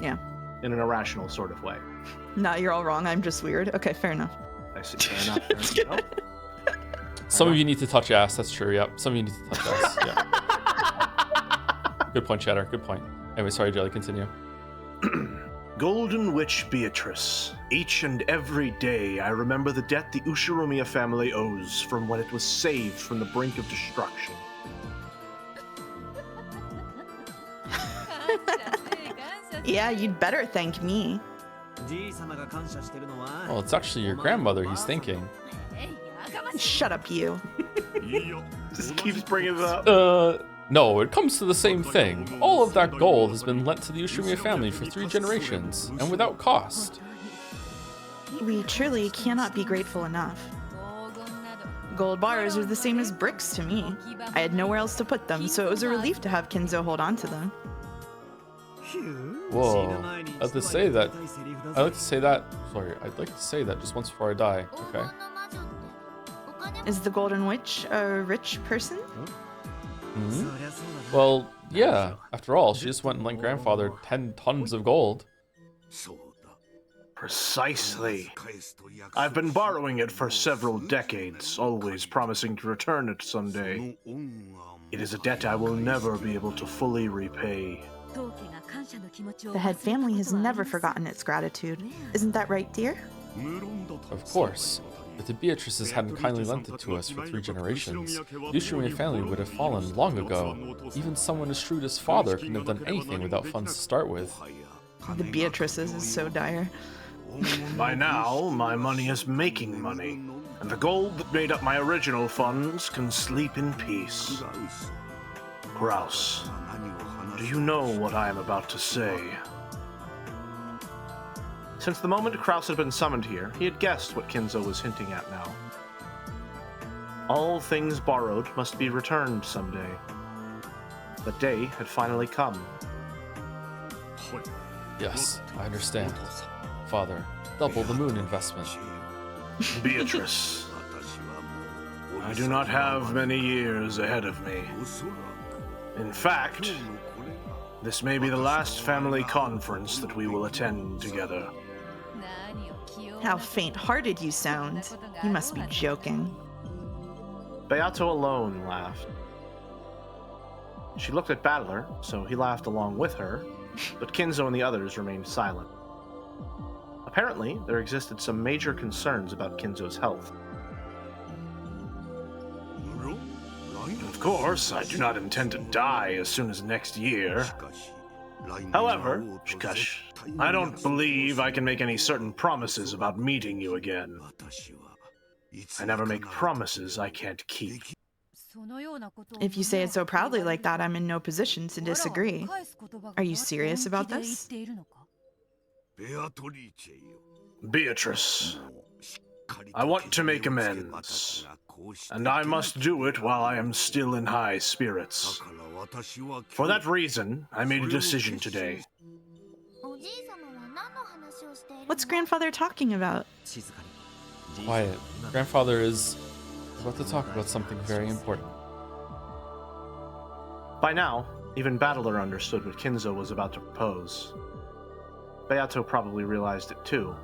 Yeah. In an irrational sort of way. No, you're all wrong. I'm just weird. Okay, fair enough. I see. Fair enough. Some of you need to touch ass. That's true. Yep. Some of you need to touch ass. Yeah. Good point, Cheddar. Good point. Anyway, sorry, Jelly. Continue. Golden Witch Beatrice. Each and every day I remember the debt the Ushiromiya family owes from when it was saved from the brink of destruction. Yeah, you'd better thank me. Well, it's actually your grandmother he's thinking. Shut up, you. Just keeps bringing it up. No, it comes to the same thing. All of that gold has been lent to the Ushiromiya family for 3 generations, and without cost. We truly cannot be grateful enough. Gold bars are the same as bricks to me. I had nowhere else to put them, so it was a relief to have Kinzo hold on to them. Whoa. I'd like to say that just once before I die. Okay. Is the Golden Witch a rich person? Mm-hmm. Well, yeah. After all, she just went and lent grandfather 10 tons of gold. Precisely. I've been borrowing it for several decades, always promising to return it someday. It is a debt I will never be able to fully repay. The head family has never forgotten its gratitude. Isn't that right, dear? Of course. If the Beatrices hadn't kindly lent it to us for 3 generations, the Ushiromiya family would have fallen long ago. Even someone as shrewd as father couldn't have done anything without funds to start with. The Beatrices is so dire. By now, my money is making money, and the gold that made up my original funds can sleep in peace. Grouse, do you know what I am about to say? Since the moment Kraus had been summoned here, he had guessed what Kinzo was hinting at now. All things borrowed must be returned someday. The day had finally come. Yes, I understand. Father, double the moon investment. Beatrice, I do not have many years ahead of me. In fact, this may be the last family conference that we will attend together. How faint-hearted you sound. You must be joking. Beato alone laughed. She looked at Battler, so he laughed along with her, but Kinzo and the others remained silent. Apparently, there existed some major concerns about Kinzo's health. Of course, I do not intend to die as soon as next year. However, I don't believe I can make any certain promises about meeting you again. I never make promises I can't keep. If you say it so proudly like that, I'm in no position to disagree. Are you serious about this? Beatrice, I want to make amends, and I must do it while I am still in high spirits. For that reason, I made a decision today. What's grandfather talking about? Quiet. Grandfather is about to talk about something very important. By now, even Battler understood what Kinzo was about to propose. Beato probably realized it too.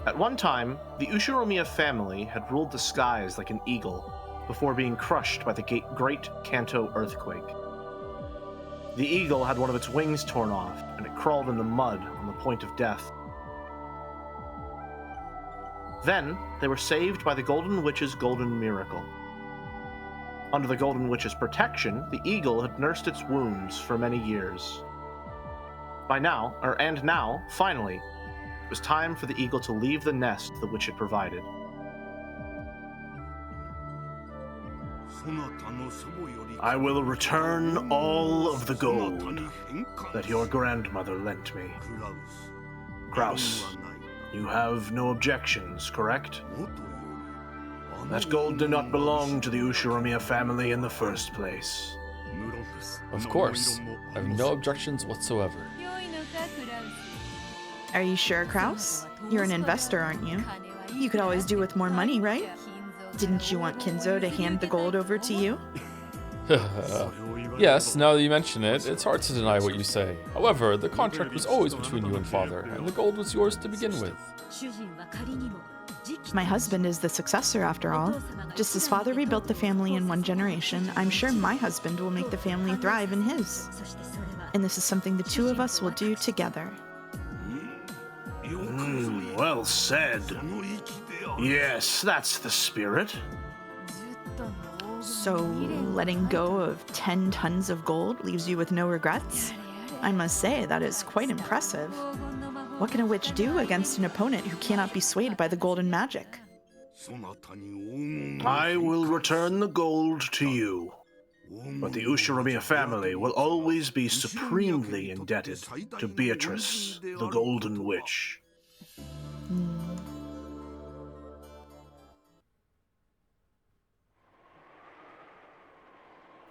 At one time, the Ushiromiya family had ruled the skies like an eagle before being crushed by the Great Kanto earthquake. The eagle had one of its wings torn off, and it crawled in the mud on the point of death. Then, they were saved by the Golden Witch's golden miracle. Under the Golden Witch's protection, the eagle had nursed its wounds for many years. Now, finally, it was time for the eagle to leave the nest the witch had provided. I will return all of the gold that your grandmother lent me. Kraus, you have no objections, correct? That gold did not belong to the Ushiromiya family in the first place. Of course. I have no objections whatsoever. Are you sure, Kraus? You're an investor, aren't you? You could always do with more money, right? Didn't you want Kinzo to hand the gold over to you? Yes, now that you mention it, it's hard to deny what you say. However, the contract was always between you and father, and the gold was yours to begin with. My husband is the successor, after all. Just as father rebuilt the family in one generation, I'm sure my husband will make the family thrive in his. And this is something the two of us will do together. Well said. Yes, that's the spirit. So, letting go of 10 tons of gold leaves you with no regrets? I must say, that is quite impressive. What can a witch do against an opponent who cannot be swayed by the golden magic? I will return the gold to you, but the Ushiromiya family will always be supremely indebted to Beatrice, the Golden Witch.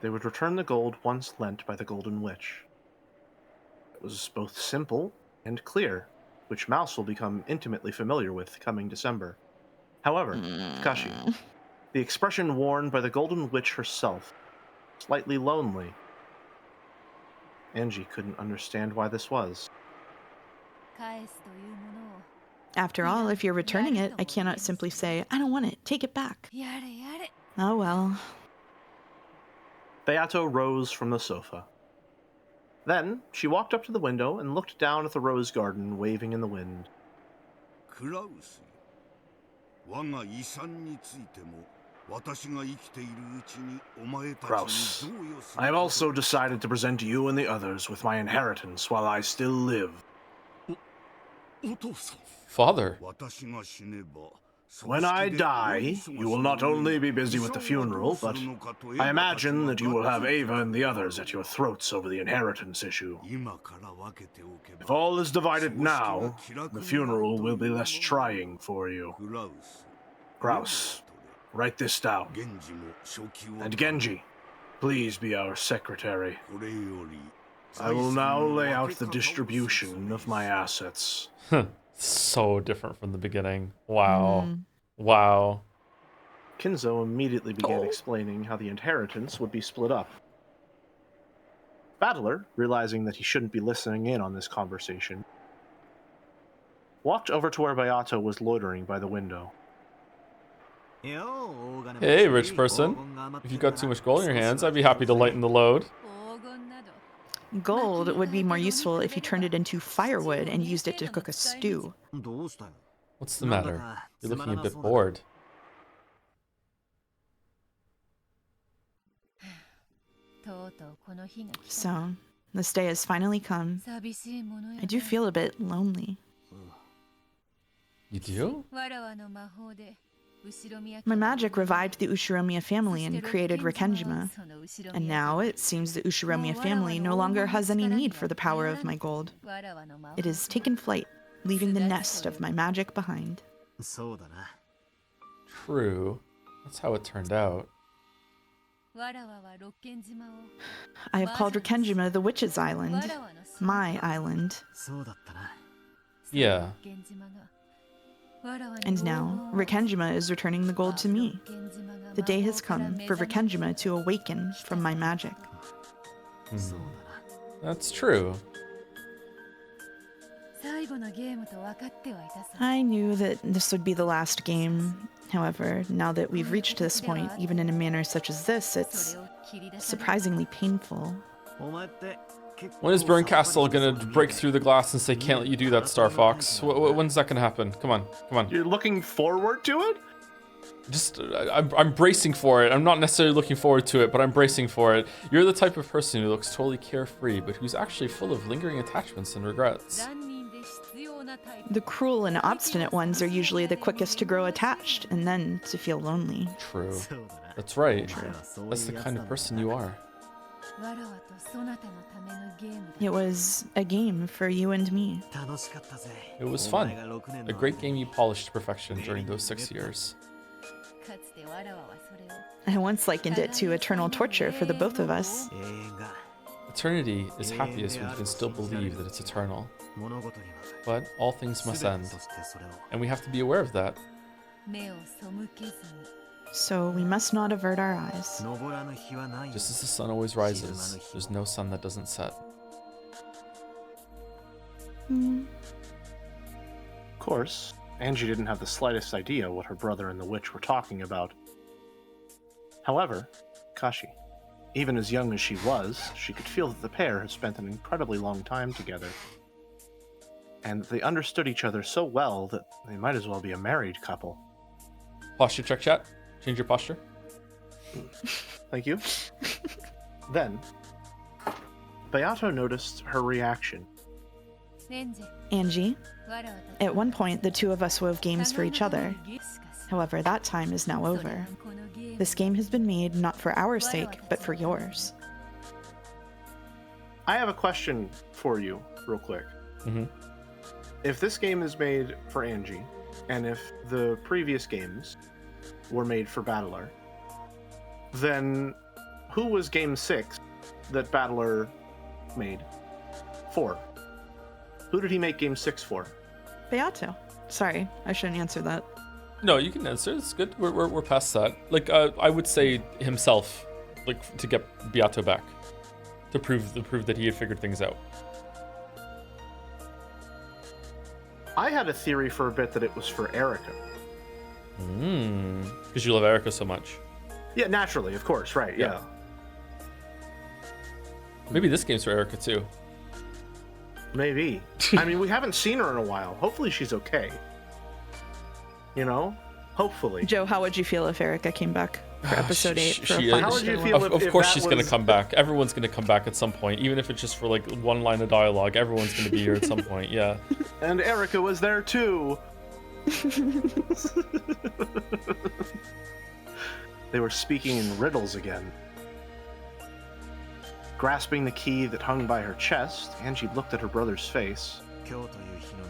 They would return the gold once lent by the Golden Witch. It was both simple and clear, which Mouse will become intimately familiar with coming December. However, Kakashi, the expression worn by the Golden Witch herself, slightly lonely. Angie couldn't understand why this was. After all, if you're returning it, I cannot simply say, I don't want it, take it back. Oh well. Beato rose from the sofa. Then, she walked up to the window and looked down at the rose garden waving in the wind. Kraus, I have also decided to present you and the others with my inheritance while I still live. Father. When I die, you will not only be busy with the funeral, but I imagine that you will have Ava and the others at your throats over the inheritance issue. If all is divided now, the funeral will be less trying for you. Kraus, write this down. And Genji, please be our secretary. I will now lay out the distribution of my assets. So different from the beginning. Wow. Wow. Kinzo immediately began explaining how the inheritance would be split up. Battler, realizing that he shouldn't be listening in on this conversation, walked over to where Beato was loitering by the window. Hey, rich person. If you've got too much gold in your hands, I'd be happy to lighten the load. Gold would be more useful if you turned it into firewood and used it to cook a stew. What's the matter? You're looking a bit bored. So, this day has finally come. I do feel a bit lonely. You do? My magic revived the Ushiromiya family and created Rikenjima. And now it seems the Ushiromiya family no longer has any need for the power of my gold. It has taken flight, leaving the nest of my magic behind. True. That's how it turned out. I have called Rikenjima the Witch's Island. My island. Yeah. And now, Rikenjima is returning the gold to me. The day has come for Rikenjima to awaken from my magic. That's true. I knew that this would be the last game. However, now that we've reached this point, even in a manner such as this, it's surprisingly painful. When is Burncastle gonna break through the glass and say, "Can't let you do that, Star Fox"? When's that gonna happen? Come on, come on. You're looking forward to it? Just, I'm bracing for it. I'm not necessarily looking forward to it, but I'm bracing for it. You're the type of person who looks totally carefree, but who's actually full of lingering attachments and regrets. The cruel and obstinate ones are usually the quickest to grow attached and then to feel lonely. True. That's right. That's the kind of person you are. It was a game for you and me. It was fun. A great game you polished to perfection during those 6 years. I once likened it to eternal torture for the both of us. Eternity is happiest when you can still believe that it's eternal. But all things must end, and we have to be aware of that. So we must not avert our eyes. Just as the sun always rises, there's no sun that doesn't set. Of course, Angie didn't have the slightest idea what her brother and the witch were talking about. However, Kashi, even as young as she was, she could feel that the pair had spent an incredibly long time together. And they understood each other so well that they might as well be a married couple. Posture check, chat. Change your posture. Thank you. Then, Beato noticed her reaction. Angie, at one point the two of us wove games for each other. However, that time is now over. This game has been made not for our sake, but for yours. I have a question for you, real quick. Mm-hmm. If this game is made for Angie, and if the previous games were made for Battler, then who was Game 6 that Battler made for? Who did he make Game 6 for? Beato. Sorry, I shouldn't answer that. No, you can answer. It's good. We're past that. Like, I would say himself, like, to get Beato back, to prove that he had figured things out. I had a theory for a bit that it was for Erica. Because you love Erica so much. Yeah, naturally, of course, right, yeah. Maybe this game's for Erica too. Maybe. I mean, we haven't seen her in a while. Hopefully she's okay. You know? Hopefully. Joe, how would you feel if Erica came back for episode 8? How would you feel of course she's going to come back. Everyone's going to come back at some point. Even if it's just for like one line of dialogue, everyone's going to be here at some point, yeah. And Erica was there too. They were speaking in riddles again. Grasping the key that hung by her chest, Angie looked at her brother's face.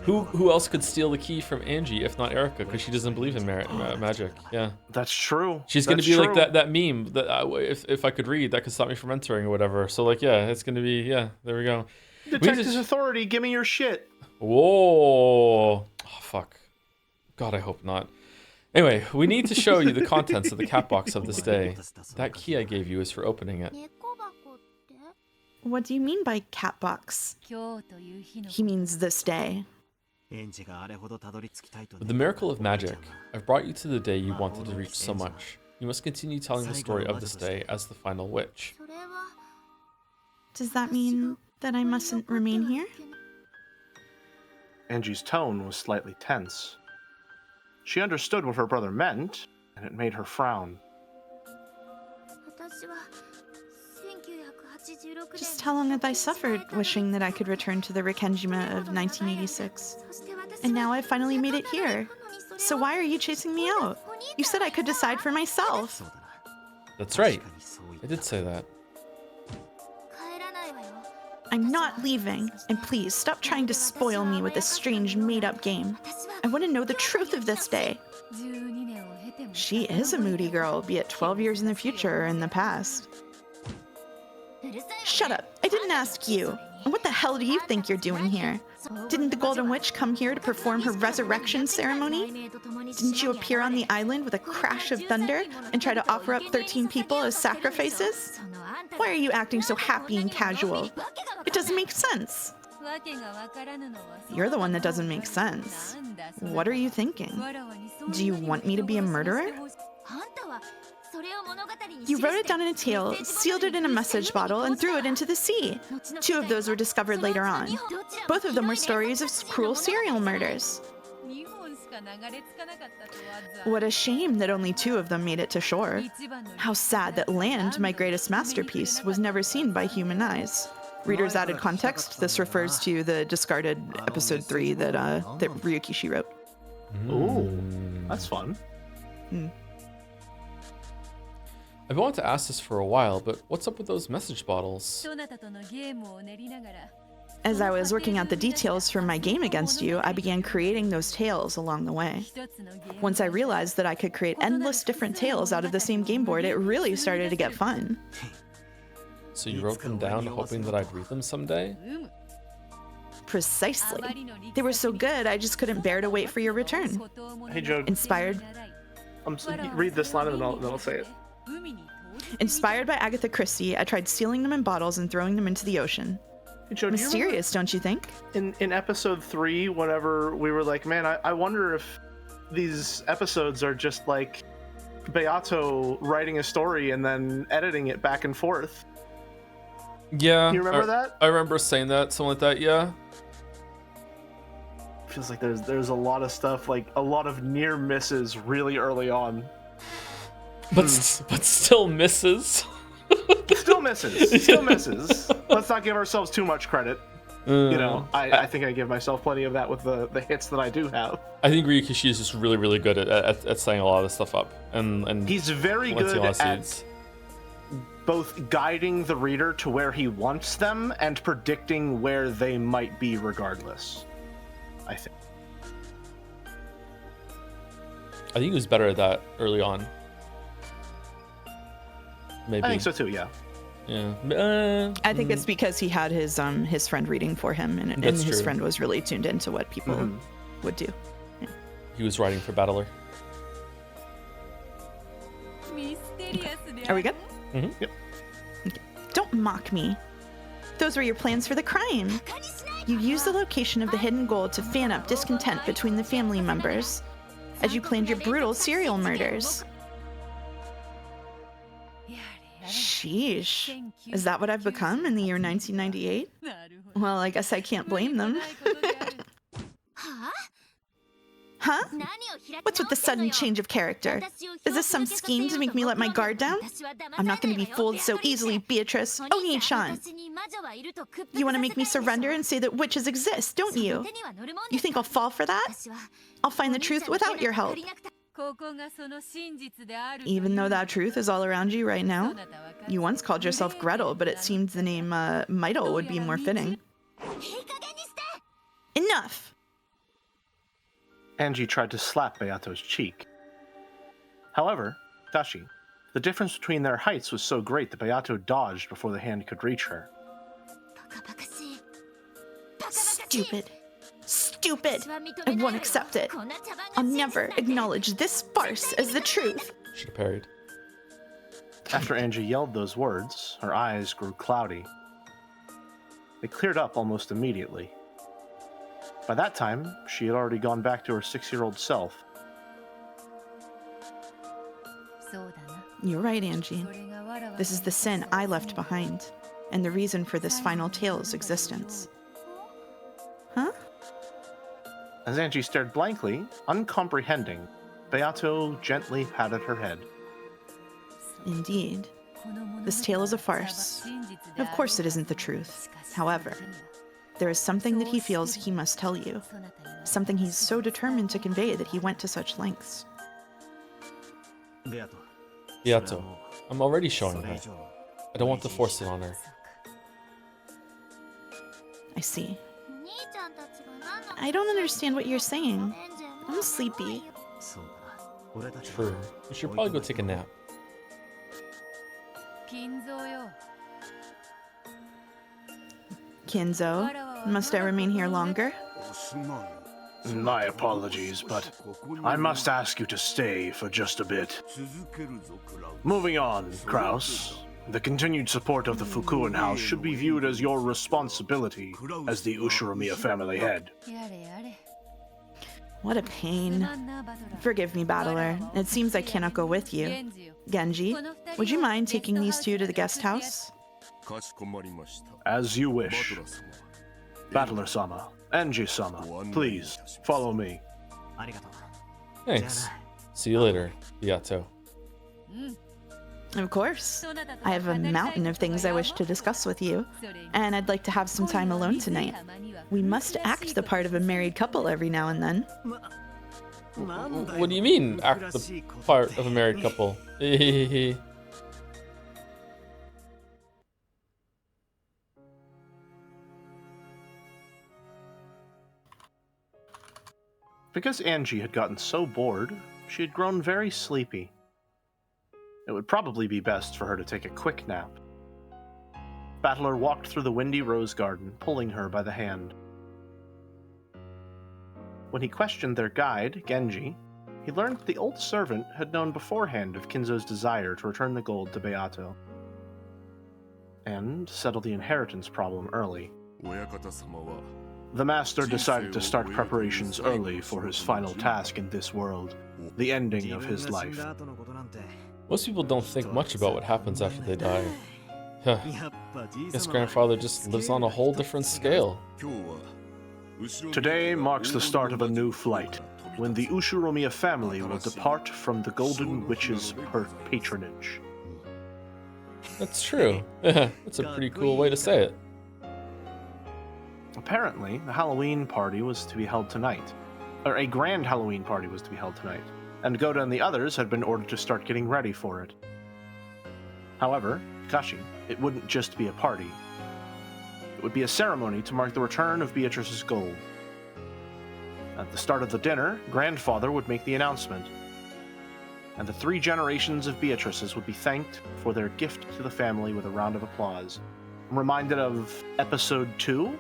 Who else could steal the key from Angie if not Erica? Because she doesn't believe in magic. Yeah, that's true. She's going to be like that meme that if I could read, that could stop me from entering or whatever. So like, yeah, it's going to be there we go. Detectives Authority, give me your shit. Whoa! Oh, fuck. God, I hope not. Anyway, we need to show you the contents of the cat box of this day. That key I gave you is for opening it. What do you mean by cat box? He means this day. With the miracle of magic, I've brought you to the day you wanted to reach so much. You must continue telling the story of this day as the final witch. Does that mean that I mustn't remain here? Angie's tone was slightly tense. She understood what her brother meant, and it made her frown. Just how long have I suffered wishing that I could return to the Rikkenjima of 1986? And now I've finally made it here. So why are you chasing me out? You said I could decide for myself. That's right. I did say that. I'm not leaving, and please stop trying to spoil me with this strange made-up game. I want to know the truth of this day. She is a moody girl, be it 12 years in the future or in the past. Shut up! I didn't ask you. And what the hell do you think you're doing here? Didn't the Golden Witch come here to perform her resurrection ceremony? Didn't you appear on the island with a crash of thunder and try to offer up 13 people as sacrifices? Why are you acting so happy and casual? It doesn't make sense. You're the one that doesn't make sense. What are you thinking? Do you want me to be a murderer? You wrote it down in a tale, sealed it in a message bottle, and threw it into the sea. 2 of those were discovered later on. Both of them were stories of cruel serial murders. What a shame that only 2 of them made it to shore. How sad that land, my greatest masterpiece, was never seen by human eyes. Readers added context. This refers to the discarded episode 3 that Ryukishi wrote. Ooh, that's fun. I've wanted to ask this for a while, but what's up with those message bottles? As I was working out the details for my game against you, I began creating those tales along the way. Once I realized that I could create endless different tales out of the same game board, it really started to get fun. So you wrote them down hoping that I'd read them someday? Precisely. They were so good, I just couldn't bear to wait for your return. Hey, Joe. Inspired Read this line and then I'll say it. Inspired by Agatha Christie, I tried sealing them in bottles and throwing them into the ocean. Hey, Joe, Mysterious, don't you think? In episode 3, whenever we were like, man, I wonder if these episodes are just like Beato writing a story and then editing it back and forth. Yeah. You remember that? I remember saying that, something like that, yeah. Feels like there's a lot of stuff, like a lot of near misses really early on. But still misses. Still misses. Let's not give ourselves too much credit. You know, I think I give myself plenty of that with the hits that I do have. I think Ryukishi is just really, really good at setting a lot of this stuff up. And he's very good at both guiding the reader to where he wants them and predicting where they might be regardless, I think. I think he was better at that early on. Maybe. I think so too, yeah. Yeah. I think it's because he had his friend reading for him, and his friend was really tuned into what people would do. Yeah. He was writing for Battler. Are we good? Mm-hmm. Yep. Okay. Don't mock me. Those were your plans for the crime. You used the location of the hidden gold to fan up discontent between the family members, as you planned your brutal serial murders. Sheesh. Is that what I've become in the year 1998? Well, I guess I can't blame them. Huh? What's with the sudden change of character? Is this some scheme to make me let my guard down? I'm not going to be fooled so easily, Beatrice. Oni-chan. You want to make me surrender and say that witches exist, don't you? You think I'll fall for that? I'll find the truth without your help. Even though that truth is all around you right now. You once called yourself Gretel, but it seemed the name Meitel would be more fitting. Enough! Angie tried to slap Beato's cheek. However, Dashi, the difference between their heights was so great that Beato dodged before the hand could reach her. Stupid. Stupid. I won't accept it. I'll never acknowledge this farce as the truth. Should have parried. After Angie yelled those words, her eyes grew cloudy. They cleared up almost immediately. By that time, she had already gone back to her 6-year-old self. You're right, Angie. This is the sin I left behind, and the reason for this final tale's existence. Huh? As Angie stared blankly, uncomprehending, Beato gently patted her head. Indeed. This tale is a farce. Of course it isn't the truth. However, there is something that he feels he must tell you. Something he's so determined to convey that he went to such lengths. Beato, I'm already showing her. I don't want to force it on her. I see. I don't understand what you're saying. I'm sleepy. True. You should probably go take a nap. Kinzo, must I remain here longer? My apologies, but I must ask you to stay for just a bit. Moving on, Kraus. The continued support of the Fukuin house should be viewed as your responsibility as the Ushiromiya family head. What a pain. Forgive me, Battler. It seems I cannot go with you. Genji, would you mind taking these two to the guest house? As you wish. Battler-sama, Angie-sama, please, follow me. Thanks. See you later, Yato. Of course. I have a mountain of things I wish to discuss with you, and I'd like to have some time alone tonight. We must act the part of a married couple every now and then. What do you mean, act the part of a married couple? Because Angie had gotten so bored, she had grown very sleepy. It would probably be best for her to take a quick nap. Battler walked through the windy rose garden, pulling her by the hand. When he questioned their guide, Genji, he learned that the old servant had known beforehand of Kinzo's desire to return the gold to Beato, and settle the inheritance problem early. The master decided to start preparations early for his final task in this world, the ending of his life. Most people don't think much about what happens after they die. Guess grandfather just lives on a whole different scale. Today marks the start of a new flight, when the Ushiromiya family will depart from the Golden Witch's patronage. That's true. That's a pretty cool way to say it. Apparently, the Halloween party was to be held tonight. Or a grand Halloween party was to be held tonight, and Goda and the others had been ordered to start getting ready for it. However, Kashi, it wouldn't just be a party. It would be a ceremony to mark the return of Beatrice's gold. At the start of the dinner, Grandfather would make the announcement, and the 3 generations of Beatrices would be thanked for their gift to the family with a round of applause. I'm reminded of episode 2,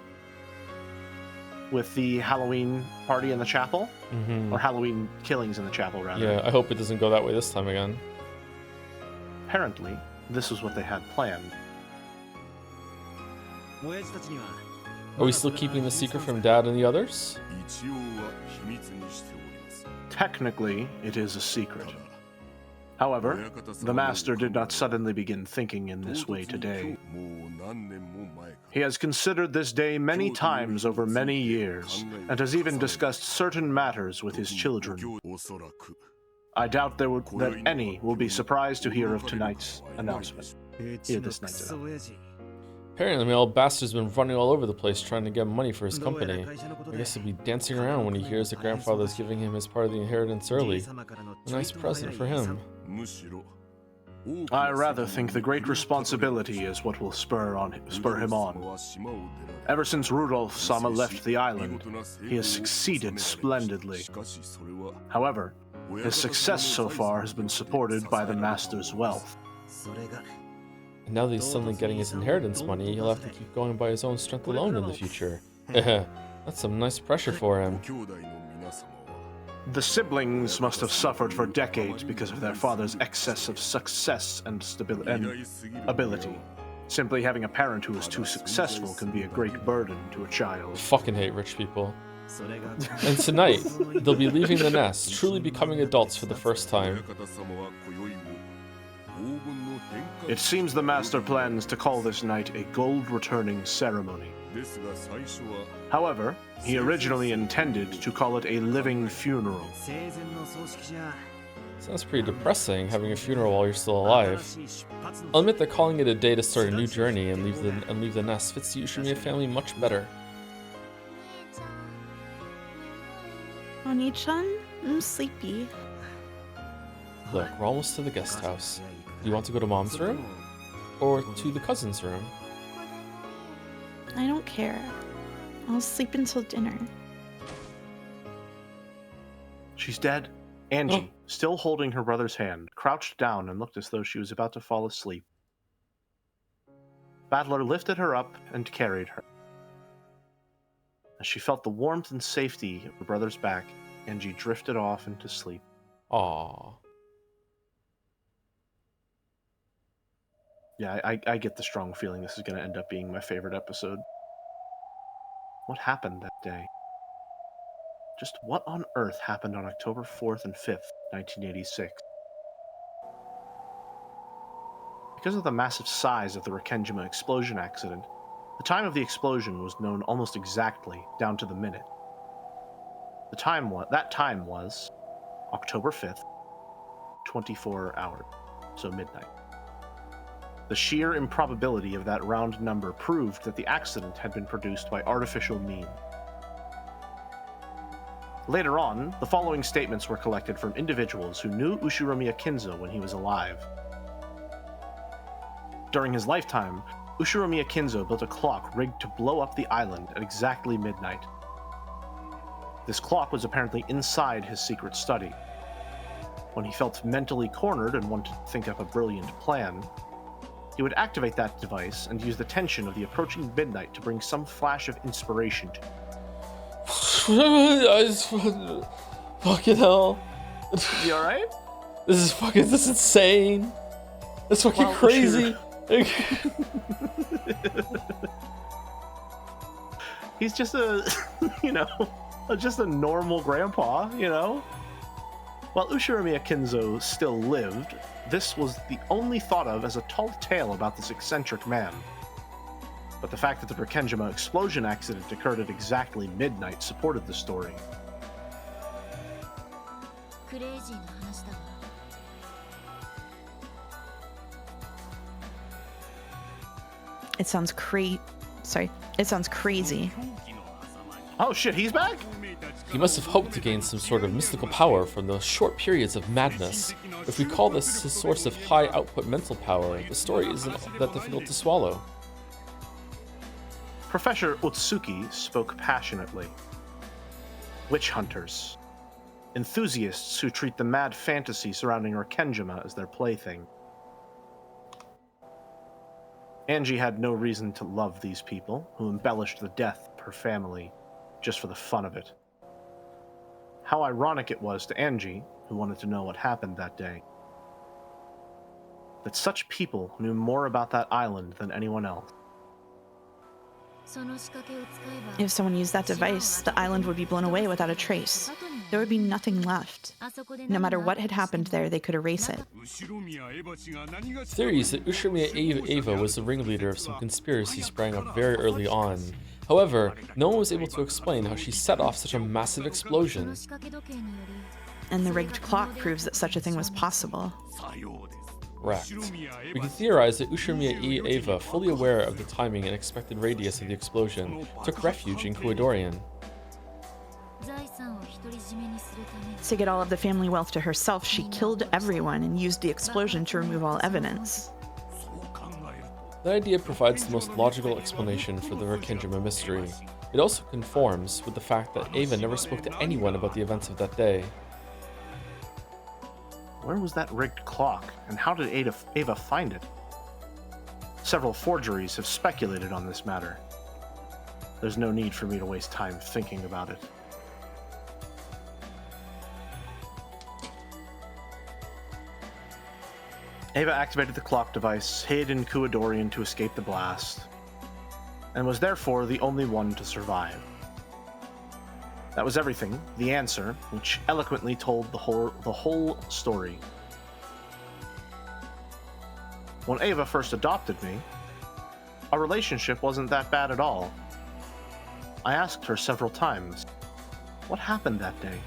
with the Halloween party in the chapel, or Halloween killings in the chapel, rather. Yeah, I hope it doesn't go that way this time again. Apparently, this was what they had planned. Are we still keeping the secret from Dad and the others? Technically, it is a secret. However, the Master did not suddenly begin thinking in this way today. He has considered this day many times over many years, and has even discussed certain matters with his children. I doubt that any will be surprised to hear of tonight's announcement. Hear this night's announcement. Apparently, my old bastard's been running all over the place trying to get money for his company. I guess he'll be dancing around when he hears that grandfather's giving him his part of the inheritance early. A nice present for him. I rather think the great responsibility is what will spur him on. Ever since Rudolf-sama left the island, he has succeeded splendidly. However, his success so far has been supported by the Master's wealth. And now that he's suddenly getting his inheritance money, he'll have to keep going by his own strength alone in the future. That's some nice pressure for him. The siblings must have suffered for decades because of their father's excess of success and ability. Simply having a parent who is too successful can be a great burden to a child. I fucking hate rich people. And tonight, they'll be leaving the nest, truly becoming adults for the first time. It seems the Master plans to call this night a gold returning ceremony. However, he originally intended to call it a living funeral. Sounds pretty depressing, having a funeral while you're still alive. I'll admit that calling it a day to start a new journey and leave the nest fits the Ushiromiya family much better. Oni-chan, I'm sleepy. Look, we're almost to the guest house. Do you want to go to Mom's room? Or to the cousin's room? I don't care. I'll sleep until dinner. She's dead. Angie, still holding her brother's hand, crouched down and looked as though she was about to fall asleep. Battler lifted her up and carried her. As she felt the warmth and safety of her brother's back, Angie drifted off into sleep. Aww. Yeah, I get the strong feeling this is going to end up being my favorite episode. What happened that day? Just what on earth happened on October 4th and 5th, 1986? because of the massive size of the Rekenjima explosion accident, the time of the explosion was known almost exactly, down to the minute. That time was October 5th, 24 hours, so midnight. The sheer improbability of that round number proved that the accident had been produced by artificial means. Later on, the following statements were collected from individuals who knew Ushiromiya Kinzo when he was alive. During his lifetime, Ushiromiya Kinzo built a clock rigged to blow up the island at exactly midnight. This clock was apparently inside his secret study. When he felt mentally cornered and wanted to think up a brilliant plan, he would activate that device and use the tension of the approaching midnight to bring some flash of inspiration to him. Fucking hell. You alright? This is insane. That's fucking crazy. He's just just a normal grandpa, While Ushiromiya Kinzo still lived, this was the only thought of as a tall tale about this eccentric man. But the fact that the Rekenjima explosion accident occurred at exactly midnight supported the story. It sounds crazy. Oh shit, he's back? He must have hoped to gain some sort of mystical power from those short periods of madness. If we call this his source of high output mental power, the story isn't that difficult to swallow. Professor Otsuki spoke passionately. Witch hunters. Enthusiasts who treat the mad fantasy surrounding Rekenjima as their plaything. Angie had no reason to love these people, who embellished the death of her family just for the fun of it. How ironic it was to Angie, who wanted to know what happened that day. That such people knew more about that island than anyone else. If someone used that device, the island would be blown away without a trace. There would be nothing left. No matter what had happened there, they could erase it. Theories that Ushiromiya Eva was the ringleader of some conspiracy sprang up very early on. However, no one was able to explain how she set off such a massive explosion. And the rigged clock proves that such a thing was possible. Correct. We can theorize that Ushiromiya Eva, fully aware of the timing and expected radius of the explosion, took refuge in Kuadorian. To get all of the family wealth to herself, she killed everyone and used the explosion to remove all evidence. That idea provides the most logical explanation for the Rekenjima mystery. It also conforms with the fact that Eva never spoke to anyone about the events of that day. Where was that rigged clock, and how did Eva find it? Several forgeries have speculated on this matter. There's no need for me to waste time thinking about it. Eva activated the clock device, hid in Kuadorian to escape the blast, and was therefore the only one to survive. That was everything, the answer, which eloquently told the whole story. When Eva first adopted me, our relationship wasn't that bad at all. I asked her several times, what happened that day?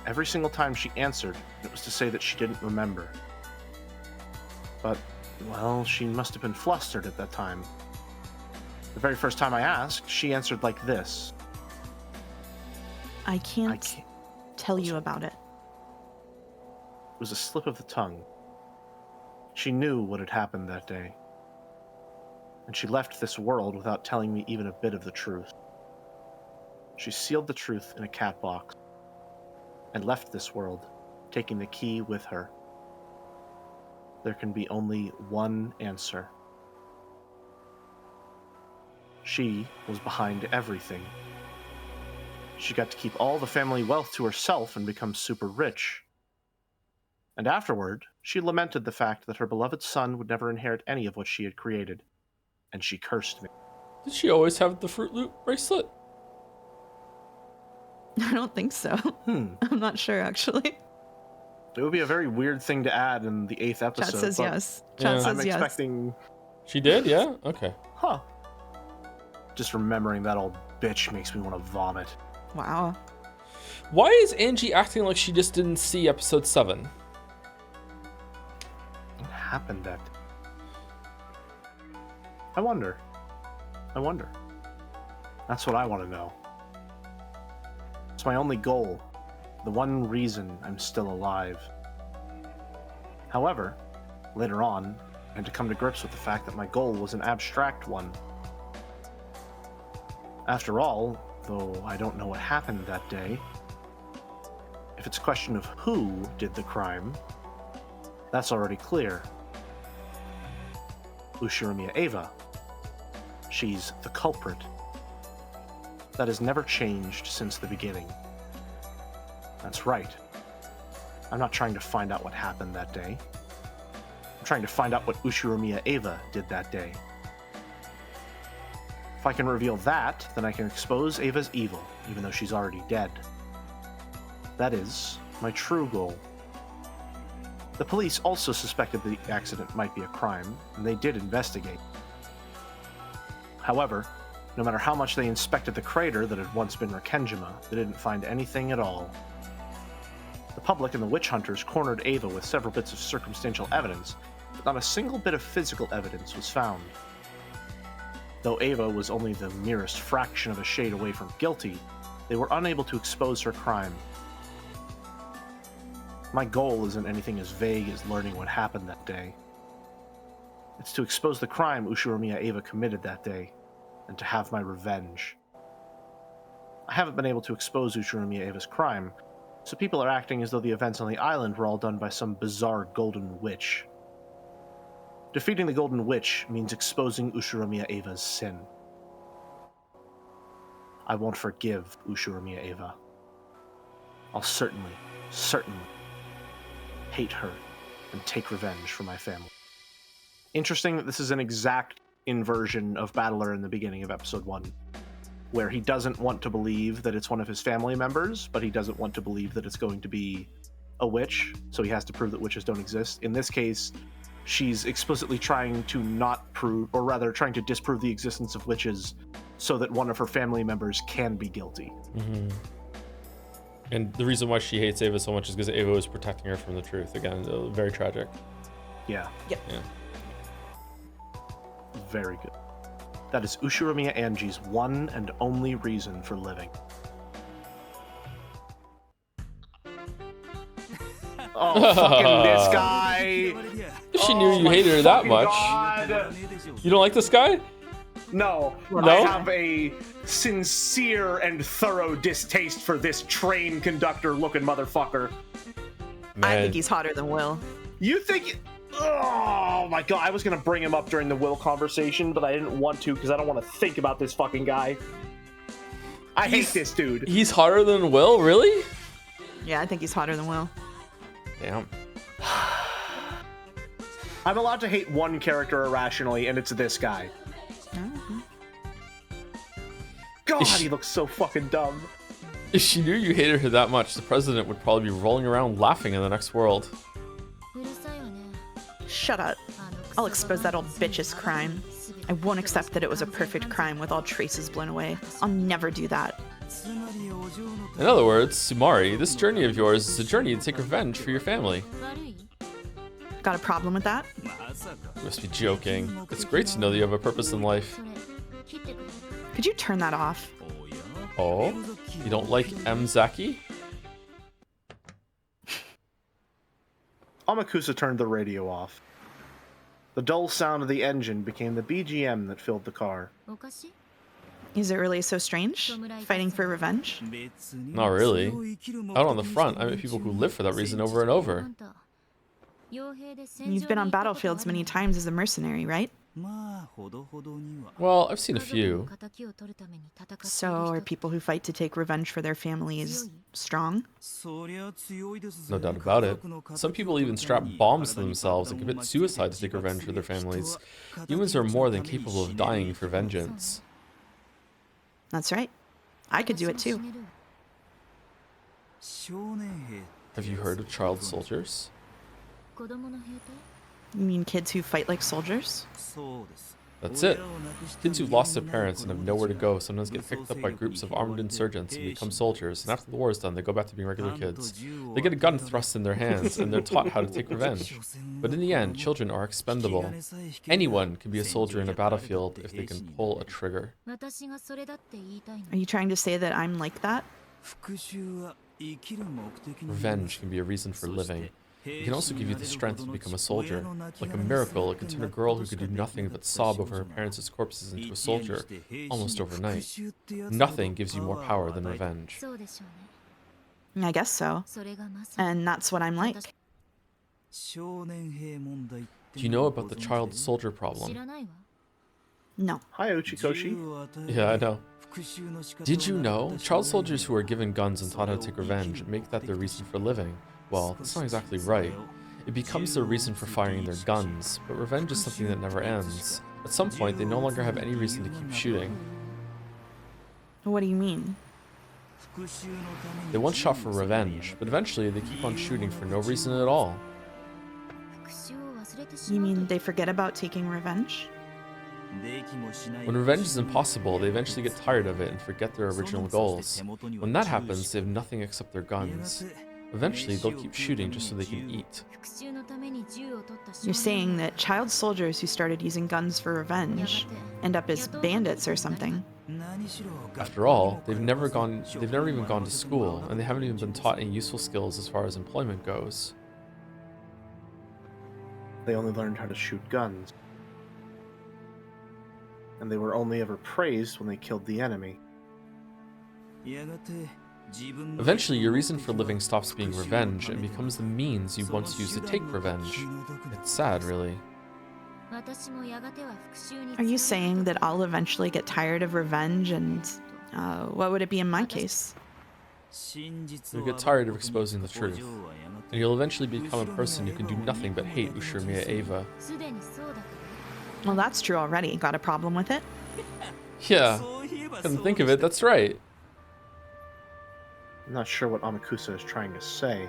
Every single time she answered, it was to say that she didn't remember. But, well, she must have been flustered at that time. The very first time I asked, she answered like this. I can't tell you about it. It was a slip of the tongue. She knew what had happened that day. And she left this world without telling me even a bit of the truth. She sealed the truth in a cat box and left this world, taking the key with her. There can be only one answer. She was behind everything. She got to keep all the family wealth to herself and become super rich. And afterward, she lamented the fact that her beloved son would never inherit any of what she had created. And she cursed me. Did she always have the Fruit Loop bracelet? I don't think so. I'm not sure, actually. It would be a very weird thing to add in the 8th episode. Chat says but yes. Chat I'm says yes. expecting... She did? Yeah? Okay. Huh. Just remembering that old bitch makes me want to vomit. Wow. Why is Angie acting like she just didn't see episode 7? What happened that? I wonder. That's what I want to know. It's my only goal. The one reason I'm still alive. However, later on, I had to come to grips with the fact that my goal was an abstract one. After all, though I don't know what happened that day, if it's a question of who did the crime, that's already clear. Ushiromiya Eva. She's the culprit. That has never changed since the beginning. That's right. I'm not trying to find out what happened that day. I'm trying to find out what Ushiromiya Eva did that day. If I can reveal that, then I can expose Eva's evil, even though she's already dead. That is my true goal. The police also suspected the accident might be a crime, and they did investigate. However, no matter how much they inspected the crater that had once been Rakenjima, they didn't find anything at all. The public and the witch hunters cornered Eva with several bits of circumstantial evidence, but not a single bit of physical evidence was found. Though Eva was only the merest fraction of a shade away from guilty, they were unable to expose her crime. My goal isn't anything as vague as learning what happened that day. It's to expose the crime Ushiromiya Eva committed that day, and to have my revenge. I haven't been able to expose Ushiromiya Eva's crime, so people are acting as though the events on the island were all done by some bizarre golden witch. Defeating the Golden Witch means exposing Ushiromiya Eva's sin. I won't forgive Ushiromiya Eva. I'll certainly hate her and take revenge for my family. Interesting that this is an exact inversion of Battler in the beginning of episode 1, where he doesn't want to believe that it's one of his family members, but he doesn't want to believe that it's going to be a witch, so he has to prove that witches don't exist. In this case, she's explicitly trying to not prove, or rather trying to disprove the existence of witches so that one of her family members can be guilty. Mm-hmm. And the reason why she hates Eva so much is because Eva was protecting her from the truth. Again, very tragic. Yeah. Yep. Yeah. Very good. That is Ushiromiya Angie's one and only reason for living. Oh, fucking this guy! If she knew you hated her that much. God. You don't like this guy? No, No? I have a sincere and thorough distaste for this train conductor-looking motherfucker. Man. I think he's hotter than Will. You think... Oh my god, I was gonna bring him up during the Will conversation, but I didn't want to because I don't want to think about this fucking guy. I hate this dude. He's hotter than Will? Really? Yeah, I think he's hotter than Will. Damn. I'm allowed to hate one character irrationally, and it's this guy. Mm-hmm. God, he looks so fucking dumb. If she knew you hated her that much, the president would probably be rolling around laughing in the next world. Shut up. I'll expose that old bitch's crime. I won't accept that it was a perfect crime with all traces blown away. I'll never do that. In other words, Sumari, this journey of yours is a journey to take revenge for your family. Got a problem with that? You must be joking. It's great to know that you have a purpose in life. Could you turn that off? Oh? You don't like M. Zaki? Amakusa turned the radio off. The dull sound of the engine became the BGM that filled the car. Is it really so strange? Fighting for revenge? Not really. Out on the front, I met people who live for that reason over and over. You've been on battlefields many times as a mercenary, right? Well, I've seen a few. So are people who fight to take revenge for their families strong? No doubt about it. Some people even strap bombs to themselves and commit suicide to take revenge for their families. Humans are more than capable of dying for vengeance. That's right. I could do it too. Have you heard of child soldiers? You mean kids who fight like soldiers? That's it. Kids who've lost their parents and have nowhere to go sometimes get picked up by groups of armed insurgents and become soldiers, and after the war is done, they go back to being regular kids. They get a gun thrust in their hands, and they're taught how to take revenge. But in the end, children are expendable. Anyone can be a soldier in a battlefield if they can pull a trigger. Are you trying to say that I'm like that? Revenge can be a reason for living. It can also give you the strength to become a soldier. Like a miracle, it can turn a girl who could do nothing but sob over her parents' corpses into a soldier, almost overnight. Nothing gives you more power than revenge. I guess so. And that's what I'm like. Do you know about the child soldier problem? No. Hi, Uchikoshi. Yeah, I know. Did you know? Child soldiers who are given guns and taught how to take revenge make that their reason for living. Well, that's not exactly right. It becomes their reason for firing their guns, but revenge is something that never ends. At some point, they no longer have any reason to keep shooting. What do you mean? They once shot for revenge, but eventually they keep on shooting for no reason at all. You mean they forget about taking revenge? When revenge is impossible, they eventually get tired of it and forget their original goals. When that happens, they have nothing except their guns. Eventually, they'll keep shooting just so they can eat. You're saying that child soldiers who started using guns for revenge end up as bandits or something. After all, they've never even gone to school, and they haven't even been taught any useful skills as far as employment goes. They only learned how to shoot guns. And they were only ever praised when they killed the enemy. Eventually, your reason for living stops being revenge and becomes the means you once used to take revenge. It's sad, really. Are you saying that I'll eventually get tired of revenge and what would it be in my case? You'll get tired of exposing the truth, and you'll eventually become a person who can do nothing but hate Ushiromiya Eva. Well, that's true already. Got a problem with it? Yeah, couldn't think of it, that's right. I'm not sure what Amakusa is trying to say.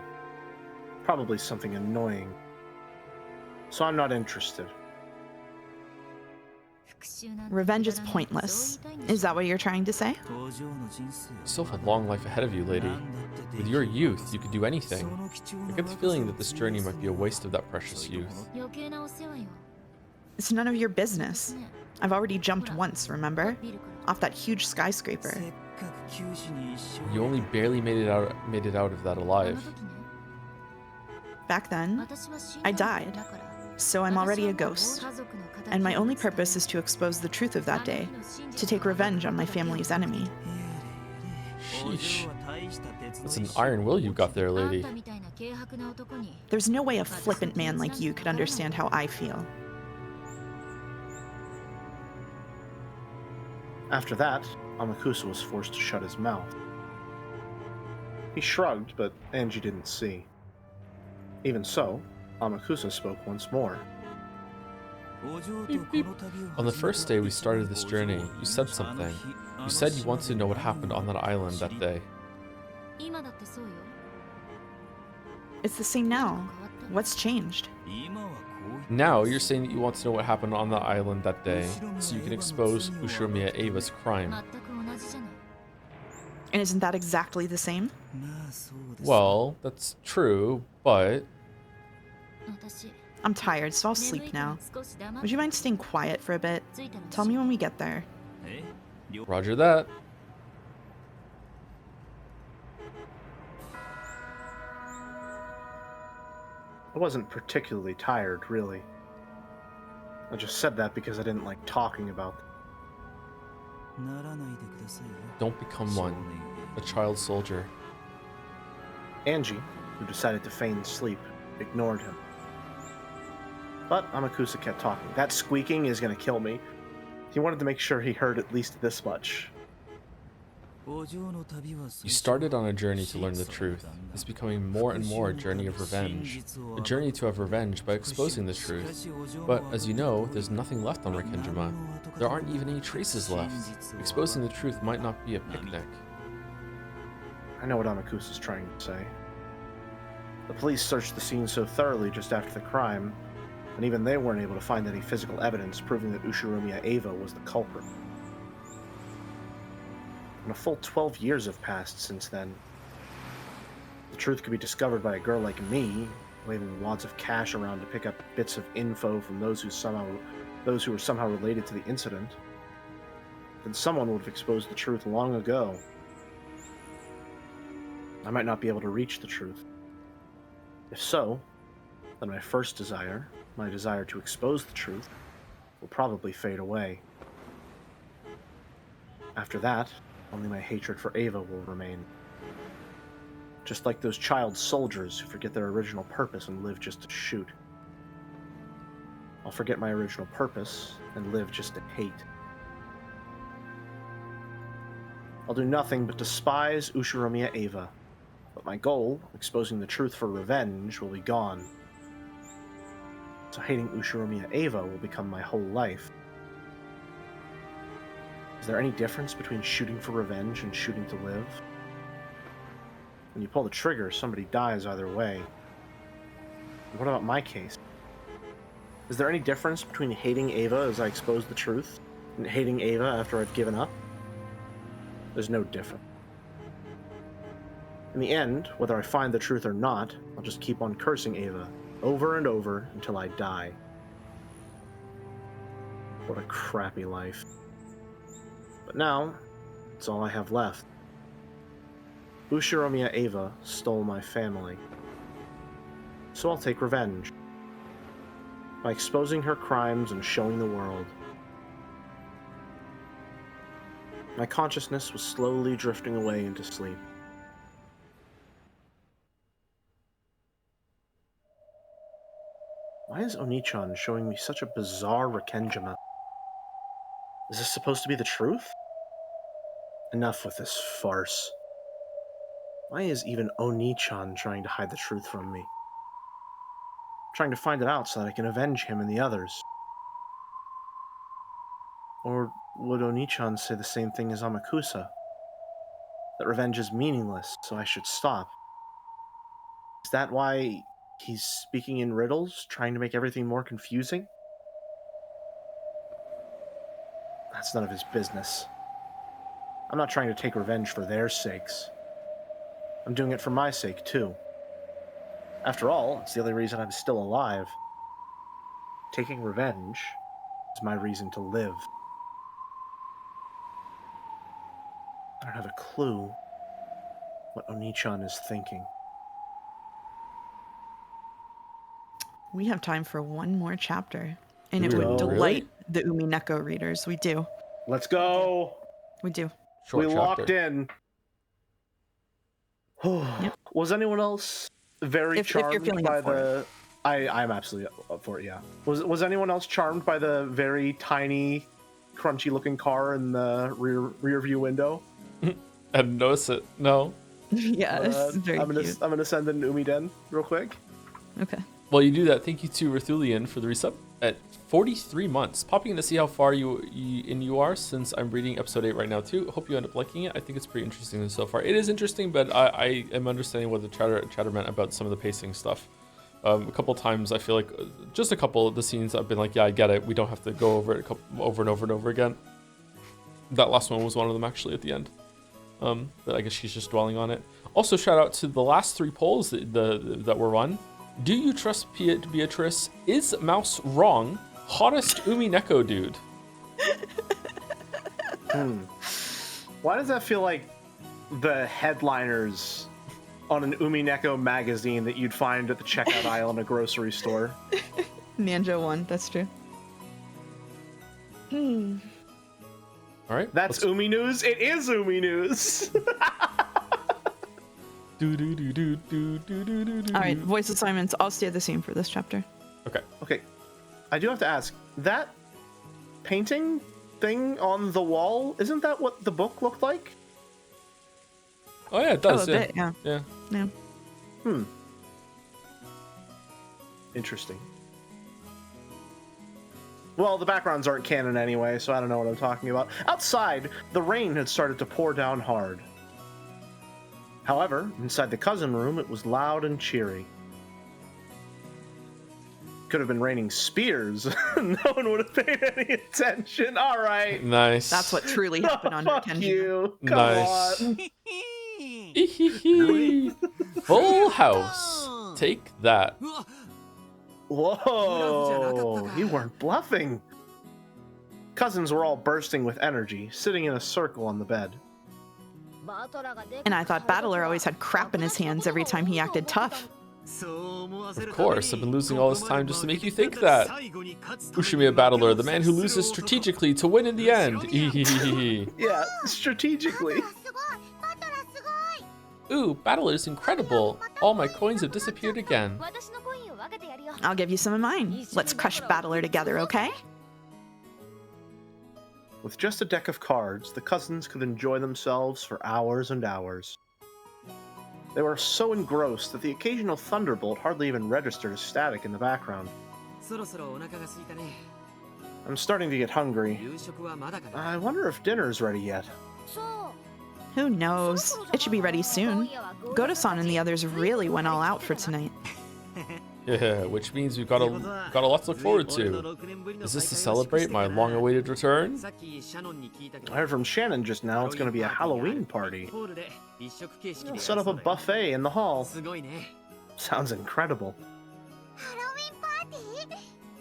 Probably something annoying. So I'm not interested. Revenge is pointless. Is that what you're trying to say? You still have a long life ahead of you, lady. With your youth, you could do anything. I get the feeling that this journey might be a waste of that precious youth. It's none of your business. I've already jumped once, remember? Off that huge skyscraper. You only barely made it out of that alive. Back then, I died. So I'm already a ghost. And my only purpose is to expose the truth of that day, to take revenge on my family's enemy. Sheesh. That's an iron will you got there, lady. There's no way a flippant man like you could understand how I feel. After that, Amakusa was forced to shut his mouth. He shrugged, but Angie didn't see. Even so, Amakusa spoke once more. Beep, beep. On the first day we started this journey, you said something. You said you wanted to know what happened on that island that day. It's the same now. What's changed? Now you're saying that you want to know what happened on the island that day, so you can expose Ushiromiya Eva's crime. And isn't that exactly the same? Well, that's true, but... I'm tired, so I'll sleep now. Would you mind staying quiet for a bit? Tell me when we get there. Roger that. I wasn't particularly tired, really. I just said that because I didn't like talking about them. Don't become one. A child soldier. Angie, who decided to feign sleep, ignored him. But Amakusa kept talking. That squeaking is going to kill me. He wanted to make sure he heard at least this much. You started on a journey to learn the truth. It's becoming more and more a journey of revenge. A journey to have revenge by exposing the truth. But, as you know, there's nothing left on Rikenjima. There aren't even any traces left. Exposing the truth might not be a picnic. I know what Amakusa's trying to say. The police searched the scene so thoroughly just after the crime, and even they weren't able to find any physical evidence proving that Ushiromiya Eva was the culprit. And a full 12 years have passed since then. The truth could be discovered by a girl like me, waving wads of cash around to pick up bits of info from those who were somehow related to the incident. Then someone would have exposed the truth long ago. I might not be able to reach the truth. If so, then my first desire, my desire to expose the truth, will probably fade away. After that, only my hatred for Eva will remain. Just like those child soldiers who forget their original purpose and live just to shoot. I'll forget my original purpose and live just to hate. I'll do nothing but despise Ushiromiya Eva, but my goal, exposing the truth for revenge, will be gone. So hating Ushiromiya Eva will become my whole life. Is there any difference between shooting for revenge and shooting to live? When you pull the trigger, somebody dies either way. And what about my case? Is there any difference between hating Eva as I expose the truth and hating Eva after I've given up? There's no difference. In the end, whether I find the truth or not, I'll just keep on cursing Eva over and over until I die. What a crappy life. But now, it's all I have left. Ushiromiya Eva stole my family. So I'll take revenge. By exposing her crimes and showing the world. My consciousness was slowly drifting away into sleep. Why is Oni-chan showing me such a bizarre Rekenjima? Is this supposed to be the truth? Enough with this farce. Why is even Oni-chan trying to hide the truth from me? I'm trying to find it out so that I can avenge him and the others. Or would Oni-chan say the same thing as Amakusa? That revenge is meaningless, so I should stop. Is that why he's speaking in riddles, trying to make everything more confusing? That's none of his business. I'm not trying to take revenge for their sakes. I'm doing it for my sake, too. After all, it's the only reason I'm still alive. Taking revenge is my reason to live. I don't have a clue what Oni-chan is thinking. We have time for one more chapter, and it Do we would really? delight the Umineko readers. We do. Let's go! We do. Short We chapter. locked in. Yep. Was anyone else very If you're charmed feeling by up for the... I'm absolutely up for it, yeah. Was anyone else charmed by the very tiny, crunchy-looking car in the rear view window? I didn't notice it. No. Yes, very I'm cute. gonna send an Umiden real quick. Okay. Well, you do that. Thank you to Rethulian for the resub at 43 months. Popping in to see how far you are, since I'm reading episode 8 right now too. Hope you end up liking it. I think it's pretty interesting so far. It is interesting, but I am understanding what the chatter meant about some of the pacing stuff. A couple times I feel like just a couple of the scenes I've been like, yeah, I get it. We don't have to go over it over and over and over again. That last one was one of them actually at the end. But I guess she's just dwelling on it. Also, shout out to the last 3 polls that were run. Do you trust Beatrice? Is Mouse wrong? Hottest Umineko dude. Why does that feel like the headliners on an Umineko magazine that you'd find at the checkout aisle in a grocery store? Nanja one. That's true. All right. That's Umi News. It is Umi News. All right. Voice assignments. I'll stay the same for this chapter. Okay. Okay. I do have to ask, that painting thing on the wall, isn't that what the book looked like? Oh yeah, it does. Oh, a bit, yeah. Yeah. Yeah. Interesting. Well, the backgrounds aren't canon anyway, so I don't know what I'm talking about. Outside, the rain had started to pour down hard. However, inside the cousin room, it was loud and cheery. Could have been raining spears. No one would have paid any attention. All right. Nice. That's what truly happened on Fuck Kenji. you. Come Nice. on. Full house. Take that. Whoa. You weren't bluffing. Cousins were all bursting with energy, sitting in a circle on the bed. And I thought Battler always had crap in his hands every time he acted tough. Of course, I've been losing all this time just to make you think that. Ushimiya Battler, the man who loses strategically to win in the end. Yeah, strategically. Ooh, Battler is incredible. All my coins have disappeared again. I'll give you some of mine. Let's crush Battler together, okay? With just a deck of cards, the cousins could enjoy themselves for hours and hours. They were so engrossed that the occasional thunderbolt hardly even registered as static in the background. I'm starting to get hungry. I wonder if dinner's ready yet. Who knows? It should be ready soon. Goto-san and the others really went all out for tonight. Yeah, which means we've got a lot to look forward to. Is this to celebrate my long-awaited return? I heard from Shannon just now it's going to be a Halloween party. They'll set up a buffet in the hall. Sounds incredible.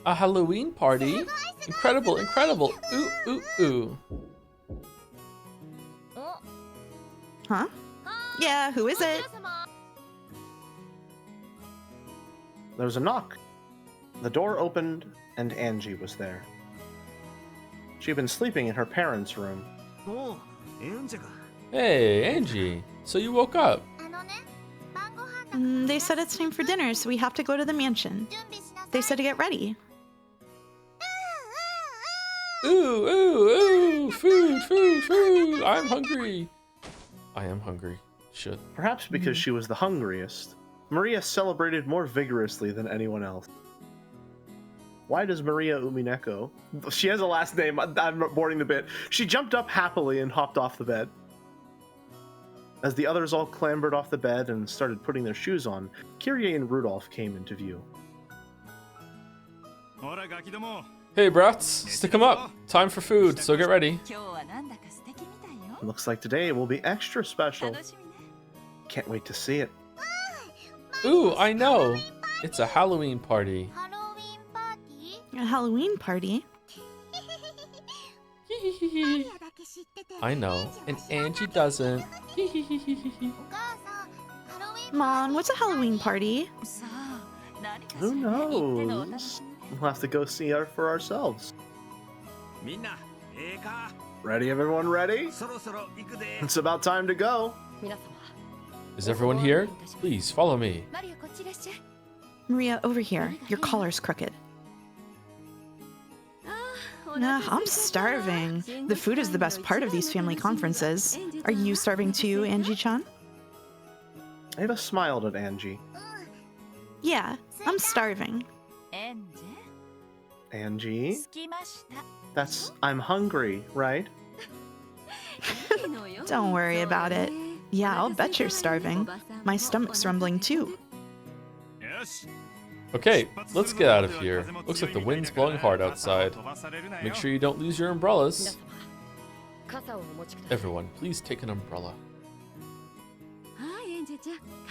A Halloween party? Incredible, incredible. Ooh, ooh, ooh. Huh? Yeah, who is it? There was a knock. The door opened, and Angie was there. She had been sleeping in her parents' room. Hey, Angie. So you woke up. They said it's time for dinner, so we have to go to the mansion. They said to get ready. Ooh, ooh, ooh. Food, food, food. I'm hungry. I am hungry. Shit. Perhaps because she was the hungriest, Maria celebrated more vigorously than anyone else. Why does Maria Umineko... She has a last name, I'm boarding the bit. She jumped up happily and hopped off the bed. As the others all clambered off the bed and started putting their shoes on, Kyrie and Rudolph came into view. Hey, brats. Stick 'em up. Time for food, so get ready. Looks like today will be extra special. Can't wait to see it. Ooh, I know. It's a Halloween party. A Halloween party? I know, and Angie doesn't. Mom, what's a Halloween party? Who knows? We'll have to go see her for ourselves. Ready, everyone ready? It's about time to go. Is everyone here? Please, follow me. Maria, over here. Your collar's crooked. Nah, I'm starving. The food is the best part of these family conferences. Are you starving too, Angie-chan? Ava smiled at Angie. Yeah, I'm starving. Angie? That's I'm hungry, right? Don't worry about it. Yeah, I'll bet you're starving. My stomach's rumbling too. Okay, let's get out of here. Looks like the wind's blowing hard outside. Make sure you don't lose your umbrellas. Everyone, please take an umbrella.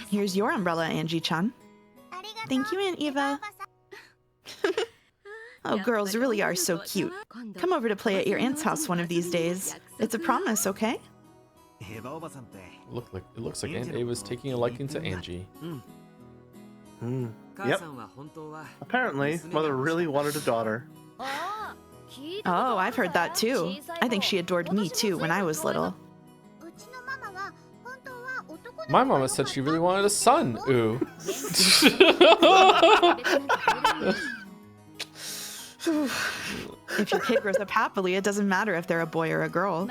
Here's your umbrella, Angie-chan. Thank you, Aunt Eva. Oh, girls really are so cute. Come over to play at your aunt's house one of these days. It's a promise, okay? It looks like Aunt Ava's taking a liking to Angie. Yep. Apparently, Mother really wanted a daughter. Oh, I've heard that too. I think she adored me too when I was little. My mama said she really wanted a son. Ooh. If your kid grows up happily, it doesn't matter if they're a boy or a girl.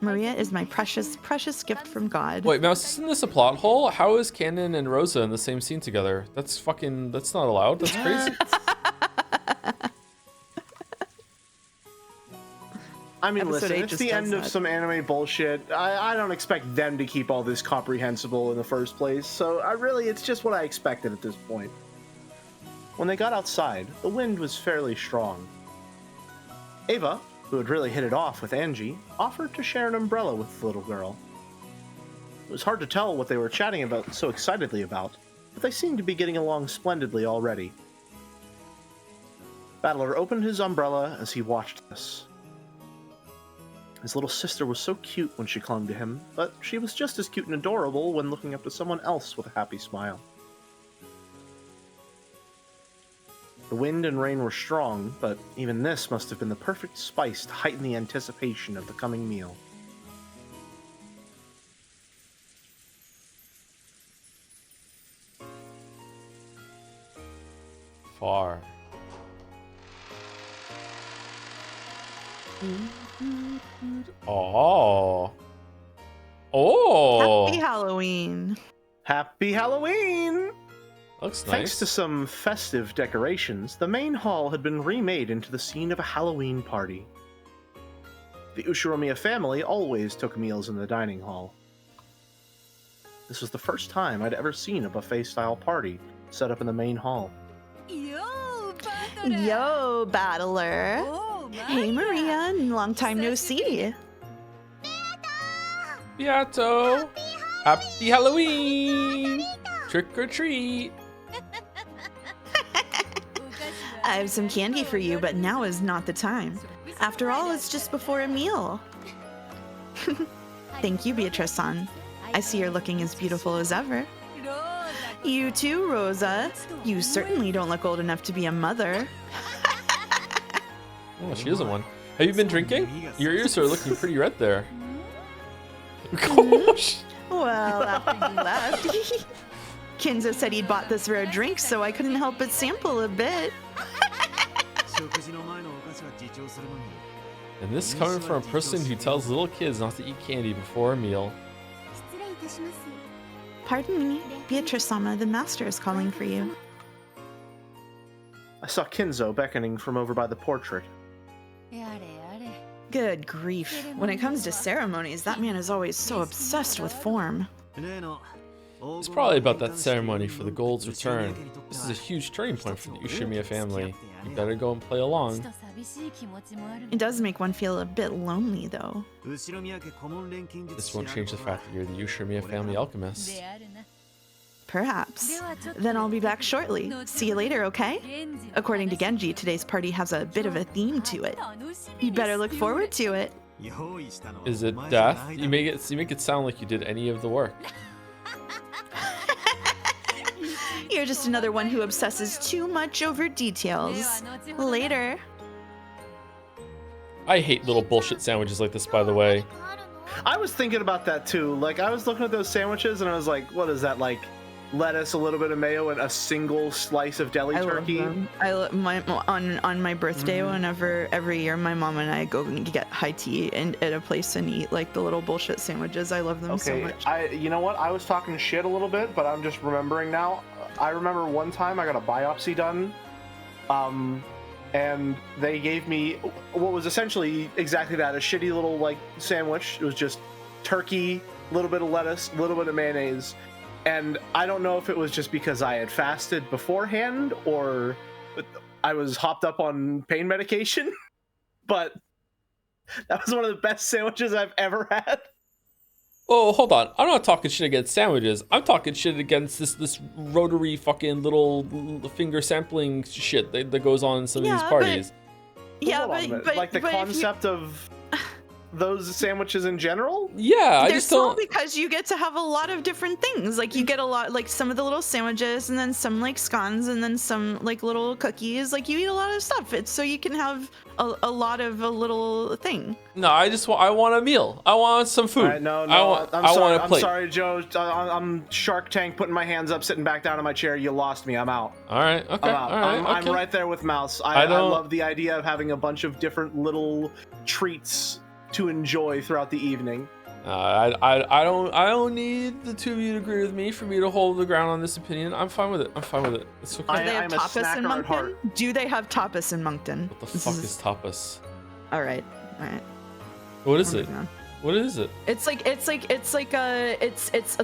Maria is my precious, precious gift from God. Wait, Mouse, isn't this a plot hole? How is Canon and Rosa in the same scene together? That's not allowed. That's crazy. I mean, Episode listen, 8 it's just the does end of that. some anime bullshit. I don't expect them to keep all this comprehensible in the first place, so it's just what I expected at this point. When they got outside, the wind was fairly strong. Ava, who had really hit it off with Angie, offered to share an umbrella with the little girl. It was hard to tell what they were chatting about so excitedly about, but they seemed to be getting along splendidly already. Battler opened his umbrella as he watched this. His little sister was so cute when she clung to him, but she was just as cute and adorable when looking up to someone else with a happy smile. The wind and rain were strong, but even this must have been the perfect spice to heighten the anticipation of the coming meal. Far. Oh. Oh. Happy Halloween. Happy Halloween! Looks nice. Thanks to some festive decorations, the main hall had been remade into the scene of a Halloween party. The Ushiromiya family always took meals in the dining hall. This was the first time I'd ever seen a buffet-style party set up in the main hall. Yo, Battler. Hey, Maria, long time no see. Beato! Happy Halloween! Trick or treat! I have some candy for you, but now is not the time. After all, it's just before a meal. Thank you, Beatrice-san. I see you're looking as beautiful as ever. You too, Rosa. You certainly don't look old enough to be a mother. Oh, she isn't one. Have you been drinking? Your ears are looking pretty red there. Gosh! Well, after you left, Kinzo said he'd bought this rare drink, so I couldn't help but sample a bit. And this is coming from a person who tells little kids not to eat candy before a meal. Pardon me, Beatrice-sama, the master is calling for you. I saw Kinzo beckoning from over by the portrait. Good grief. When it comes to ceremonies, that man is always so obsessed with form. It's probably about that ceremony for the gold's return. This is a huge turning point for the Ushimiya family. You better go and play along. It does make one feel a bit lonely, though. This won't change the fact that you're the Ushimiya family alchemist. Perhaps. Then I'll be back shortly. See you later, okay? According to Genji, today's party has a bit of a theme to it. You better look forward to it. Is it death? You make it sound like you did any of the work. You're just another one who obsesses too much over details. Later. I hate little bullshit sandwiches like this, by the way. I was thinking about that too. Like, I was looking at those sandwiches and I was like, what is that, like lettuce, a little bit of mayo, and a single slice of deli turkey? On my birthday, whenever every year my mom and I go and get high tea and at a place and eat like the little bullshit sandwiches. I love them so much. You know what? I was talking shit a little bit, but I'm just remembering now. I remember one time I got a biopsy done, and they gave me what was essentially exactly that, a shitty little like sandwich. It was just turkey, a little bit of lettuce, a little bit of mayonnaise. And I don't know if it was just because I had fasted beforehand or I was hopped up on pain medication, but that was one of the best sandwiches I've ever had. Oh, hold on. I'm not talking shit against sandwiches. I'm talking shit against this rotary fucking little finger sampling shit that goes on in some of these parties. But like the concept of those sandwiches in general? Yeah, I They're just don't. small because you get to have a lot of different things. Like you get a lot, like some of the little sandwiches, and then some like scones, and then some like little cookies. Like you eat a lot of stuff. It's so you can have a lot of a little thing. No, I want a meal. I want some food. Right, no, I'm sorry, Joe. I'm Shark Tank, putting my hands up, sitting back down in my chair. You lost me. I'm out. All right. Okay. I'm out. I'm right there with Mouse. I love the idea of having a bunch of different little treats to enjoy throughout the evening. I don't need the two of you to agree with me for me to hold the ground on this opinion. I'm fine with it. It's okay. Do they have tapas in Moncton? Do they have tapas in Moncton? What the fuck is tapas? All right. What is it? What is it? It's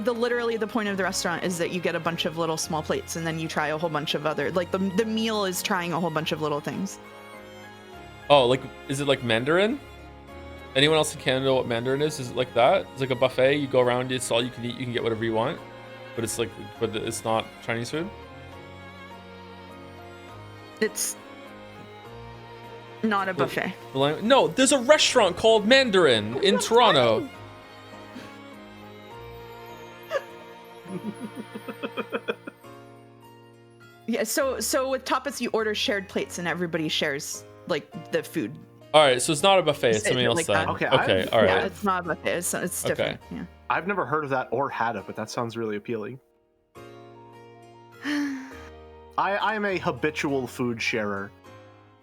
literally the point of the restaurant is that you get a bunch of little small plates and then you try a whole bunch of other, like the meal is trying a whole bunch of little things. Oh, like, is it like Mandarin? Anyone else in Canada know what Mandarin is? Is it like that? It's like a buffet. You go around, it's all you can eat. You can get whatever you want, but it's not Chinese food. It's not a buffet. No, there's a restaurant called Mandarin in Toronto. Yeah, so with tapas you order shared plates and everybody shares like the food. All right, so it's not a buffet. It's something else like then. that. Okay, all right. Yeah, it's not a buffet. It's different. Okay. Yeah. I've never heard of that or had it, but that sounds really appealing. I am a habitual food sharer.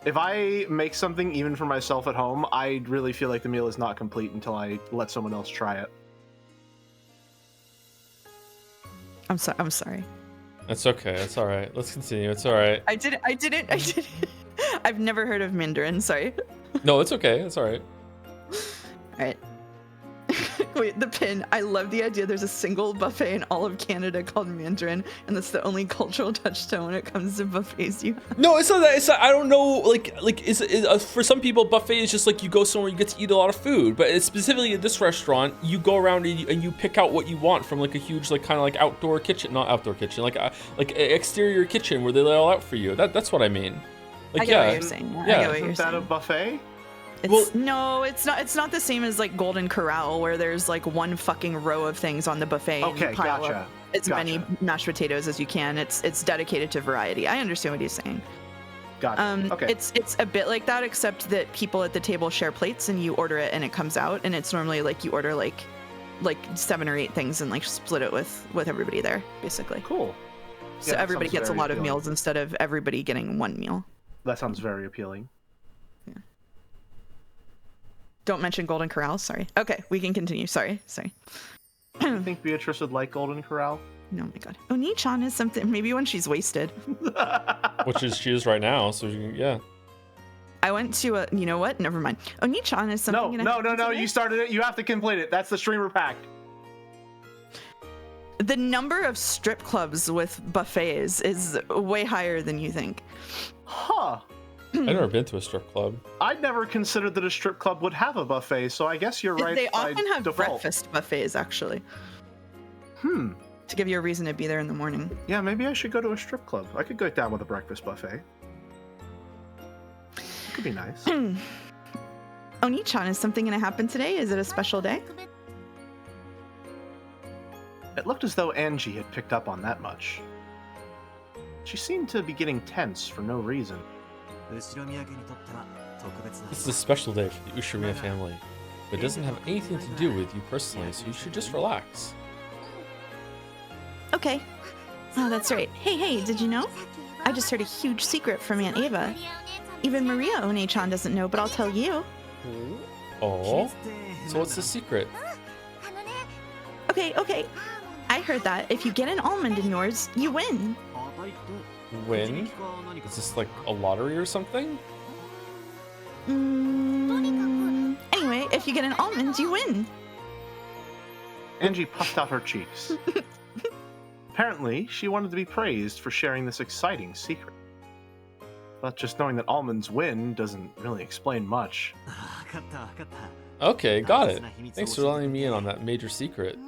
If I make something even for myself at home, I really feel like the meal is not complete until I let someone else try it. I'm sorry. That's okay. That's all right. Let's continue. It's all right. I didn't. I've never heard of Mandarin. Sorry. No, it's okay. It's all right. All right. Wait, the pin. I love the idea there's a single buffet in all of Canada called Mandarin, and that's the only cultural touchstone when it comes to buffets you have. No, it's not that. It's not, I don't know. Like for some people, buffet is just like you go somewhere, you get to eat a lot of food. But it's specifically at this restaurant, you go around and you pick out what you want from like a huge like kind of like outdoor kitchen, not outdoor kitchen, like exterior kitchen where they lay all out for you. That's what I mean. Like, I get what you're saying. Yeah. I get what you're Isn't that saying. a buffet? No, it's not. It's not the same as like Golden Corral, where there's like one fucking row of things on the buffet. Okay, and you pile gotcha. up as many mashed potatoes as you can. It's dedicated to variety. I understand what he's saying. Gotcha. Okay. It's a bit like that, except that people at the table share plates, and you order it, and it comes out, and it's normally like you order like 7 or 8 things, and like split it with everybody there, basically. Cool. So Yeah, everybody sounds gets a very lot of appealing. meals instead of everybody getting one meal. That sounds very appealing. Don't mention Golden Corral. Sorry. Okay, we can continue. Sorry. I think Beatrice would like Golden Corral. Oh my god. Oni-chan is something. Maybe when she's wasted. Which is she is right now. So yeah. I went to a. You know what? Never mind. Oni-chan is something. No. You started it. You have to complete it. That's the streamer pack. The number of strip clubs with buffets is way higher than you think. Huh. I've never been to a strip club. I'd never considered that a strip club would have a buffet, so I guess you're right. They by often have default. breakfast buffets, actually. To give you a reason to be there in the morning. Yeah, maybe I should go to a strip club. I could go down with a breakfast buffet. Could be nice. Oni-chan, is something going to happen today? Is it a special day? It looked as though Angie had picked up on that much. She seemed to be getting tense for no reason. This is a special day for the Ushimiya family, but it doesn't have anything to do with you personally, so you should just relax. Okay. Oh, that's right. Hey, did you know? I just heard a huge secret from Aunt Ava. Even Maria One-chan doesn't know, but I'll tell you. Oh? So what's the secret? Okay. I heard that if you get an almond in yours, you win. Win? Is this like a lottery or something? Anyway, if you get an almond, you win. Angie puffed out her cheeks. Apparently, she wanted to be praised for sharing this exciting secret. But just knowing that almonds win doesn't really explain much. Okay, got it. Thanks for letting me in on that major secret.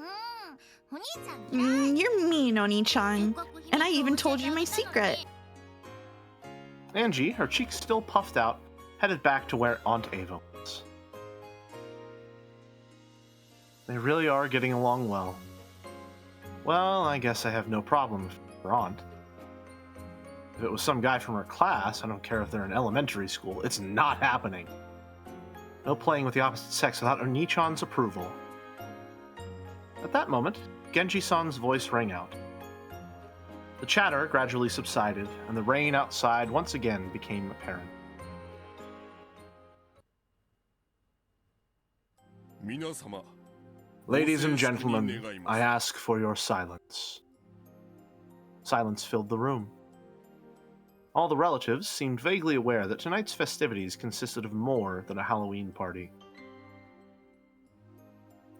You're mean, Oni-chan. And I even told you my secret. Angie, her cheeks still puffed out, headed back to where Aunt Ava was. They really are getting along well. Well, I guess I have no problem with her aunt. If it was some guy from her class, I don't care if they're in elementary school, it's not happening. No playing with the opposite sex without Oni-chan's approval. At that moment, Genji-san's voice rang out. The chatter gradually subsided, and the rain outside once again became apparent. Ladies and gentlemen, I ask for your silence. Silence filled the room. All the relatives seemed vaguely aware that tonight's festivities consisted of more than a Halloween party.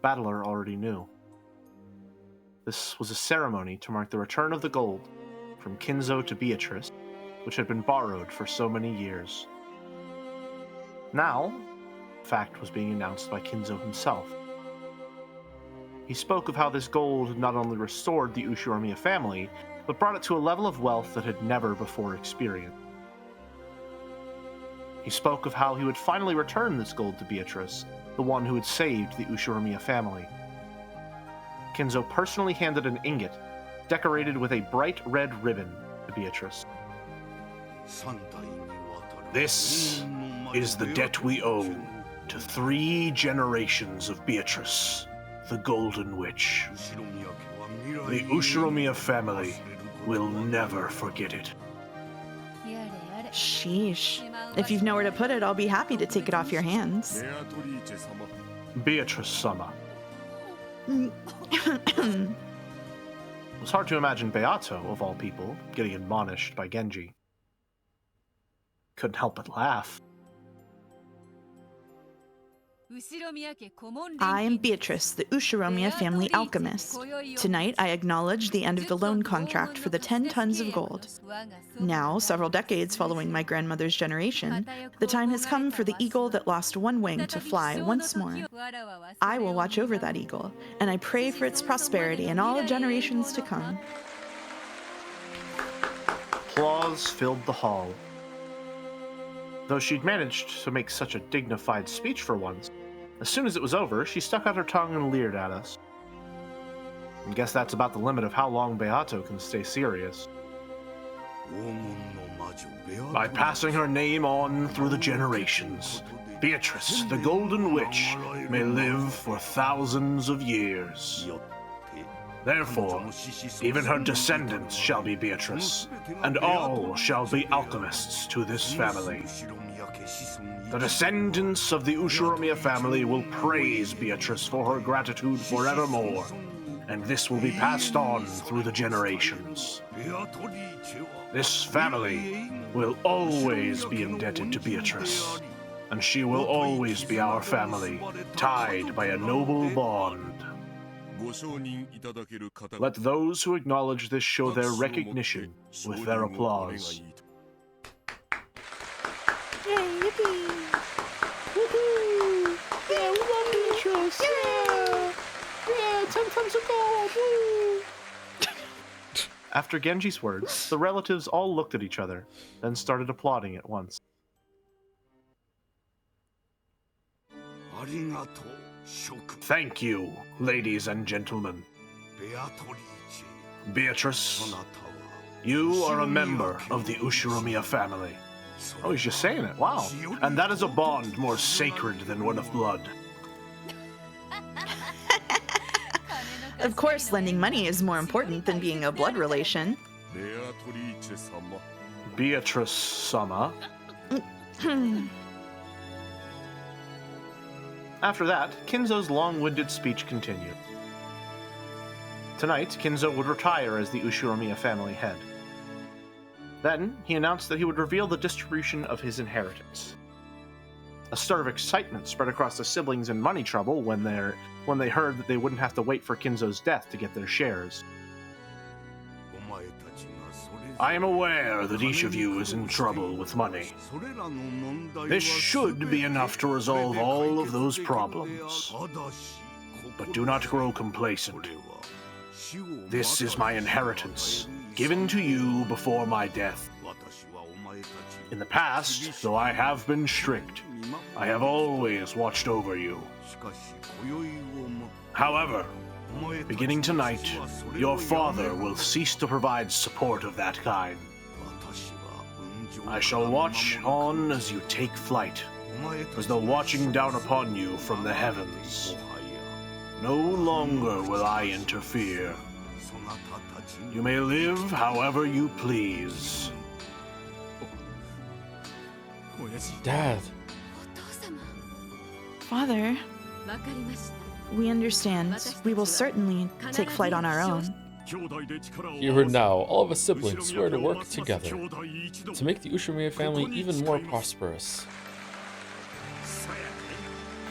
battler already knew. This was a ceremony to mark the return of the gold from Kinzo to Beatrice, which had been borrowed for so many years. Now, the fact was being announced by Kinzo himself. He spoke of how this gold had not only restored the Ushiromiya family, but brought it to a level of wealth that had never before experienced. He spoke of how he would finally return this gold to Beatrice, the one who had saved the Ushiromiya family. Kinzo personally handed an ingot, decorated with a bright red ribbon, to Beatrice. This is the debt we owe to 3 generations of Beatrice, the Golden Witch. The Ushiromiya family will never forget it. Sheesh. If you've nowhere to put it, I'll be happy to take it off your hands. Beatrice-sama. It was hard to imagine Beato, of all people, getting admonished by Genji. Couldn't help but laugh. I am Beatrice, the Ushiromiya family alchemist. Tonight, I acknowledge the end of the loan contract for the 10 tons of gold. Now, several decades following my grandmother's generation, the time has come for the eagle that lost one wing to fly once more. I will watch over that eagle, and I pray for its prosperity in all generations to come. Applause filled the hall. Though she'd managed to make such a dignified speech for once, as soon as it was over, she stuck out her tongue and leered at us. I guess that's about the limit of how long Beato can stay serious. By passing her name on through the generations, Beatrice, the Golden Witch, may live for thousands of years. Therefore, even her descendants shall be Beatrice, and all shall be alchemists to this family. The descendants of the Ushiromiya family will praise Beatrice for her gratitude forevermore, and this will be passed on through the generations. This family will always be indebted to Beatrice, and she will always be our family, tied by a noble bond. Let those who acknowledge this show their recognition with their applause. Yay, yippee! Woohoo! Yeah, we love Beatrice! Yeah! Yeah, 10 tons of gold! Woo! After Genji's words, the relatives all looked at each other, then started applauding at once. Thank you, ladies and gentlemen. Beatrice, you are a member of the Ushiromiya family. Oh, he's just saying it. Wow. And that is a bond more sacred than one of blood. Of course, lending money is more important than being a blood relation. Beatrice-sama. After that, Kinzo's long-winded speech continued. Tonight, Kinzo would retire as the Ushiromiya family head. Then, he announced that he would reveal the distribution of his inheritance. A stir of excitement spread across the siblings in money trouble when they heard that they wouldn't have to wait for Kinzo's death to get their shares. I am aware that each of you is in trouble with money. This should be enough to resolve all of those problems. But do not grow complacent. This is my inheritance, given to you before my death. In the past, though I have been strict, I have always watched over you. However, beginning tonight, your father will cease to provide support of that kind. I shall watch on as you take flight, as though watching down upon you from the heavens. No longer will I interfere. You may live however you please. Dad. Father, we understand. We will certainly take flight on our own. You heard now, all of us siblings swear to work together to make the Ushiromiya family even more prosperous.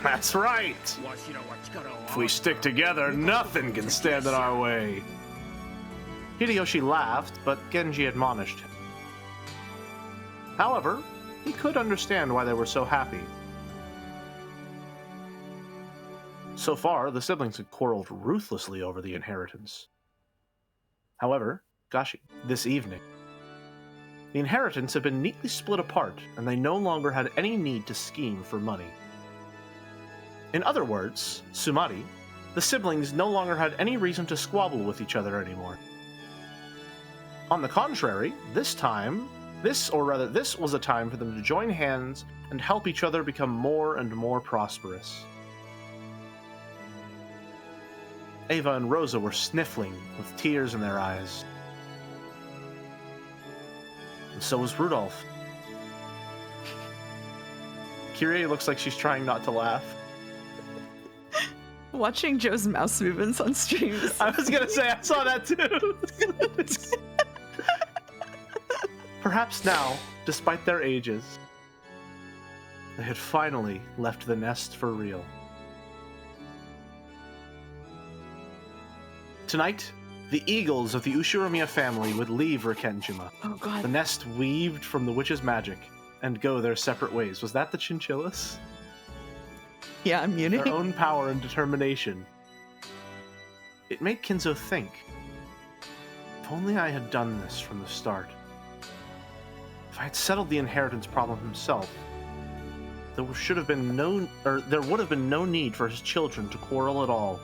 That's right. If we stick together, nothing can stand in our way. Hideyoshi laughed, but Genji admonished him. However, he could understand why they were so happy. So far, the siblings had quarreled ruthlessly over the inheritance. However, this evening, the inheritance had been neatly split apart, and they no longer had any need to scheme for money. In other words, Sumari, the siblings no longer had any reason to squabble with each other anymore. On the contrary, this was a time for them to join hands and help each other become more and more prosperous. Ava and Rosa were sniffling with tears in their eyes. And so was Rudolph. Kyrie looks like she's trying not to laugh. Watching Joe's mouse movements on streams. I was gonna say, I saw that too. Perhaps now, despite their ages, they had finally left the nest for real. Tonight, the eagles of the Ushiromiya family would leave Rikkenjima. Oh god. The nest weaved from the witch's magic and go their separate ways. Was that the chinchillas? Yeah, I'm muting. Their own power and determination. It made Kinzo think. If only I had done this from the start. If I had settled the inheritance problem himself, there would have been no need for his children to quarrel at all.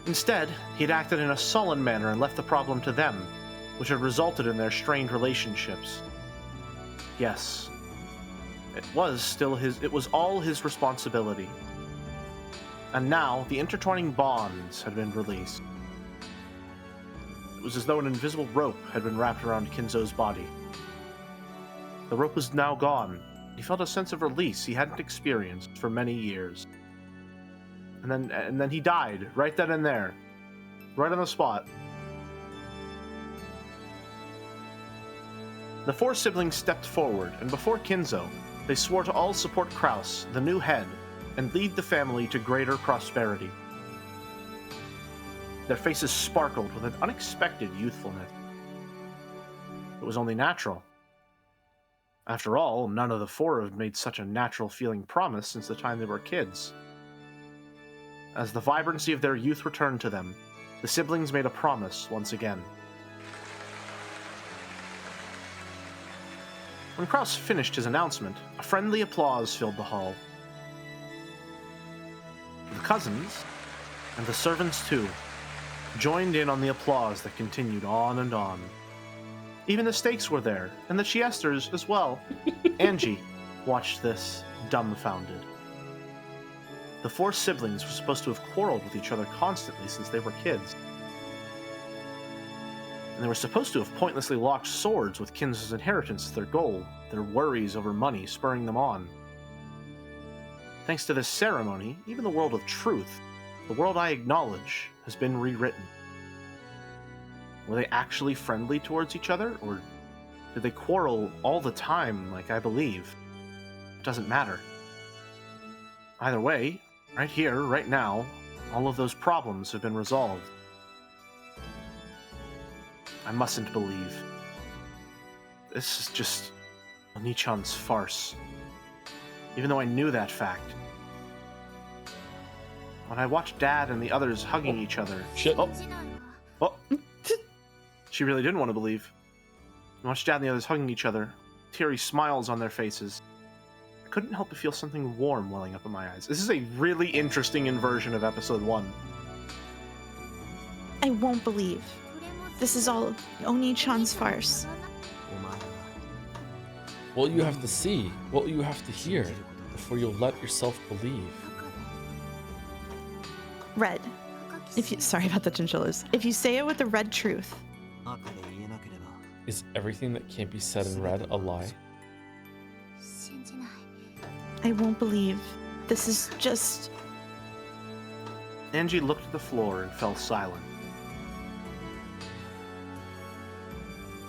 Instead, he had acted in a sullen manner and left the problem to them, which had resulted in their strained relationships. Yes, it was all his responsibility. And now, the intertwining bonds had been released. It was as though an invisible rope had been wrapped around Kinzo's body. The rope was now gone. He felt a sense of release he hadn't experienced for many years. And then he died, right then and there. Right on the spot. The four siblings stepped forward, and before Kinzo, they swore to all support Kraus, the new head, and lead the family to greater prosperity. Their faces sparkled with an unexpected youthfulness. It was only natural. After all, none of the four had made such a natural-feeling promise since the time they were kids. As the vibrancy of their youth returned to them, the siblings made a promise once again. When Kraus finished his announcement, a friendly applause filled the hall. The cousins, and the servants too, joined in on the applause that continued on and on. Even the Stakes were there, and the Chiesters as well. Angie watched this, dumbfounded. The four siblings were supposed to have quarreled with each other constantly since they were kids. And they were supposed to have pointlessly locked swords with Kinzo's inheritance as their goal, their worries over money spurring them on. Thanks to this ceremony, even the world of truth, the world I acknowledge, has been rewritten. Were they actually friendly towards each other, or did they quarrel all the time like I believe? It doesn't matter. Either way, right here, right now, all of those problems have been resolved. I mustn't believe. This is just Oni-chan's farce. Even though I knew that fact. When I watched Dad and the others hugging each other... Shit. Oh. She really didn't want to believe. I watched Dad and the others hugging each other, teary smiles on their faces. I couldn't help but feel something warm welling up in my eyes. This is a really interesting inversion of episode 1. I won't believe. This is all Oni-chan's farce. What you have to see, what you have to hear, before you'll let yourself believe. Red. Sorry about the chinchillas. If you say it with the red truth. Is everything that can't be said in red a lie? I won't believe. This is just... Angie looked at the floor and fell silent.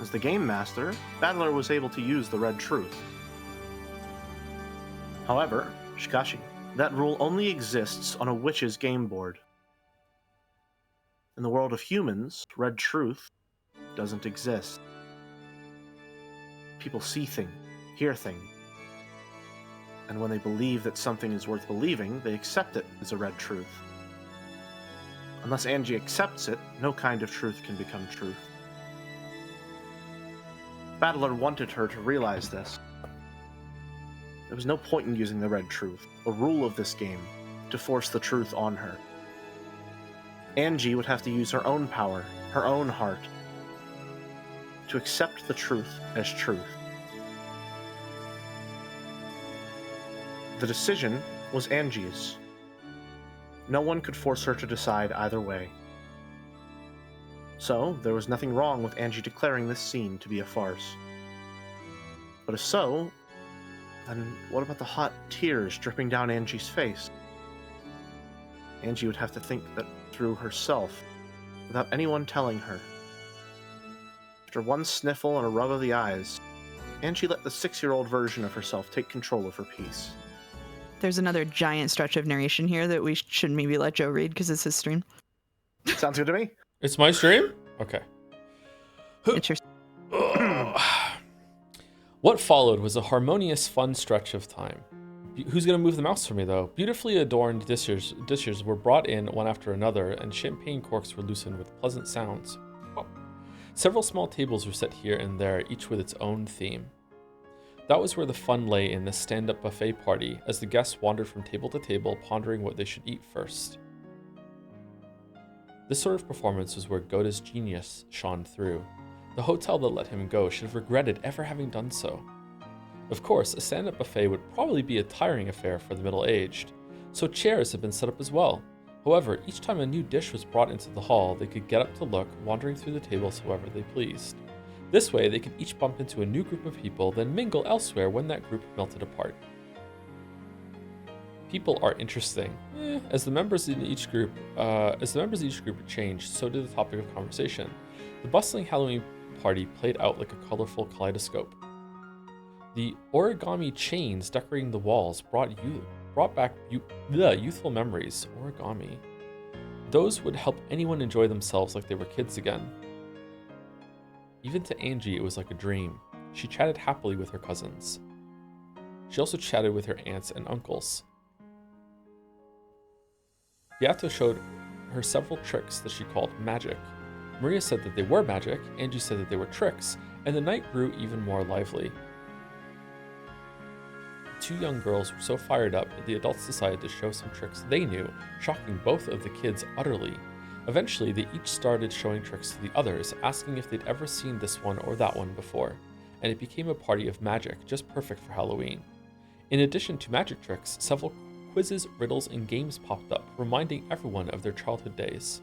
As the game master, Battler was able to use the red truth. However, Shikashi, that rule only exists on a witch's game board. In the world of humans, red truth doesn't exist. People see things, hear things, and when they believe that something is worth believing, they accept it as a red truth. Unless Angie accepts it, no kind of truth can become truth. Battler wanted her to realize this. There was no point in using the red truth, a rule of this game, to force the truth on her. Angie would have to use her own power, her own heart, to accept the truth as truth. The decision was Angie's. No one could force her to decide either way. So, there was nothing wrong with Angie declaring this scene to be a farce. But if so, then what about the hot tears dripping down Angie's face? Angie would have to think that through herself, without anyone telling her. After one sniffle and a rub of the eyes, Angie let the 6-year-old version of herself take control of her piece. There's another giant stretch of narration here that we should maybe let Joe read because it's his stream. Sounds good to me. It's my stream? Okay. It's your... What followed was a harmonious, fun stretch of time. Who's going to move the mouse for me, though? Beautifully adorned dishes were brought in one after another, and champagne corks were loosened with pleasant sounds. Oh. Several small tables were set here and there, each with its own theme. That was where the fun lay in this stand-up buffet party, as the guests wandered from table to table, pondering what they should eat first. This sort of performance was where Goda's genius shone through. The hotel that let him go should have regretted ever having done so. Of course, a stand-up buffet would probably be a tiring affair for the middle-aged, so chairs had been set up as well. However, each time a new dish was brought into the hall, they could get up to look, wandering through the tables however they pleased. This way, they could each bump into a new group of people, then mingle elsewhere when that group melted apart. People are interesting. As the members in each group changed, so did the topic of conversation. The bustling Halloween party played out like a colorful kaleidoscope. The origami chains decorating the walls brought back youthful memories. Origami. Those would help anyone enjoy themselves like they were kids again. Even to Angie, it was like a dream. She chatted happily with her cousins. She also chatted with her aunts and uncles. Beato showed her several tricks that she called magic. Maria said that they were magic, Angie said that they were tricks, and the night grew even more lively. The 2 young girls were so fired up that the adults decided to show some tricks they knew, shocking both of the kids utterly. Eventually, they each started showing tricks to the others, asking if they'd ever seen this one or that one before, and it became a party of magic, just perfect for Halloween. In addition to magic tricks, several quizzes, riddles, and games popped up, reminding everyone of their childhood days.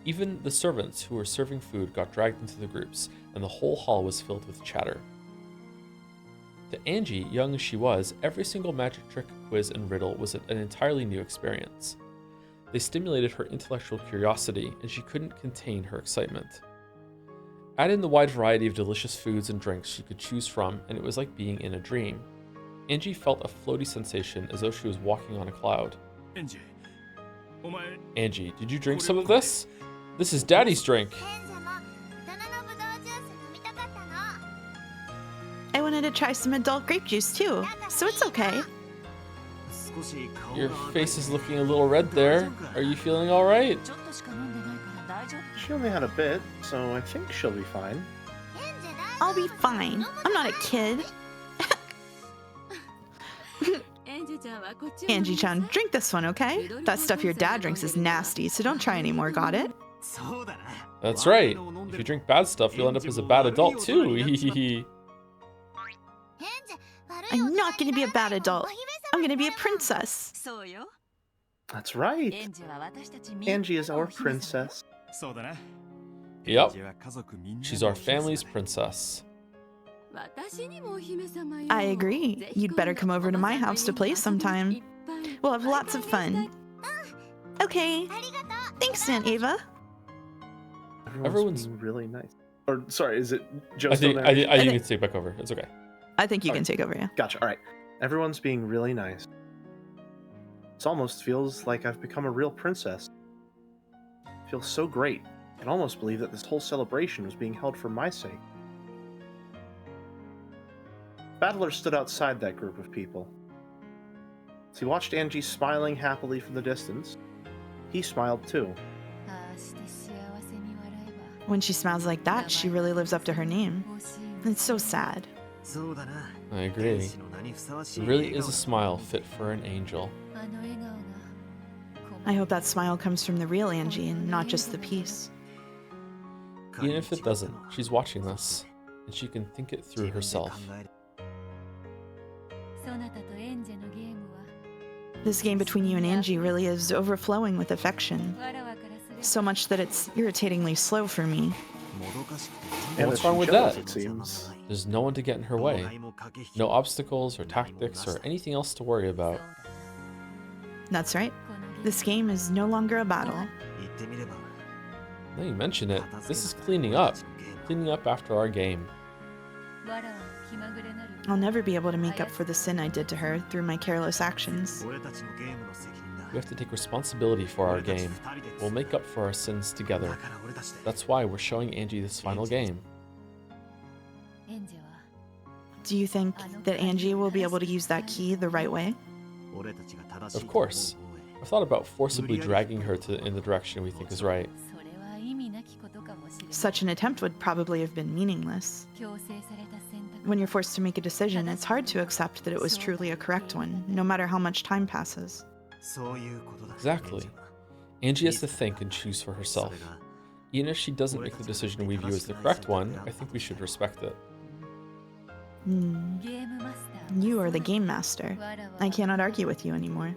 Even the servants who were serving food got dragged into the groups, and the whole hall was filled with chatter. To Angie, young as she was, every single magic trick, quiz, and riddle was an entirely new experience. They stimulated her intellectual curiosity, and she couldn't contain her excitement. Add in the wide variety of delicious foods and drinks she could choose from, and it was like being in a dream. Angie felt a floaty sensation as though she was walking on a cloud. Angie, did you drink some of this? This is Daddy's drink. I wanted to try some adult grape juice too, so it's okay. Your face is looking a little red there. Are you feeling all right? She only had a bit, so I think she'll be fine. I'll be fine. I'm not a kid. Angie-chan, drink this one, okay? That stuff your dad drinks is nasty, so don't try anymore, got it? That's right. If you drink bad stuff, you'll end up as a bad adult too. I'm not gonna be a bad adult. I'm gonna be a princess. That's right. Angie is our princess. Yep. She's our family's princess. I agree. You'd better come over to my house to play sometime. We'll have lots of fun. Okay. Thanks, Aunt Ava. Everyone's being really nice. Or, sorry, is it Joe? I think you can take back over. It's okay. I think you can take over, yeah. Gotcha. All right. Everyone's being really nice. It almost feels like I've become a real princess. It feels so great. I can almost believe that this whole celebration was being held for my sake. Battler stood outside that group of people. As he watched Angie smiling happily from the distance, he smiled too. When she smiles like that, she really lives up to her name. It's so sad. I agree. It really is a smile fit for an angel. I hope that smile comes from the real Angie and not just the piece. Even if it doesn't, she's watching this, and she can think it through herself. This game between you and Angie really is overflowing with affection. So much that it's irritatingly slow for me. And what's wrong with that? It seems. There's no one to get in her way. No obstacles or tactics or anything else to worry about. That's right. This game is no longer a battle. Now you mention it, this is cleaning up. Cleaning up after our game. I'll never be able to make up for the sin I did to her through my careless actions. We have to take responsibility for our game. We'll make up for our sins together. That's why we're showing Angie this final game. Do you think that Angie will be able to use that key the right way? Of course. I've thought about forcibly dragging her in the direction we think is right. Such an attempt would probably have been meaningless. When you're forced to make a decision, it's hard to accept that it was truly a correct one, no matter how much time passes. Exactly. Angie has to think and choose for herself. Even if she doesn't make the decision we view as the correct one, I think we should respect it. You are the game master. I cannot argue with you anymore.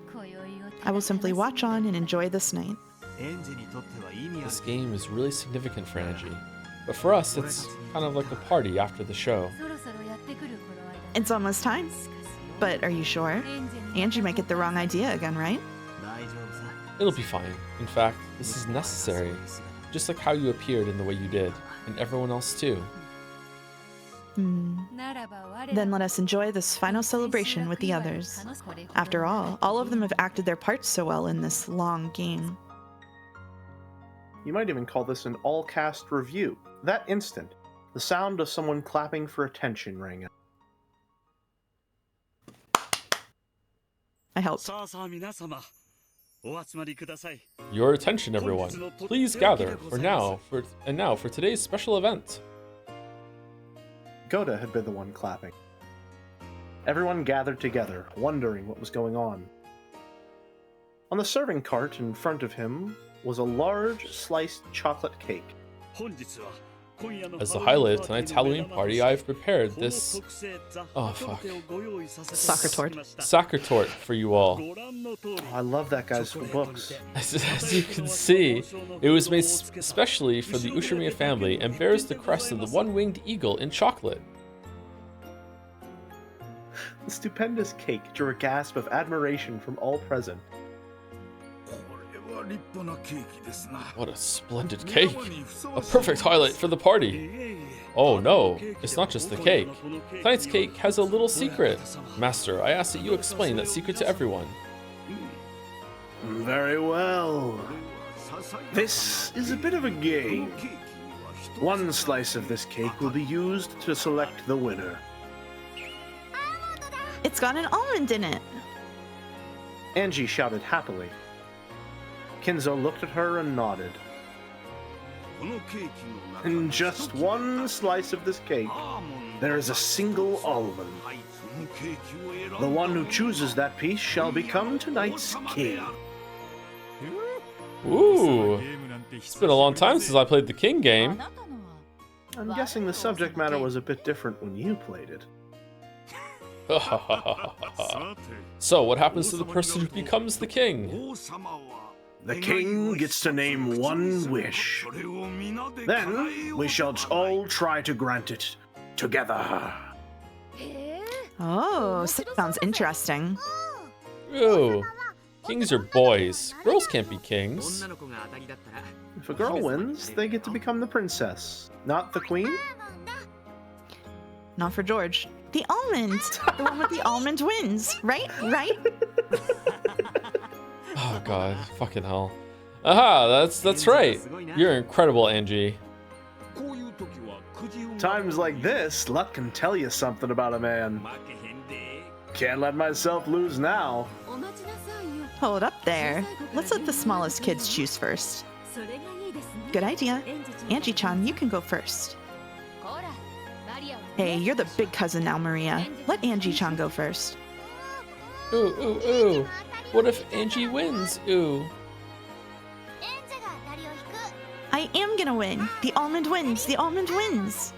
I will simply watch on and enjoy this night. This game is really significant for Angie, but for us it's kind of like a party after the show. It's almost time. But are you sure? Angie might get the wrong idea again, right? It'll be fine. In fact, this is necessary. Just like how you appeared in the way you did, and everyone else too. Then let us enjoy this final celebration with the others. After all of them have acted their parts so well in this long game. You might even call this an all-cast review. That instant, the sound of someone clapping for attention rang out. I helped. Your attention, everyone. Please gather for today's special event. Goda had been the one clapping. Everyone gathered together, wondering what was going on. On the serving cart in front of him was a large sliced chocolate cake. As the highlight of tonight's Halloween party, I've prepared this... Oh, fuck. Soccer tort for you all. Oh, I love that guy's books. As you can see, it was made specially for the Ushimiya family and bears the crest of the one-winged eagle in chocolate. The stupendous cake drew a gasp of admiration from all present. What a splendid cake! A perfect highlight for the party! Oh no, it's not just the cake. Tonight's cake has a little secret. Master, I ask that you explain that secret to everyone. Very well. This is a bit of a game. One slice of this cake will be used to select the winner. It's got an almond in it! Angie shouted happily. Kinzo looked at her and nodded. In just one slice of this cake, there is a single almond. The one who chooses that piece shall become tonight's king. Ooh! It's been a long time since I played the king game. I'm guessing the subject matter was a bit different when you played it. So, what happens to the person who becomes the king? The king gets to name one wish. Then we shall all try to grant it together. Oh, sounds interesting. Ew. Kings are boys. Girls can't be kings. If a girl wins, they get to become the princess, not the queen. Not for George. The almond! The one with the almond wins, right? Right? god, fucking hell. Aha, that's right. You're incredible, Angie. Times like this, luck can tell you something about a man. Can't let myself lose now. Hold up there. Let's let the smallest kids choose first. Good idea. Angie-chan, you can go first. Hey, you're the big cousin now, Maria. Let Angie-chan go first. Ooh, ooh, ooh. What if Angie wins? Ooh. I am gonna win. The almond wins. The almond wins.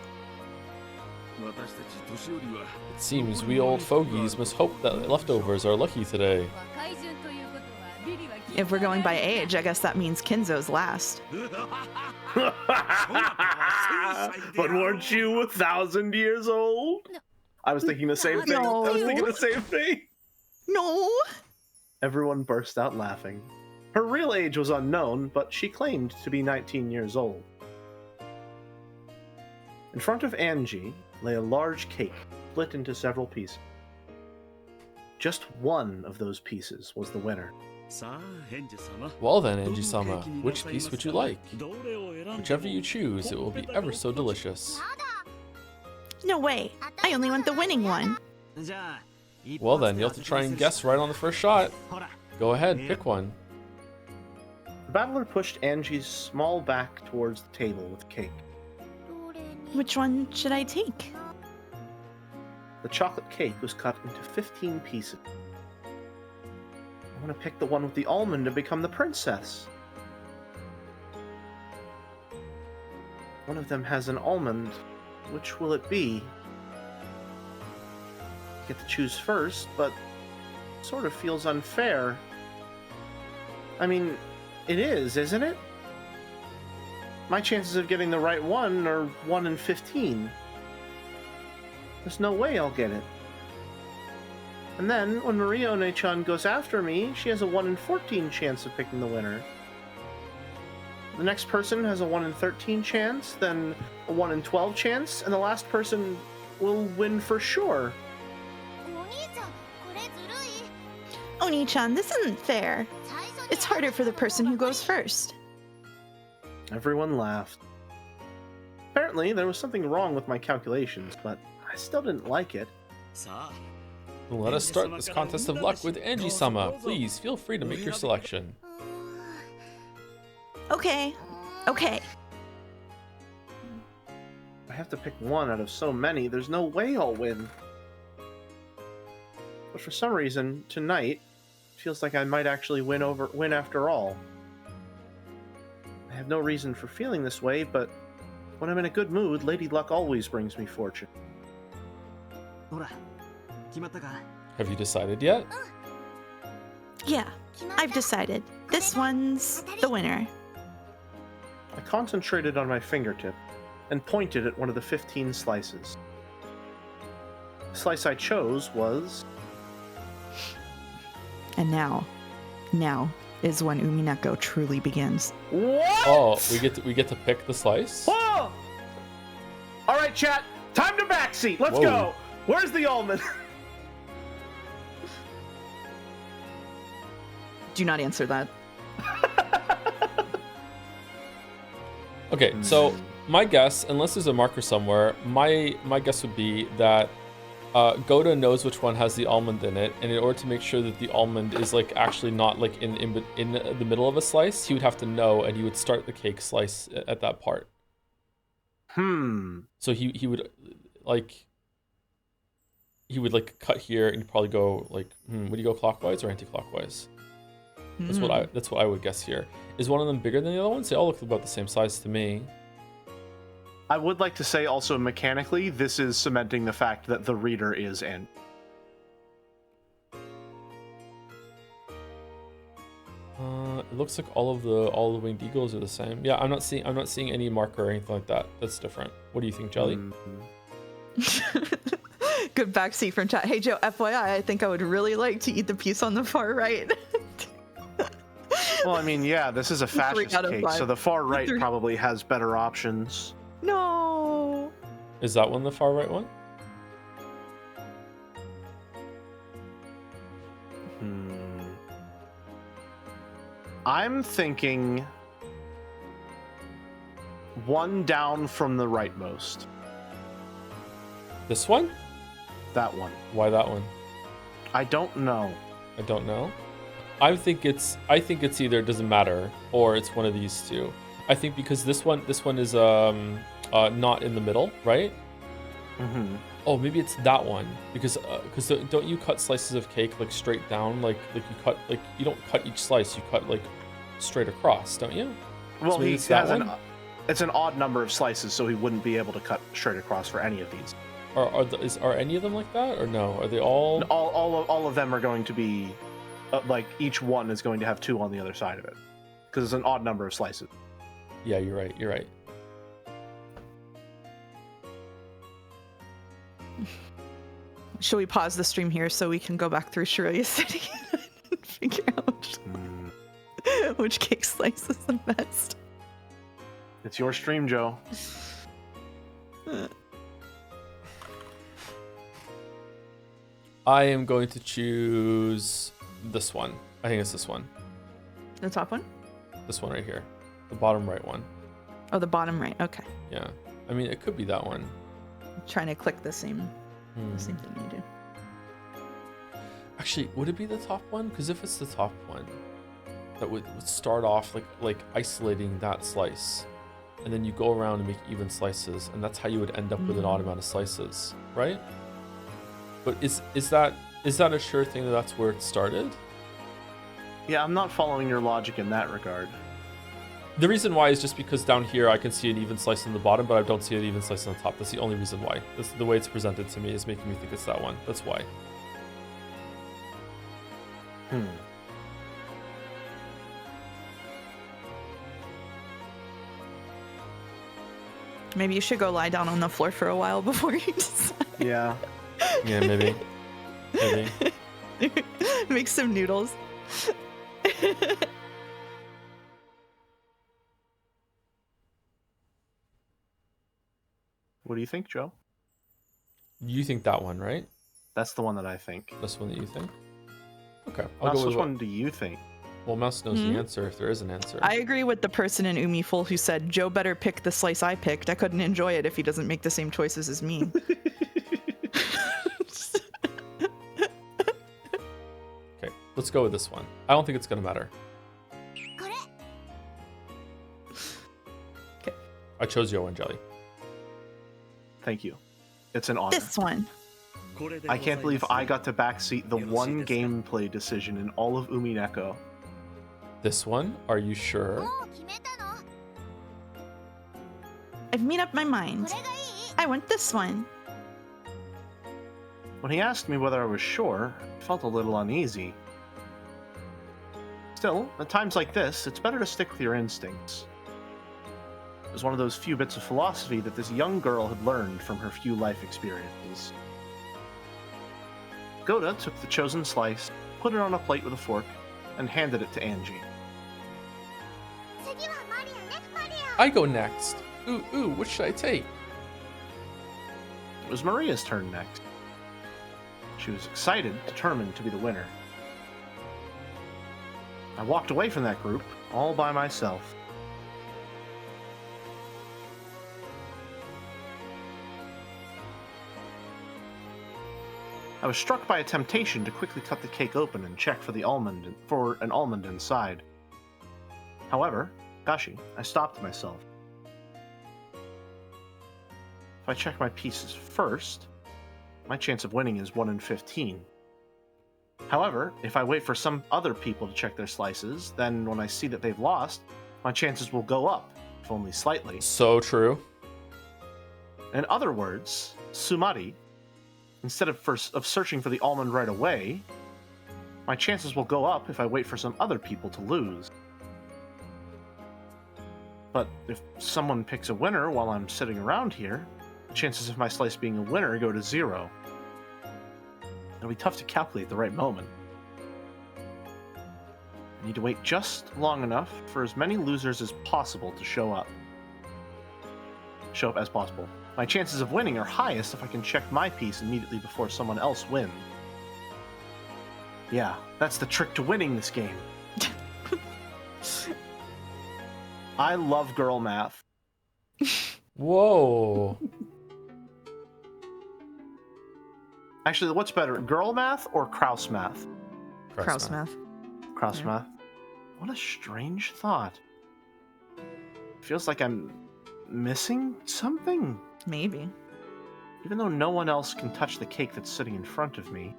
It seems we old fogies must hope that leftovers are lucky today. If we're going by age, I guess that means Kinzo's last. But weren't you 1,000 years old? I was thinking the same thing. No. I was thinking the same thing. No! Everyone burst out laughing. Her real age was unknown, but she claimed to be 19 years old. In front of Angie lay a large cake, split into several pieces. Just one of those pieces was the winner. Well then, Angie-sama, which piece would you like? Whichever you choose, it will be ever so delicious. No way. I only want the winning one. Well then, you'll have to try and guess right on the first shot. Go ahead, pick one. The battler pushed Angie's small back towards the table with the cake. Which one should I take? The chocolate cake was cut into 15 pieces. I want to pick the one with the almond to become the princess. One of them has an almond. Which will it be? I get to choose first, but it sort of feels unfair. I mean, it is, isn't it? My chances of getting the right one are 1 in 15. There's no way I'll get it. And then, when Maria One-chan goes after me, she has a 1 in 14 chance of picking the winner. The next person has a 1 in 13 chance, then a 1 in 12 chance, and the last person will win for sure. Oni-chan, this isn't fair. It's harder for the person who goes first. Everyone laughed. Apparently, there was something wrong with my calculations, but I still didn't like it. Let us start this contest of luck with Angie-sama. Please, feel free to make your selection. Okay. Okay. I have to pick one out of so many, there's no way I'll win. But for some reason, tonight, it feels like I might actually win after all. I have no reason for feeling this way, but when I'm in a good mood, Lady Luck always brings me fortune. Have you decided yet? Yeah, I've decided. This one's the winner. I concentrated on my fingertip and pointed at one of the 15 slices. The slice I chose was... And now is when Umineko truly begins. What? Oh, we get to pick the slice? Whoa! All right, chat. Time to backseat. Let's Whoa. go. Where's the almond? Do not answer that. Okay, so my guess, unless there's a marker somewhere, my guess would be that Goda knows which one has the almond in it, and in order to make sure that the almond is like actually not like in the middle of a slice, he would have to know, and he would start the cake slice at that part. So he would like cut here and probably go like would he go clockwise or anti-clockwise? That's what I would guess here. Is one of them bigger than the other ones? They all look about the same size to me. I would like to say also mechanically, this is cementing the fact that the reader is N. It looks like all the winged eagles are the same. Yeah, I'm not seeing any marker or anything like that. That's different. What do you think, Jelly? Good backseat from chat. Hey Joe, FYI, I think I would really like to eat the piece on the far right. Well, I mean, yeah, this is a fascist out of cake, 5. so the far right probably has better options. No. Is that one the far right one? I'm thinking one down from the rightmost. This one? That one. Why that one? I don't know. I don't know. I think it's either it doesn't matter or it's one of these two. I think because this one is not in the middle, right? Mm-hmm. Oh, maybe it's that one because don't you cut slices of cake like straight down, like you cut, like you don't cut each slice, you cut like straight across, don't you? Well, So maybe he it's that has one? it's an odd number of slices, so he wouldn't be able to cut straight across for any of these. Are any of them like that or no? Are they all? All of them are going to be like each one is going to have 2 on the other side of it because it's an odd number of slices. Yeah, you're right. You're right. Should we pause the stream here so we can go back through Shiroya City and figure out which cake slice is the best? It's your stream, Joe. I am going to choose this one. I think it's this one. The top one? This one right here. The bottom right one. Oh, the bottom right. Okay. Yeah. I mean, it could be that one. I'm trying to click the same thing you do. Actually, would it be the top one? Because if it's the top one, that would start off like isolating that slice. And then you go around and make even slices. And that's how you would end up with an odd amount of slices, right? But is that a sure thing that that's where it started? Yeah, I'm not following your logic in that regard. The reason why is just because down here I can see an even slice on the bottom, but I don't see an even slice on the top. That's the only reason why. That's the way it's presented to me is making me think it's that one. That's why. Maybe you should go lie down on the floor for a while before you decide. Yeah. Yeah, maybe. Maybe. Make some noodles. What do you think, Joe? You think that one, right? That's the one that I think. That's one that you think? Okay. Mouse, which one do you think? Well, Mouse knows the answer if there is an answer. I agree with the person in Umiful who said, Joe better pick the slice I picked. I couldn't enjoy it if he doesn't make the same choices as me. Okay, let's go with this one. I don't think it's going to matter. Okay. I chose Yo and Jelly. Thank you. It's an honor. This one. I can't believe I got to backseat the one gameplay decision in all of Umineko. This one? Are you sure? I've made up my mind. I want this one. When he asked me whether I was sure, I felt a little uneasy. Still, at times like this, it's better to stick with your instincts. It was one of those few bits of philosophy that this young girl had learned from her few life experiences. Goda took the chosen slice, put it on a plate with a fork, and handed it to Angie. I go next. Ooh, what should I take? It was Maria's turn next. She was excited, determined to be the winner. I walked away from that group, all by myself. I was struck by a temptation to quickly cut the cake open and check for an almond inside. However, I stopped myself. If I check my pieces first, my chance of winning is 1 in 15. However, if I wait for some other people to check their slices, then when I see that they've lost, my chances will go up, if only slightly. So true. In other words, Sumari, instead of searching for the almond right away, my chances will go up if I wait for some other people to lose. But if someone picks a winner while I'm sitting around here, the chances of my slice being a winner go to 0. It'll be tough to calculate the right moment. I need to wait just long enough for as many losers as possible to show up as possible. My chances of winning are highest if I can check my piece immediately before someone else wins. Yeah, that's the trick to winning this game. I love girl math. Whoa. Actually, what's better, girl math or Kraus math? Kraus math. Kraus Yeah. math. What a strange thought. Feels like I'm missing something. Maybe. Even though no one else can touch the cake that's sitting in front of me,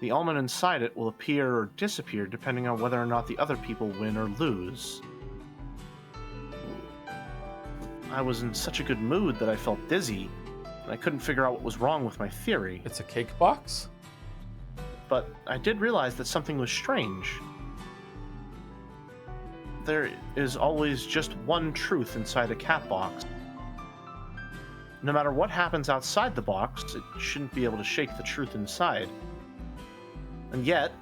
the almond inside it will appear or disappear depending on whether or not the other people win or lose. I was in such a good mood that I felt dizzy, and I couldn't figure out what was wrong with my theory. It's a cake box? But I did realize that something was strange. There is always just one truth inside a cat box. No matter what happens outside the box, it shouldn't be able to shake the truth inside. And yet,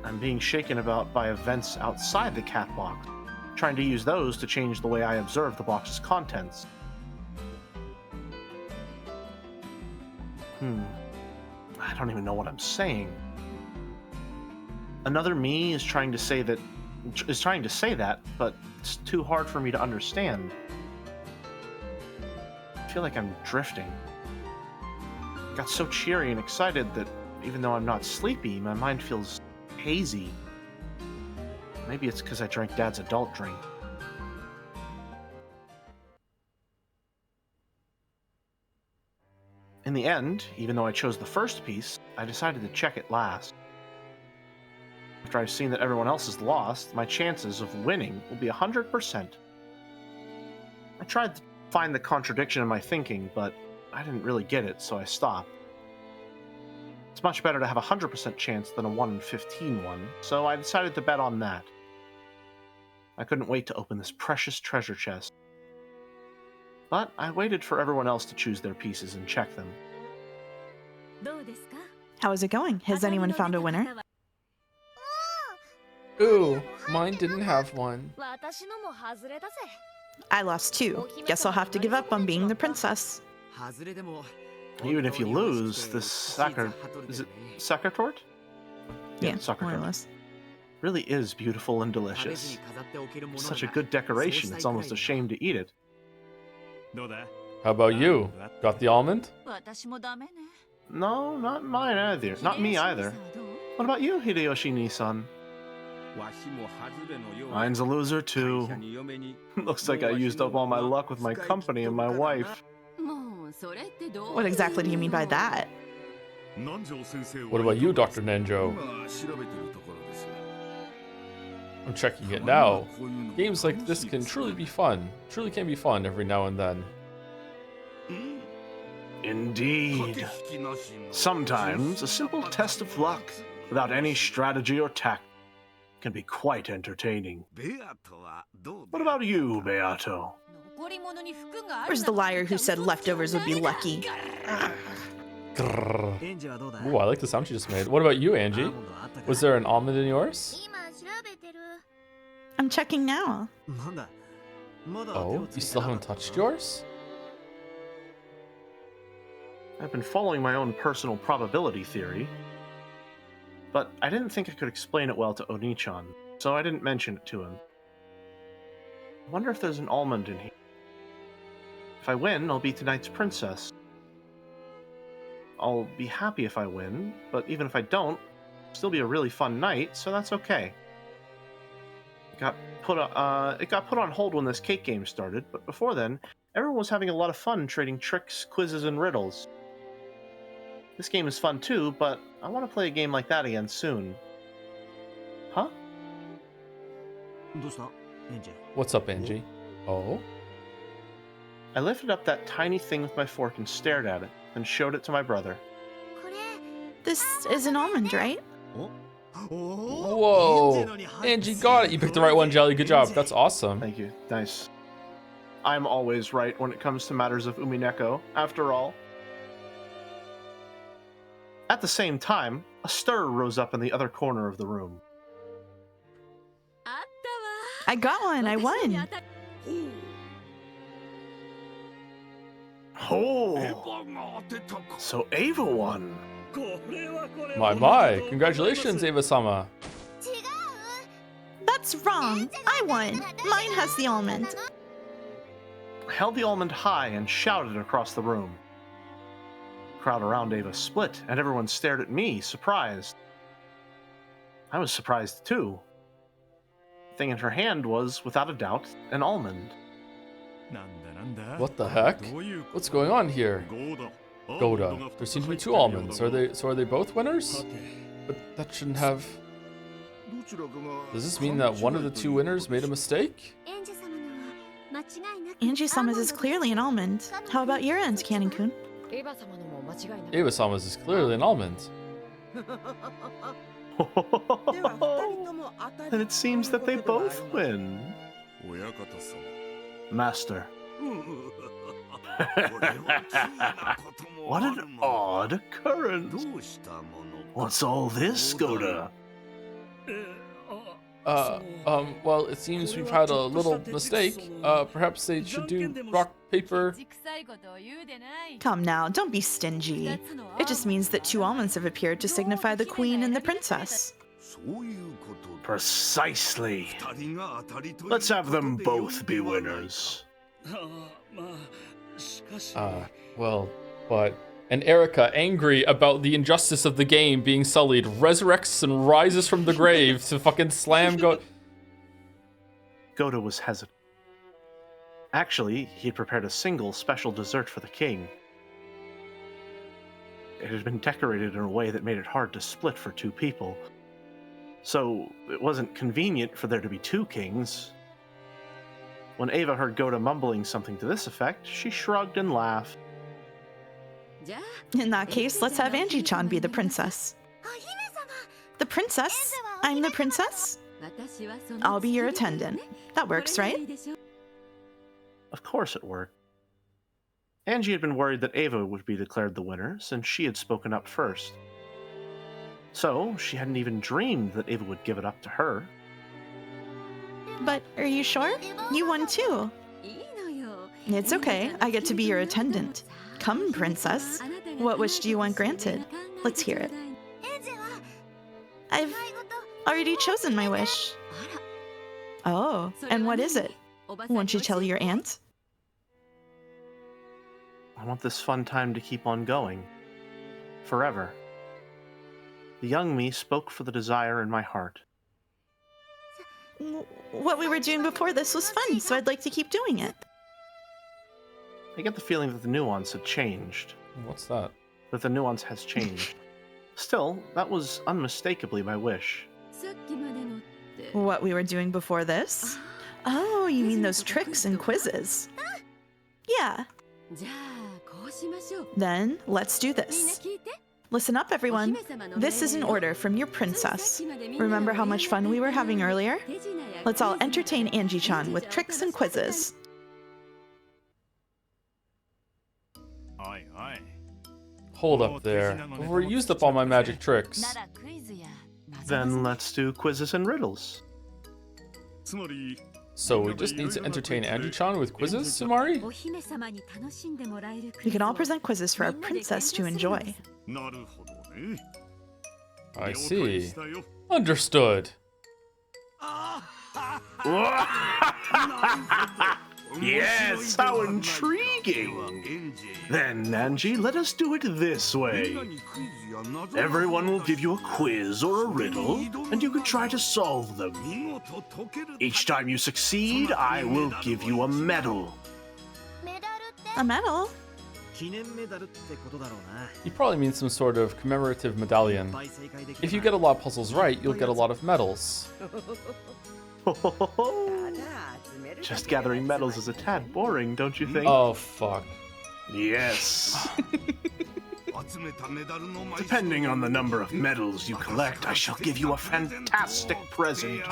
I'm being shaken about by events outside the cat box, trying to use those to change the way I observe the box's contents. I don't even know what I'm saying. Another me is trying to say that, but it's too hard for me to understand. I feel like I'm drifting. I got so cheery and excited that even though I'm not sleepy, my mind feels hazy. Maybe it's because I drank Dad's adult drink. In the end, even though I chose the first piece, I decided to check it last. After I've seen that everyone else is lost, my chances of winning will be 100%. I tried to find the contradiction in my thinking, but I didn't really get it, so I stopped. It's much better to have a 100% chance than a 1 in 15 one, so I decided to bet on that. I couldn't wait to open this precious treasure chest. But I waited for everyone else to choose their pieces and check them. How is it going? Has anyone found a winner? Ooh, mine didn't have one. I lost 2. Guess I'll have to give up on being the princess. Even if you lose, this is it Sakatort? Yeah, Sakatort. more or less. Really is beautiful and delicious. Such a good decoration, it's almost a shame to eat it. How about you? Got the almond? No, not mine either. Not me either. What about you, Hideyoshi Nissan? Mine's a loser too. Looks like I used up all my luck with my company and my wife. What exactly do you mean by that? What about you, Dr. Nenjo? I'm checking it now. Games like this can truly be fun. Truly can be fun every now and then. Indeed. Sometimes a simple test of luck, without any strategy or tact, can be quite entertaining. What about you, Beato? Where's the liar who said leftovers would be lucky? Grrr. Ooh, I like the sound she just made. What about you, Angie? Was there an almond in yours? I'm checking now. Oh, you still haven't touched yours? I've been following my own personal probability theory, but I didn't think I could explain it well to Oni-chan, so I didn't mention it to him. I wonder if there's an almond in here. If I win, I'll be tonight's princess. I'll be happy if I win, but even if I don't, it'll still be a really fun night, so that's okay. It got put on hold when this cake game started, but before then, everyone was having a lot of fun trading tricks, quizzes, and riddles. This game is fun too, but I want to play a game like that again soon. Huh? What's up, Angie? Oh? I lifted up that tiny thing with my fork and stared at it, then showed it to my brother. This is an almond, right? Whoa! Angie got it! You picked the right one, Jelly. Good job. That's awesome. Thank you. Nice. I'm always right when it comes to matters of Umineko, after all. At the same time, a stir rose up in the other corner of the room. I got one. I won. Oh! So Ava won. My. Congratulations, Eva-sama. That That's wrong. I won. Mine has the almond. I held the almond high and shouted across the room. The crowd around Ava split, and everyone stared at me, surprised. I was surprised too. The thing in her hand was, without a doubt, an almond. What the heck? What's going on here? Goda. There seem to be 2 almonds. Are they both winners? But that shouldn't have... Does this mean that one of the 2 winners made a mistake? Angie-sama's is clearly an almond. How about your end, Cannon-kun? Ava-sama's is clearly an almond. And it seems that they both win. Master. What an odd occurrence. What's all this, Goda? Well, it seems we've had a little mistake. Perhaps they should do rock, paper... Come now, don't be stingy. It just means that 2 almonds have appeared to signify the queen and the princess. Precisely. Let's have them both be winners. Well, but... And Erica, angry about the injustice of the game being sullied, resurrects and rises from the grave to fucking slam Goda was hesitant. Actually, he had prepared a single special dessert for the king. It had been decorated in a way that made it hard to split for 2 people. So, it wasn't convenient for there to be 2 kings. When Ava heard Goda mumbling something to this effect, she shrugged and laughed. In that case, let's have Angie-chan be the princess. The princess? I'm the princess? I'll be your attendant. That works, right? Of course it worked. Angie had been worried that Ava would be declared the winner, since she had spoken up first. So, she hadn't even dreamed that Ava would give it up to her. But are you sure? You won too. It's okay. I get to be your attendant. Come, princess. What wish do you want granted? Let's hear it. I've already chosen my wish. Oh, and what is it? Won't you tell your aunt? I want this fun time to keep on going. Forever. The young me spoke for the desire in my heart. What we were doing before this was fun, so I'd like to keep doing it. I get the feeling that the nuance had changed. What's that? That the nuance has changed. Still, that was unmistakably my wish. What we were doing before this? Oh, you mean those tricks and quizzes? Yeah. Then, let's do this. Listen up, everyone. This is an order from your princess. Remember how much fun we were having earlier? Let's all entertain Angie-chan with tricks and quizzes. Hold up there. I've already used up all my magic tricks. Then let's do quizzes and riddles. So we just need to entertain Angie-chan with quizzes, Sumari? We can all present quizzes for our princess to enjoy. I see. Understood. Yes, how intriguing! Then, Angie, let us do it this way. Everyone will give you a quiz or a riddle, and you can try to solve them. Each time you succeed, I will give you a medal. A medal? You probably mean some sort of commemorative medallion. If you get a lot of puzzles right, you'll get a lot of medals. Just gathering medals is a tad boring, don't you think? Oh, fuck. Yes. Depending on the number of medals you collect, I shall give you a fantastic present.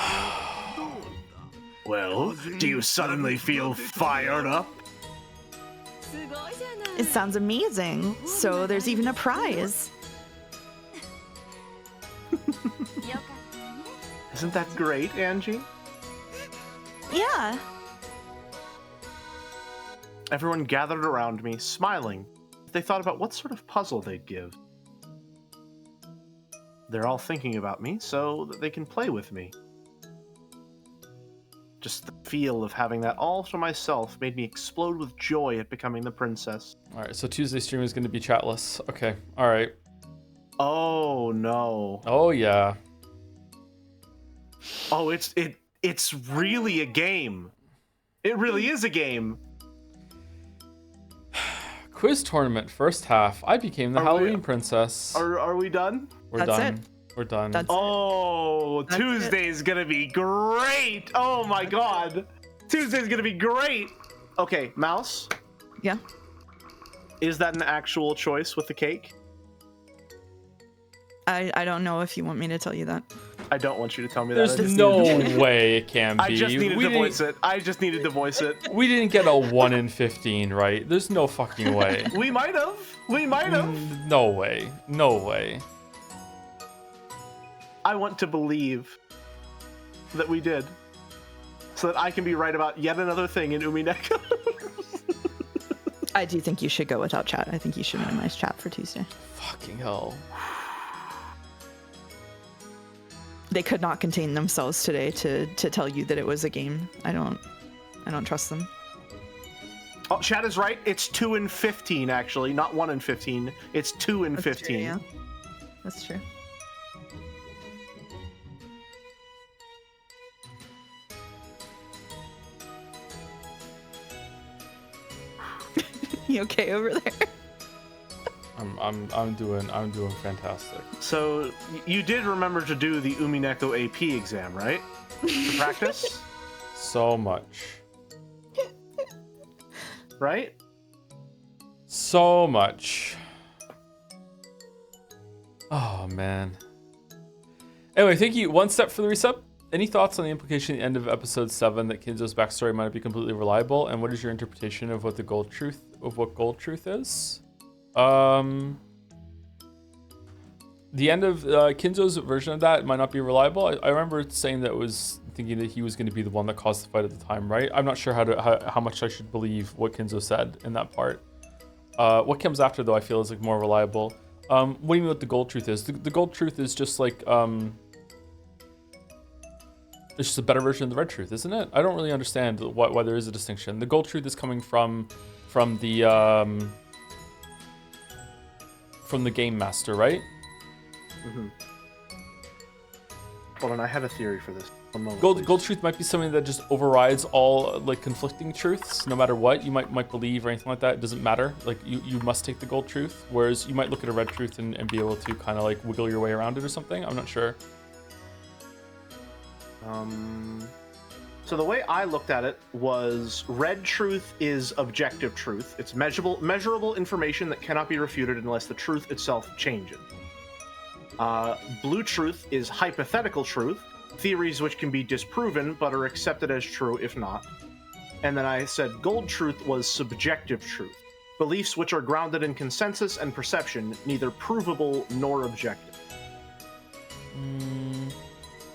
Well, do you suddenly feel fired up? It sounds amazing. So there's even a prize. Isn't that great, Angie? Yeah. Everyone gathered around me, smiling. They thought about what sort of puzzle they'd give. They're all thinking about me so that they can play with me. Just the feel of having that all to myself made me explode with joy at becoming the princess. All right, so Tuesday stream is going to be chatless. Okay, all right. Oh no. Oh yeah. Oh, it's really a game. It really is a game. Quiz tournament first half. I became the Halloween princess. Are we done? We're That's done. it. We're done. That's Oh, That's Tuesday's gonna be great. Oh my god. Tuesday's gonna be great. Okay, Mouse, Yeah. is that an actual choice with the cake? I don't know if you want me to tell you that. I don't want you to tell me There's that. no way it can be. I just needed We to didn't- voice it. I just needed to voice it. We didn't get a 1 in 15, right? There's no fucking way. We might have. We might have. No way. No way. I want to believe that we did, so that I can be right about yet another thing in Umineko. I do think you should go without chat. I think you should minimize chat for Tuesday. Fucking hell. They could not contain themselves today to tell you that it was a game. I don't trust them. Oh, Chad is right. It's 2 in 15, actually, not 1 in 15. It's 2 in 15. True, yeah. That's true. You okay over there? I'm doing fantastic. So you did remember to do the Umineko AP exam, right? To practice, So much. right? So much. Oh man. Anyway, thank you. One step for the reset. Any thoughts on the implication at the end of episode 7 that Kinzo's backstory might not be completely reliable? And what is your interpretation of what gold truth is? The end of Kinzo's version of that might not be reliable. I remember saying that it was thinking that he was going to be the one that caused the fight at the time, right? I'm not sure how much I should believe what Kinzo said in that part. What comes after, though, I feel is like more reliable. What do you mean what the gold truth is? The gold truth is just like it's just a better version of the red truth, isn't it? I don't really understand why there is a distinction. The gold truth is coming from the game master, right? Mm-hmm. Hold on, I had a theory for this. One moment, Gold truth might be something that just overrides all like conflicting truths, no matter what you might believe or anything like that. It doesn't matter. Like you must take the gold truth, whereas you might look at a red truth and be able to kind of like wiggle your way around it or something. I'm not sure. So the way I looked at it was red truth is objective truth. It's measurable information that cannot be refuted unless the truth itself changes. Blue truth is hypothetical truth, theories which can be disproven but are accepted as true if not. And then I said gold truth was subjective truth, beliefs which are grounded in consensus and perception, neither provable nor objective.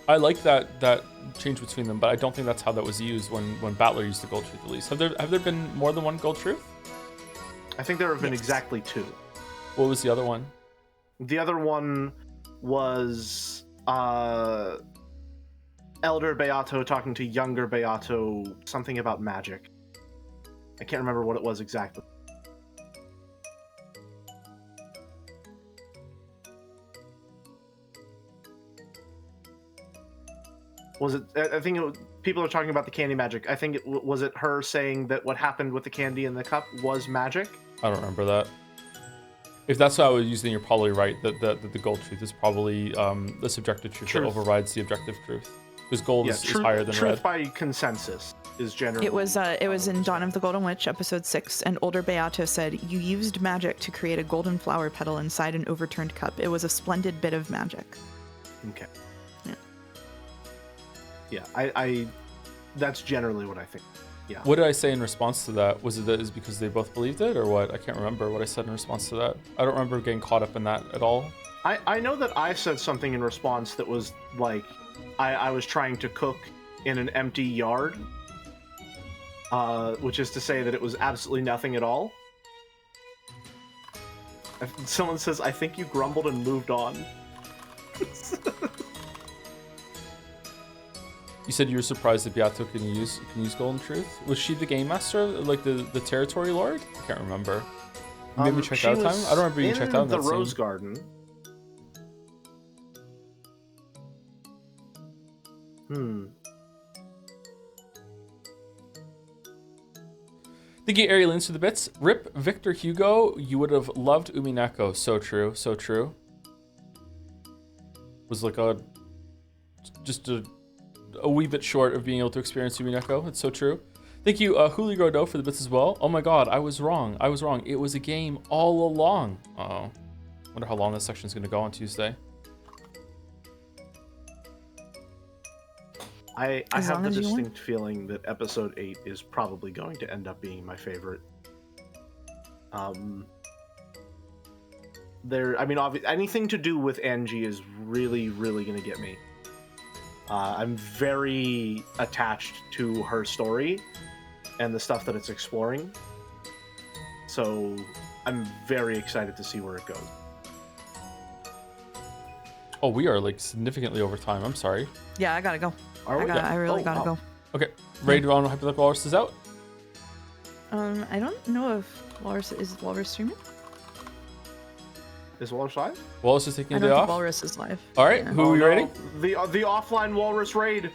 I like that change between them, but I don't think that's how that was used when Battler used the gold truth at least. Have there been more than one gold truth? I think there have been exactly 2. What was the other one? The other one was Elder Beato talking to younger Beato, something about magic. I can't remember what it was exactly. Was it? I think people are talking about the candy magic. I think was it her saying that what happened with the candy in the cup was magic? I don't remember that. If that's what I was using, you're probably right. That the gold truth is probably the subjective truth that overrides the objective truth. Because gold is higher than truth red. by consensus is generally. It was in Dawn of the Golden Witch, episode 6, and older Beato said, "You used magic to create a golden flower petal inside an overturned cup. It was a splendid bit of magic." Okay. Yeah. Yeah, I that's generally what I think. Yeah. What did I say in response to that? Was it that is because they both believed it, or what? I can't remember what I said in response to that. I don't remember getting caught up in that at all. I know that I said something in response that was like, I was trying to cook in an empty yard, which is to say that it was absolutely nothing at all. Someone says, "I think you grumbled and moved on." You said you were surprised that Beato can use Golden Truth. Was she the game master, like the territory lord? I can't remember. Maybe we checked out time. I don't remember you checked out in the that Rose scene. Garden. Thank you, Ari Lins, for the bits. Rip Victor Hugo, you would have loved Umineko. So true, so true. Was like just a wee bit short of being able to experience Umineko. It's so true. Thank you, Huli Grodo, for the bits as well. Oh my god, I was wrong. It was a game all along. Uh-oh. Wonder how long this section is going to go on Tuesday. I have the distinct feeling that episode 8 is probably going to end up being my favorite. Anything to do with Angie is really, really going to get me. I'm very attached to her story and the stuff that it's exploring. So I'm very excited to see where it goes. Oh, we are like significantly over time. I'm sorry. Yeah, I gotta go. I really gotta go. Okay, ready to run Hyperlife Walrus is out? I don't know if Walrus is Walrus streaming. Is Walrus live? Walrus is taking I a don't day think off. Walrus is live. All right, Yeah. who are we rating? The offline Walrus raid.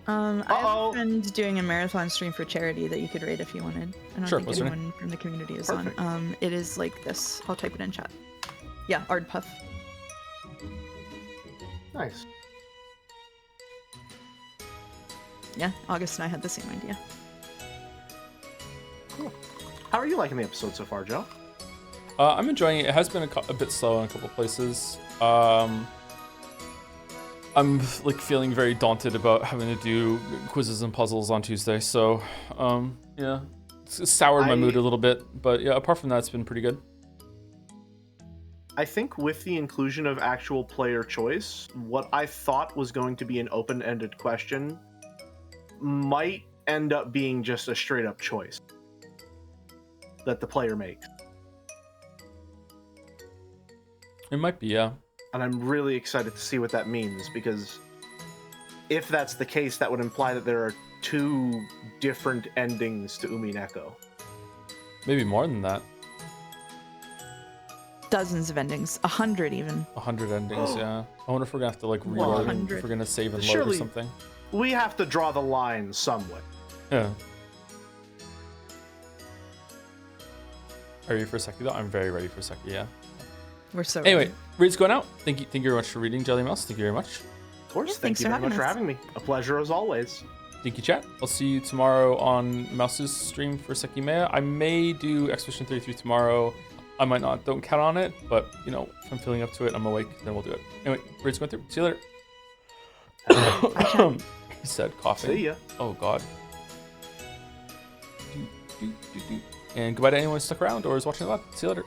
I have a friend doing a marathon stream for charity that you could raid if you wanted. I don't Sure, think what's her anyone from the community is Perfect. on. It is like this. I'll type it in chat. Yeah, Ardpuff. Nice. Yeah, August and I had the same idea. Cool. How are you liking the episode so far, Joe? I'm enjoying it. It has been a bit slow in a couple places. I'm like feeling very daunted about having to do quizzes and puzzles on Tuesday. So, yeah, it's soured my mood a little bit. But yeah, apart from that, it's been pretty good. I think with the inclusion of actual player choice, what I thought was going to be an open-ended question might end up being just a straight-up choice that the player makes. It might be, yeah. And I'm really excited to see what that means, because if that's the case, that would imply that there are 2 different endings to Umineko. Maybe more than that. Dozens of endings, 100 even. 100 endings, yeah. I wonder if we're gonna have to like reload, if we're gonna save and load or Surely- something. We have to draw the line somewhere. Yeah. Are you ready for Seki though? I'm very ready for Seki, yeah. We're so Anyway, ready. read's going out. Thank you very much for reading, Jelly Mouse. Thank you very much. Of course, Yeah, thank thanks you for very much having for us. having me. A pleasure as always. Thank you, chat. I'll see you tomorrow on Mouse's stream for Seki Mea. I may do Expedition 33 tomorrow. I might not. Don't count on it. But, you know, if I'm feeling up to it, I'm awake, then we'll do it. Anyway, read's going through. See you later. He said, coughing. See ya. Oh, God. And goodbye to anyone who stuck around or is watching live. See you later.